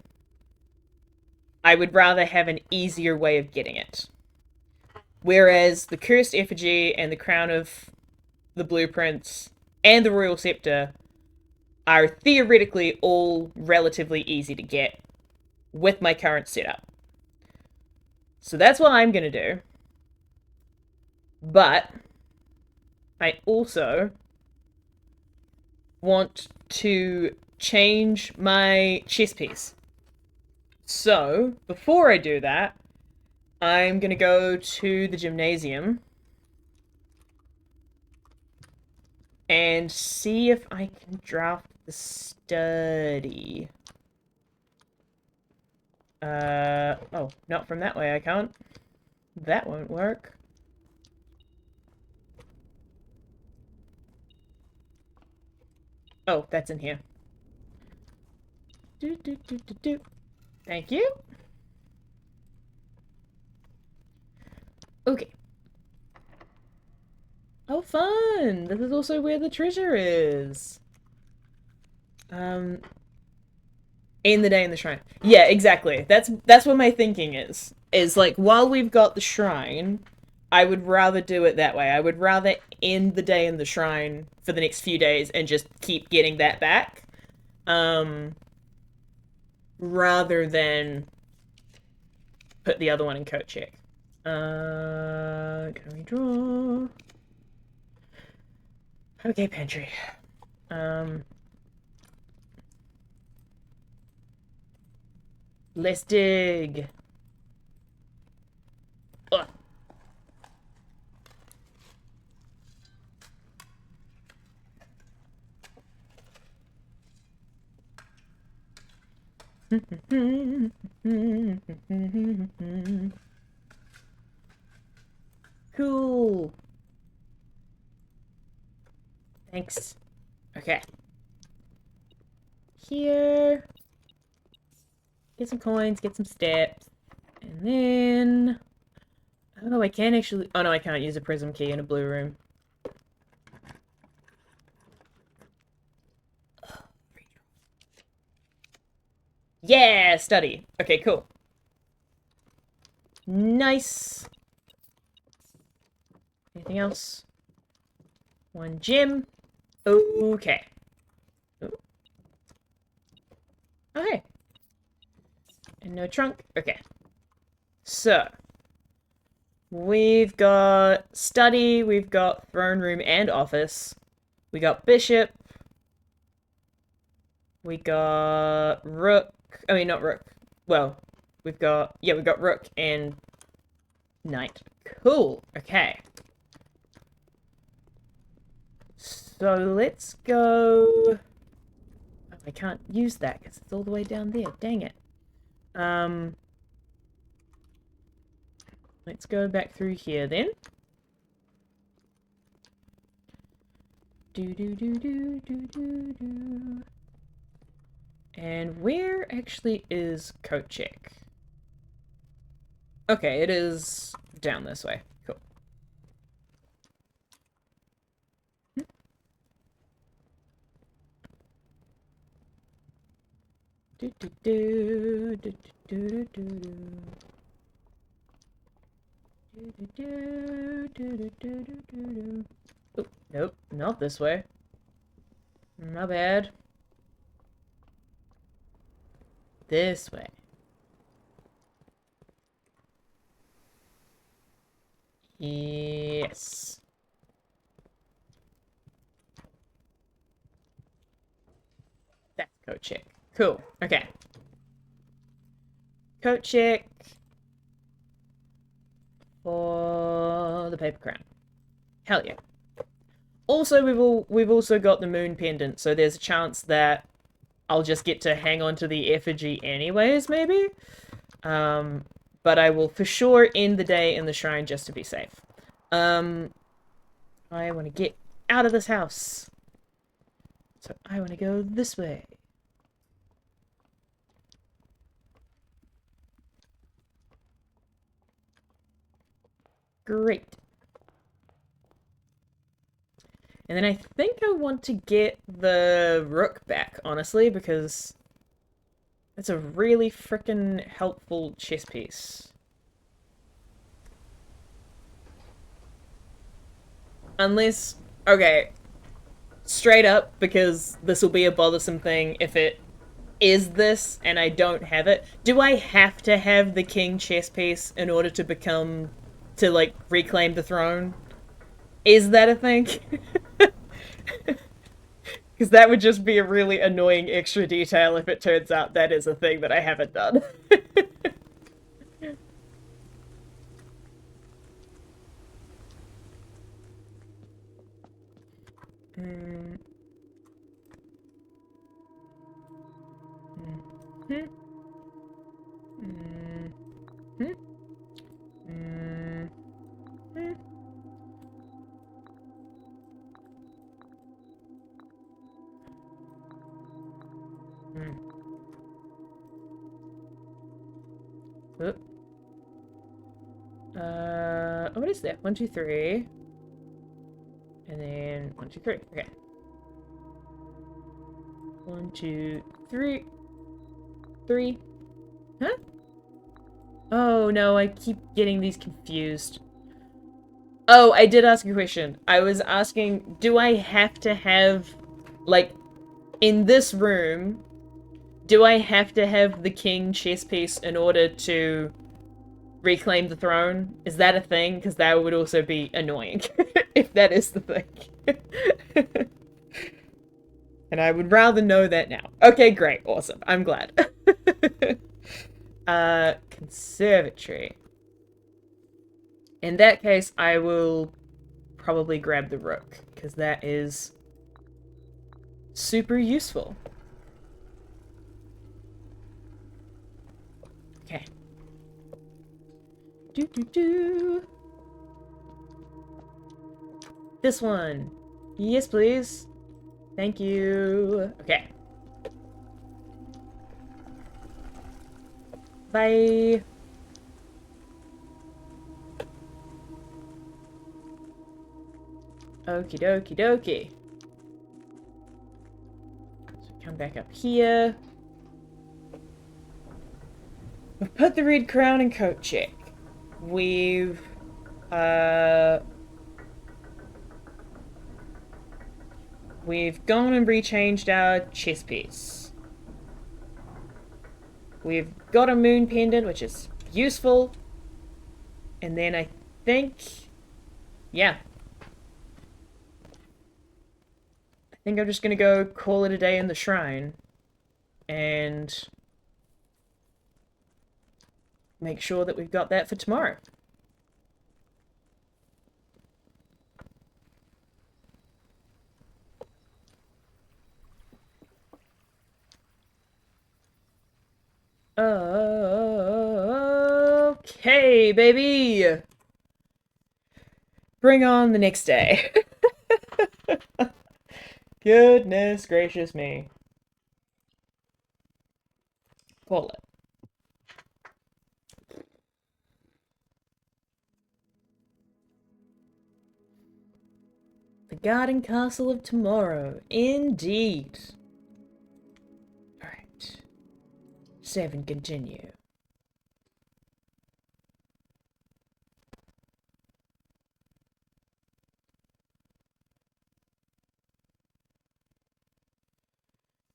I would rather have an easier way of getting it. Whereas the Cursed Effigy and the Crown of the Blueprints and the Royal Scepter are theoretically all relatively easy to get with my current setup. So that's what I'm going to do. But I also want to change my chess piece. So, before I do that, I'm going to go to the gymnasium and see if I can draft the study. Oh, not from that way I can't. That won't work. Oh, that's in here. Do. Thank you. Okay. Oh, fun! This is also where the treasure is. Um, in the day in the shrine. Yeah, exactly. That's what my thinking is. Is like while we've got the shrine, I would rather do it that way. I would rather end the day in the shrine for the next few days and just keep getting that back. Um, rather than put the other one in coat check. Can we draw? Okay, pantry. Um, let's dig. Ugh. Cool. Thanks. Okay. Here. Get some coins, get some steps. And then... Oh, I can actually... Oh no, I can't use a prism key in a blue room. Yeah, study. Okay, cool. Nice. Anything else? One gem. Okay. Ooh. Okay. And no trunk. Okay. So. We've got study, we've got throne room and office. We got bishop. We got rook. I mean, not rook. Well, we've got rook and knight. Cool. Okay. So let's go. Oh, I can't use that because it's all the way down there. Dang it. Let's go back through here then. Do do do do do do do. And where actually is coat check? Okay, it is down this way. Cool. Do do do do do do do. Oh, nope, not this way. My bad. This way. Yes. That's coat check. Cool. Okay. Coat check for the paper crown. Hell yeah. Also, we've also got the moon pendant, so there's a chance that I'll just get to hang on to the effigy anyways, maybe? But I will for sure end the day in the shrine just to be safe. I want to get out of this house. So I want to go this way. Great. And then I think I want to get the rook back, honestly, because it's a really frickin' helpful chess piece. Unless, okay, straight up, because this will be a bothersome thing if it is this and I don't have it. Do I have to have the king chess piece in order to become, to like, reclaim the throne? Is that a thing? Because that would just be a really annoying extra detail if it turns out that is a thing that I haven't done. Mm. Mm. Mm. Mm. Mm. Mm. Mm. Oop. What is that? 1, 2, 3. And then 1, 2, 3. Okay. 1, 2, 3. 3. Huh? Oh no, I keep getting these confused. Oh, I did ask a question. I was asking, do I have to have, like, in this room, do I have to have the king chess piece in order to reclaim the throne? Is that a thing? Because that would also be annoying, if that is the thing. And I would rather know that now. Okay, great, awesome. I'm glad. Conservatory. In that case, I will probably grab the rook, because that is super useful. Okay. Do. This one. Yes, please. Thank you. Okay. Bye. Okie dokie dokie. So come back up here. We've put the red crown and coat check. We've gone and rechanged our chess piece. We've got a moon pendant, which is useful. And then I think, yeah. I think I'm just gonna go call it a day in the shrine. And make sure that we've got that for tomorrow. Okay, baby! Bring on the next day. Goodness gracious me. Call it. The Garden Castle of Tomorrow. Indeed. Alright. Save and continue.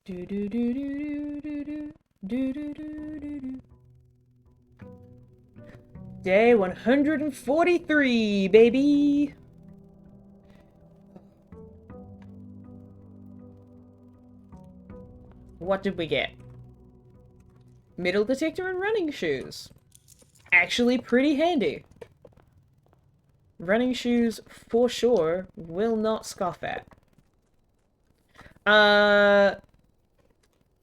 Do do do do do do do do do do do. Day 143, baby. What did we get? Metal detector and running shoes. Actually pretty handy. Running shoes, for sure, will not scoff at.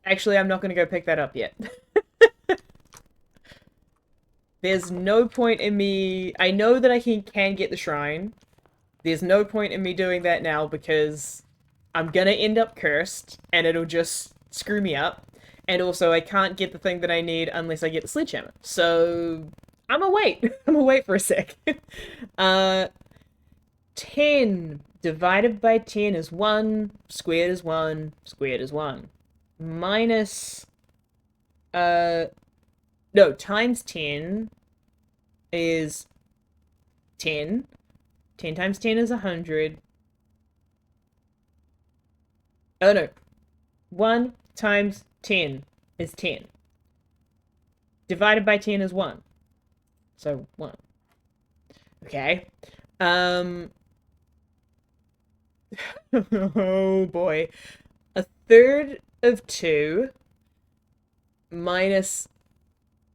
Actually, I'm not going to go pick that up yet. There's no point in me... I know that I can get the shrine. There's no point in me doing that now because I'm going to end up cursed and it'll just screw me up. And also, I can't get the thing that I need unless I get the sledgehammer. So, I'm gonna wait. I'm gonna wait for a sec. 10 divided by 10 is 1, squared is 1, squared is 1. Minus, no, times 10 is 10. 10 times 10 is 100. Oh no. 1 times 10 is 10. Divided by 10 is 1. So, 1. Okay. Oh boy. A third of 2 minus...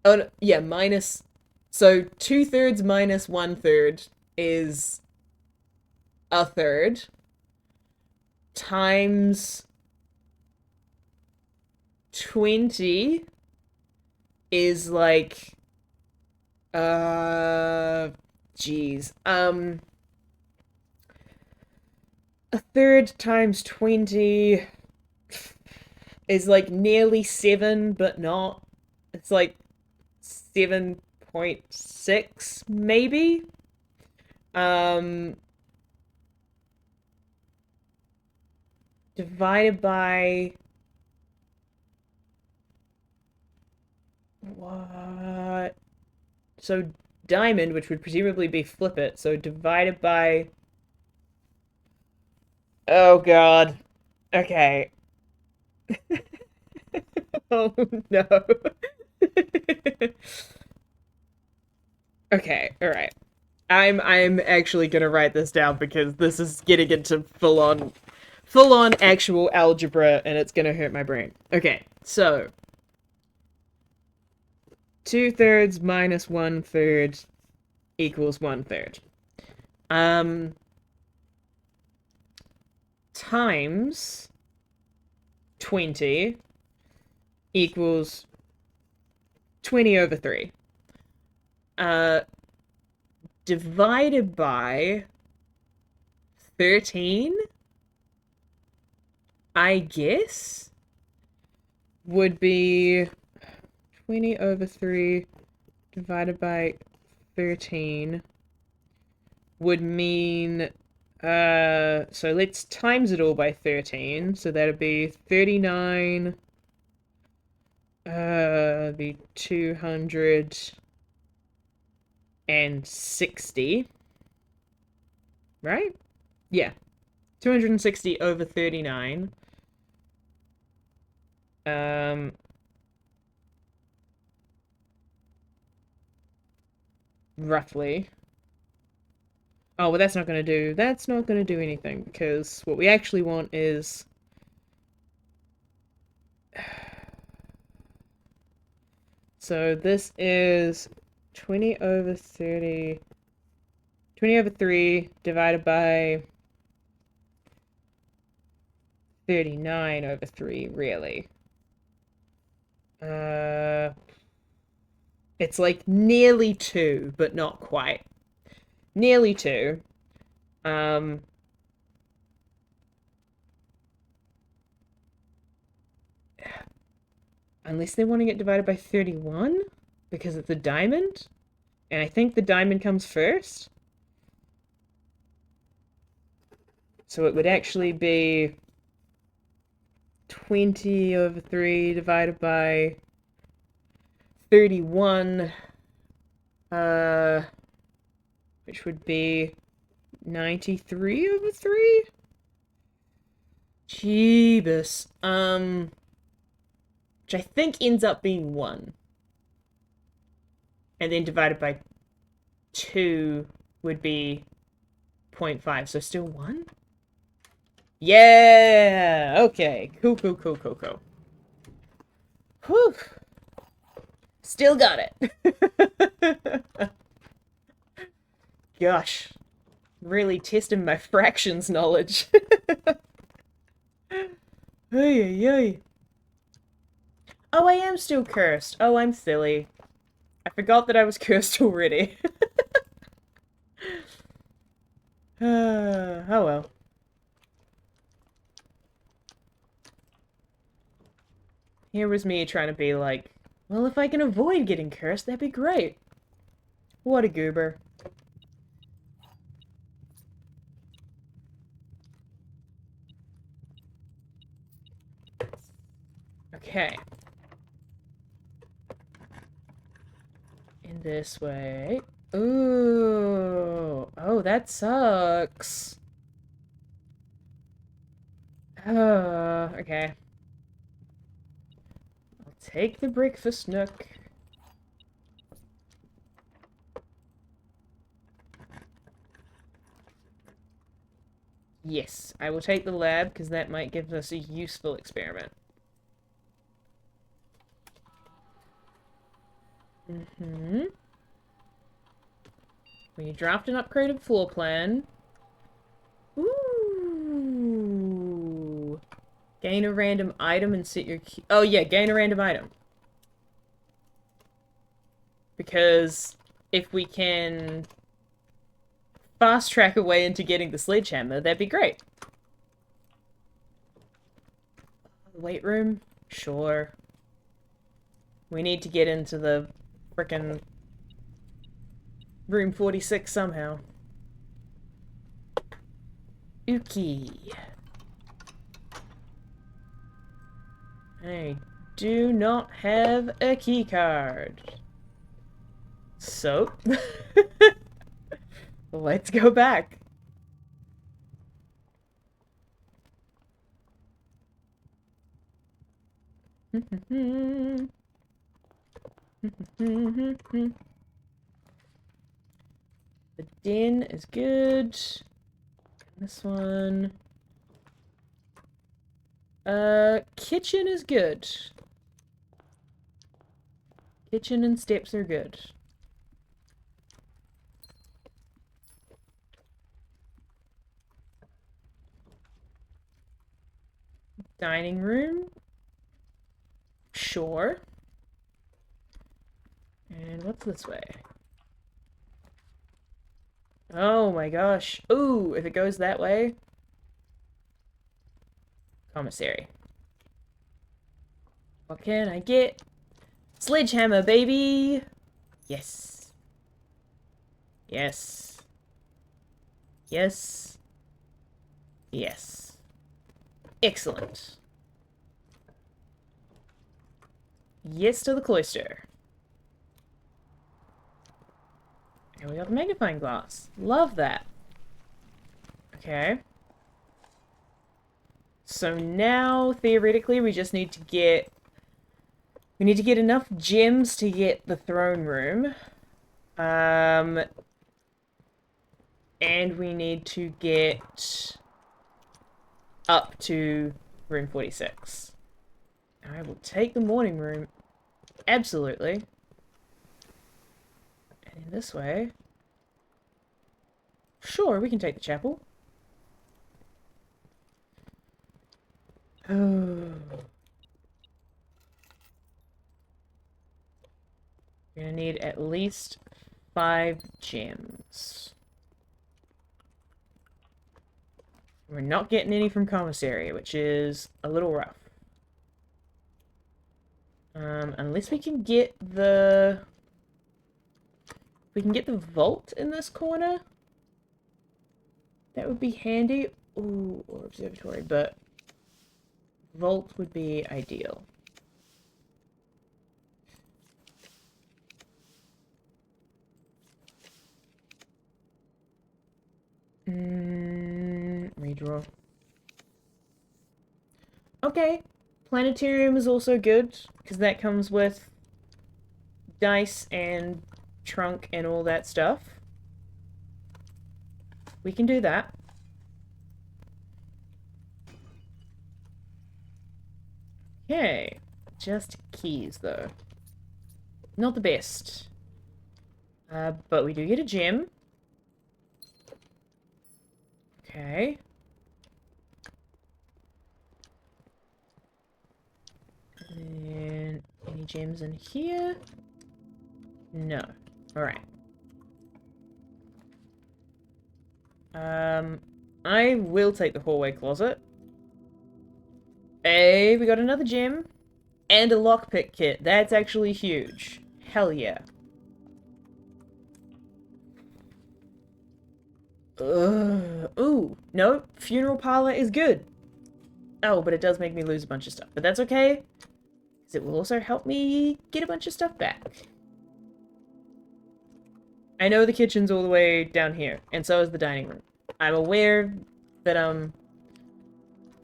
Oh, no, yeah, minus... So, 2/3 minus 1/3 is a third. Times 20 is like... Jeez. A third times 20 is like nearly 7, but not. It's like 7 0.6, maybe? Divided by... What? So diamond, which would presumably be flip it, so divided by... Oh god. Okay. Oh no. Okay, alright. I'm actually gonna write this down because this is getting into full on actual algebra and it's gonna hurt my brain. Okay, so 2/3 minus 1/3 equals 1/3. Times 20 equals 20 over 3. Divided by 13, I guess, would be 20 over 3 divided by 13 would mean, so let's times it all by 13, so that'd be 39, be 260, right? Yeah, 260 over 39. Roughly. Oh, well, that's not gonna do anything, because what we actually want is... So this is 20 over 30... 20 over 3 divided by 39 over 3, really. It's like nearly 2, but not quite. Nearly 2. Unless they're wanting it divided by 31, because it's a diamond. And I think the diamond comes first. So it would actually be 20 over 3 divided by 31, which would be 93 over 3? Jeebus. Which I think ends up being 1. And then divided by 2 would be 0.5, so still 1? Yeah! Okay. Cool. Whew. Still got it. Gosh. Really testing my fractions knowledge. Hey. Oh, I am still cursed. Oh, I'm silly. I forgot that I was cursed already. Oh well. Here was me trying to be like, well, if I can avoid getting cursed, that'd be great. What a goober. Okay. In this way. Ooh. Oh, that sucks. Okay. I'll take the breakfast nook. Yes, I will take the lab, because that might give us a useful experiment. Mm-hmm. When you draft an upgraded floor plan... Ooh! Gain a random item and set your key... Oh yeah, gain a random item. Because if we can fast track a way into getting the sledgehammer, that'd be great. Weight room? Sure. We need to get into the frickin' room 46 somehow. Uki. I do not have a key card. So, let's go back. The den is good. This one. Kitchen is good. Kitchen and steps are good. Dining room. Sure. And what's this way? Oh my gosh. Ooh, if it goes that way. Commissary. What can I get? Sledgehammer, baby! Yes. Yes. Yes. Yes. Excellent. Yes to the cloister. And we got the magnifying glass. Love that. Okay. So now, theoretically, we just need to get... We need to get enough gems to get the throne room. And we need to get up to room 46. I will take the morning room. Absolutely. And in this way... Sure, we can take the chapel. Oh... We're gonna need at least 5 gems. We're not getting any from commissary, which is a little rough. Unless we can get the... We can get the vault in this corner. That would be handy. Ooh, or observatory, but vault would be ideal. Redraw. Okay. Planetarium is also good, because that comes with dice and trunk and all that stuff. We can do that. Okay. Just keys, though. Not the best. But we do get a gem. Okay. And any gems in here? No. Alright. I will take the hallway closet. Hey, we got another gem. And a lockpick kit. That's actually huge. Hell yeah. Ooh, no, funeral parlor is good. Oh, but it does make me lose a bunch of stuff. But that's okay, because it will also help me get a bunch of stuff back. I know the kitchen's all the way down here, and so is the dining room. I'm aware that I'm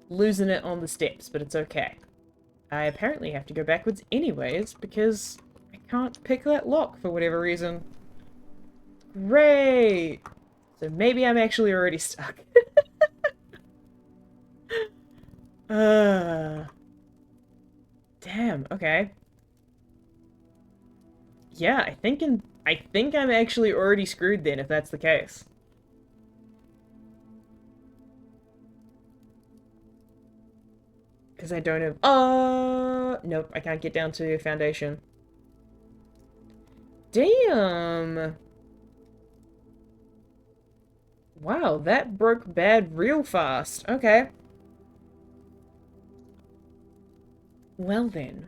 losing it on the steps, but it's okay. I apparently have to go backwards anyways, because I can't pick that lock for whatever reason. Great! So maybe I'm actually already stuck. Damn, okay. Yeah, I think I'm actually already screwed then, if that's the case. Because I don't have... nope, I can't get down to foundation. Damn! Wow, that broke bad real fast. Okay. Well then.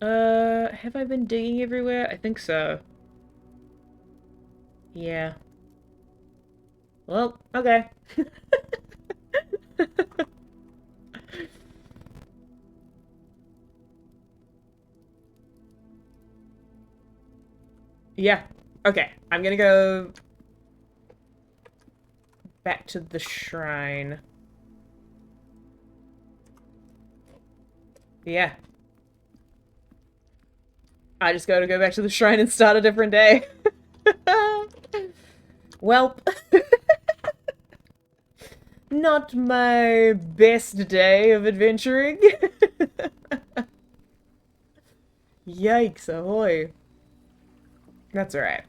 Have I been digging everywhere? I think so. Yeah. Well, okay. Yeah. Okay. I'm gonna go back to the shrine. Yeah. I just gotta go back to the shrine and start a different day. Welp. Not my best day of adventuring. Yikes, ahoy. That's alright.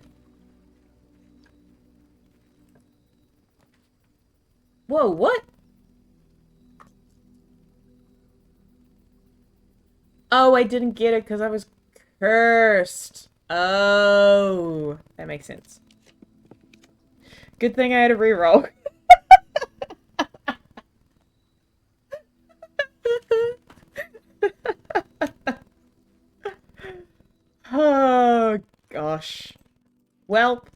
Whoa, what? Oh, I didn't get it because I was cursed. Oh, that makes sense. Good thing I had a reroll. Oh, gosh. Well,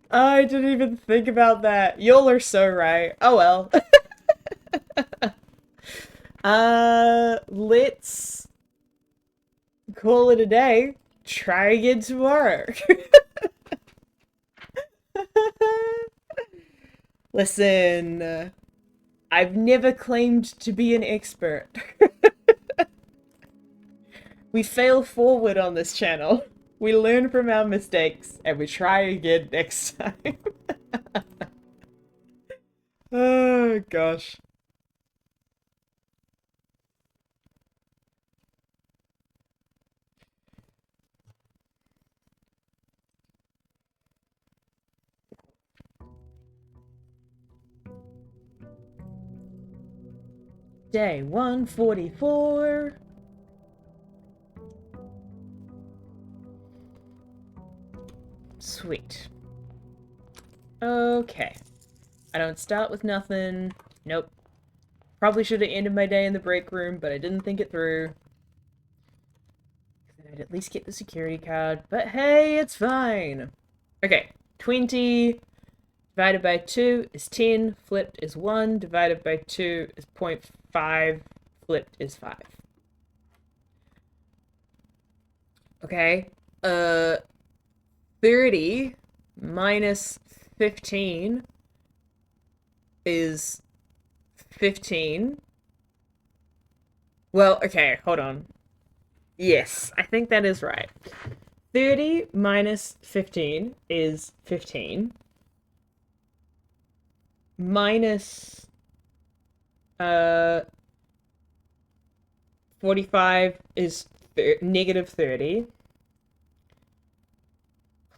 I didn't even think about that. Y'all are so right. Oh well. Let's call it a day. Try again tomorrow. Listen, I've never claimed to be an expert. We fail forward on this channel. We learn from our mistakes and we try again next time. Oh gosh. Day 144. Sweet. Okay. I don't start with nothing. Nope. Probably should have ended my day in the break room, but I didn't think it through. I'd at least get the security card, but hey, it's fine. Okay, 20 divided by 2 is 10, flipped is 1, divided by 2 is 0.5, flipped is 5. Okay, 30 minus 15 is 15. Well, okay, hold on. Yes, I think that is right. 30 minus 15 is 15. Minus 45 is negative 30.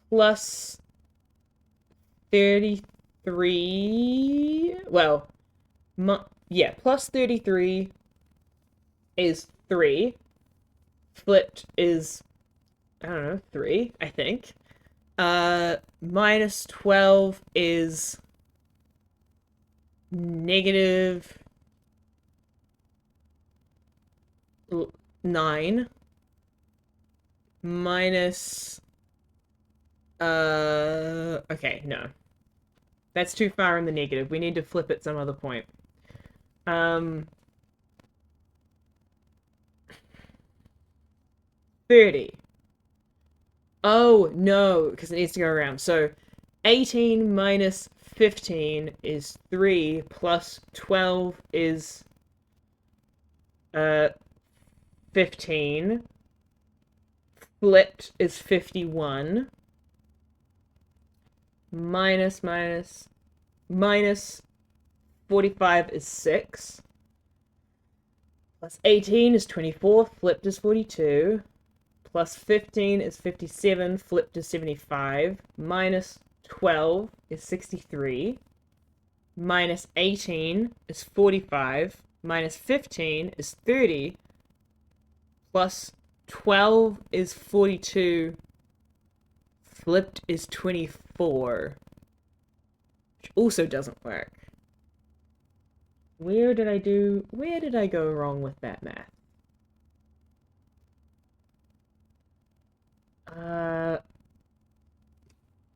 Plus 33. Well, yeah, plus 33 is 3. Flipped is, I don't know, 3, I think. Minus 12 is negative 9. Minus, okay, no. That's too far in the negative. We need to flip at some other point. 30. Oh, no, because it needs to go around. So 18 minus 15 is 3, plus 12 is 15. Flipped is 51. Minus 45 is 6. Plus 18 is 24, flipped is 42. Plus 15 is 57, flipped is 75. Minus 12 is 63. Minus 18 is 45. Minus 15 is 30. Plus 12 is 42. Flipped is 24. Which also doesn't work. Where did I go wrong with that math?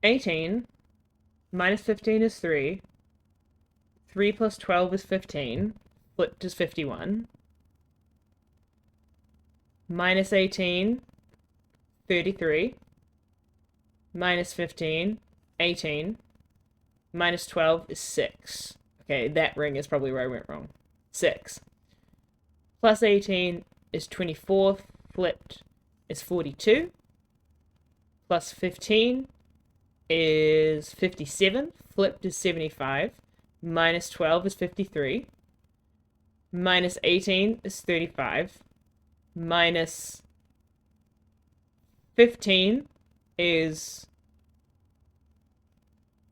18 minus 15 is 3. 3 plus 12 is 15. Flipped is 51. Minus 18, 33. Minus 15, 18. Minus 12 is 6. Okay, that ring is probably where I went wrong. 6. Plus 18 is 24. Flipped is 42. Plus 15 is 57. Flipped is 75. Minus 12 is 53. Minus 18 is 35. Minus 15 is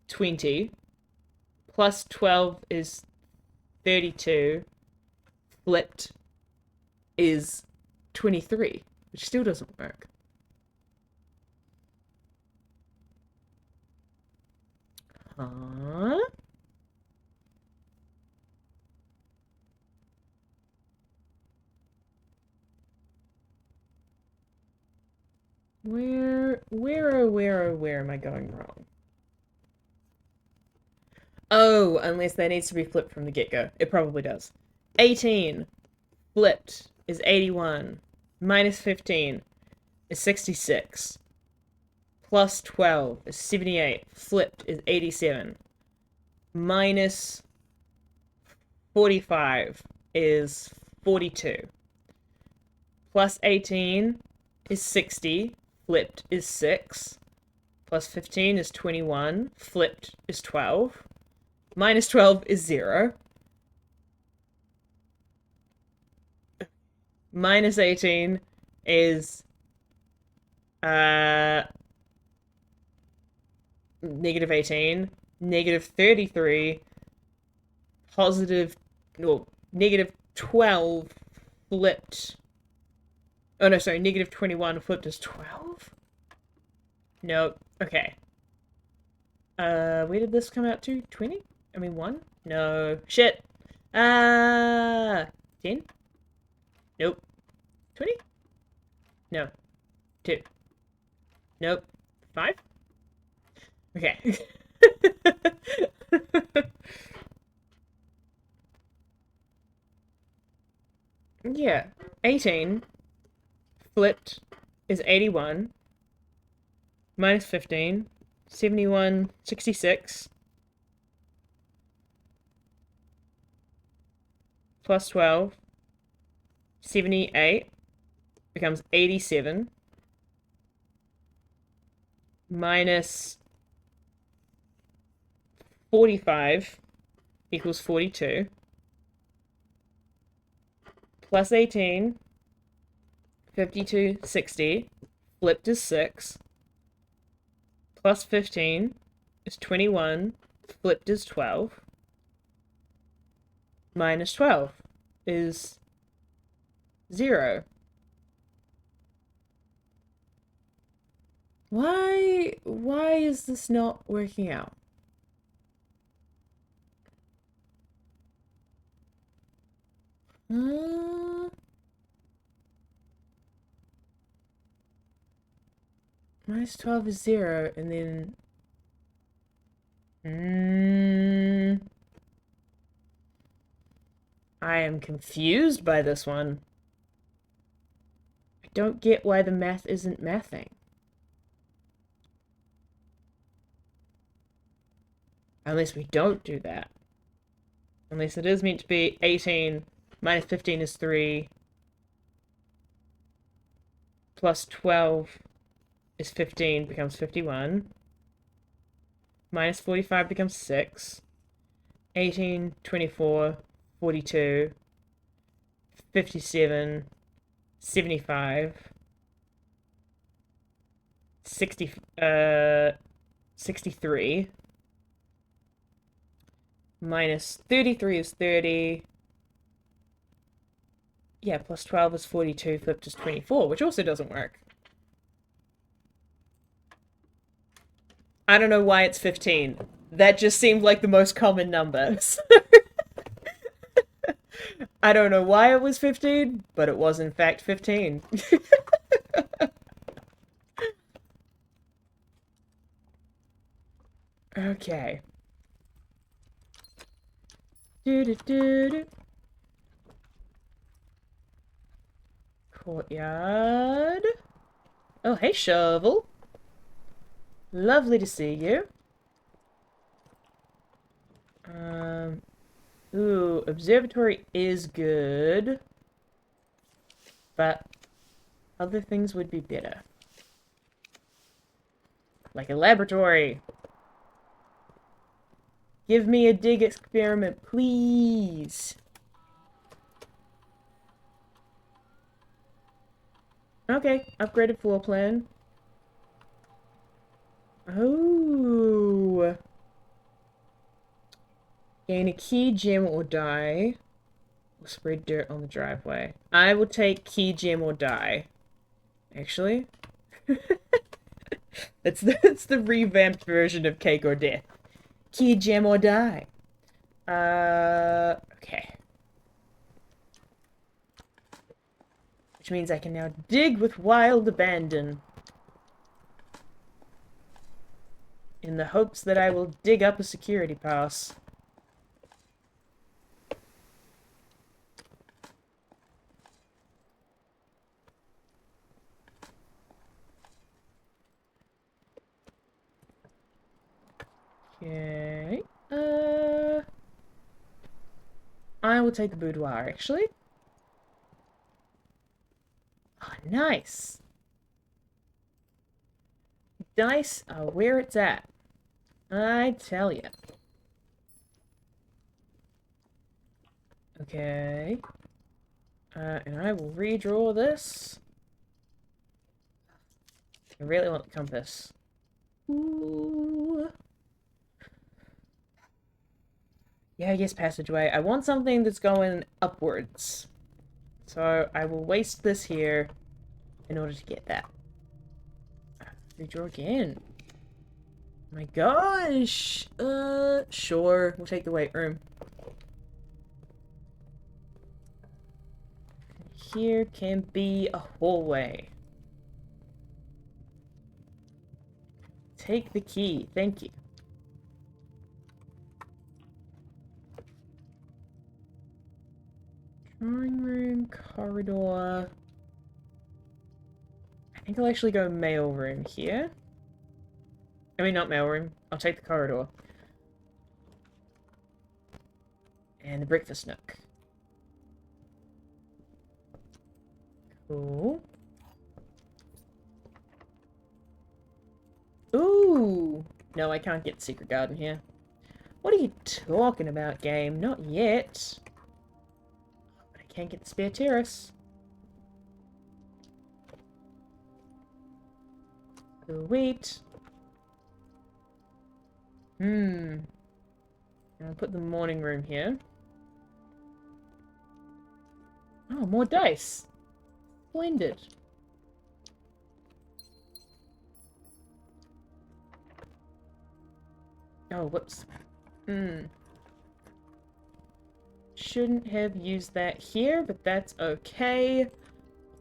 20. Plus 12 is 32. Flipped is 23, which still doesn't work. Huh? Where am I going wrong? Oh, unless that needs to be flipped from the get-go. It probably does. 18 flipped is 81. Minus 15 is 66. Plus 12 is 78. Flipped is 87. Minus 45 is 42. Plus 18 is 60. Flipped is 6. Plus 15 is 21. Flipped is 12. Minus 12 is 0. Minus 18 is negative 18. Negative 33. Positive, no, negative 12 flipped. Oh no, sorry, negative 21 flipped is 12? Nope. Okay. Where did this come out to? 20? I mean 1? No. Shit. 10? Nope. 20? No. 2. Nope. 5? Okay. Yeah. 18 flipped is 81. Minus 15. 71, 66. Plus 12. 78 becomes 87. Minus 45 equals 42. Plus 18. 52, 60. Flipped is 6. Plus 15 is 21. Flipped is 12. Minus 12 is 0. Why is this not working out? Minus 12 is 0, and then... I am confused by this one. I don't get why the math isn't mathing. Unless we don't do that. Unless it is meant to be 18 minus 15 is 3. Plus 12 is 15, becomes 51. Minus 45 becomes 6. 18, 24, 42, 57, 75, 63. Minus 33 is 30. Yeah, plus 12 is 42, flipped is 24, which also doesn't work. I don't know why it's 15. That just seemed like the most common number. I don't know why it was 15, but it was in fact 15. Okay. Do. Courtyard. Oh, hey, Shovel. Lovely to see you. Ooh, observatory is good. But other things would be better. Like a laboratory. Give me a dig experiment, please. Okay, upgraded floor plan. Oh. Gain a key, gem, or die. Or spread dirt on the driveway. I will take key, gem, or die. Actually. That's the revamped version of cake or death. Key, gem, or die. Okay. Which means I can now dig with wild abandon. In the hopes that I will dig up a security pass. Okay. I will take the boudoir, actually. Oh, nice. Dice are where it's at. I tell ya. Okay. And I will redraw this. I really want the compass. Ooh. Yeah, yes, passageway. I want something that's going upwards. So I will waste this here in order to get that. Redraw again. Oh my gosh! Sure. We'll take the weight room. Here can be a hallway. Take the key. Thank you. Drawing room, corridor. I think I'll actually go mail room here. I mean, not mail room. I'll take the corridor. And the breakfast nook. Cool. Ooh! No, I can't get the secret garden here. What are you talking about, game? Not yet. But I can't get the spare terrace. Sweet. I'll put the morning room here. Oh, more dice. Splendid. Oh, whoops. Shouldn't have used that here, but that's okay.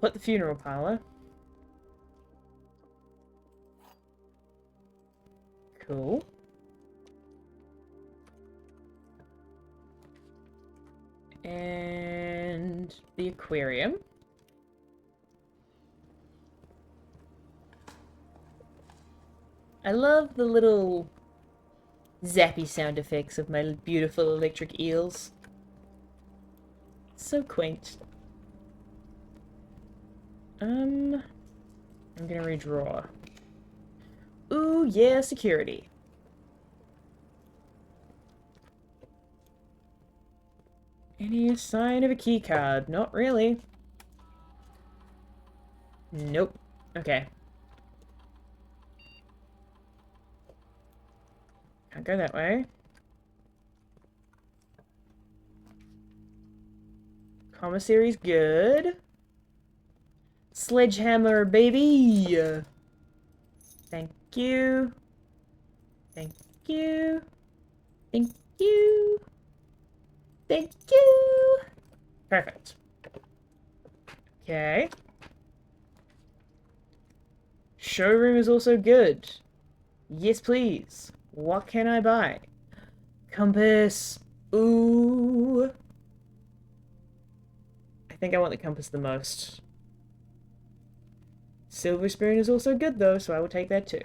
Put the funeral parlor. Cool. And the aquarium. I love the little zappy sound effects of my beautiful electric eels. So quaint. I'm gonna redraw. Ooh, yeah, security. Any sign of a key card? Not really. Nope. Okay. Can't go that way. Commissary's good. Sledgehammer, baby! Thank you. Thank you. Thank you. Thank you! Perfect. Okay. Showroom is also good. Yes, please. What can I buy? Compass. Ooh. I think I want the compass the most. Silver spoon is also good though, so I will take that too.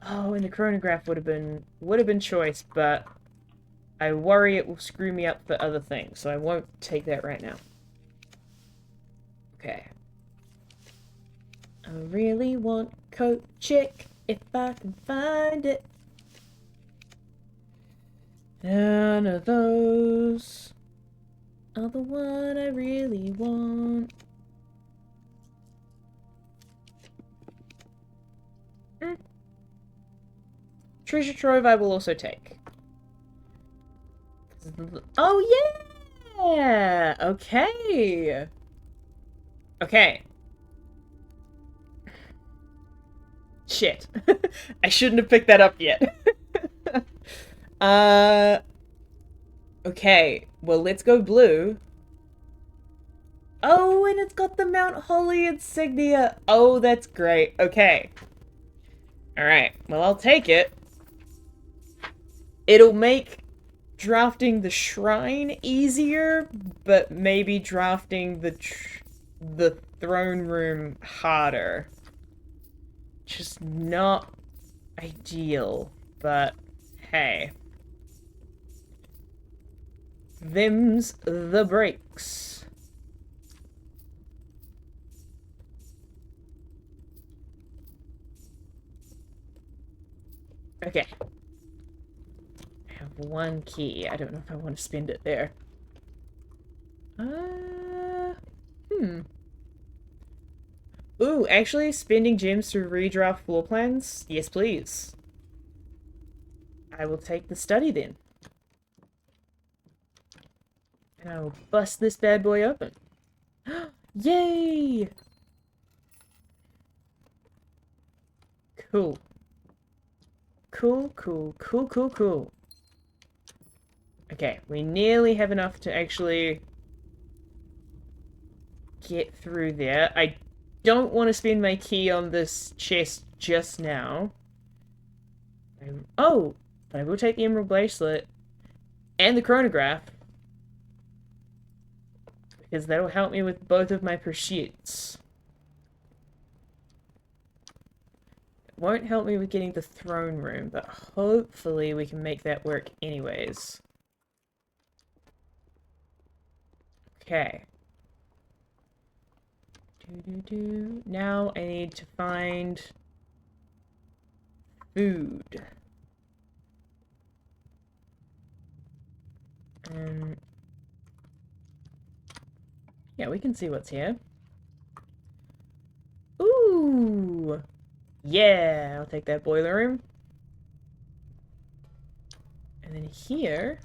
Oh, and the chronograph would have been choice, but I worry it will screw me up for other things, so I won't take that right now. Okay. I really want coat chick if I can find it. None of those are the one I really want. Treasure trove I will also take. Oh yeah! Okay. Okay. Shit. I shouldn't have picked that up yet. Okay. Well, let's go blue. Oh, and it's got the Mount Holly insignia. Oh, that's great. Okay. Alright. Well, I'll take it. It'll make drafting the shrine easier, but maybe drafting the throne room harder. Just not ideal, but hey. Them's the breaks. Okay. I have one key. I don't know if I want to spend it there. Ooh, actually, spending gems to redraft floor plans? Yes, please. I will take the study then. And I will bust this bad boy open. Yay! Cool. Cool, cool, cool, cool, cool. Okay, we nearly have enough to actually get through there. I don't want to spend my key on this chest just now. Oh! But I will take the emerald bracelet and the chronograph. Because that'll help me with both of my pursuits. It won't help me with getting the throne room, but hopefully we can make that work anyways. Okay. Now I need to find food. Yeah, we can see what's here. Ooh! Yeah, I'll take that boiler room. And then here...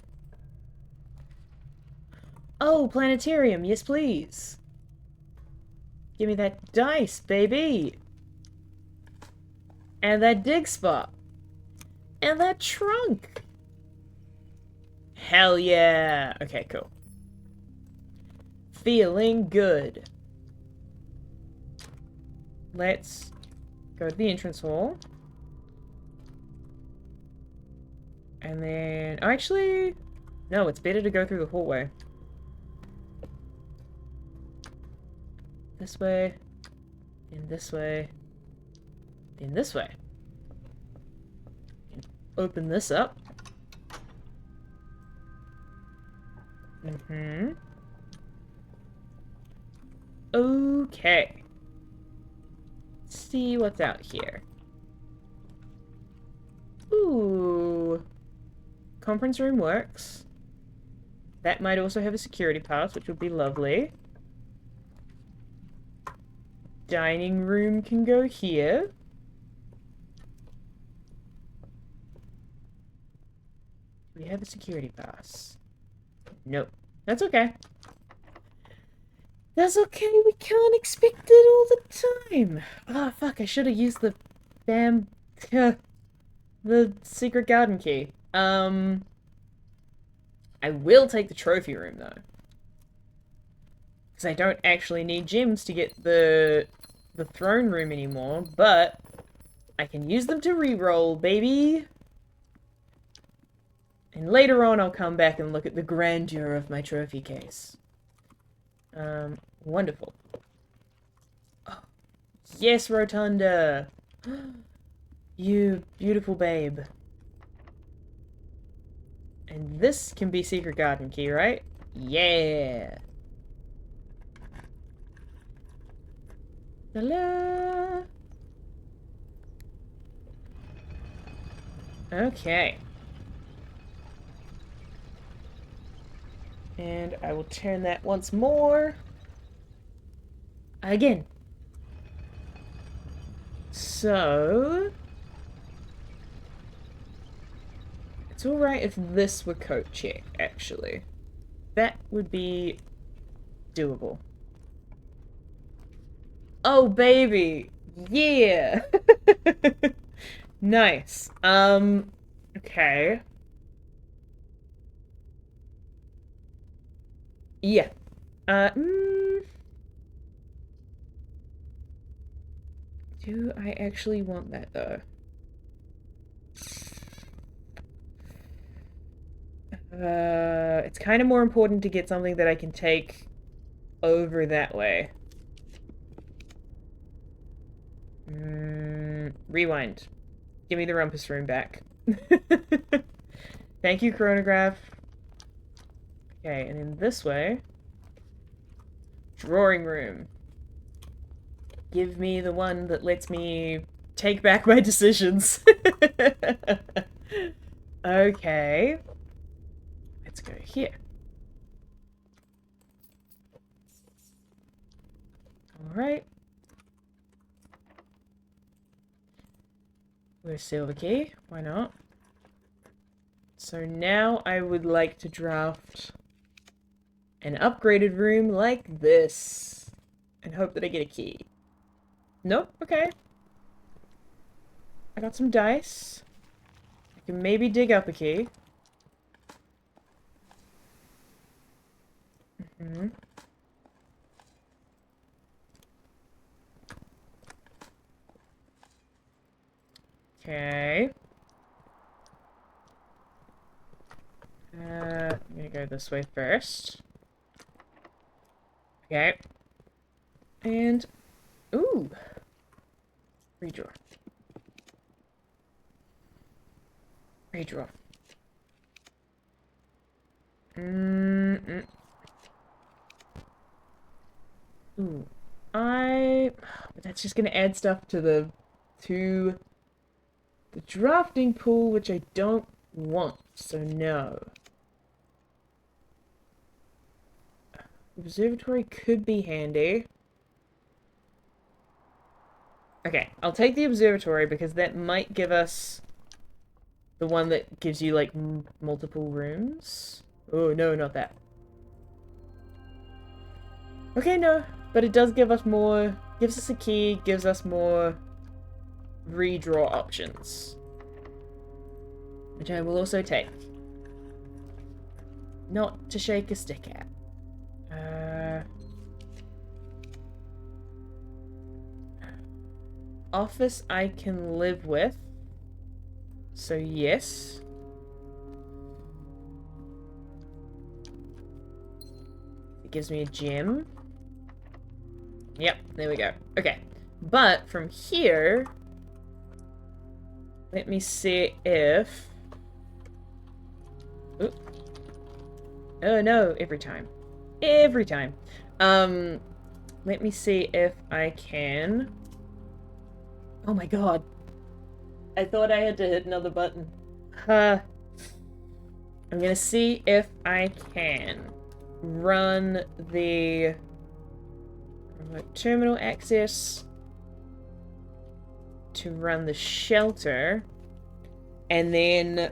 Oh, planetarium, yes please! Give me that dice, baby! And that dig spot! And that trunk! Hell yeah! Okay, cool. Feeling good. Let's go to the entrance hall. And then... Oh, actually... No, it's better to go through the hallway. This way. Then this way. Then this way. Open this up. Okay. Let's see what's out here. Ooh. Conference room works. That might also have a security pass, which would be lovely. Dining room can go here. Do we have a security pass? Nope. That's okay. That's okay, we can't expect it all the time. Oh, fuck, I should have used the the secret garden key. I will take the trophy room, though. Because I don't actually need gems to get the throne room anymore, but I can use them to reroll, baby! And later on I'll come back and look at the grandeur of my trophy case. Wonderful. Oh, yes, Rotunda! You beautiful babe. And this can be secret garden key, right? Yeah! Ta-la! Okay. And I will turn that once more. Again. So... it's alright if this were coat check, actually. That would be doable. Oh, baby! Yeah! Nice. Okay. Yeah. Do I actually want that, though? It's kind of more important to get something that I can take over that way. Rewind. Give me the rumpus room back. Thank you, chronograph. Okay, and in this way... drawing room. Give me the one that lets me take back my decisions. Okay. Let's go here. Alright. Where's silver key? Why not? So now I would like to draft an upgraded room like this. And hope that I get a key. Nope, okay. I got some dice. I can maybe dig up a key. Okay. I'm gonna go this way first. Okay. And... ooh! Redraw. Redraw. Ooh. But that's just gonna add stuff to the drafting pool, which I don't want, so no. Observatory could be handy. Okay, I'll take the observatory because that might give us the one that gives you, like, multiple rooms. Oh, no, not that. Okay, no, but it does give us more, gives us a key, gives us more redraw options. Which I will also take. Not to shake a stick at. Office I can live with. So yes. It gives me a gem. Yep, there we go. Okay. But from here, let me see if... oop. Oh no, every time. Every time. Let me see if I can... oh my god. I thought I had to hit another button. I'm gonna see if I can run the remote terminal access to run the shelter, and then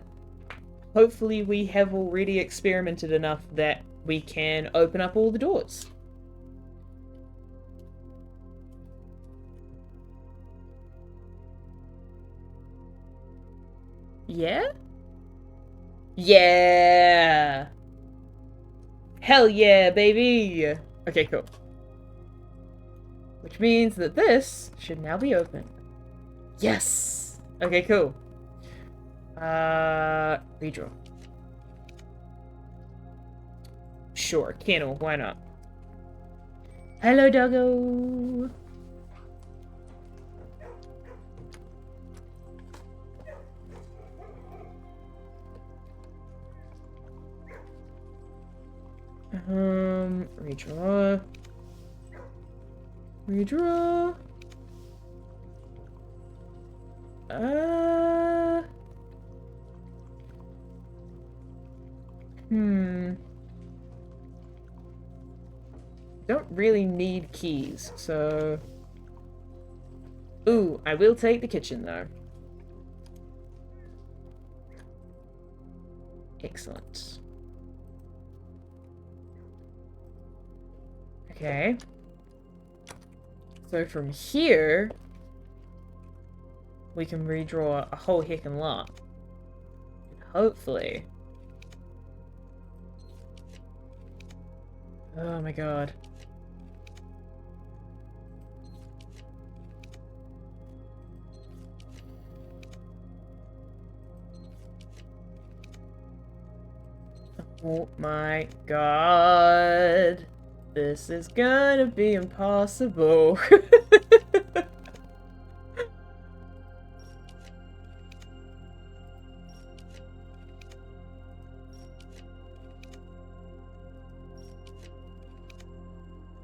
hopefully we have already experimented enough that we can open up all the doors. Yeah? Yeah! Hell yeah, baby! Okay, cool. Which means that this should now be open. Yes! Okay, cool. Redraw. Sure, kennel, why not? Hello, doggo! Redraw. Redraw. Don't really need keys, so... Ooh, I will take the kitchen, though. Excellent. Okay. So from here, we can redraw a whole heckin' lot. Hopefully. Oh my god. Oh my god. This is gonna be impossible.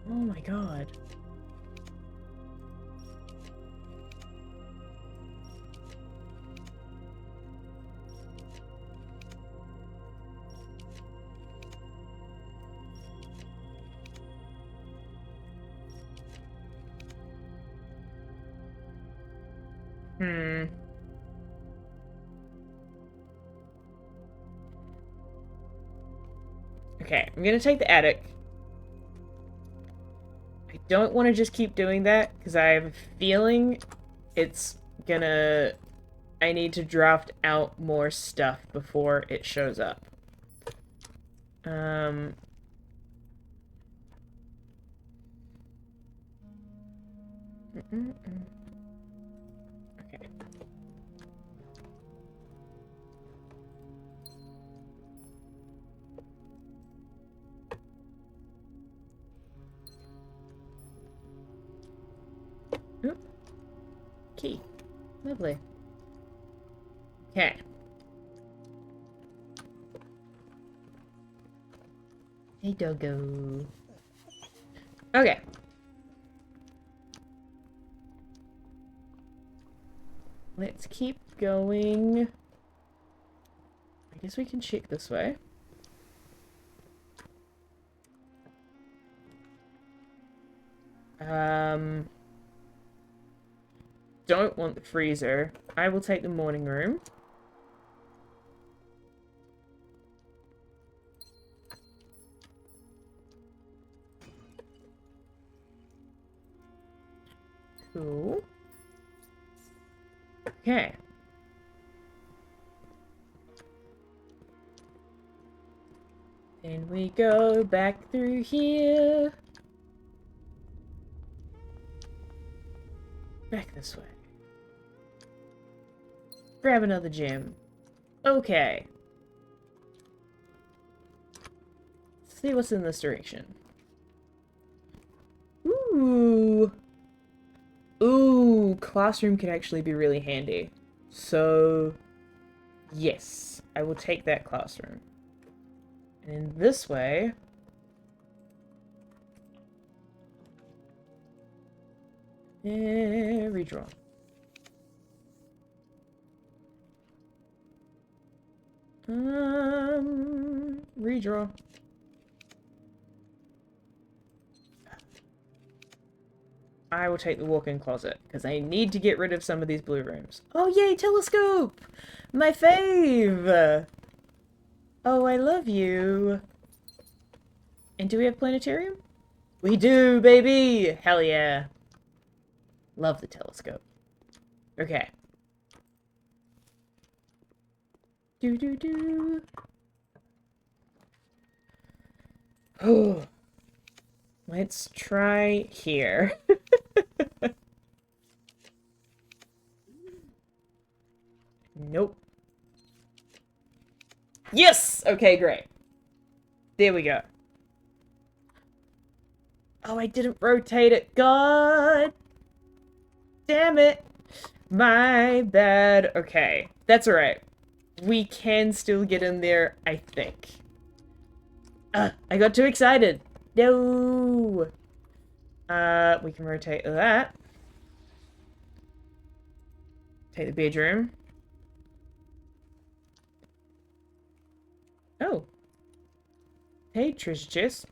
Oh my god. Okay, I'm gonna take the attic. I don't want to just keep doing that, because I have a feeling it's gonna... I need to draft out more stuff before it shows up. Okay. Oop. Key. Lovely. Okay. Hey, doggo. Okay. Let's keep going. I guess we can check this way. Don't want the freezer. I will take the morning room. Cool. Okay. And we go back through here. Back this way. Grab another gem. Okay. Let's see what's in this direction. Ooh. Ooh, classroom can actually be really handy. So, yes, I will take that classroom. And in this way... redraw. Redraw. I will take the walk-in closet, because I need to get rid of some of these blue rooms. Oh, yay, telescope! My fave! Oh, I love you. And do we have planetarium? We do, baby! Hell yeah. Love the telescope. Okay. Do. Oh. Let's try here. Nope. Yes! Okay, great. There we go. Oh, I didn't rotate it. God damn it. My bad. Okay, that's alright. We can still get in there, I think. I got too excited. No. We can rotate that. Take the bedroom. Oh. Hey, treasure chest.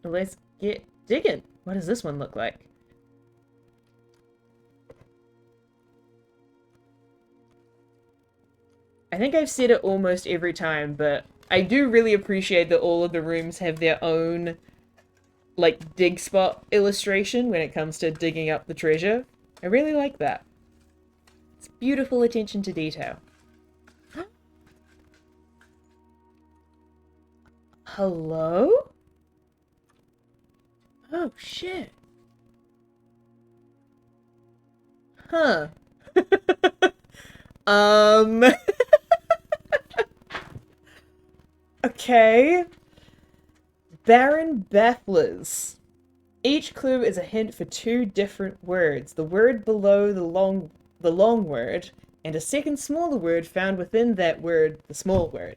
Let's get digging. What does this one look like? I think I've said it almost every time, but I do really appreciate that all of the rooms have their own, like, dig spot illustration when it comes to digging up the treasure. I really like that. It's beautiful attention to detail. Hello? Oh, shit. Huh. Okay. Baron Bafflers. Each clue is a hint for two different words. The word below the long word, and a second smaller word found within that word, the small word.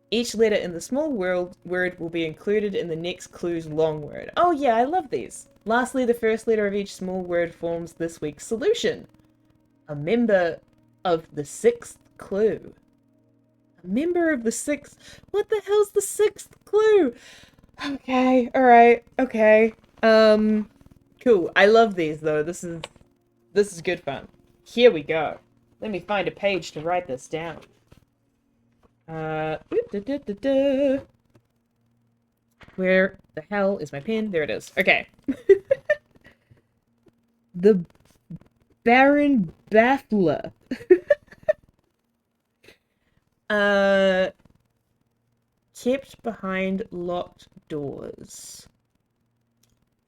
Each letter in the small word will be included in the next clue's long word. Oh yeah, I love these. Lastly, the first letter of each small word forms this week's solution. A member of the sixth clue. A member of the sixth... What the hell's the sixth clue? Okay, alright, okay. Cool. I love these, though. This is good fun. Here we go. Let me find a page to write this down. Where the hell is my pen? There it is. Okay. The Baron Baffler. Kept behind locked doors.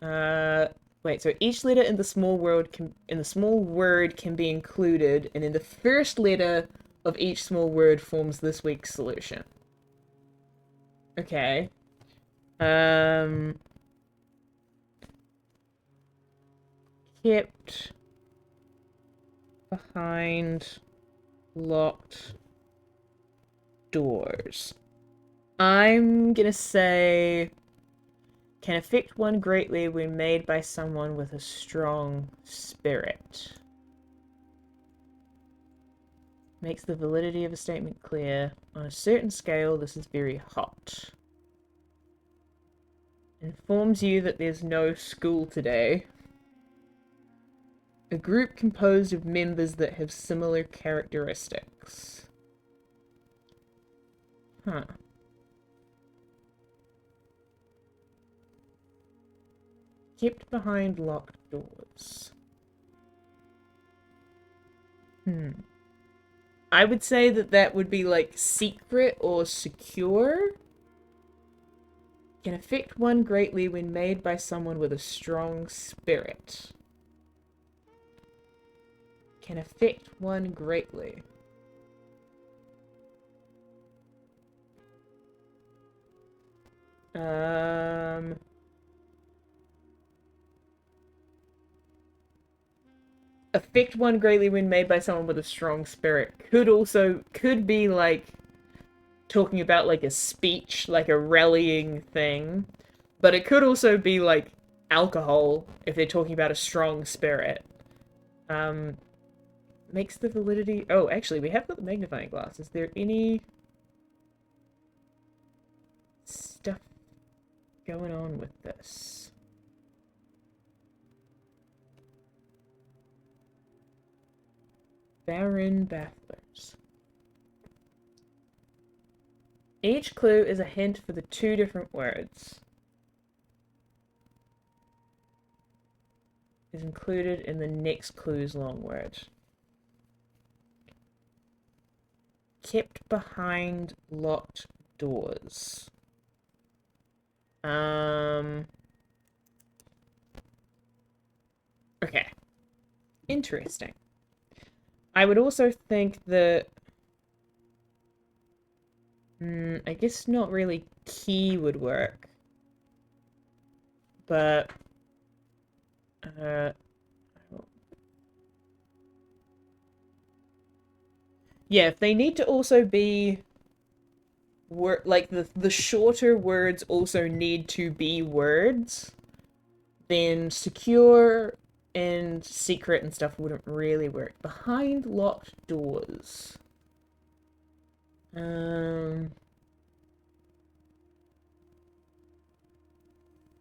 Wait, so each letter in the small word can be included, and then the first letter of each small word forms this week's solution. Okay. Kept behind locked doors. I'm gonna say can affect one greatly when made by someone with a strong spirit. Makes the validity of a statement clear. On a certain scale, this is very hot. Informs you that there's no school today. A group composed of members that have similar characteristics. Huh. Kept behind locked doors. I would say that would be like secret or secure. Can affect one greatly when made by someone with a strong spirit. Can affect one greatly. Affect one greatly when made by someone with a strong spirit. Could be like talking about like a speech, like a rallying thing. But it could also be like alcohol if they're talking about a strong spirit. Makes the validity... Oh, actually, we have got the magnifying glass. Is there any stuff going on with this? Baron Bafflers. Each clue is a hint for the two different words. Is included in the next clue's long word. Kept behind locked doors. Okay. Interesting. I would also think that... I guess not really key would work. But... yeah, if they need to also be... like, the shorter words also need to be words, then secure and secret and stuff wouldn't really work. Behind locked doors.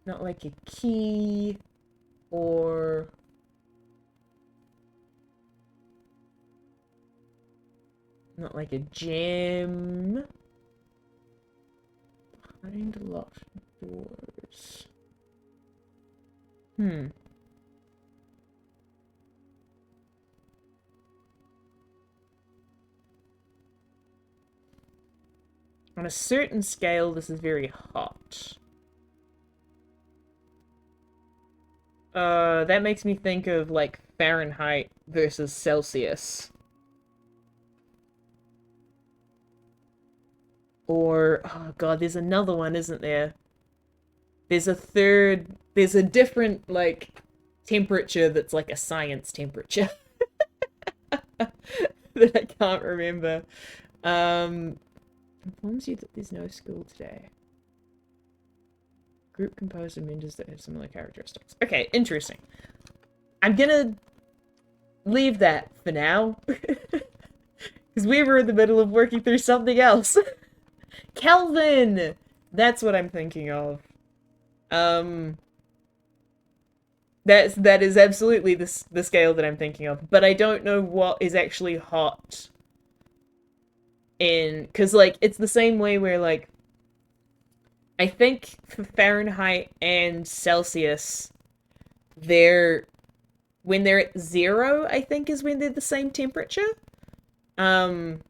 Not like a key or... not like a gem. Behind locked doors. On a certain scale, this is very hot. That makes me think of, like, Fahrenheit versus Celsius. Or, oh god, there's another one, isn't there? There's a different, like, temperature that's like a science temperature. That I can't remember. Informs you that there's no school today. Group composed of members that have similar characteristics. Okay, interesting. I'm gonna leave that for now. Because we were in the middle of working through something else. Kelvin! That's what I'm thinking of. That is absolutely the scale that I'm thinking of. But I don't know what is actually hot in... because, like, it's the same way where, like, I think for Fahrenheit and Celsius, when they're at 0, I think is when they're the same temperature. But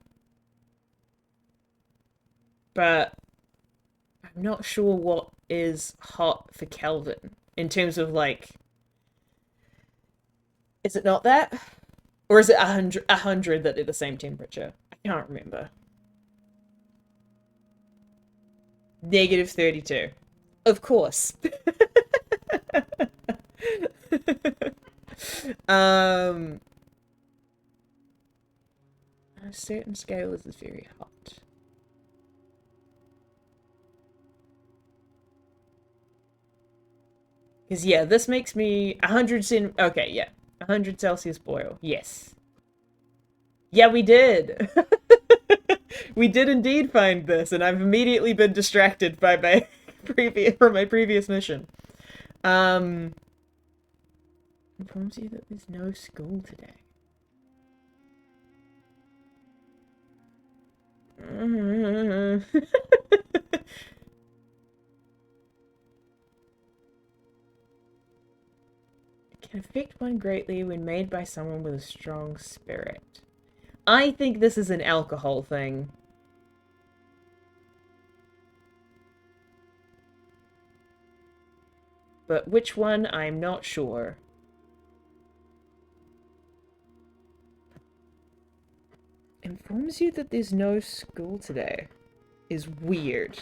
I'm not sure what is hot for Kelvin in terms of, like, is it not that? Or is it 100 that they're the same temperature? I can't remember. -32. Of course. On a certain scale, this is very hot. Because, yeah, this makes me 100 okay, yeah. 100 Celsius boil. Yes. Yeah, we did. We did indeed find this, and I've immediately been distracted by my previous mission. Informs you that there's no school today. It can affect one greatly when made by someone with a strong spirit. I think this is an alcohol thing. But which one, I'm not sure. Informs you that there's no school today is weird.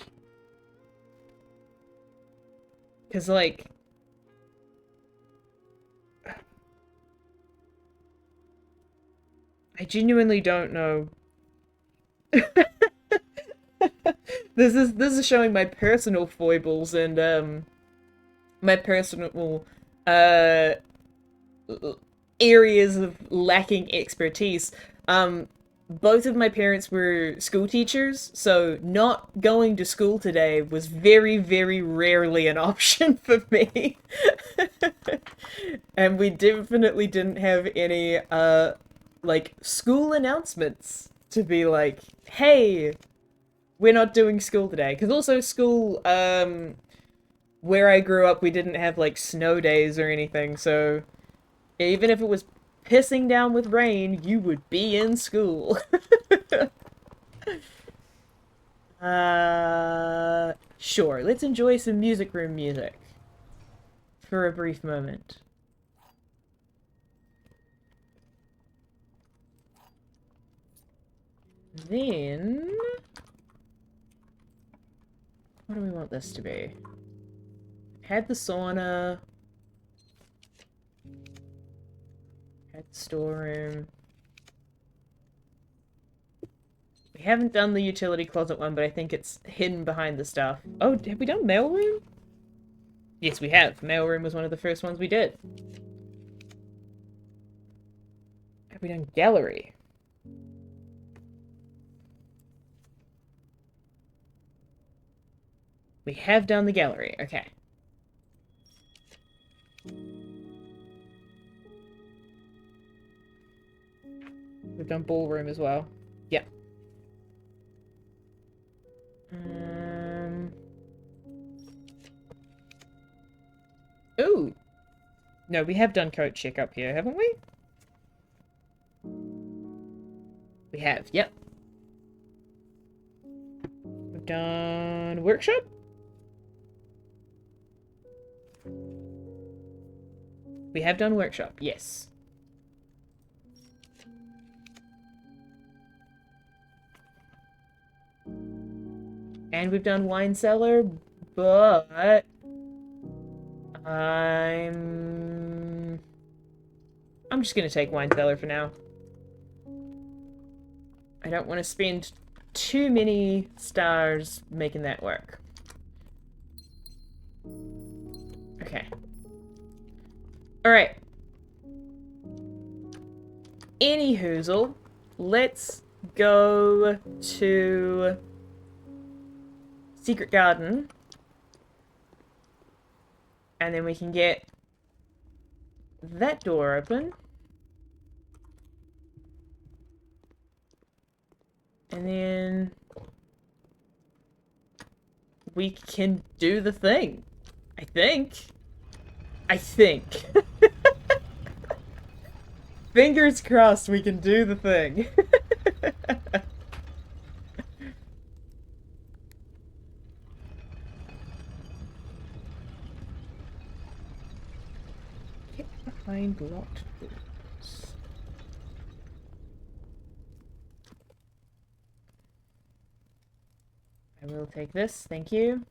Because, like... I genuinely don't know. This is showing my personal foibles and my personal areas of lacking expertise. Both of my parents were school teachers, so not going to school today was very, very rarely an option for me. And we definitely didn't have any like, school announcements to be like, hey, we're not doing school today. Because also school, where I grew up, we didn't have, like, snow days or anything, so even if it was pissing down with rain, you would be in school. Sure. Let's enjoy some music room music. For a brief moment. Then... what do we want this to be? Had the sauna. Had the storeroom. We haven't done the utility closet one, but I think it's hidden behind the stuff. Oh, have we done mailroom? Yes, we have. Mailroom was one of the first ones we did. Have we done gallery? We have done the gallery. Okay. We've done ballroom as well. Yeah. Ooh! No, we have done coat check up here, haven't we? We have, yep. We've done workshop? We have done workshop, yes. And we've done wine cellar, but... I'm just gonna take wine cellar for now. I don't want to spend too many stars making that work. Okay. Alright. Anyhoozle, let's go to Secret Garden. And then we can get that door open. And then we can do the thing. I think. Fingers crossed we can do the thing. Behind locked doors. I will take this, thank you.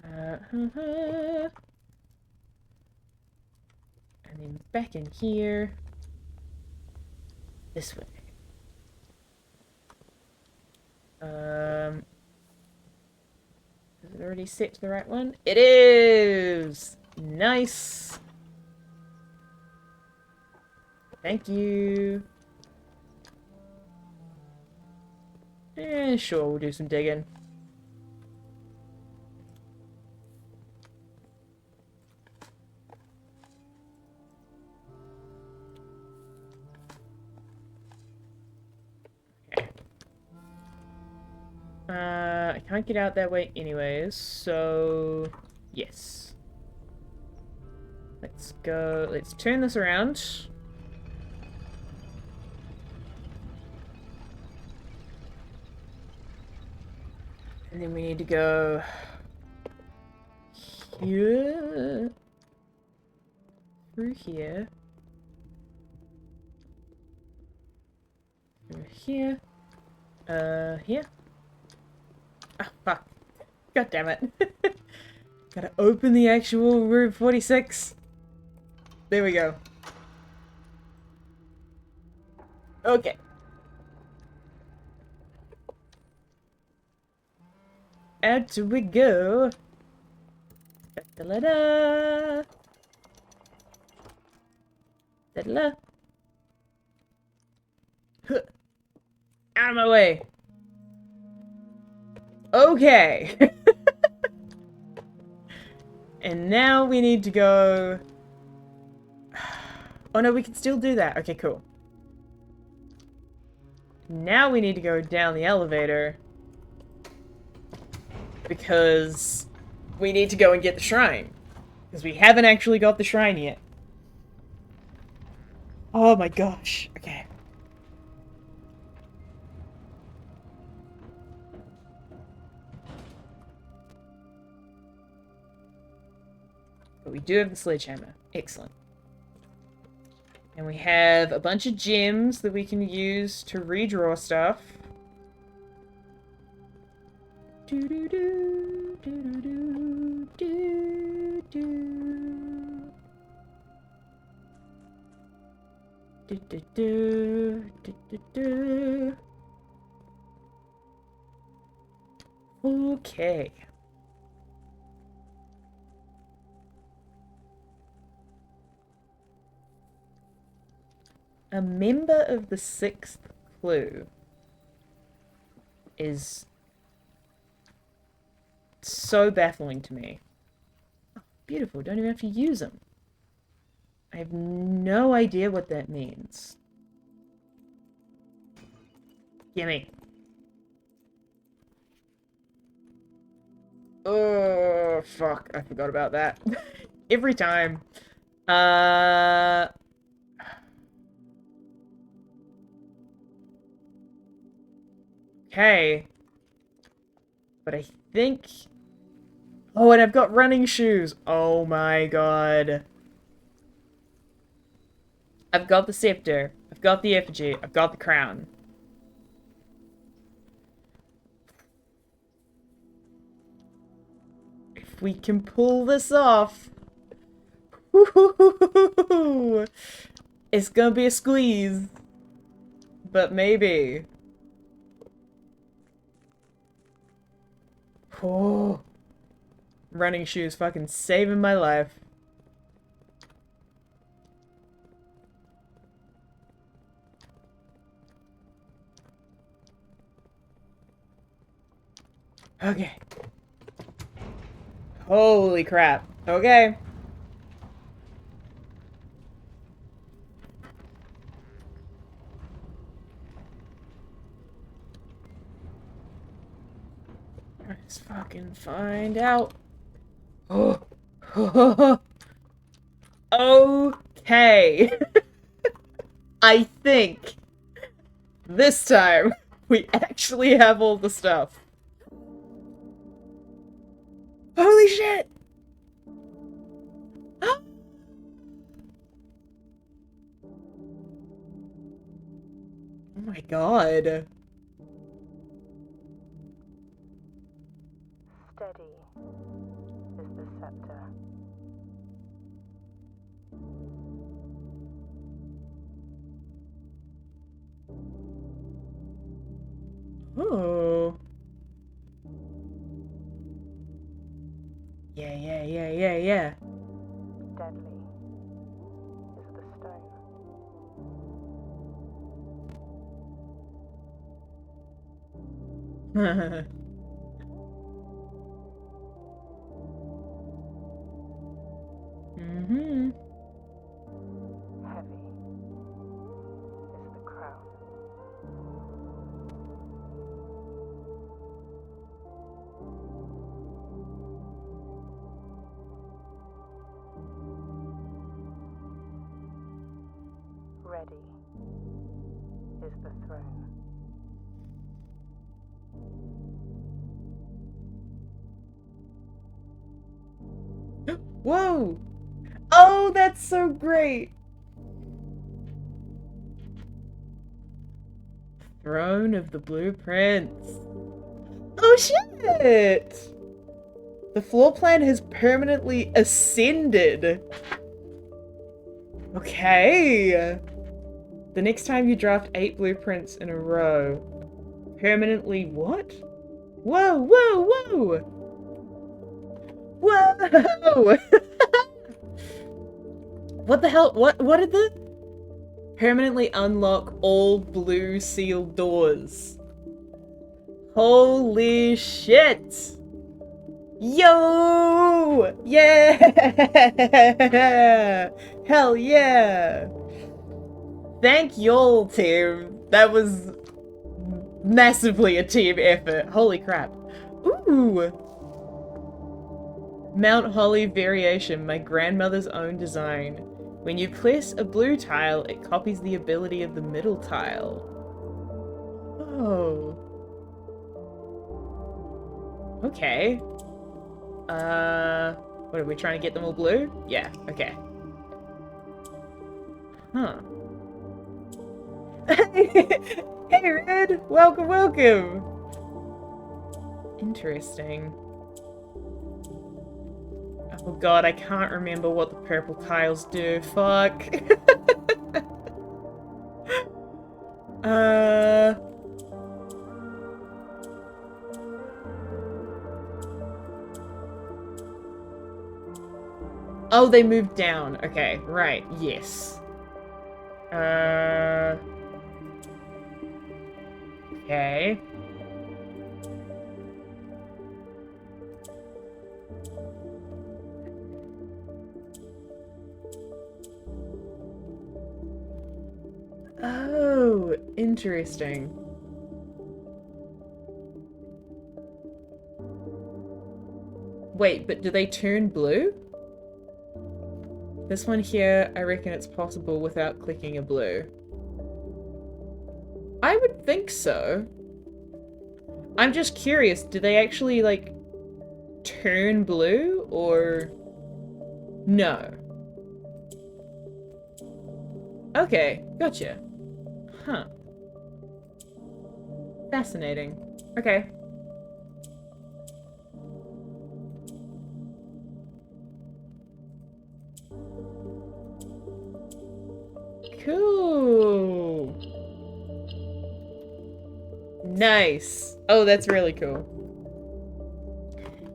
And then back in here. This way. Is it already set to the right one? It is! Nice! Thank you. Sure, we'll do some digging. I can't get out that way anyways, so yes. Let's go, let's turn this around. And then we need to go here, through here, through here, here. Oh, fuck. God damn it. Gotta open the actual room 46. There we go. Okay. Out we go. Da-da-da-da. Da-da-da. Huh. Out of my way. Okay. And now we need to go... Oh no, we can still do that. Okay, cool. Now we need to go down the elevator. Because we need to go and get the shrine. Because we haven't actually got the shrine yet. Oh my gosh. Okay. But we do have the sledgehammer. Excellent. And we have a bunch of gems that we can use to redraw stuff. Do-do-do, do-do-do, do-do. Do-do-do, do-do-do. Okay. A member of the sixth clue is so baffling to me. Oh, beautiful, don't even have to use them. I have no idea what that means. Gimme. Oh, fuck, I forgot about that. Every time. Okay. But I think... Oh, and I've got running shoes. Oh my god. I've got the scepter. I've got the effigy. I've got the crown. If we can pull this off... It's gonna be a squeeze. But maybe... Oh, running shoes fucking saving my life. Okay. Holy crap. Okay. Let's fucking find out. Oh. Okay. I think this time we actually have all the stuff. Holy shit! Oh my god. Steady is the scepter. Oh. Yeah. Deadly is the stone. Mm-hmm. Heavy is the crown. Ready is the throne. Whoa! Oh, that's so great! Throne of the Blueprints. Oh shit! The floor plan has permanently ascended. Okay. The next time you draft 8 blueprints in a row, permanently what? Whoa! Whoa! What the hell? What did the... Permanently unlock all blue sealed doors. Holy shit! Yo! Yeah! Hell yeah! Thank y'all, team. That was massively a team effort. Holy crap. Ooh! Mount Holly variation, my grandmother's own design. When you place a blue tile, it copies the ability of the middle tile. Oh. Okay. What, are we trying to get them all blue? Yeah, okay. Huh. Hey, Red! Welcome, welcome! Interesting. Oh god, I can't remember what the purple tiles do. Fuck. Oh, they moved down. Okay, right, yes. Okay. Oh, interesting. Wait, but do they turn blue? This one here, I reckon it's possible without clicking a blue. I would think so. I'm just curious, do they actually, like, turn blue, or... No. Okay, gotcha. Huh. Fascinating. Okay. Cool. Nice. Oh, that's really cool.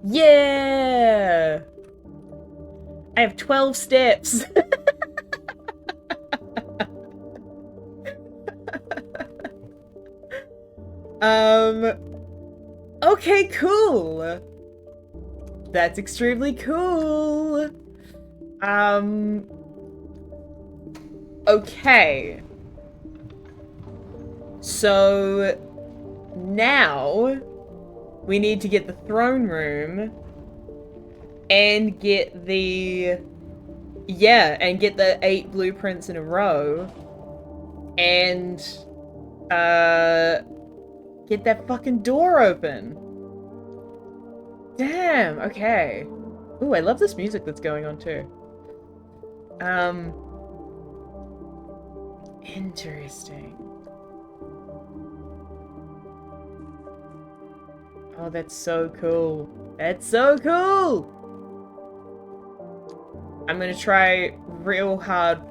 Yeah! I have 12 steps. Okay, cool. That's extremely cool. Okay. So now we need to get the throne room and get the and get the 8 blueprints in a row and get that fucking door open. Damn, okay. Ooh, I love this music that's going on too. Interesting. Oh, that's so cool. That's so cool! I'm gonna try real hard,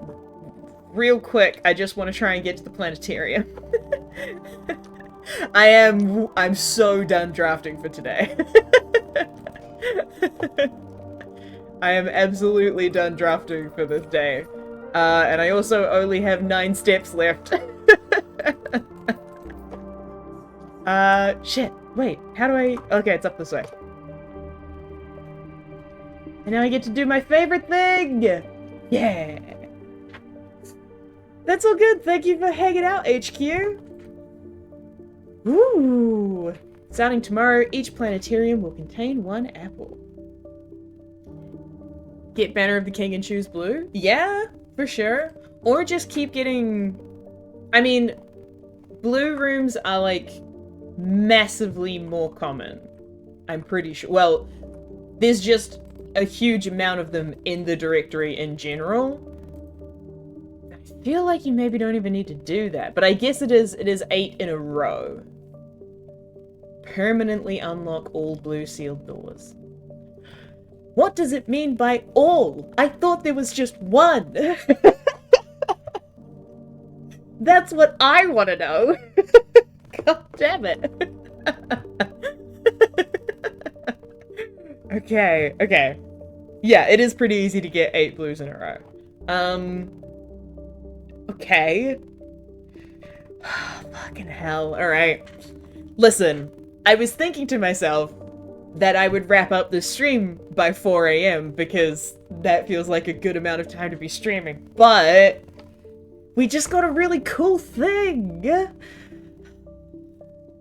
real quick. I just want to try and get to the planetarium. I'm so done drafting for today. I am absolutely done drafting for this day. And I also only have 9 steps left. Shit. Wait, how do I... Okay, it's up this way. And now I get to do my favorite thing! Yeah! That's all good. Thank you for hanging out, HQ. Ooh! Starting tomorrow, each planetarium will contain 1 apple. Get Banner of the King and choose blue? Yeah, for sure. Or just keep getting... I mean, blue rooms are, like, massively more common. I'm pretty sure. Well, there's just a huge amount of them in the directory in general. I feel like you maybe don't even need to do that, but I guess it is 8 in a row. Permanently unlock all blue sealed doors. What does it mean by all? I thought there was just 1. That's what I want to know. God damn it. Okay. Yeah, it is pretty easy to get 8 blues in a row. Okay. Fucking hell. Alright. Listen, I was thinking to myself that I would wrap up this stream by 4 AM because that feels like a good amount of time to be streaming, but we just got a really cool thing!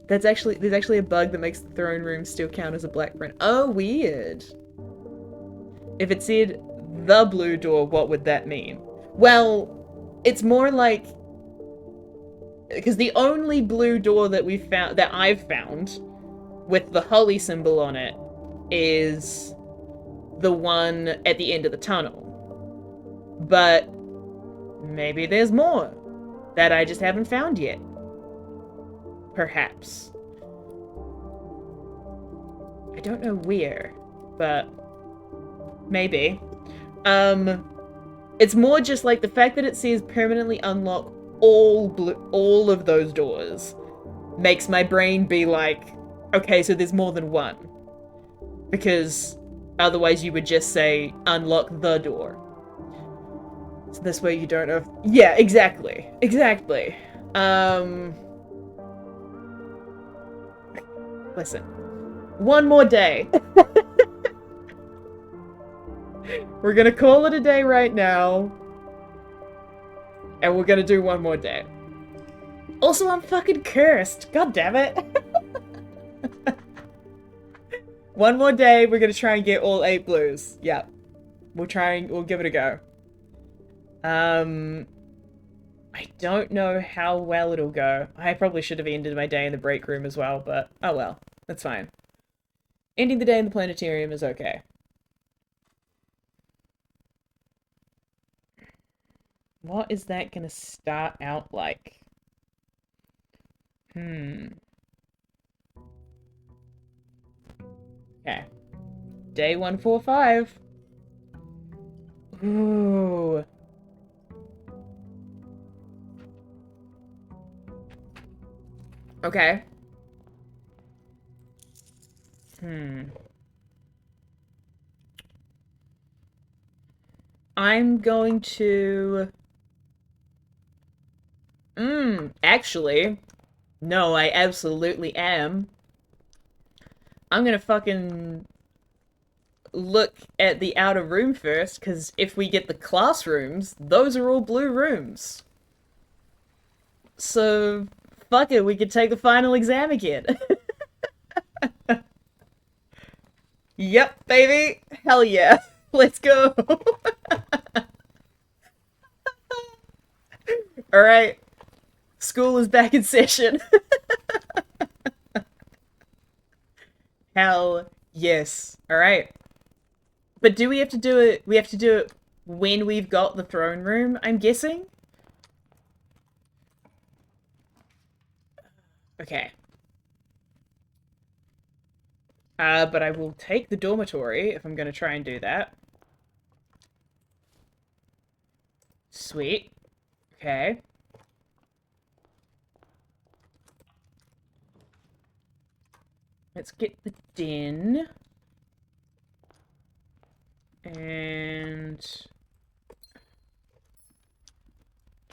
There's actually a bug that makes the throne room still count as a black print. Oh, weird. If it said the blue door, what would that mean? Well, it's more like... Because the only blue door that I've found with the holy symbol on it is the one at the end of the tunnel. But maybe there's more that I just haven't found yet. Perhaps. I don't know where, but maybe. It's more just like the fact that it says permanently unlock all of those doors makes my brain be like, okay, so there's more than one. Because otherwise you would just say unlock the door. So this way you don't know if... Yeah, exactly. Exactly. Listen. One more day. We're gonna call it a day right now. And we're gonna do one more day. Also, I'm fucking cursed. God damn it. One more day, we're gonna try and get all 8 blues. Yep. We'll give it a go. I don't know how well it'll go. I probably should have ended my day in the break room as well, but oh well. That's fine. Ending the day in the planetarium is okay. What is that gonna start out like? Okay. Day 145. Ooh. Okay. I'm going to... actually... No, I absolutely am. I'm gonna fucking look at the outer room first, because if we get the classrooms, those are all blue rooms. So, fuck it, we could take the final exam again. Yep, baby. Hell yeah. Let's go. Alright. School is back in session. Hell yes. Alright. But do we have to do it? We have to do it when we've got the throne room, I'm guessing? Okay. But I will take the dormitory if I'm going to try and do that. Sweet. Okay. Let's get the den. And...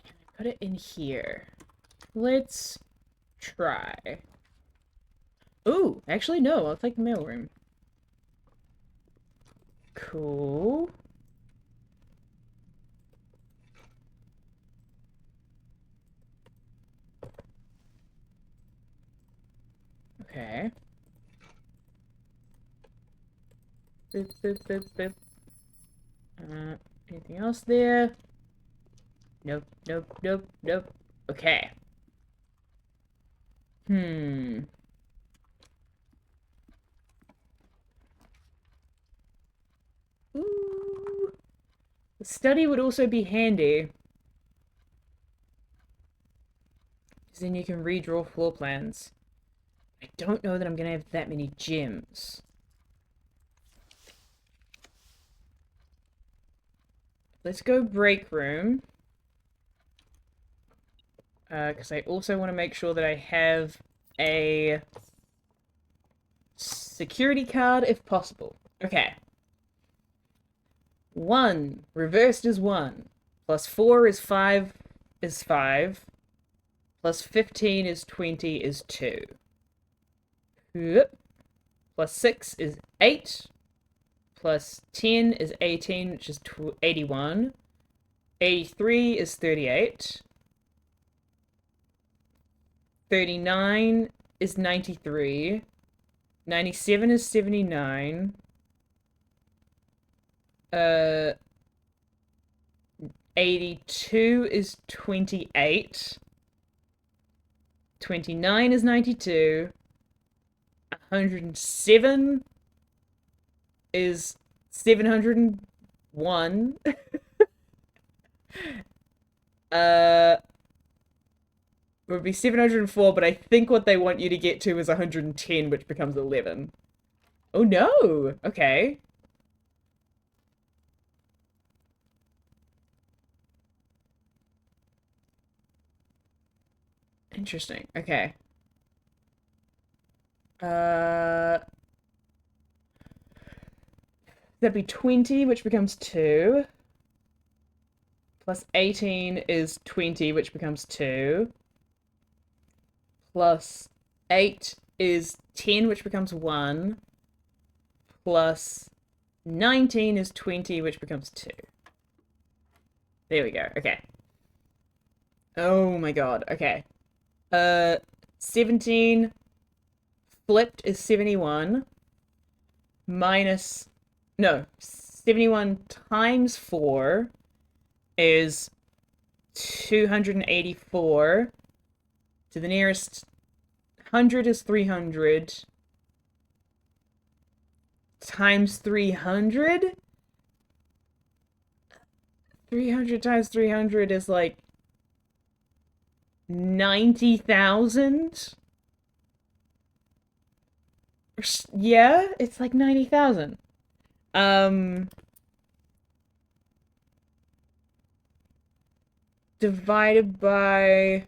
can I put it in here? Let's try. Ooh, actually no, I'll take the mailroom. Cool. Okay. Boop, boop, boop, boop. Anything else there? Nope, nope, nope, nope. Okay. Ooh. The study would also be handy. Because then you can redraw floor plans. I don't know that I'm gonna have that many gems. Let's go break room. Because I also want to make sure that I have a security card if possible. Okay. 1 reversed is 1. Plus 4 is 5 is 5. Plus 15 is 20 is 2. Yep. Plus 6 is 8. Plus 10 is 18, which is 81. 83 is 38. 39 is 93. 97 is 79. 82 is 28. 29 is 92. 107 is 701. uh, would be 704, but I think what they want you to get to is 110, which becomes 11. Oh no! Okay. Interesting. Okay. That'd be 20, which becomes 2. Plus 18 is 20, which becomes 2. Plus 8 is 10, which becomes 1. Plus 19 is 20, which becomes 2. There we go. Okay. Oh my god. Okay. 17 flipped is 71. Minus... No. 71 times 4 is 284. To the nearest 100 is 300. Times 300? 300 times 300 is like 90,000? Yeah, it's like 90,000. Divided by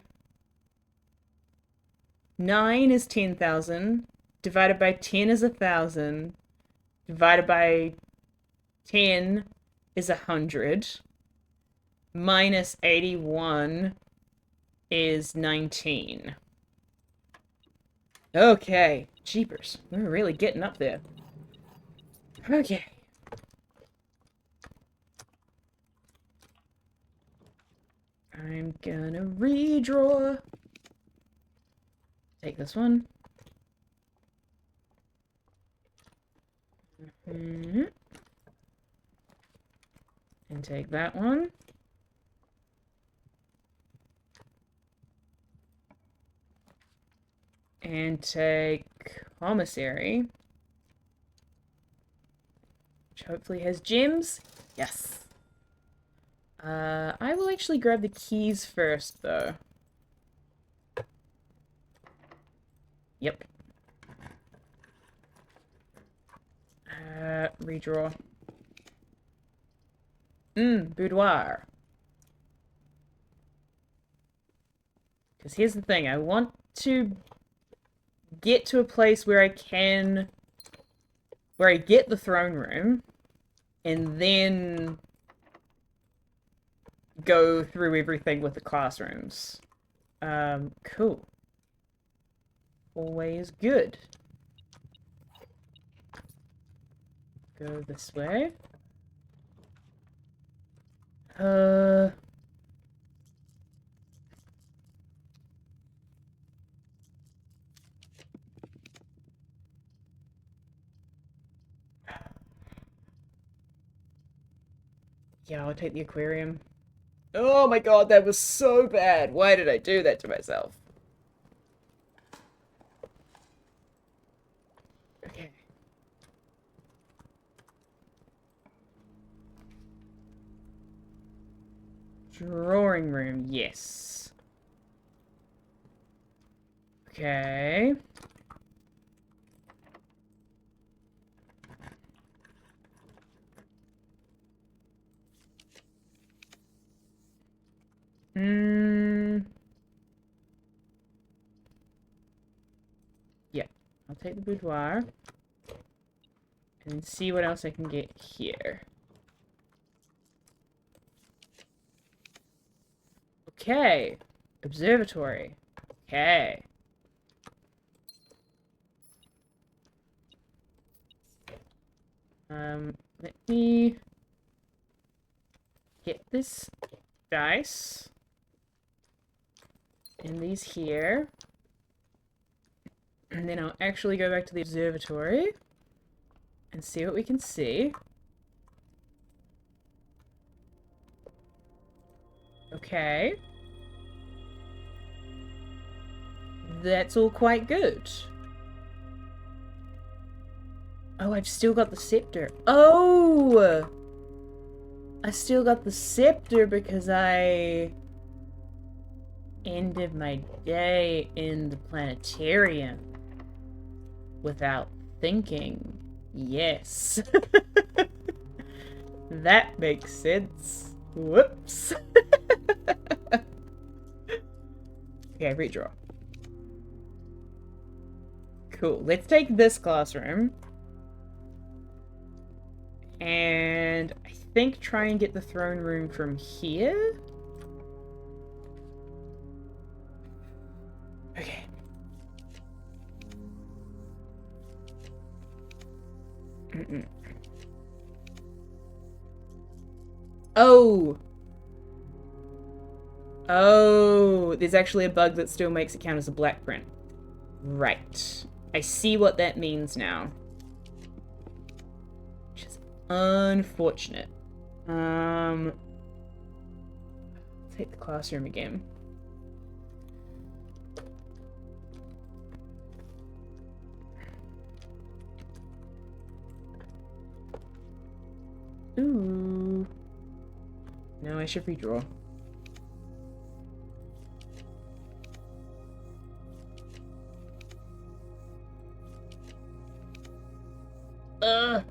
9 is 10,000. Divided by 10 is 1,000. Divided by 10 is 100. Minus 81 is 19. Okay, jeepers. We're really getting up there. Okay. I'm gonna redraw. Take this one. And take that one. And take commissary. Which hopefully has gems. Yes. I will actually grab the keys first, though. Yep. Redraw. Boudoir. Because here's the thing, I want to get to a place where I get the throne room, and then go through everything with the classrooms. Cool. Always good. Go this way. Yeah, I'll take the aquarium. Oh my god, that was so bad. Why did I do that to myself? Okay. Drawing room, yes. Okay. Yeah, I'll take the boudoir. And see what else I can get here. Okay. Observatory. Okay. Let me get this dice. And these here. And then I'll actually go back to the observatory and see what we can see. Okay. That's all quite good. Oh, I've still got the scepter. Oh! I still got the scepter because I ended my day in the planetarium without thinking. Yes. That makes sense. Whoops. Okay, redraw. Cool. Let's take this classroom. And I think try and get the throne room from here. Okay. Oh! Oh, there's actually a bug that still makes it count as a black print. Right. I see what that means now. Which is unfortunate. Take the classroom again. Ooh. No, I should redraw. Ugh.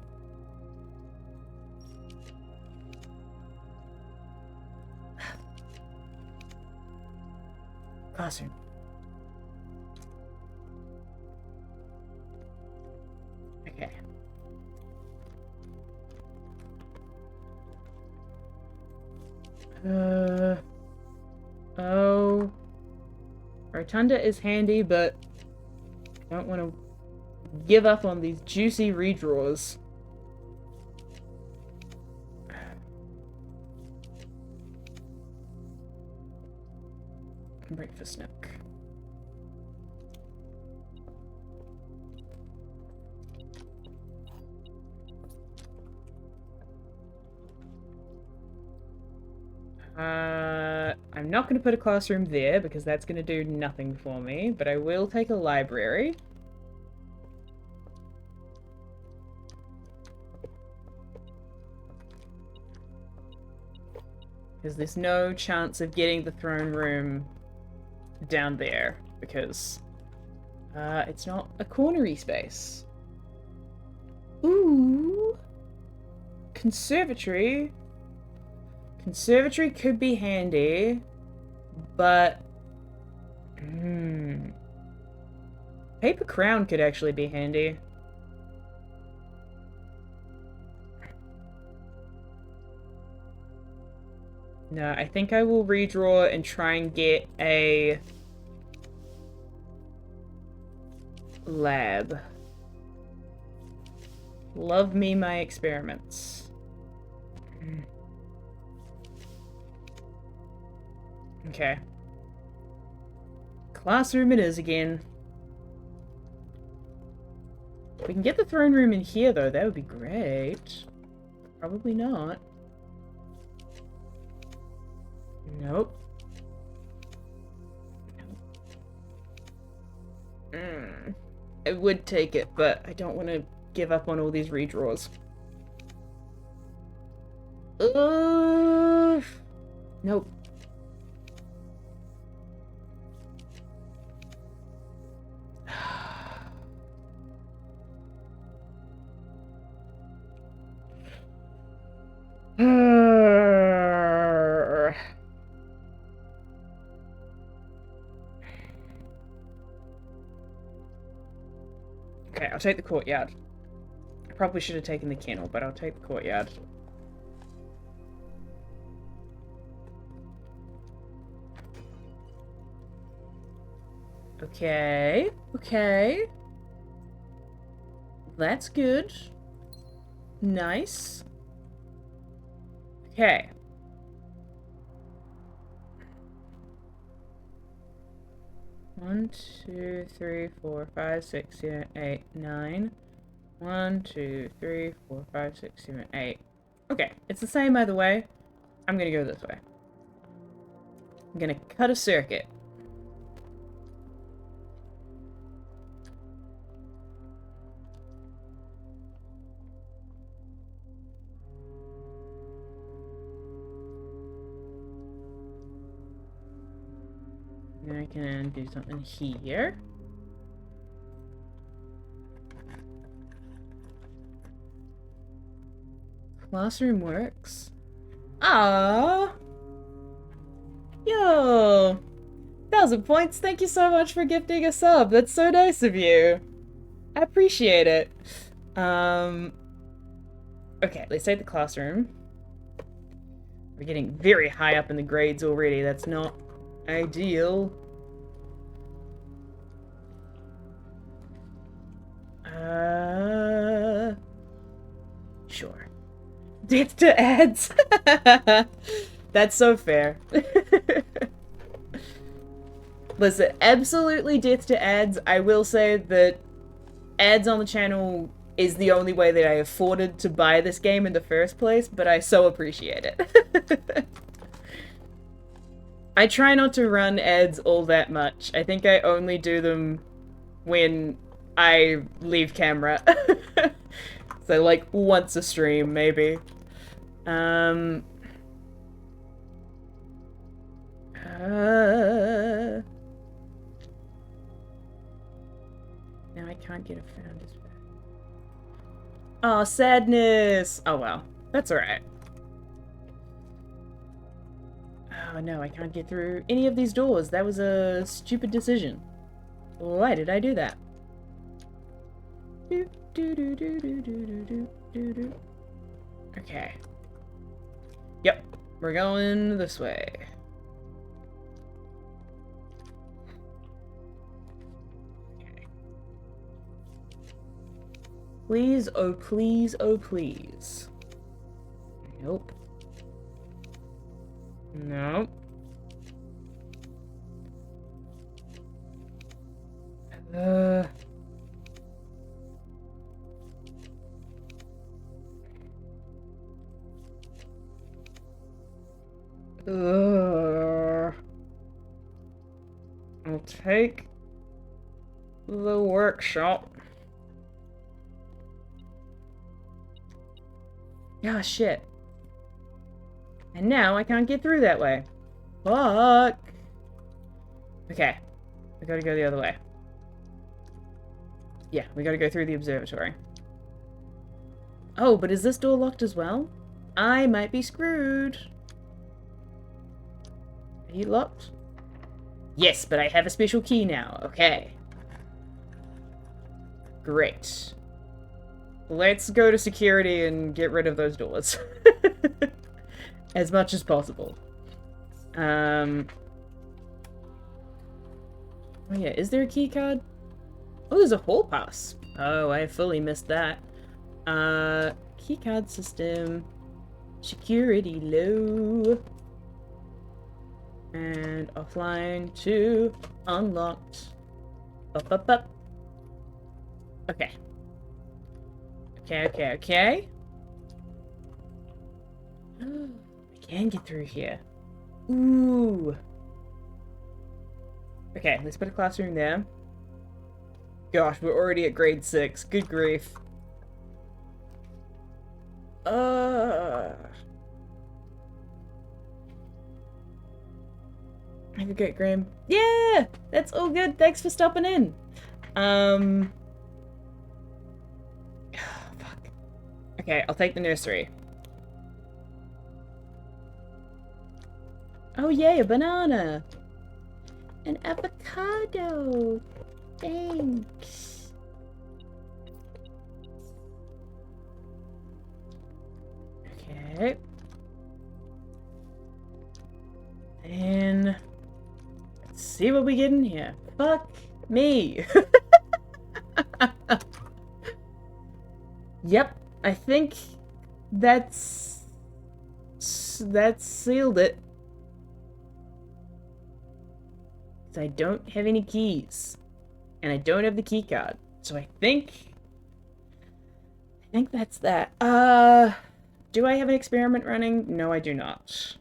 Classroom. Okay. Oh. Rotunda is handy, but I don't want to give up on these juicy redraws. Breakfast nook. I'm not going to put a classroom there because that's going to do nothing for me, but I will take a library. Because there's no chance of getting the throne room down there because it's not a cornery space. Ooh. Conservatory. Conservatory could be handy, but paper crown could actually be handy. No, I think I will redraw and try and get a lab. Love me my experiments. Okay. Classroom it is again. If we can get the throne room in here, though, that would be great. Probably not. Nope. I would take it, but I don't want to give up on all these redraws. Nope. Okay, I'll take the courtyard. I probably should have taken the kennel, but I'll take the courtyard. Okay, okay. That's good. Nice. Okay. One, 2, 3, 4, 5, 6, 7, 8, 9. 1, 2, 3, 4, 5, 6, 7, 8. Okay, it's the same either way. I'm gonna go this way. I'm gonna cut a circuit. I can do something here. Classroom works. Ah, yo, 1,000 points. Thank you so much for gifting a sub. That's so nice of you. I appreciate it. Okay, let's take the classroom. We're getting very high up in the grades already. That's not ideal. Sure. Death to ads. That's so fair. Listen, absolutely death to ads. I will say that ads on the channel is the only way that I afforded to buy this game in the first place, but I so appreciate it. I try not to run ads all that much. I think I only do them when I leave camera. So, like, once a stream, maybe. Now I can't get a founder's back. Oh, sadness! Oh, well. That's alright. Oh, no, I can't get through any of these doors. That was a stupid decision. Why did I do that? Okay. Yep, we're going this way. Okay. Please, oh please, oh please. Nope. Nope. I'll take the workshop. Ah, shit. And now I can't get through that way. Fuck. Okay. I gotta go the other way. Yeah, we gotta go through the observatory. Oh, but is this door locked as well? I might be screwed. Are you locked? Yes, but I have a special key now. Okay. Great. Let's go to security and get rid of those doors. As much as possible. Oh yeah, is there a key card? Oh, there's a hall pass. Oh, I fully missed that. Key card system. Security low. And offline to unlocked. Up. Okay. Okay. I can get through here. Ooh. Okay, let's put a classroom there. Gosh, we're already at grade 6. Good grief. Have a great Graham. Yeah! That's all good. Thanks for stopping in. Fuck. Okay, I'll take the nursery. Oh yay, a banana! An avocado! Thanks! Okay. And let's see what we get in here. Fuck me! Yep, I think that's sealed it. I don't have any keys. And I don't have the key card. So I think that's that. Do I have an experiment running? No, I do not.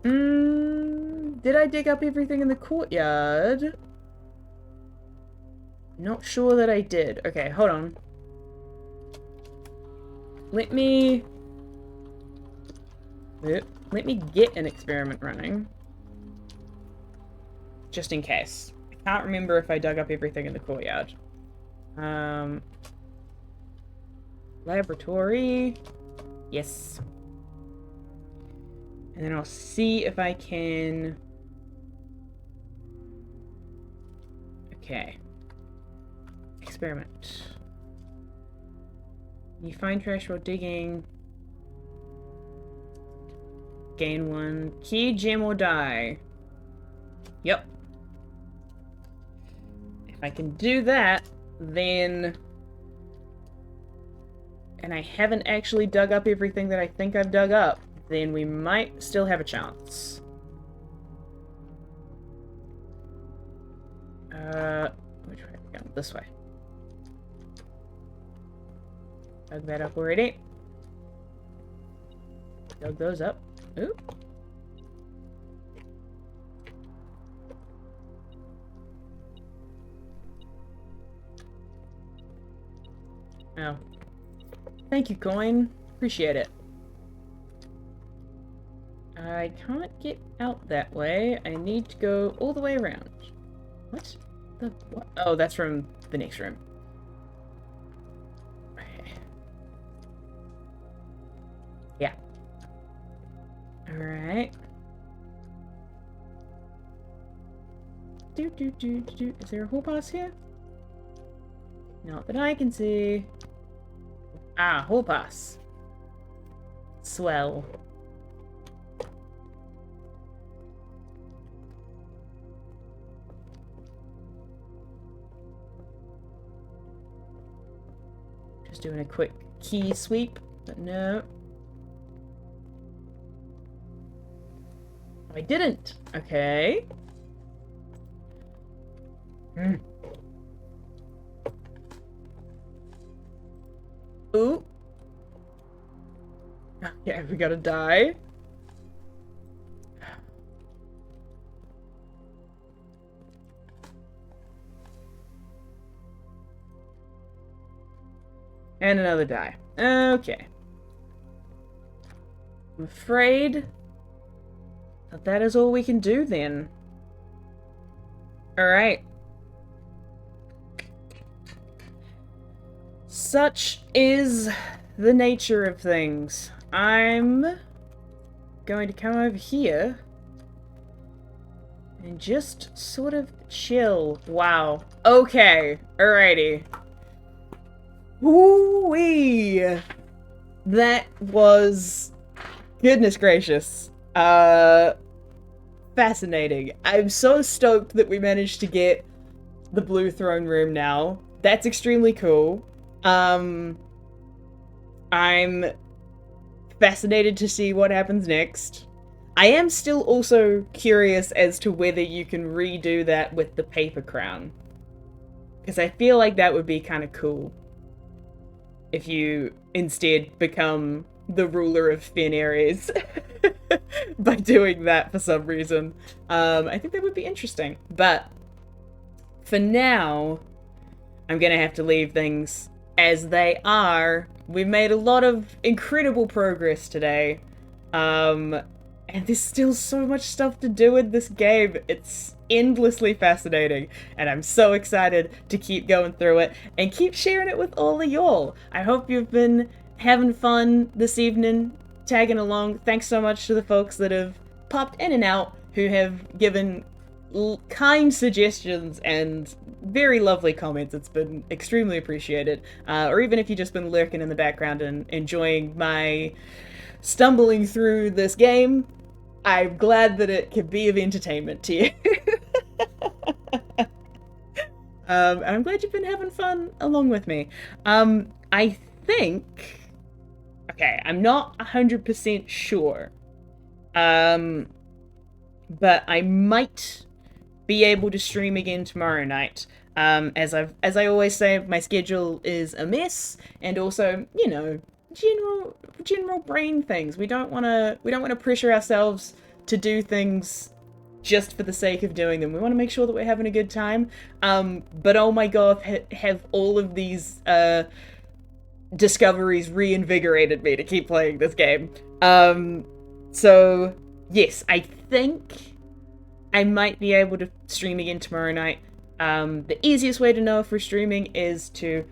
Did I dig up everything in the courtyard? Not sure that I did. Okay, hold on. Let me Let me get an experiment running. Just in case. I can't remember if I dug up everything in the courtyard. Laboratory. Yes. And then I'll see if I can... Okay. Experiment. You find trash while digging. Gain 1. Key, gem, or die. Yep. If I can do that, then... And I haven't actually dug up everything that I think I've dug up, then we might still have a chance. Which way are we going? This way. Dug that up already. Dug those up. Ooh. Oh. Thank you, coin. Appreciate it. I can't get out that way. I need to go all the way around. What? The what? Oh, that's from the next room. Okay. Yeah. Alright. Is there a hall pass here? Not that I can see. Ah, hall pass. Swell. Just doing a quick key sweep, but no. I didn't. Okay. Ooh. Yeah, we gotta die. And another die. Okay. I'm afraid that is all we can do then. Alright. Such is the nature of things. I'm going to come over here and just sort of chill. Wow. Okay. Alrighty. Woo-wee! That was... Goodness gracious. Fascinating. I'm so stoked that we managed to get the blue throne room now. That's extremely cool. I'm fascinated to see what happens next. I am still also curious as to whether you can redo that with the paper crown. Because I feel like that would be kind of cool. If you instead become the ruler of Fen Ares by doing that for some reason. I think that would be interesting. But for now, I'm gonna have to leave things as they are. We've made a lot of incredible progress today. And there's still so much stuff to do in this game. It's endlessly fascinating, and I'm so excited to keep going through it and keep sharing it with all of y'all. I hope you've been having fun this evening, tagging along. Thanks so much to the folks that have popped in and out, who have given kind suggestions and very lovely comments. It's been extremely appreciated. Or even if you've just been lurking in the background and enjoying my stumbling through this game, I'm glad that it could be of entertainment to you. I'm glad you've been having fun along with me. I think... Okay, I'm not 100% sure. But I might be able to stream again tomorrow night. As I always say, my schedule is a mess, and also, you know, general brain things. We don't want to pressure ourselves to do things just for the sake of doing them. We want to make sure that we're having a good time. But oh my god, have all of these discoveries reinvigorated me to keep playing this game. So, yes, I think I might be able to stream again tomorrow night. The easiest way to know if we're streaming is to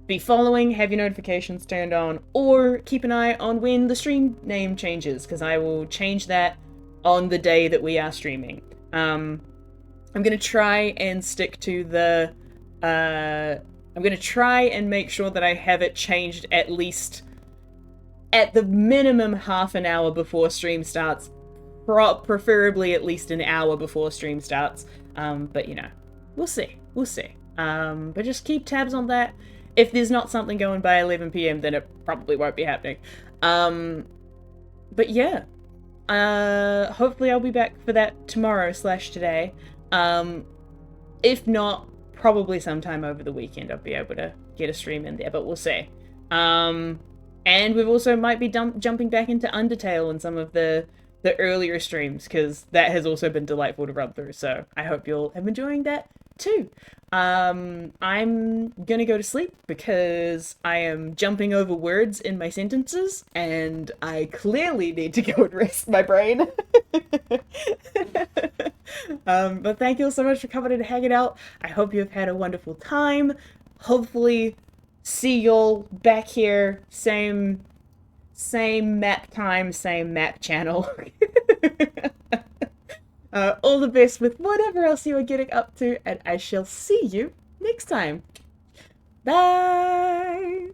be following, have your notifications turned on, or keep an eye on when the stream name changes, because I will change that on the day that we are streaming. I'm gonna try and stick to the. I'm gonna try and make sure that I have it changed at least at the minimum half an hour before stream starts, preferably at least an hour before stream starts. But you know, we'll see. We'll see. But just keep tabs on that. If there's not something going by 11 p.m., then it probably won't be happening. But yeah. Hopefully I'll be back for that tomorrow/today. If not, probably sometime over the weekend I'll be able to get a stream in there, but we'll see. And we've also might be jumping back into Undertale in some of the earlier streams, because that has also been delightful to run through, so I hope you'll have enjoying that too. I'm gonna go to sleep because I am jumping over words in my sentences, and I clearly need to go and rest my brain. But thank you all so much for coming and hanging out. I hope you've had a wonderful time. Hopefully see y'all back here, same map time, same map channel. All the best with whatever else you are getting up to, and I shall see you next time. Bye!